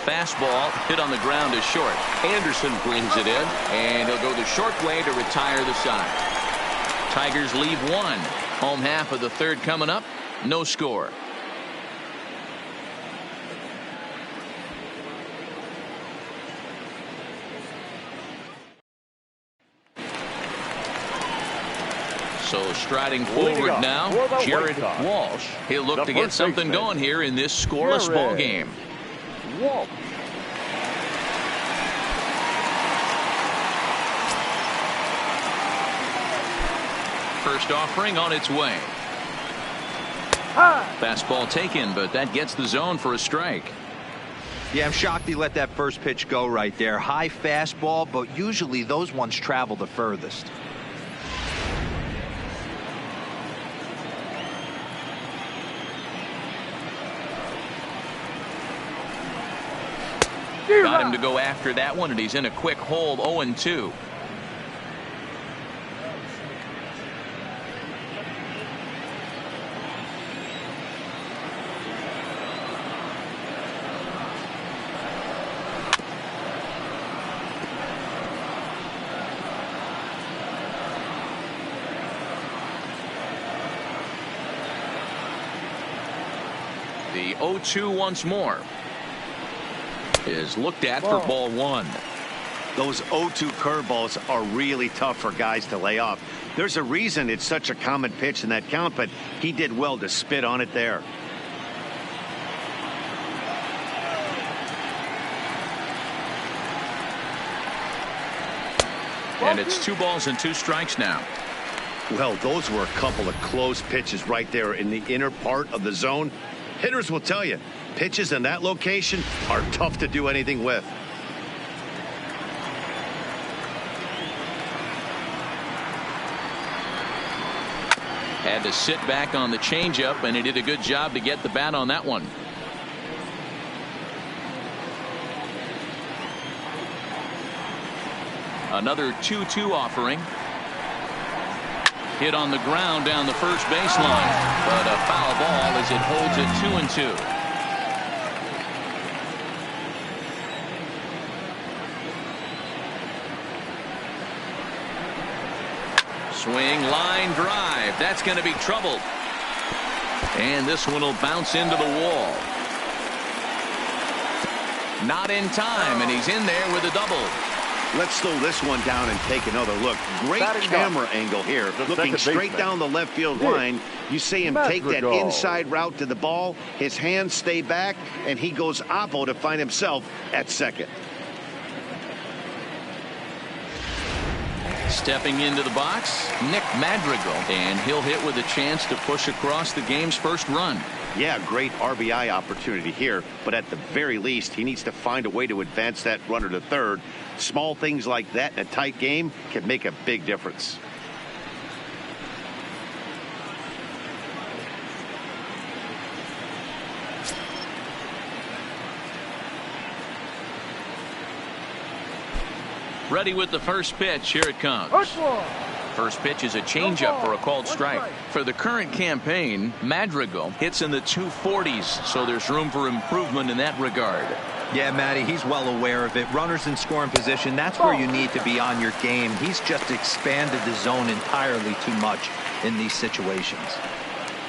Fastball hit on the ground is short. Anderson brings it in, and he'll go the short way to retire the side. Tigers leave 1. Home half of the third coming up. No score. So striding forward now, Jared Walsh. He'll look to get something going here in this scoreless ball game. First offering on its way. Fastball taken, but that gets the zone for a strike. Yeah, I'm shocked he let that first pitch go right there. High fastball, but usually those ones travel the furthest. Got him to go after that one, and he's in a quick hole. 0-2. 0-2 once more. Is looked at for ball one. Those 0-2 curveballs are really tough for guys to lay off. There's a reason it's such a common pitch in that count, but he did well to spit on it there. And it's 2 balls and 2 strikes now. Well, those were a couple of close pitches right there in the inner part of the zone. Hitters will tell you, pitches in that location are tough to do anything with. Had to sit back on the changeup, and he did a good job to get the bat on that one. Another 2-2 offering. Hit on the ground down the first baseline, but a foul ball as it holds it 2-2. Swing, line drive. That's going to be trouble. And this one will bounce into the wall. Not in time, and he's in there with a double. Let's slow this one down and take another look. Great camera angle here. Looking straight down the left field line. You see him take that inside route to the ball. His hands stay back, and he goes oppo to find himself at second. Stepping into the box, Nick Madrigal, and he'll hit with a chance to push across the game's first run. Yeah, great RBI opportunity here, but at the very least, he needs to find a way to advance that runner to third. Small things like that in a tight game can make a big difference. Ready with the first pitch. Here it comes. First pitch is a changeup for a called strike. For the current campaign, Madrigal hits in the 240s, so there's room for improvement in that regard. Yeah, Matty, he's well aware of it. Runners in scoring position, that's where you need to be on your game. He's just expanded the zone entirely too much in these situations.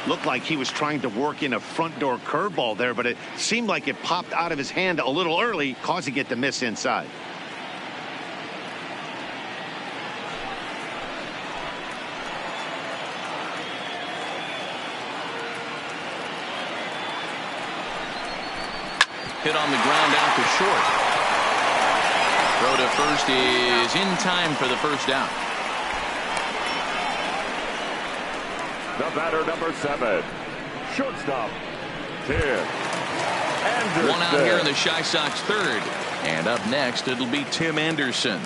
Looked like he was trying to work in a front door curveball there, but it seemed like it popped out of his hand a little early, causing it to miss inside. Hit on the ground out to short. Throw to first is in time for the first down. The batter, number 7, shortstop, Tim Anderson. One out here in the Chi Sox third. And up next, it'll be Tim Anderson.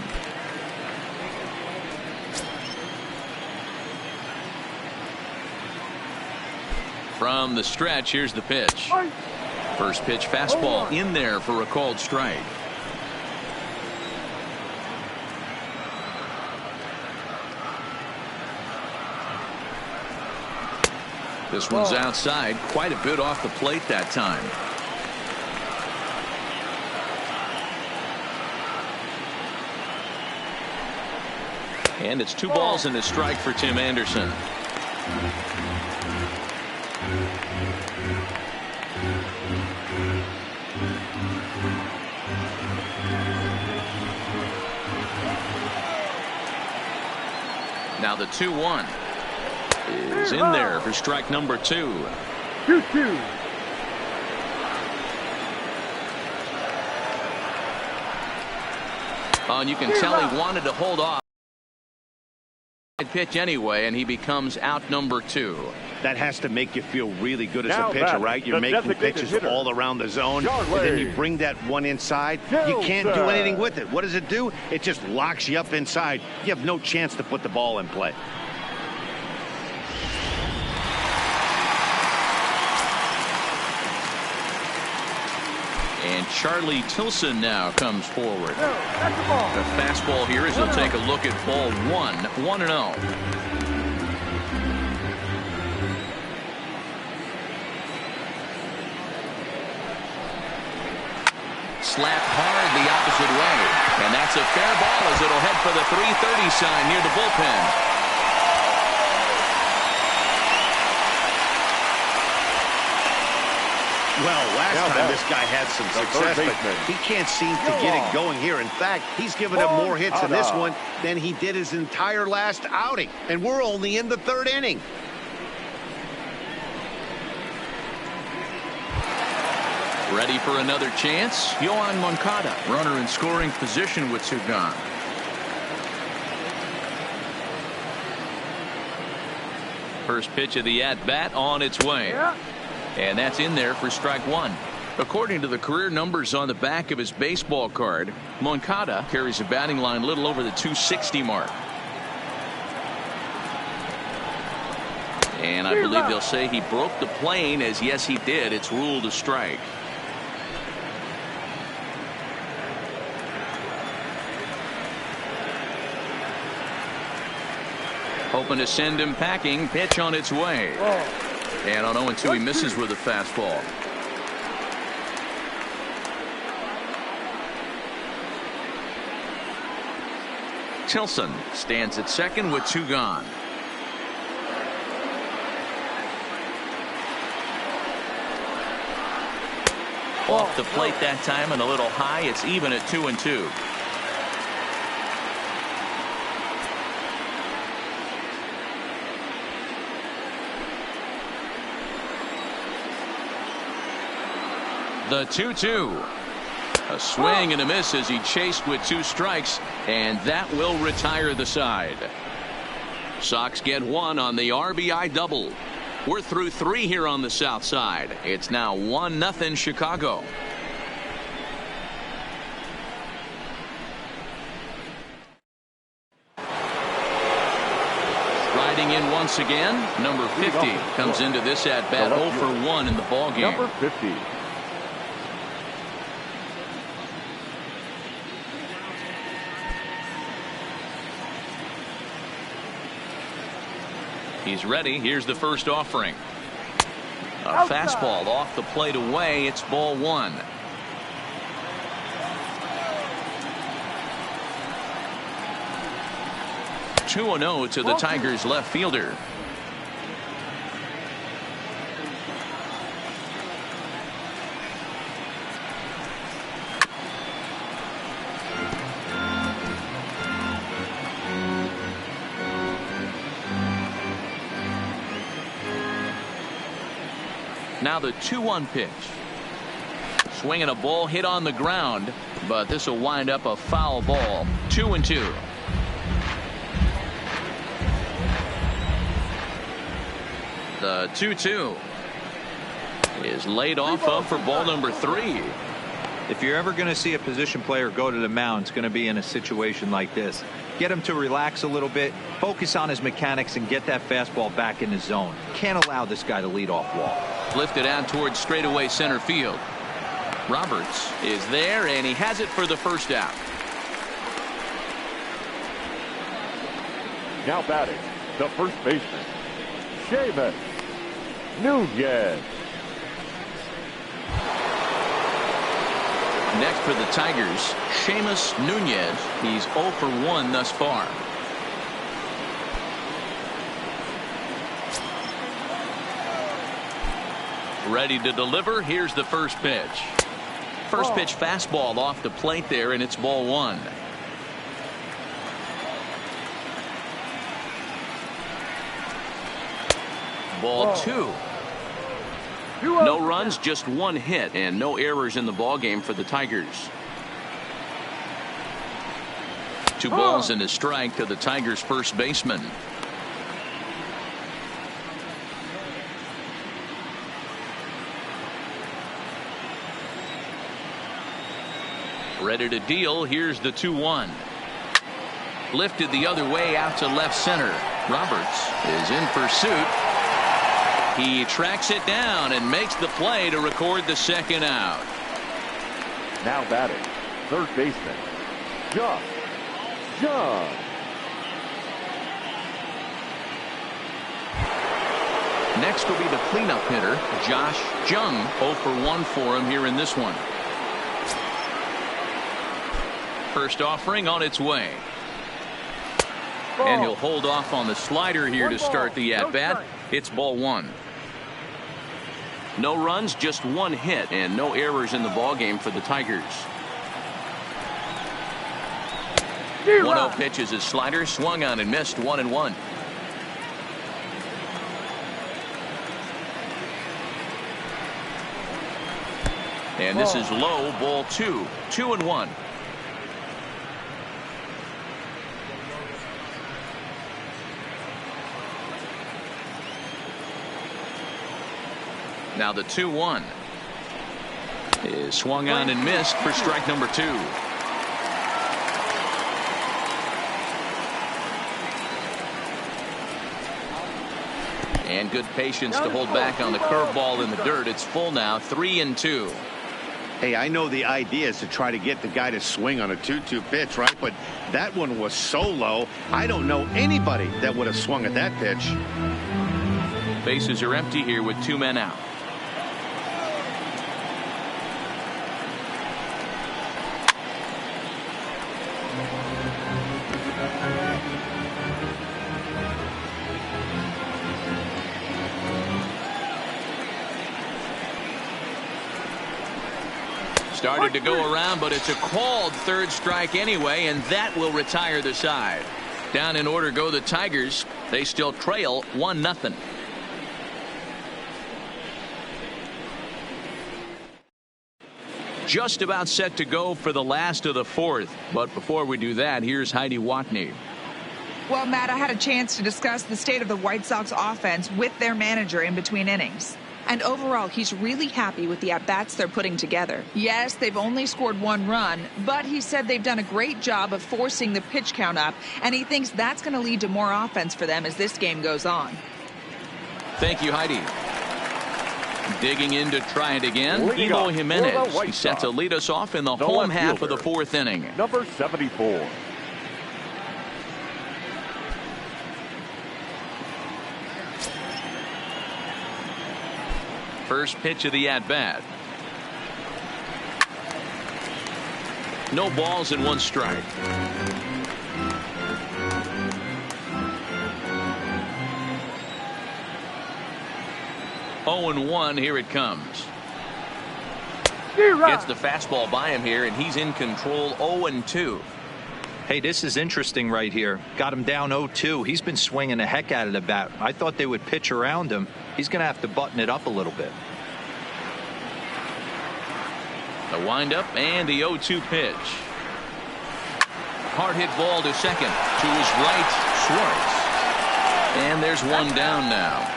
From the stretch, here's the pitch. First pitch fastball in there for a called strike. This one's outside, quite a bit off the plate that time. And it's 2 balls and a strike for Tim Anderson. Now the 2-1 is in there for strike number 2. 2-2. And you can tell he wanted to hold off. Pitch anyway, and he becomes out number 2. That has to make you feel really good as a pitcher, right? You're making pitches all around the zone, and then you bring that one inside. You can't do anything with it. What does it do? It just locks you up inside. You have no chance to put the ball in play. And Charlie Tilson now comes forward. The fastball here as he'll take a look at ball 1, 1-0. Slapped hard the opposite way. And that's a fair ball as it'll head for the 330 sign near the bullpen. Well, last time this guy had some success, but he can't seem to get it going here. In fact, he's given him more hits in this one than he did his entire last outing. And we're only in the third inning. Ready for another chance? Yohan Moncada, runner in scoring position with two gone. First pitch of the at-bat on its way. And that's in there for strike one. According to the career numbers on the back of his baseball card, Moncada carries a batting line a little over the 260 mark. And I believe they'll say he broke the plane, as yes he did. It's ruled a strike. Hoping to send him packing. Pitch on its way. And on 0-2 he misses with a fastball. Tilson stands at second with two gone. Off the plate that time and a little high. It's even at 2-2. The 2-2. A swing and a miss as he chased with two strikes, and that will retire the side. Sox get one on the RBI double. We're through three here on the south side. It's now 1-0 Chicago. Riding in once again, number 50 comes into this at bat 0 for 1 in the ball game. Number 50. He's ready. Here's the first offering. A fastball off the plate away. It's ball one. Two 2-0 to the Tigers left fielder. Now the 2-1 pitch. Swinging a ball hit on the ground, but this will wind up a foul ball. 2-2. The 2-2 is laid off of for ball number 3. If you're ever going to see a position player go to the mound, it's going to be in a situation like this. Get him to relax a little bit, focus on his mechanics, and get that fastball back in the zone. Can't allow this guy to lead off walk. Lifted out towards straightaway center field. Roberts is there, and he has it for the first out. Now batting, the first baseman, Seamus Nunez. Next for the Tigers, Seamus Nunez. He's 0 for 1 thus far. Ready to deliver. Here's the first pitch. First pitch fastball off the plate there, and it's ball one. Ball two. No runs, just one hit, and no errors in the ball game for the Tigers. 2 balls and a strike to the Tigers' first baseman. Ready to deal. Here's the 2-1. Lifted the other way out to left center. Roberts is in pursuit. He tracks it down and makes the play to record the second out. Now batting, third baseman, Josh Jung. Next will be the cleanup hitter, Josh Jung. 0 for 1 for him here in this one. First offering on its way. And he'll hold off on the slider here to start the at-bat. It's ball one. No runs, just one hit, and no errors in the ballgame for the Tigers. 1-0 pitch is his slider, swung on and missed, 1-1. And this is low, ball 2, 2-1. Now the 2-1 is swung on and missed for strike number 2. And good patience to hold back on the curveball in the dirt. It's full now, 3-2. Hey, I know the idea is to try to get the guy to swing on a 2-2 pitch, right? But that one was so low, I don't know anybody that would have swung at that pitch. Bases are empty here with 2 men out. Started to go around, but it's a called third strike anyway, and that will retire the side. Down in order go the Tigers. They still trail 1-0. Just about set to go for the last of the 4th. But before we do that, here's Heidi Watney. Well, Matt, I had a chance to discuss the state of the White Sox offense with their manager in between innings. And overall, he's really happy with the at-bats they're putting together. Yes, they've only scored 1 run, but he said they've done a great job of forcing the pitch count up, and he thinks that's going to lead to more offense for them as this game goes on. Thank you, Heidi. Digging in to try it again, Eloy Jimenez. He's set to lead us off in the home half of the 4th inning. Number 74. First pitch of the at-bat. No balls and 1 strike. Oh, and 1, here it comes. Gets the fastball by him here, and he's in control. 0-2. Hey, this is interesting right here. Got him down 0-2. He's been swinging the heck out of the bat. I thought they would pitch around him. He's going to have to button it up a little bit. The windup and the 0-2 pitch. Hard hit ball to second. To his right, Schwartz. And there's 1 down now.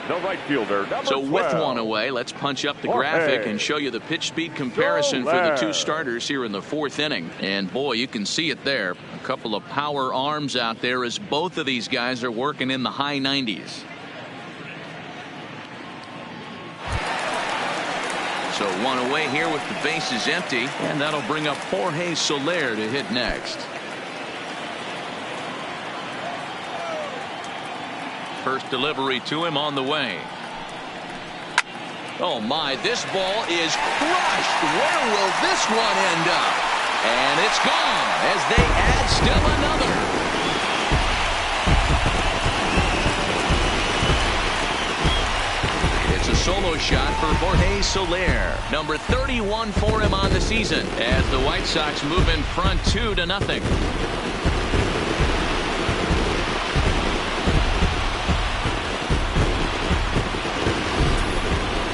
The right fielder, so 12. with 1 away, let's punch up the graphic and show you the pitch speed comparison for the 2 starters here in the 4th inning. And boy, you can see it there. A couple of power arms out there as both of these guys are working in the high 90s. So 1 away here with the bases empty, and that'll bring up Jorge Soler to hit next. First delivery to him on the way. Oh my, this ball is crushed. Where will this one end up? And it's gone as they add still another. It's a solo shot for Jorge Soler. Number 31 for him on the season as the White Sox move in front 2-0.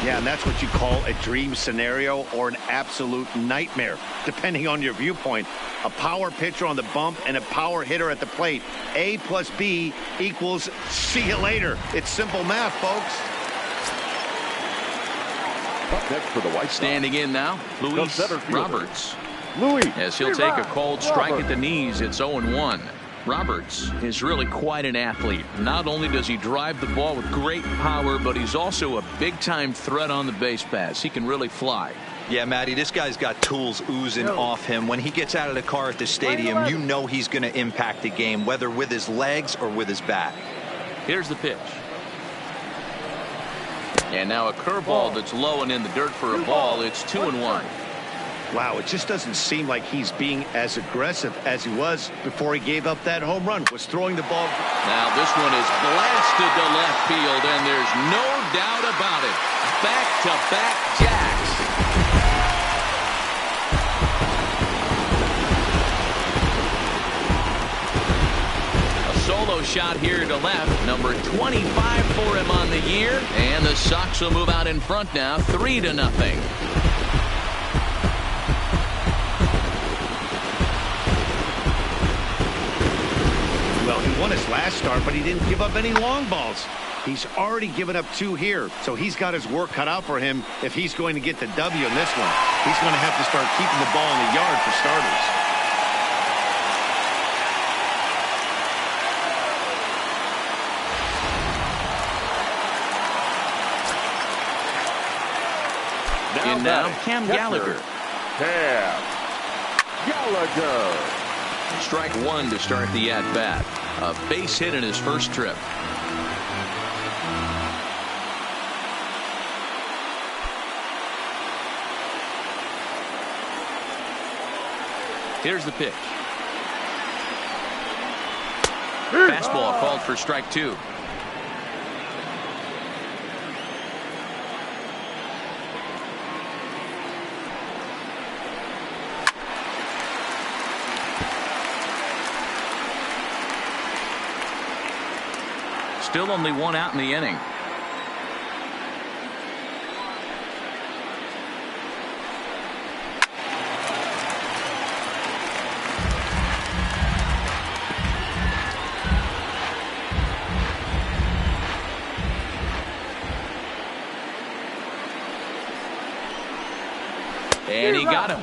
Yeah, and that's what you call a dream scenario or an absolute nightmare, depending on your viewpoint. A power pitcher on the bump and a power hitter at the plate. A plus B equals see you later. It's simple math, folks. Up next for the White Sox. Standing in now, Luis Roberts. Louis. As he'll take a cold strike at the knees, it's 0-1. Roberts is really quite an athlete. Not only does he drive the ball with great power, but he's also a big-time threat on the base pass. He can really fly. Yeah, Matty, this guy's got tools oozing off him. When he gets out of the car at the stadium, you know he's going to impact the game, whether with his legs or with his bat. Here's the pitch. And now a curveball that's low and in the dirt for a ball. It's 2-1. Wow, it just doesn't seem like he's being as aggressive as he was before he gave up that home run. Was throwing the ball. Now this one is blasted to left field, and there's no doubt about it. Back-to-back jacks. A solo shot here to left. Number 25 for him on the year. And the Sox will move out in front now, 3-0. Well, he won his last start, but he didn't give up any long balls. He's already given up 2 here, so he's got his work cut out for him if he's going to get the W in this one. He's going to have to start keeping the ball in the yard for starters. In now, Cam Gallagher. Cam Gallagher. Strike 1 to start the at-bat. A base hit in his first trip. Here's the pitch. Fastball called for strike 2. Still only 1 out in the inning. And he got him.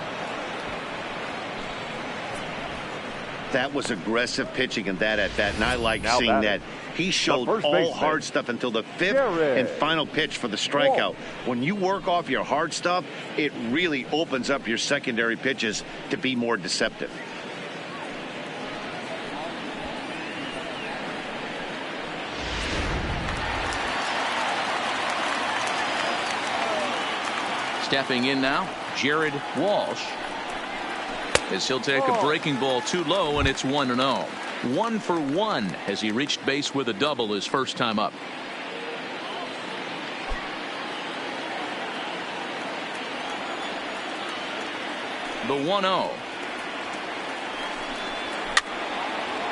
That was aggressive pitching in that at bat, and I like seeing that. He showed all hard stuff until the 5th and final pitch for the strikeout. When you work off your hard stuff, it really opens up your secondary pitches to be more deceptive. Stepping in now, Jared Walsh. As he'll take a breaking ball too low, and it's 1-0. 1 for 1 as he reached base with a double his first time up. The 1-0.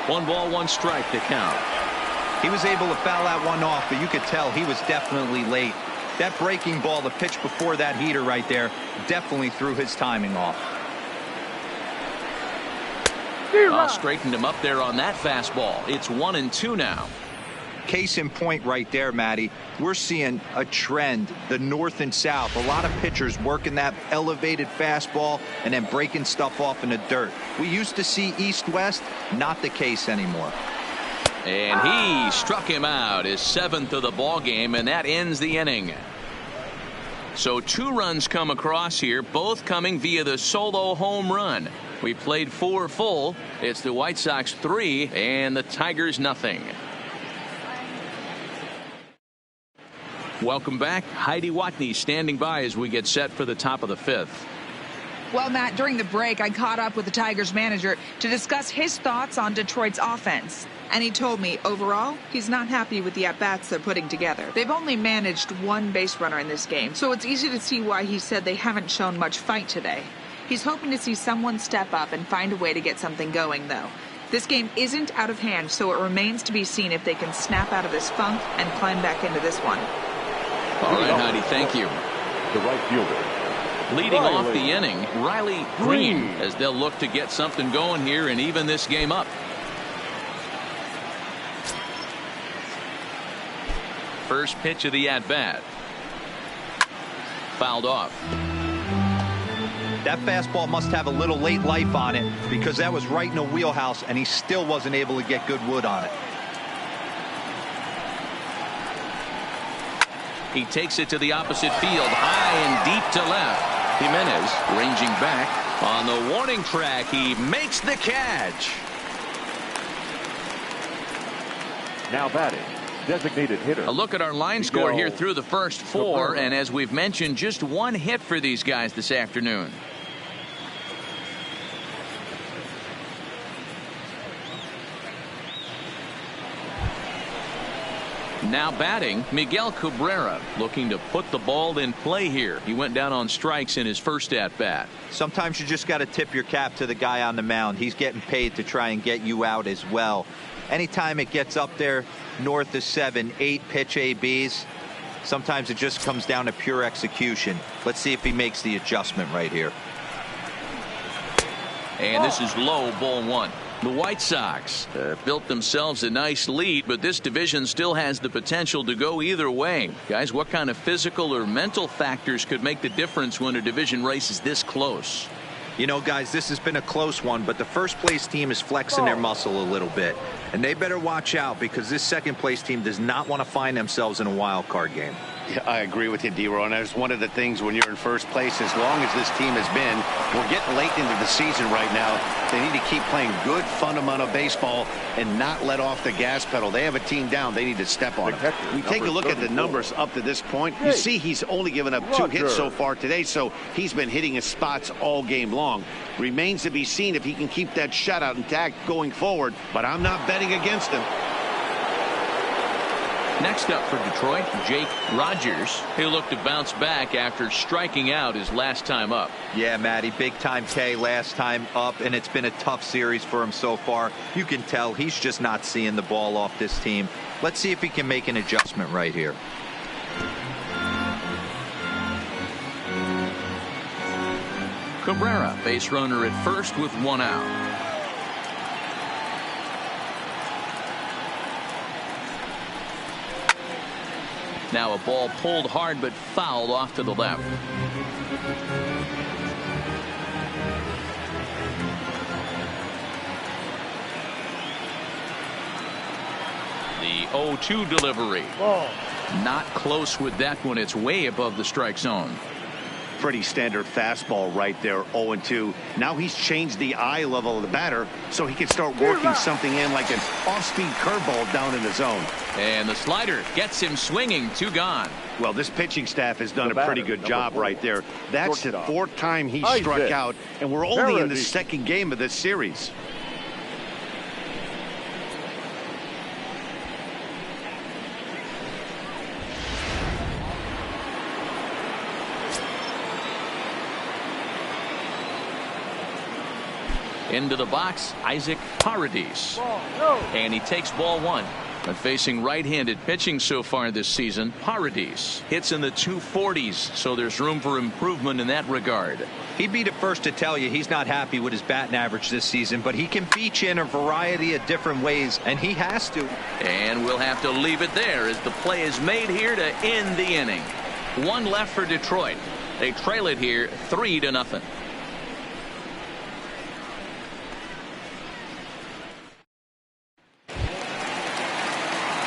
1 ball, 1 strike to count. He was able to foul that one off, but you could tell he was definitely late. That breaking ball, the pitch before that heater right there, definitely threw his timing off. Straightened him up there on that fastball. It's 1-2 now. Case in point right there, Matty. We're seeing a trend, the north and south. A lot of pitchers working that elevated fastball and then breaking stuff off in the dirt. We used to see east-west, not the case anymore. And he struck him out, his 7th of the ball game, and that ends the inning. So 2 runs come across here, both coming via the solo home run. We played 4 full. It's the White Sox 3 and the Tigers nothing. Welcome back. Heidi Watney standing by as we get set for the top of the 5th. Well, Matt, during the break, I caught up with the Tigers manager to discuss his thoughts on Detroit's offense. And he told me, overall, he's not happy with the at-bats they're putting together. They've only managed 1 base runner in this game, so it's easy to see why he said they haven't shown much fight today. He's hoping to see someone step up and find a way to get something going, though. This game isn't out of hand, so it remains to be seen if they can snap out of this funk and climb back into this one. All right, Heidi, thank you. The right fielder. Leading off the inning, Riley Green, as they'll look to get something going here and even this game up. First pitch of the at-bat. Fouled off. That fastball must have a little late life on it because that was right in the wheelhouse and he still wasn't able to get good wood on it. He takes it to the opposite field, high and deep to left. Jimenez ranging back on the warning track. He makes the catch. Now batting, designated hitter. A look at our line score here through the first 4, and as we've mentioned, just 1 hit for these guys this afternoon. And now batting, Miguel Cabrera, looking to put the ball in play here. He went down on strikes in his first at-bat. Sometimes you just got to tip your cap to the guy on the mound. He's getting paid to try and get you out as well. Anytime it gets up there north of 7, 8 pitch ABs, sometimes it just comes down to pure execution. Let's see if he makes the adjustment right here. And this is low, ball 1. The White Sox built themselves a nice lead, but this division still has the potential to go either way. Guys, what kind of physical or mental factors could make the difference when a division race is this close? You know, guys, this has been a close one, but the first place team is flexing their muscle a little bit. And they better watch out because this second place team does not want to find themselves in a wild card game. Yeah, I agree with you, D-Roy. And that's one of the things when you're in first place, as long as this team has been, we're getting late into the season right now. They need to keep playing good fundamental baseball and not let off the gas pedal. They have a team down. They need to step on it. We take a look at the numbers up to this point. You see he's only given up 2 hits so far today, so he's been hitting his spots all game long. Remains to be seen if he can keep that shutout intact going forward, but I'm not betting against him. Next up for Detroit, Jake Rogers. He'll look to bounce back after striking out his last time up. Yeah, Matty, big time K last time up, and it's been a tough series for him so far. You can tell he's just not seeing the ball off this team. Let's see if he can make an adjustment right here. Cabrera, base runner at first with 1 out. Now a ball pulled hard but fouled off to the left. The 0-2 delivery. Not close with that one. It's way above the strike zone. Pretty standard fastball right there, 0-2. Now he's changed the eye level of the batter so he can start working something in like an off-speed curveball down in the zone. And the slider gets him swinging. 2 gone. Well, this pitching staff has done a pretty good job right there. That's the 4th time he struck out, and we're only in the 2nd game of this series. Into the box, Isaac Paredes. And he takes ball 1. But facing right-handed pitching so far this season, Paredes hits in the 240s, so there's room for improvement in that regard. He'd be the first to tell you he's not happy with his batting average this season, but he can beat you in a variety of different ways, and he has to. And we'll have to leave it there as the play is made here to end the inning. 1 left for Detroit. They trail it here 3-0.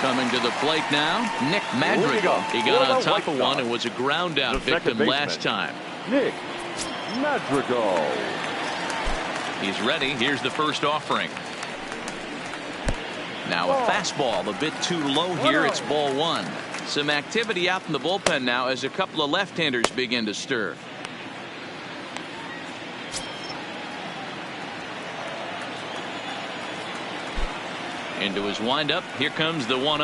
Coming to the plate now, Nick Madrigal. He got on top of one and was a ground out victim last time. Nick Madrigal. He's ready. Here's the first offering. Now a fastball a bit too low here. It's ball 1. Some activity out in the bullpen now as a couple of left-handers begin to stir. Into his windup. Here comes the 1-0.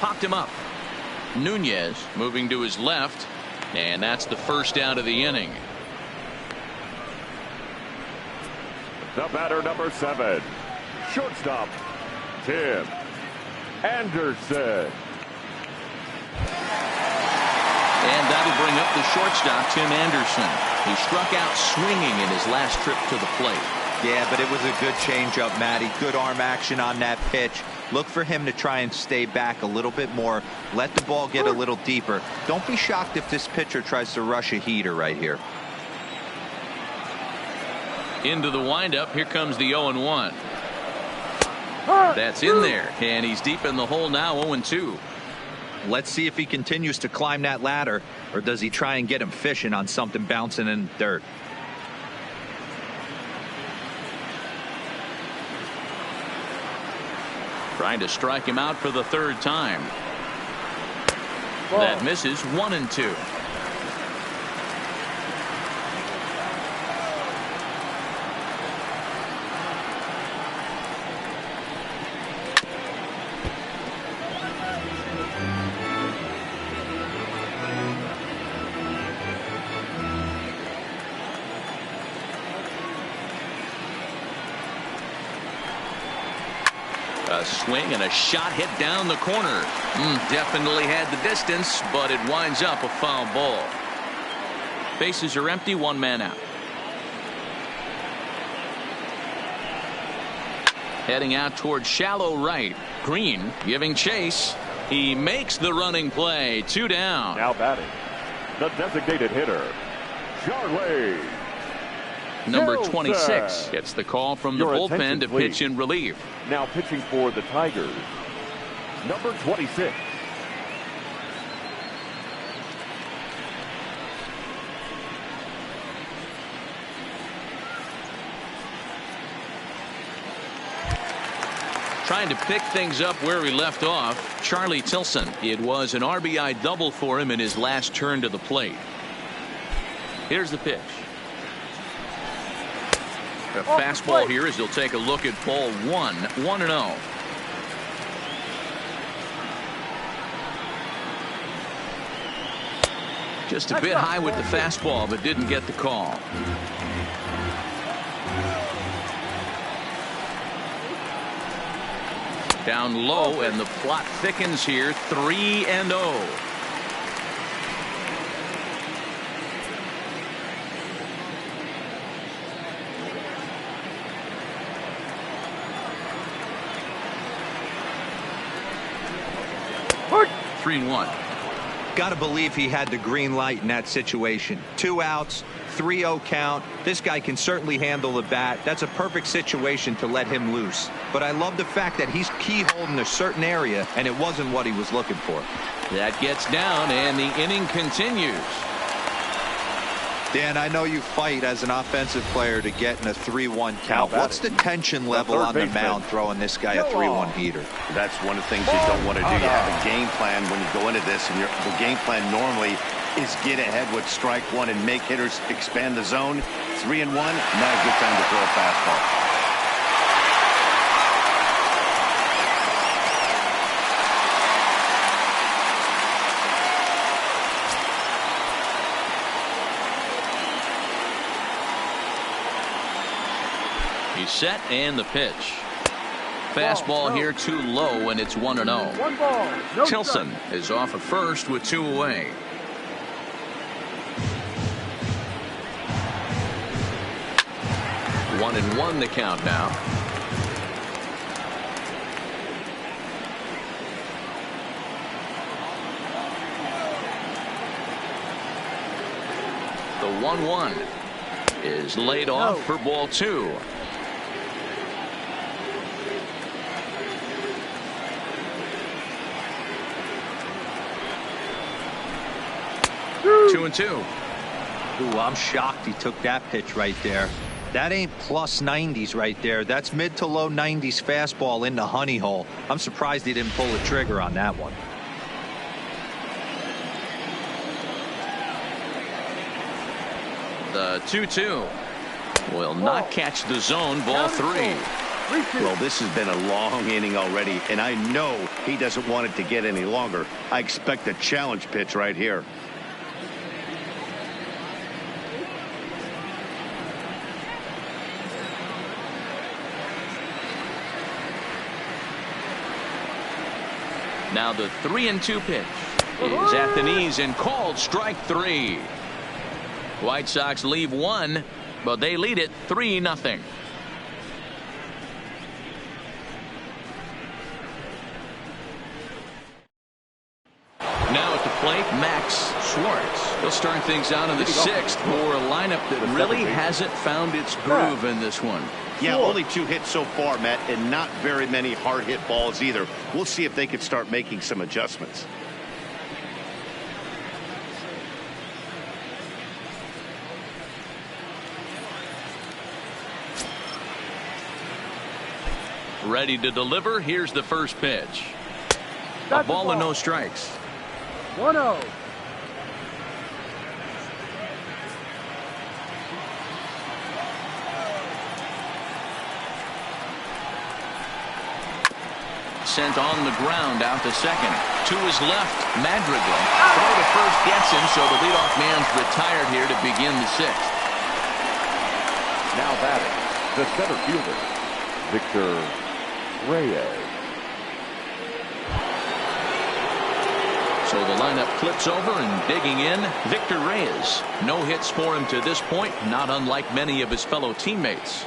Popped him up. Nunez moving to his left. And that's the first out of the inning. The batter, number 7. Shortstop, Tim Anderson. And that'll bring up the shortstop, Tim Anderson. He struck out swinging in his last trip to the plate. Yeah, but it was a good changeup, Matty. Good arm action on that pitch. Look for him to try and stay back a little bit more. Let the ball get a little deeper. Don't be shocked if this pitcher tries to rush a heater right here. Into the windup. Here comes the 0-1. That's in there. And he's deep in the hole now, 0-2. Let's see if he continues to climb that ladder, or does he try and get him fishing on something bouncing in the dirt. Trying to strike him out for the 3rd time. That misses. 1-2. A swing and a shot hit down the corner. Definitely had the distance, but it winds up a foul ball. Bases are empty, one man out. Heading out toward shallow right. Green giving chase. He makes the running play. 2 down. Now batting, the designated hitter, Charlie. Number 26 gets the call from the bullpen to pitch in relief. Now pitching for the Tigers, number 26. Trying to pick things up where he left off, Charlie Tilson. It was an RBI double for him in his last turn to the plate. Here's the pitch. A fastball here as he'll take a look at ball 1. 1-0. Just a bit high with the fastball, but didn't get the call. Down low, and the plot thickens here. 3-0. Three and 1. Got to believe he had the green light in that situation. 2 outs, 3-0 count. This guy can certainly handle the bat. That's a perfect situation to let him loose. But I love the fact that he's keyholed in a certain area, and it wasn't what he was looking for. That gets down, and the inning continues. Dan, I know you fight as an offensive player to get in a 3-1 count. What's the tension level on the mound throwing this guy a 3-1 heater? That's one of the things you don't want to do. You have a game plan when you go into this, and the game plan normally is get ahead with strike 1 and make hitters expand the zone. 3-1, not a good time to throw a fastball. He's set, and the pitch. Fastball here too low, and it's 1-0. Tilson is off at first with 2 away. One and 1 the count now. The 1-1 is laid off for ball 2. Two and 2. Ooh, I'm shocked he took that pitch right there. That ain't plus 90s right there. That's mid to low 90s fastball in the honey hole. I'm surprised he didn't pull the trigger on that one. The 2-2 will not catch the zone. Ball 3. Well, this has been a long inning already, and I know he doesn't want it to get any longer. I expect a challenge pitch right here. Now the 3-2 pitch is at the knees and called strike 3. White Sox leave 1, but they lead it 3-0. Now at the plate, Max Schwartz. He'll start things out in the 6th for a lineup that really hasn't found its groove in this one. Yeah, only 2 hits so far, Matt, and not very many hard hit balls either. We'll see if they can start making some adjustments. Ready to deliver. Here's the first pitch. A ball and no strikes. 1-0. Sent on the ground out to second. To his left, Madrigal. Throw to first gets him, so the leadoff man's retired here to begin the 6th. Now batting, the center fielder, Victor Reyes. So the lineup flips over, and digging in, Victor Reyes. No hits for him to this point, not unlike many of his fellow teammates.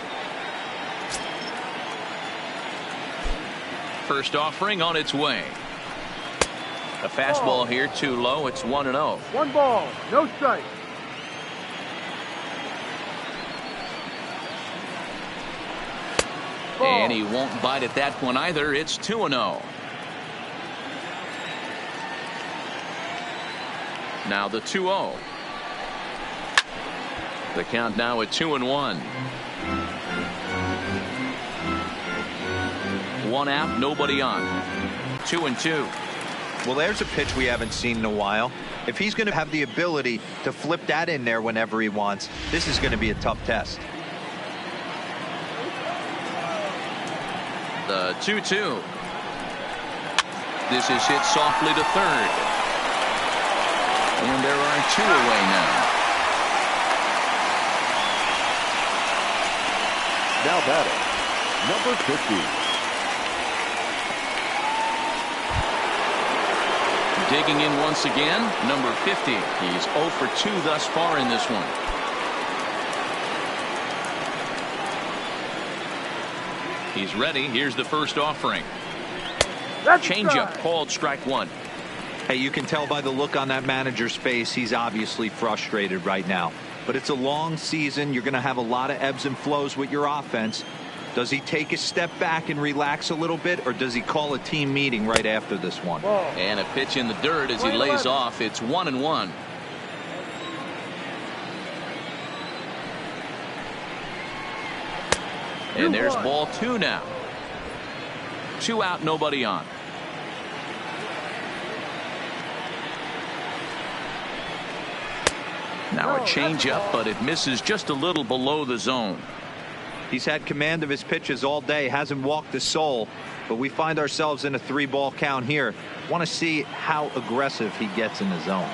First offering on its way. A fastball here too low. It's 1-0. 1 ball, no strike. And he won't bite at that one either. It's 2-0. Now the 2-0. The count now at 2-1. 1 out, nobody on. 2-2. Well, there's a pitch we haven't seen in a while. If he's going to have the ability to flip that in there whenever he wants, this is going to be a tough test. The 2-2. This is hit softly to third. And there are 2 away now. Now batting, number 50. Digging in once again, number 50. He's 0 for 2 thus far in this one. He's ready. Here's the first offering. Changeup called strike 1. Hey, you can tell by the look on that manager's face, he's obviously frustrated right now. But it's a long season. You're going to have a lot of ebbs and flows with your offense. Does he take a step back and relax a little bit, or does he call a team meeting right after this one? And a pitch in the dirt as he lays off. It's 1-1. And there's ball 2 now. 2 out, nobody on. Now a changeup, but it misses just a little below the zone. He's had command of his pitches all day, hasn't walked a soul, but we find ourselves in a 3-ball count here. Want to see how aggressive he gets in the zone.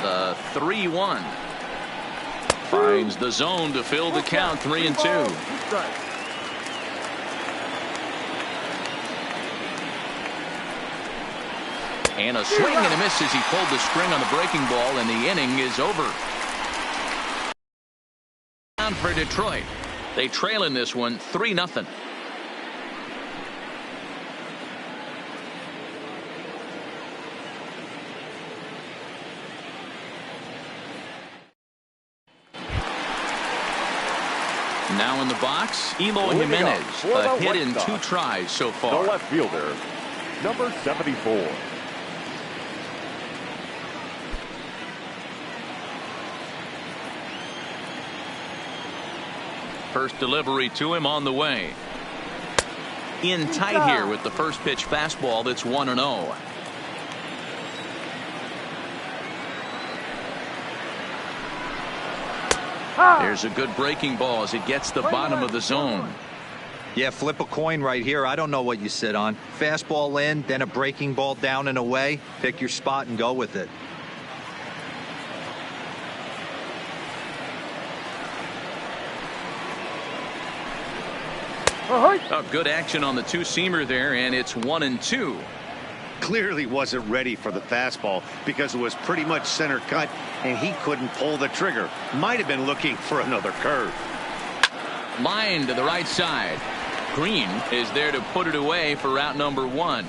The 3-1. Finds the zone to fill the count. 3-2. And a swing and a miss as he pulled the string on the breaking ball, and the inning is over. For Detroit, they trail in this one 3-0. Now in the box, Eloy Jimenez, a hit in 2 tries so far. The left fielder, number 74. First delivery to him on the way. In tight here with the first pitch fastball. That's 1-0. There's a good breaking ball as it gets the bottom of the zone. Yeah, flip a coin right here. I don't know what you sit on. Fastball in, then a breaking ball down and away. Pick your spot and go with it. Oh, good action on the 2-seamer there, and it's 1-2. Clearly wasn't ready for the fastball because it was pretty much center cut, and he couldn't pull the trigger. Might have been looking for another curve. Line to the right side. Green is there to put it away for out number 1.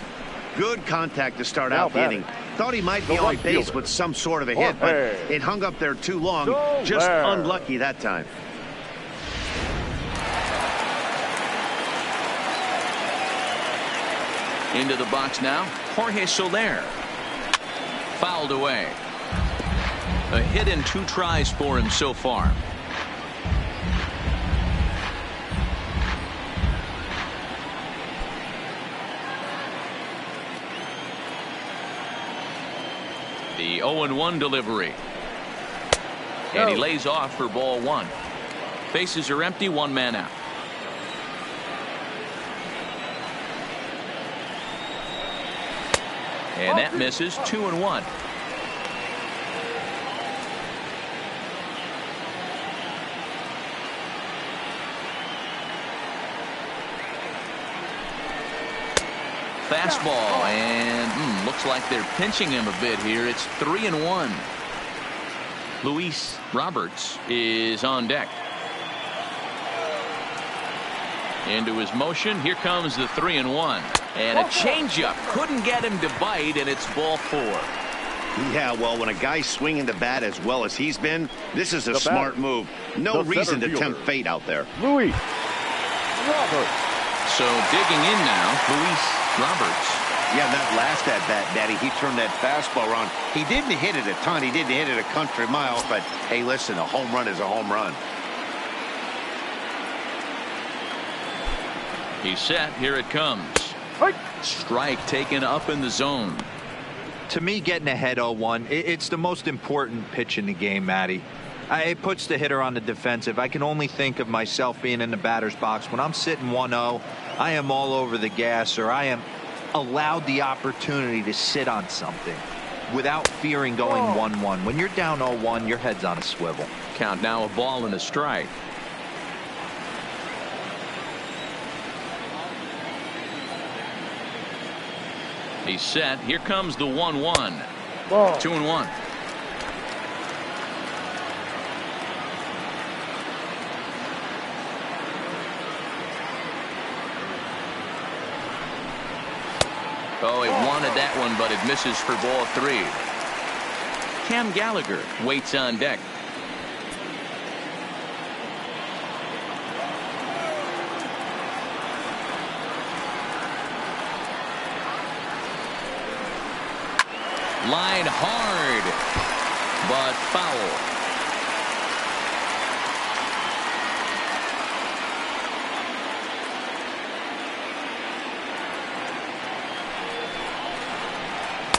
Good contact to start out the inning. Thought he might be on base with some sort of a hit, but it hung up there too long. Just unlucky that time. Into the box now, Jorge Soler. Fouled away. A hit in 2 tries for him so far. The 0-1 delivery. And he lays off for ball 1. Bases are empty, 1 man out. And that misses. 2-1. Fastball, and looks looks like they're pinching him a bit here. It's 3-1. Luis Roberts is on deck. Into his motion. Here comes the 3-1. And a changeup. Couldn't get him to bite, and it's ball 4. Yeah, well, when a guy's swinging the bat as well as he's been, this is a smart move. No reason to tempt fate out there. Luis Roberts. So digging in now, Luis Roberts. Yeah, that last at-bat, Daddy, he turned that fastball around. He didn't hit it a ton. He didn't hit it a country mile. But, hey, listen, a home run is a home run. He's set. Here it comes. Strike taken up in the zone. To me, getting ahead 0-1, it's the most important pitch in the game, Matty. It puts the hitter on the defensive. I can only think of myself being in the batter's box. When I'm sitting 1-0, I am all over the gas, or I am allowed the opportunity to sit on something without fearing going 1-1. When you're down 0-1, your head's on a swivel. Count now, a ball and a strike. He's set. Here comes the 1-1. 2-1. Oh, he wanted that one, but it misses for ball 3. Cam Gallagher waits on deck. Line hard, but foul.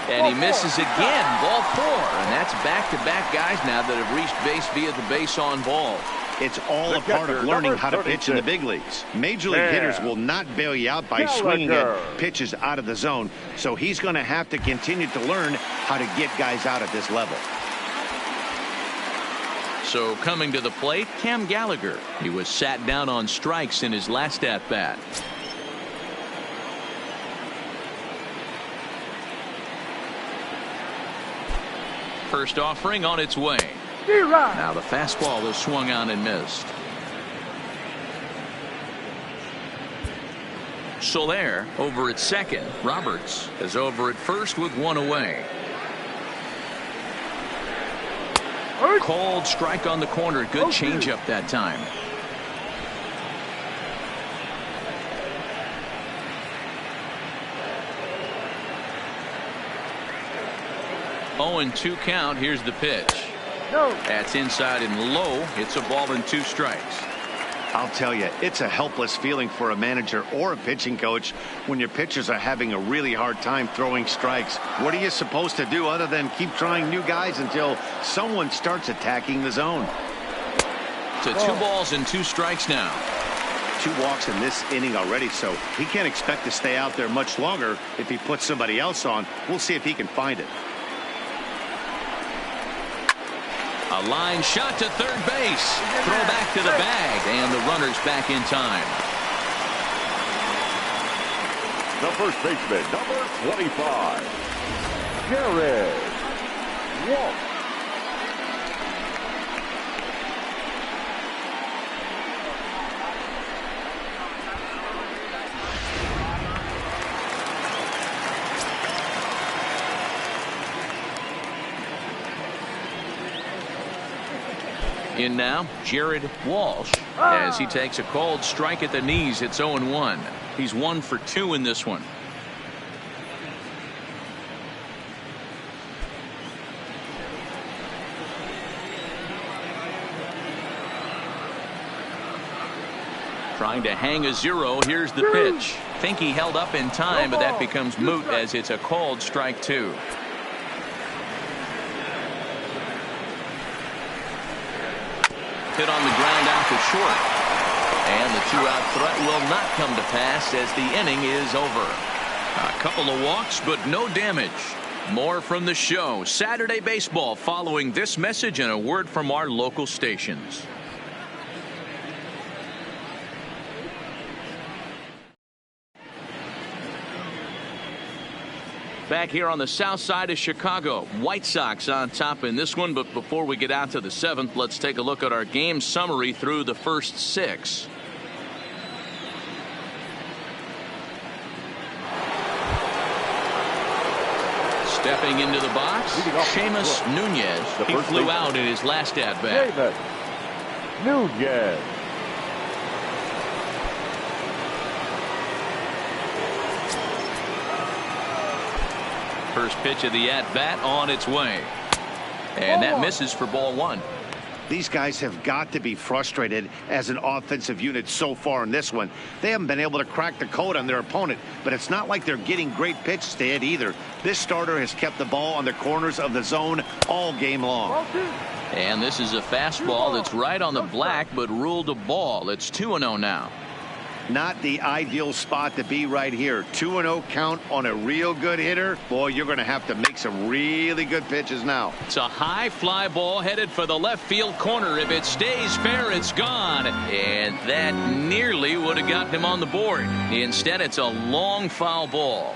And he misses again, ball 4. And that's back-to-back guys now that have reached base via the base on ball. It's all a part of learning how to pitch in the big leagues. Major league hitters will not bail you out by swinging at pitches out of the zone. So he's going to have to continue to learn how to get guys out at this level. So coming to the plate, Cam Gallagher. He was sat down on strikes in his last at-bat. First offering on its way. Now the fastball is swung on and missed. Soler over at second. Roberts is over at first with one away. Called strike on the corner. Good changeup that time. Oh, and 2 count. Here's the pitch. That's inside and low. It's a ball and 2 strikes. I'll tell you, it's a helpless feeling for a manager or a pitching coach when your pitchers are having a really hard time throwing strikes. What are you supposed to do other than keep trying new guys until someone starts attacking the zone? To 2 balls and 2 strikes now. 2 walks in this inning already, so he can't expect to stay out there much longer if he puts somebody else on. We'll see if he can find it. A line shot to third base. Throw back to the bag, and the runner's back in time. The first baseman, number 25, Jared Walsh. In now, Jared Walsh, as he takes a called strike at the knees. It's 0-1. He's 1 for 2 in this one. Trying to hang a 0. Here's the pitch. Think he held up in time, but that becomes moot as it's a called strike 2. Hit on the ground out to short. And the 2-out threat will not come to pass as the inning is over. A couple of walks, but no damage. More from the show. Saturday Baseball following this message and a word from our local stations. Back here on the south side of Chicago, White Sox on top in this one. But before we get out to the 7th, let's take a look at our game summary through the first 6. Stepping into the box, Seamus Nunez. He flew out in his last at-bat. Nunez. First pitch of the at-bat on its way. And that misses for ball 1. These guys have got to be frustrated as an offensive unit so far in this one. They haven't been able to crack the code on their opponent, but it's not like they're getting great pitches to hit either. This starter has kept the ball on the corners of the zone all game long. And this is a fastball that's right on the black, but ruled a ball. It's 2-0 now. Not the ideal spot to be right here. 2-0 count on a real good hitter. Boy, you're going to have to make some really good pitches now. It's a high fly ball headed for the left field corner. If it stays fair, it's gone. And that nearly would have gotten him on the board. Instead, it's a long foul ball.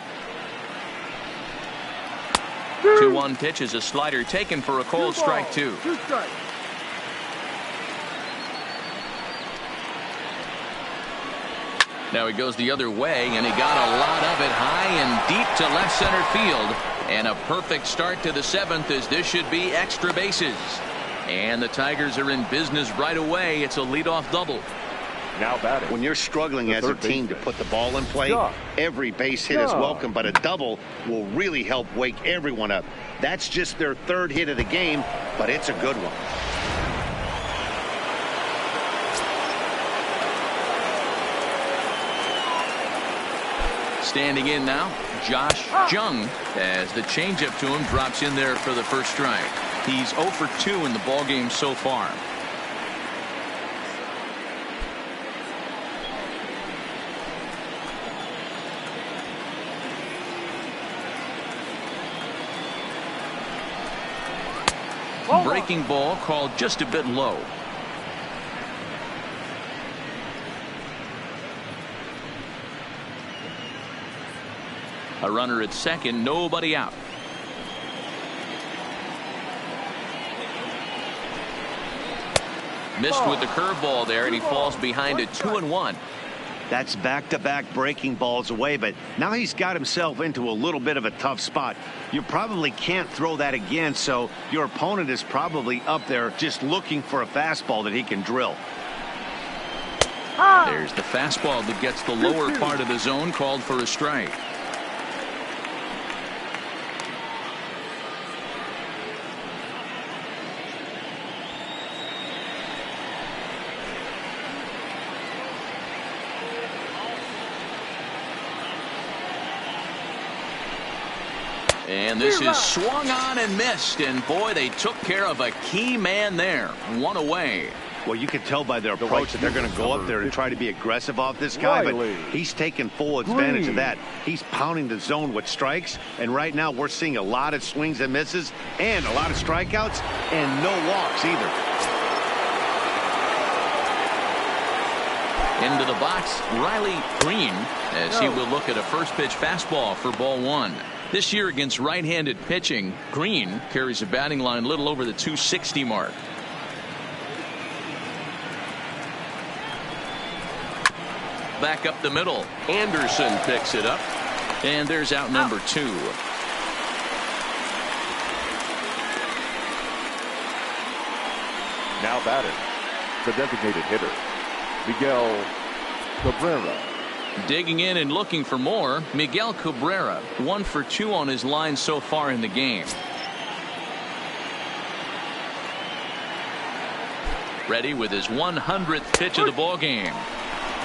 2-1 pitch is a slider taken for a cold strike 2. Now he goes the other way, and he got a lot of it high and deep to left center field. And a perfect start to the 7th, as this should be extra bases. And the Tigers are in business right away. It's a leadoff double. Now batting. When you're struggling as a team to put the ball in play, every base hit is welcome, but a double will really help wake everyone up. That's just their 3rd hit of the game, but it's a good one. Standing in now, Josh Jung, as the changeup to him drops in there for the first strike. He's 0 for 2 in the ballgame so far. Breaking ball called just a bit low. A runner at second, nobody out. Missed with the curveball there, and he falls behind a 2-1. That's back-to-back breaking balls away, but now he's got himself into a little bit of a tough spot. You probably can't throw that again, so your opponent is probably up there just looking for a fastball that he can drill. There's the fastball that gets the lower part of the zone, called for a strike. And this is swung on and missed, and boy, they took care of a key man there. 1 away. Well, you can tell by their approach that they're going to go up there and try to be aggressive off this guy, but he's taking full advantage of that. He's pounding the zone with strikes, and right now we're seeing a lot of swings and misses and a lot of strikeouts and no walks either. Into the box, Riley Green, as he will look at a first pitch fastball for ball 1. This year against right-handed pitching, Green carries a batting line a little over the 260 mark. Back up the middle. Anderson picks it up. And there's out number 2. Now batting, the designated hitter, Miguel Cabrera. Digging in and looking for more, Miguel Cabrera, 1 for 2 on his line so far in the game. Ready with his 100th pitch of the ball game.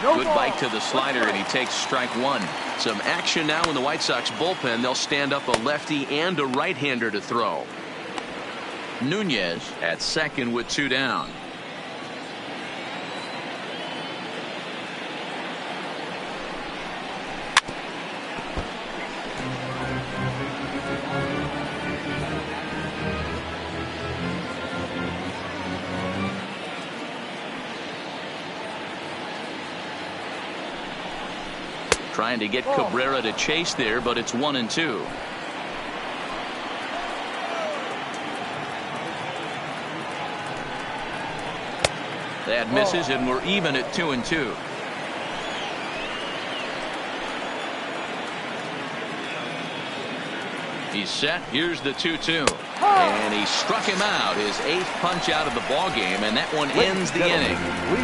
Good bite to the slider, and he takes strike 1. Some action now in the White Sox bullpen. They'll stand up a lefty and a right-hander to throw. Nunez at second with 2 down. Trying to get Cabrera to chase there, but it's 1-2. That misses, and we're even at 2-2. He's set. Here's the 2-2. And he struck him out. His 8th punch out of the ball game, and that one ends the inning.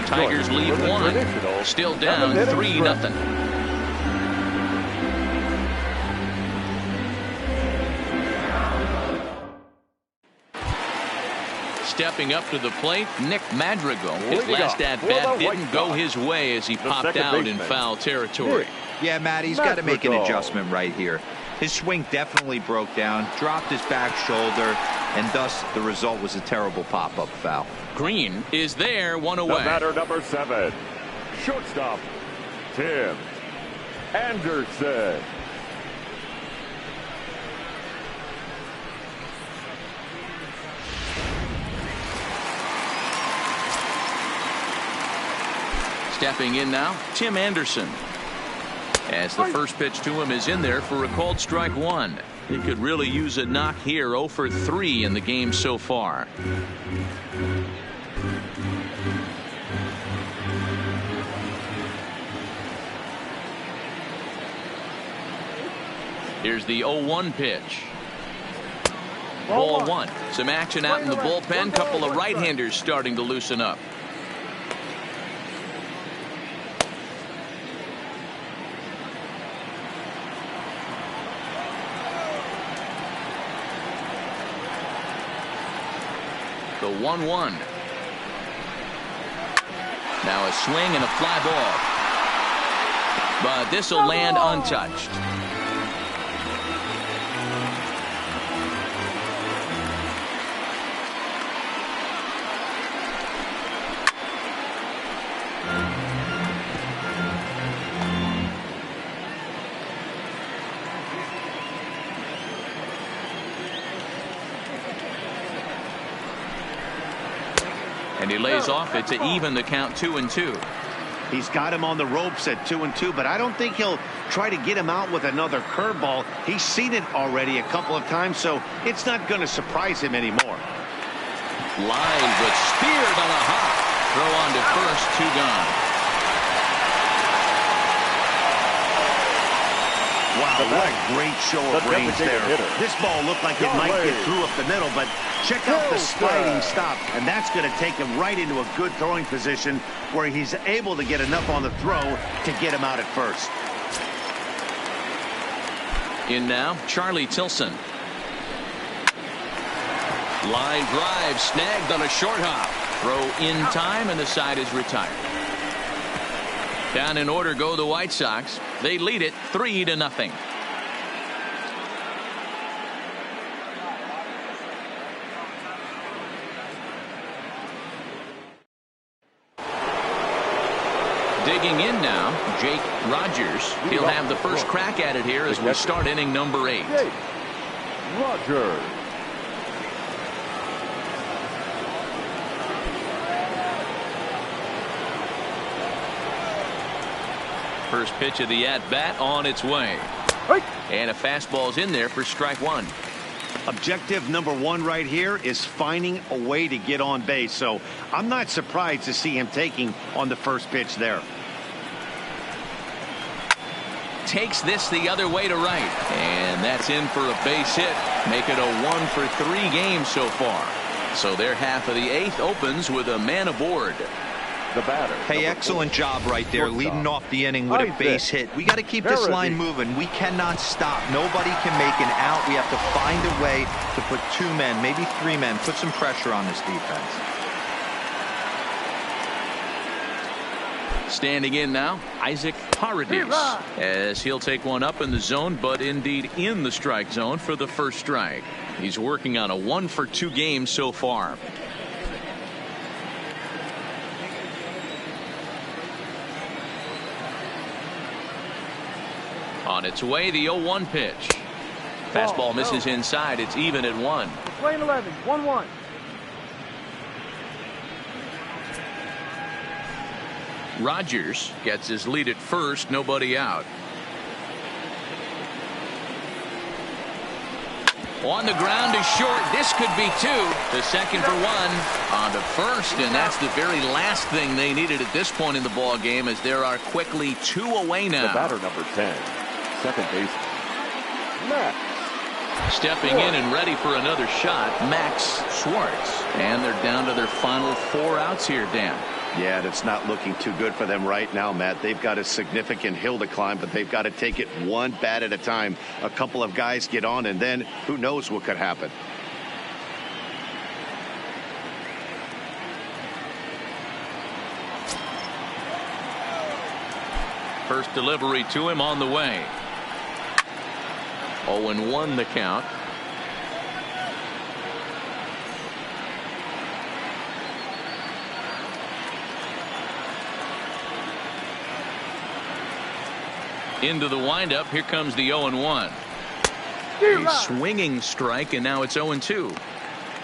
Tigers lead 1. Still down 3-0. Stepping up to the plate, Nick Madrigal. His last at-bat didn't go his way as he popped out in foul territory. Yeah, Matt, he's got to make an adjustment right here. His swing definitely broke down, dropped his back shoulder, and thus the result was a terrible pop-up foul. Green is there, 1 away. The batter, number 7, shortstop, Tim Anderson. Stepping in now, Tim Anderson. As the first pitch to him is in there for a called strike 1. He could really use a knock here. 0 for 3 in the game so far. Here's the 0-1 pitch. Ball 1. Some action out in the bullpen. Couple of right-handers starting to loosen up. The 1-1. Now a swing and a fly ball. But this will land untouched. And he lays off it to even the count 2-2. He's got him on the ropes at 2-2, but I don't think he'll try to get him out with another curveball. He's seen it already a couple of times, so it's not going to surprise him anymore. Line, but speared on a hop. Throw on to first, 2 gone. Wow, what a great show of range there. This ball looked like it might get through up the middle, but check out the sliding stop, and that's going to take him right into a good throwing position where he's able to get enough on the throw to get him out at first. In now, Charlie Tilson. Line drive snagged on a short hop. Throw in time, and the side is retired. Down in order go the White Sox. They lead it 3-0. Digging in now, Jake Rogers. He'll have the first crack at it here as we start inning number 8. Rogers. First pitch of the at-bat on its way. And a fastball's in there for strike 1. Objective number 1 right here is finding a way to get on base, so I'm not surprised to see him taking on the first pitch there. Takes this the other way to right. And that's in for a base hit. Make it a 1 for 3 game so far. So their half of the 8th opens with a man aboard. The batter. Hey, excellent job right there, leading off the inning with a base hit. We got to keep this line moving. We cannot stop. Nobody can make an out. We have to find a way to put 2 men, maybe 3 men, put some pressure on this defense. Standing in now, Isaac Paredes, as he'll take one up in the zone, but indeed in the strike zone for the first strike. He's working on a 1 for 2 game so far. On its way, the 0-1 pitch. Fastball misses inside. It's even at 1. Lane 11, 1-1. Rogers gets his lead at first, nobody out. On the ground is short. This could be two. The second for one. On to first, and that's the very last thing they needed at this point in the ball game, as there are quickly 2 away now. The batter, number 10, second baseman, Max. Stepping in and ready for another shot, Max Schwartz. And they're down to their final 4 outs here, Dan. Yeah, that's not looking too good for them right now, Matt. They've got a significant hill to climb, but they've got to take it one bat at a time. A couple of guys get on, and then who knows what could happen. First delivery to him on the way. 0-1 the count. Into the windup. Here comes the 0-1. A swinging strike, and now it's 0-2.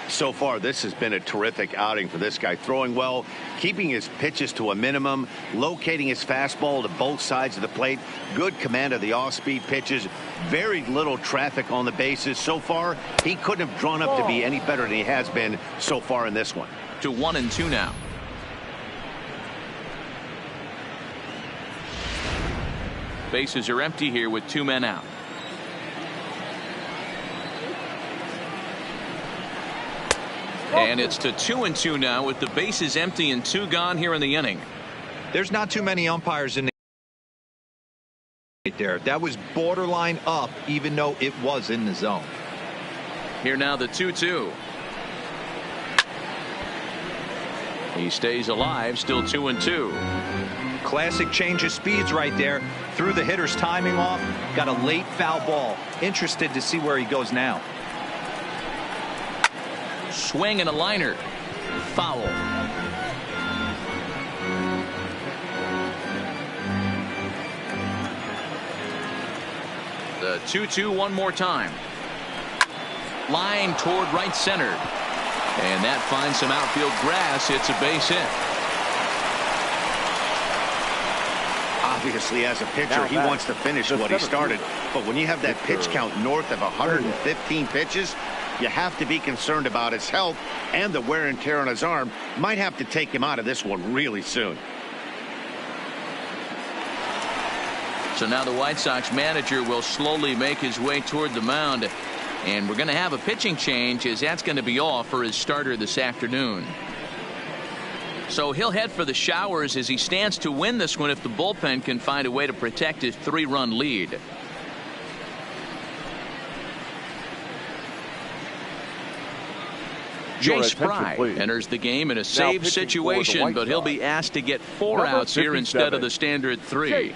So far, this has been a terrific outing for this guy. Throwing well, keeping his pitches to a minimum, locating his fastball to both sides of the plate. Good command of the off-speed pitches. Very little traffic on the bases. So far, he couldn't have drawn up to be any better than he has been so far in this one. To 1-2 now. Bases are empty here with 2 men out. And it's to 2-2 now with the bases empty and 2 gone here in the inning. There's not too many umpires in there. That was borderline up, even though it was in the zone. Here now the 2-2. He stays alive, still 2-2. Classic change of speeds right there. Threw the hitter's timing off. Got a late foul ball. Interested to see where he goes now. Swing and a liner. Foul. The 2-2 one more time. Line toward right center. And that finds some outfield grass. It's a base hit. Obviously, as a pitcher, he wants to finish what he started. But when you have that pitch count north of 115 pitches, you have to be concerned about his health and the wear and tear on his arm. Might have to take him out of this one really soon. So now the White Sox manager will slowly make his way toward the mound. And we're going to have a pitching change, as that's going to be all for his starter this afternoon. So he'll head for the showers as he stands to win this one if the bullpen can find a way to protect his 3-run lead. Jay Spry enters the game in a save situation, but he'll be asked to get 4 outs here instead of the standard 3.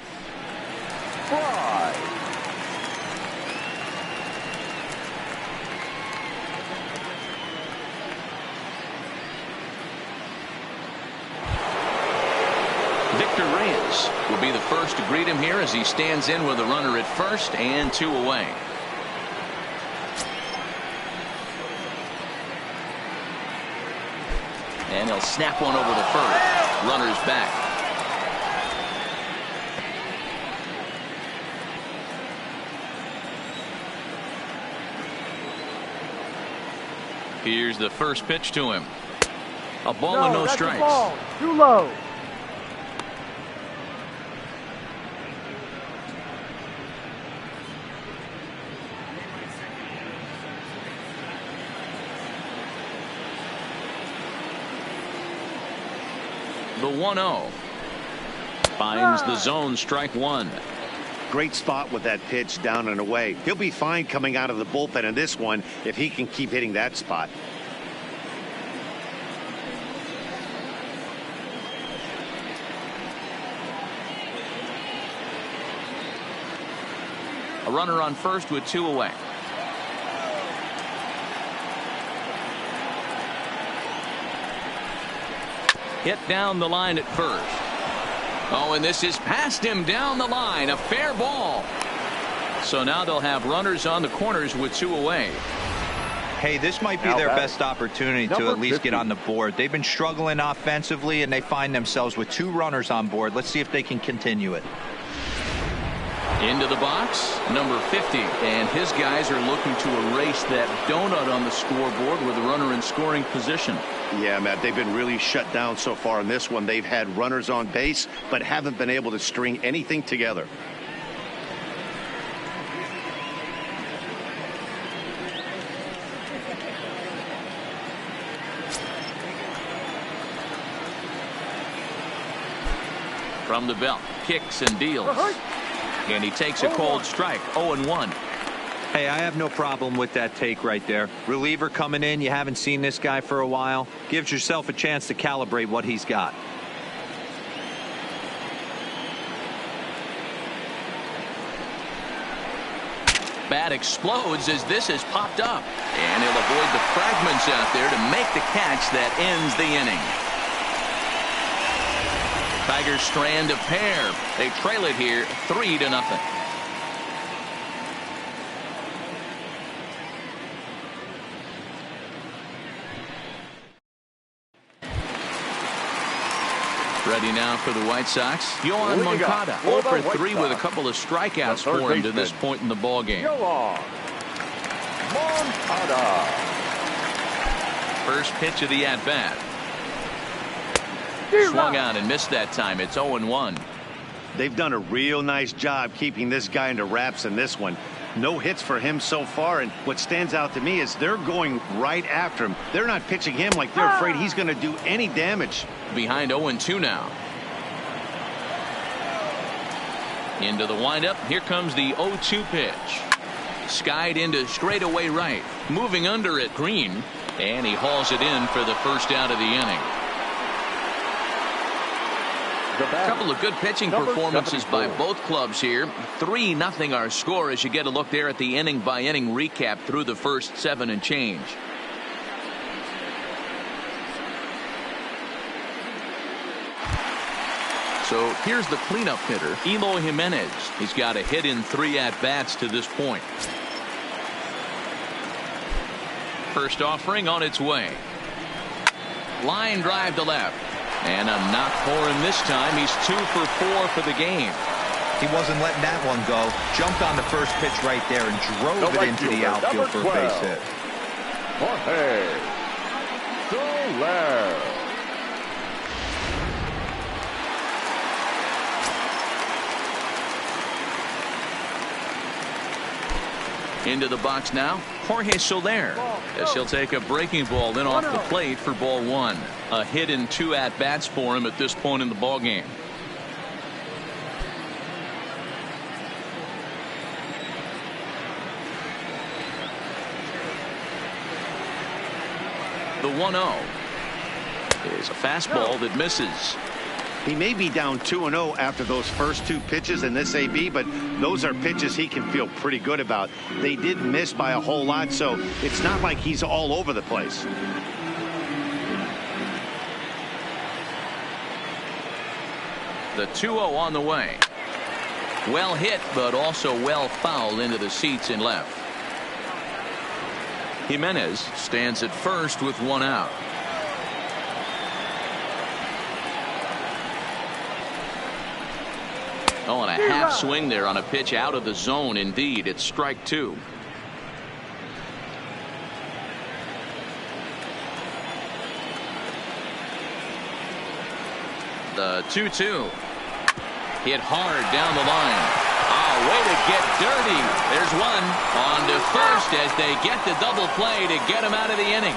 Victor Reyes will be the first to greet him here as he stands in with a runner at first and 2 away. And he'll snap one over the first. Runner's back. Here's the first pitch to him. A ball and no strikes. Ball. Too low. The 1-0 finds the zone, strike 1. Great spot with that pitch down and away. He'll be fine coming out of the bullpen in this one if he can keep hitting that spot. A runner on first with 2 away. Hit down the line at first. Oh, and this is past him down the line. A fair ball. So now they'll have runners on the corners with 2 away. Hey, this might be their best opportunity to at least get on the board. They've been struggling offensively, and they find themselves with 2 runners on board. Let's see if they can continue it. Into the box, number 50. And his guys are looking to erase that donut on the scoreboard with a runner in scoring position. Yeah, Matt, they've been really shut down so far in this one. They've had runners on base, but haven't been able to string anything together. From the belt, kicks and deals. And he takes a cold strike, 0-1. Hey, I have no problem with that take right there. Reliever coming in, you haven't seen this guy for a while. Gives yourself a chance to calibrate what he's got. Bat explodes as this has popped up. And he'll avoid the fragments out there to make the catch that ends the inning. Tigers strand a pair. They trail it here 3-0. Ready now for the White Sox. Yohan Moncada, 0 for 3 with a couple of strikeouts for him to this point in the ballgame. Moncada. First pitch of the at-bat. Swung out and missed that time. It's 0-1. They've done a real nice job keeping this guy into wraps in this one. No hits for him so far, and what stands out to me is they're going right after him. They're not pitching him like they're afraid he's going to do any damage. Behind 0-2 now. Into the windup. Here comes the 0-2 pitch. Skied into straightaway right. Moving under it, Green. And he hauls it in for the first out of the inning. A couple of good pitching performances by both clubs here. 3-0 our score as you get a look there at the inning by inning recap through the first 7 and change. So here's the cleanup hitter, Eloy Jimenez. He's got a hit in 3 at-bats to this point. First offering on its way. Line drive to left. And a knock for him this time. He's 2 for 4 for the game. He wasn't letting that one go. Jumped on the first pitch right there and drove it into the outfield for a base hit. Jorge Soler. Into the box now, Jorge Soler, as he'll take a breaking ball in off the plate for ball 1. A hit in 2 at-bats for him at this point in the ball game. The 1-0 is a fastball that misses. He may be down 2-0 after those first 2 pitches in this AB, but those are pitches he can feel pretty good about. They did miss by a whole lot, so it's not like he's all over the place. The 2-0 on the way. Well hit, but also well fouled into the seats in left. Jimenez stands at first with 1 out. Oh, and a half swing there on a pitch out of the zone. Indeed, it's strike 2. The 2-2. Hit hard down the line. Oh, way to get dirty. There's one. On to first as they get the double play to get him out of the inning.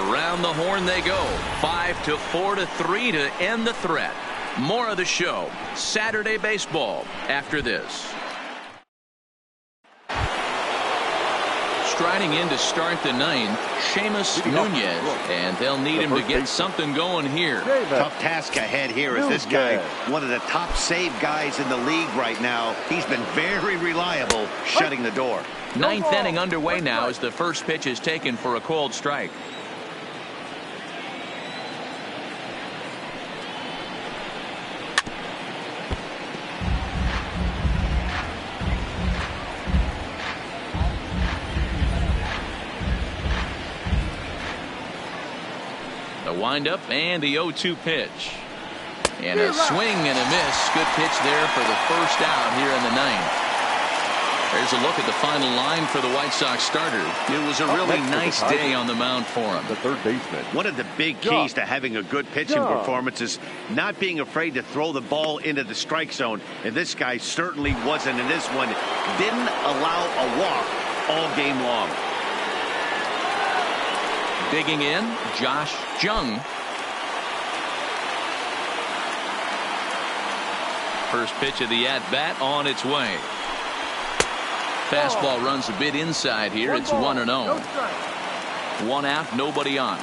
Around the horn they go. 5-4-3 to end the threat. More of the show, Saturday Baseball, after this. Striding in to start the 9th, Seamus Nunez, and they'll need him to get something going here. Tough task ahead here as this guy, one of the top save guys in the league right now. He's been very reliable shutting the door. 9th inning underway now as the first pitch is taken for a called strike. The windup and the 0-2 pitch. And a swing and a miss. Good pitch there for the first out here in the 9th. There's a look at the final line for the White Sox starter. It was a really nice day on the mound for him. The third baseman. One of the big keys to having a good pitching performance is not being afraid to throw the ball into the strike zone. And this guy certainly wasn't in this one. Didn't allow a walk all game long. Digging in, Josh Jung. First pitch of the at-bat on its way. Fastball runs a bit inside here. It's 1-0. One out, nobody on.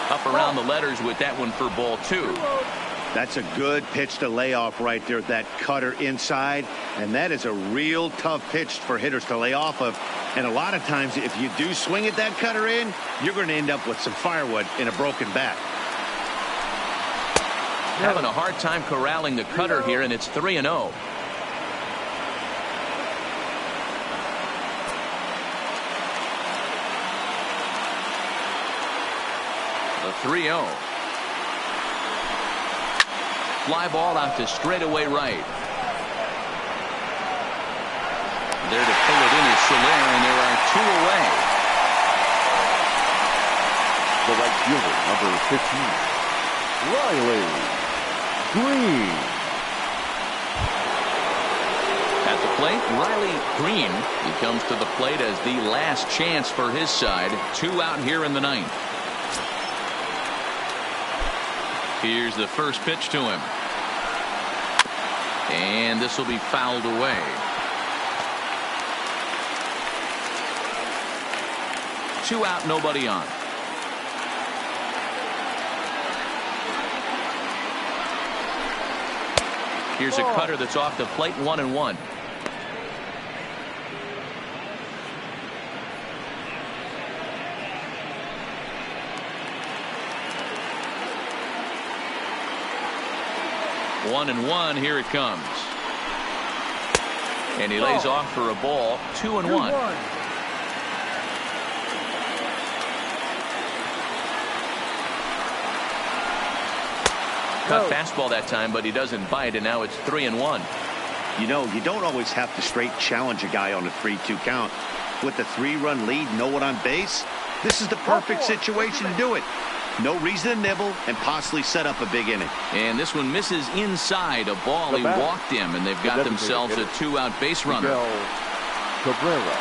Up around the letters with that one for ball 2. That's a good pitch to lay off right there. That cutter inside. And that is a real tough pitch for hitters to lay off of. And a lot of times if you do swing at that cutter in, you're going to end up with some firewood in a broken bat. Having a hard time corralling the cutter here, and it's 3-0. The 3-0. Fly ball out to straightaway right. There to pull it in is Soler, and there are 2 away. The right fielder, number 15, Riley Green. At the plate, Riley Green. He comes to the plate as the last chance for his side. 2 out here in the 9th. Here's the first pitch to him. And this will be fouled away. Two out, nobody on. Here's a cutter that's off the plate, 1-1. One and one, here it comes. And he lays off for a ball, 2-1. Cut fastball that time, but he doesn't bite, and now it's 3-1. You know, you don't always have to straight challenge a guy on a 3-2 count. With the 3-run lead, no one on base, this is the perfect situation to do it. No reason to nibble and possibly set up a big inning. And this one misses inside a ball. He walked him, and they've got themselves a 2-out base runner. Cabrera.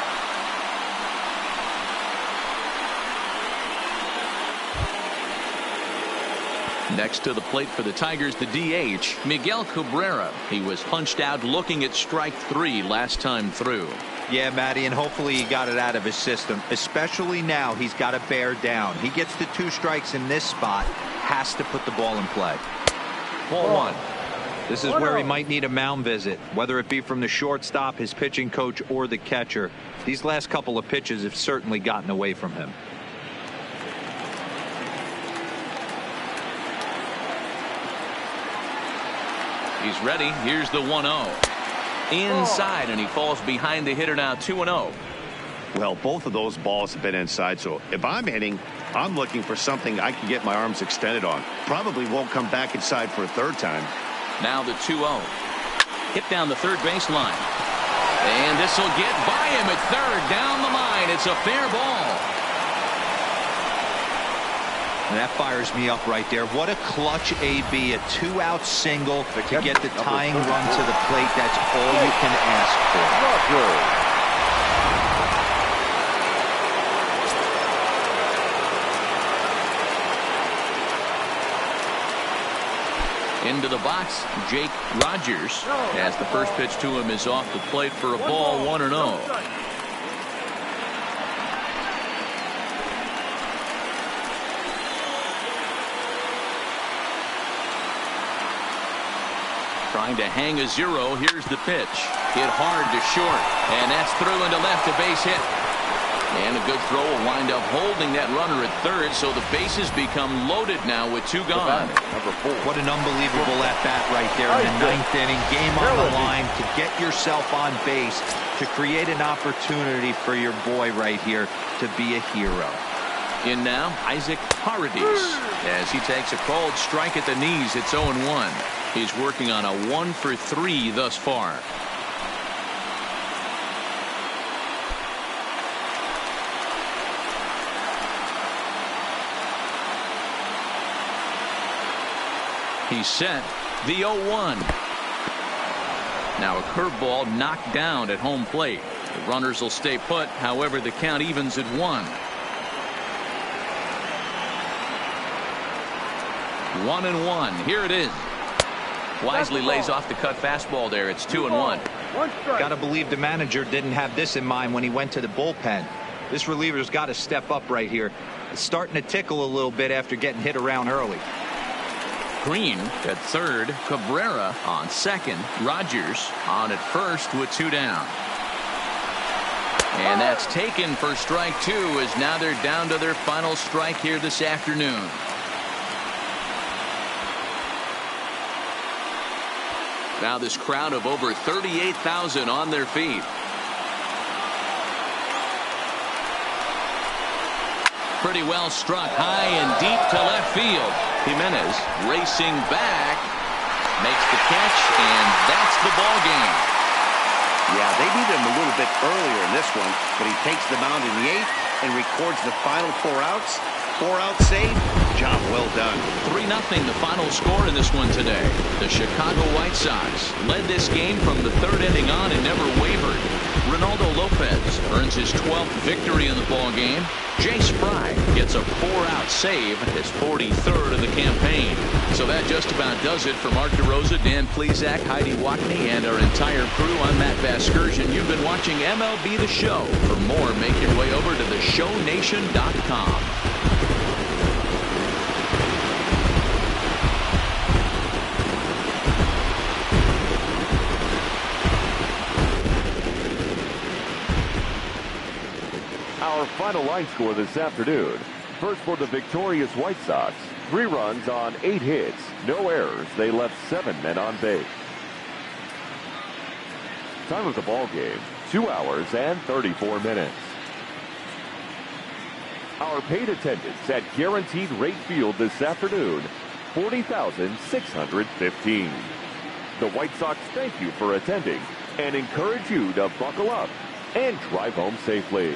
Next to the plate for the Tigers, the DH, Miguel Cabrera. He was punched out looking at strike 3 last time through. Yeah, Matty, and hopefully he got it out of his system. Especially now, he's got to bear down. He gets the 2 strikes in this spot, has to put the ball in play. Ball 1. This is where he might need a mound visit, whether it be from the shortstop, his pitching coach, or the catcher. These last couple of pitches have certainly gotten away from him. He's ready. Here's the 1-0. Inside, and he falls behind the hitter now, 2-0. Well, both of those balls have been inside, so if I'm hitting, I'm looking for something I can get my arms extended on. Probably won't come back inside for a third time. Now the 2-0. Hit down the third baseline. And this will get by him at third. Down the line. It's a fair ball. And that fires me up right there. What a clutch AB, a 2-out single to get the tying run to the plate. That's all you can ask for. Into the box, Jake Rogers, as the first pitch to him is off the plate for a ball, 1-0. Trying to hang a 0. Here's the pitch. Hit hard to short. And that's through into left, a base hit. And a good throw will wind up holding that runner at third, so the bases become loaded now with 2 gone. What an unbelievable at-bat right there in the 9th inning. Game on the line to get yourself on base, to create an opportunity for your boy right here to be a hero. In now, Isaac Paredes, as he takes a called strike at the knees. It's 0-1. He's working on a 1 for 3 thus far. He's set. The 0-1. Now a curveball knocked down at home plate. The runners will stay put. However, the count evens at 1. 1-1. Here it is. Wisely lays off the cut fastball there. It's 2-1. Gotta believe the manager didn't have this in mind when he went to the bullpen. This reliever's got to step up right here. It's starting to tickle a little bit after getting hit around early. Green at third. Cabrera on second. Rogers on at first with 2 down. And that's taken for strike 2, as now they're down to their final strike here this afternoon. Now this crowd of over 38,000 on their feet. Pretty well struck high and deep to left field. Jimenez racing back, makes the catch, and that's the ball game. Yeah, they needed him a little bit earlier in this one, but he takes the mound in the 8th and records the final 4 outs. 4-out save. Job well done. 3-0 the final score in this one today. The Chicago White Sox led this game from the 3rd inning on and never wavered. Ronaldo Lopez earns his 12th victory in the ball game. Jace Fry gets a 4-out save, his 43rd of the campaign. So that just about does it for Mark DeRosa, Dan Plesac, Heidi Watney, and our entire crew. I'm Matt Vasgersian. You've been watching MLB The Show. For more, make your way over to theshownation.com. Our final line score this afternoon. First for the victorious White Sox. 3 runs on 8 hits. No errors. They left 7 men on base. Time of the ball game, 2 hours and 34 minutes. Our paid attendance at Guaranteed Rate Field this afternoon, 40,615. The White Sox thank you for attending and encourage you to buckle up and drive home safely.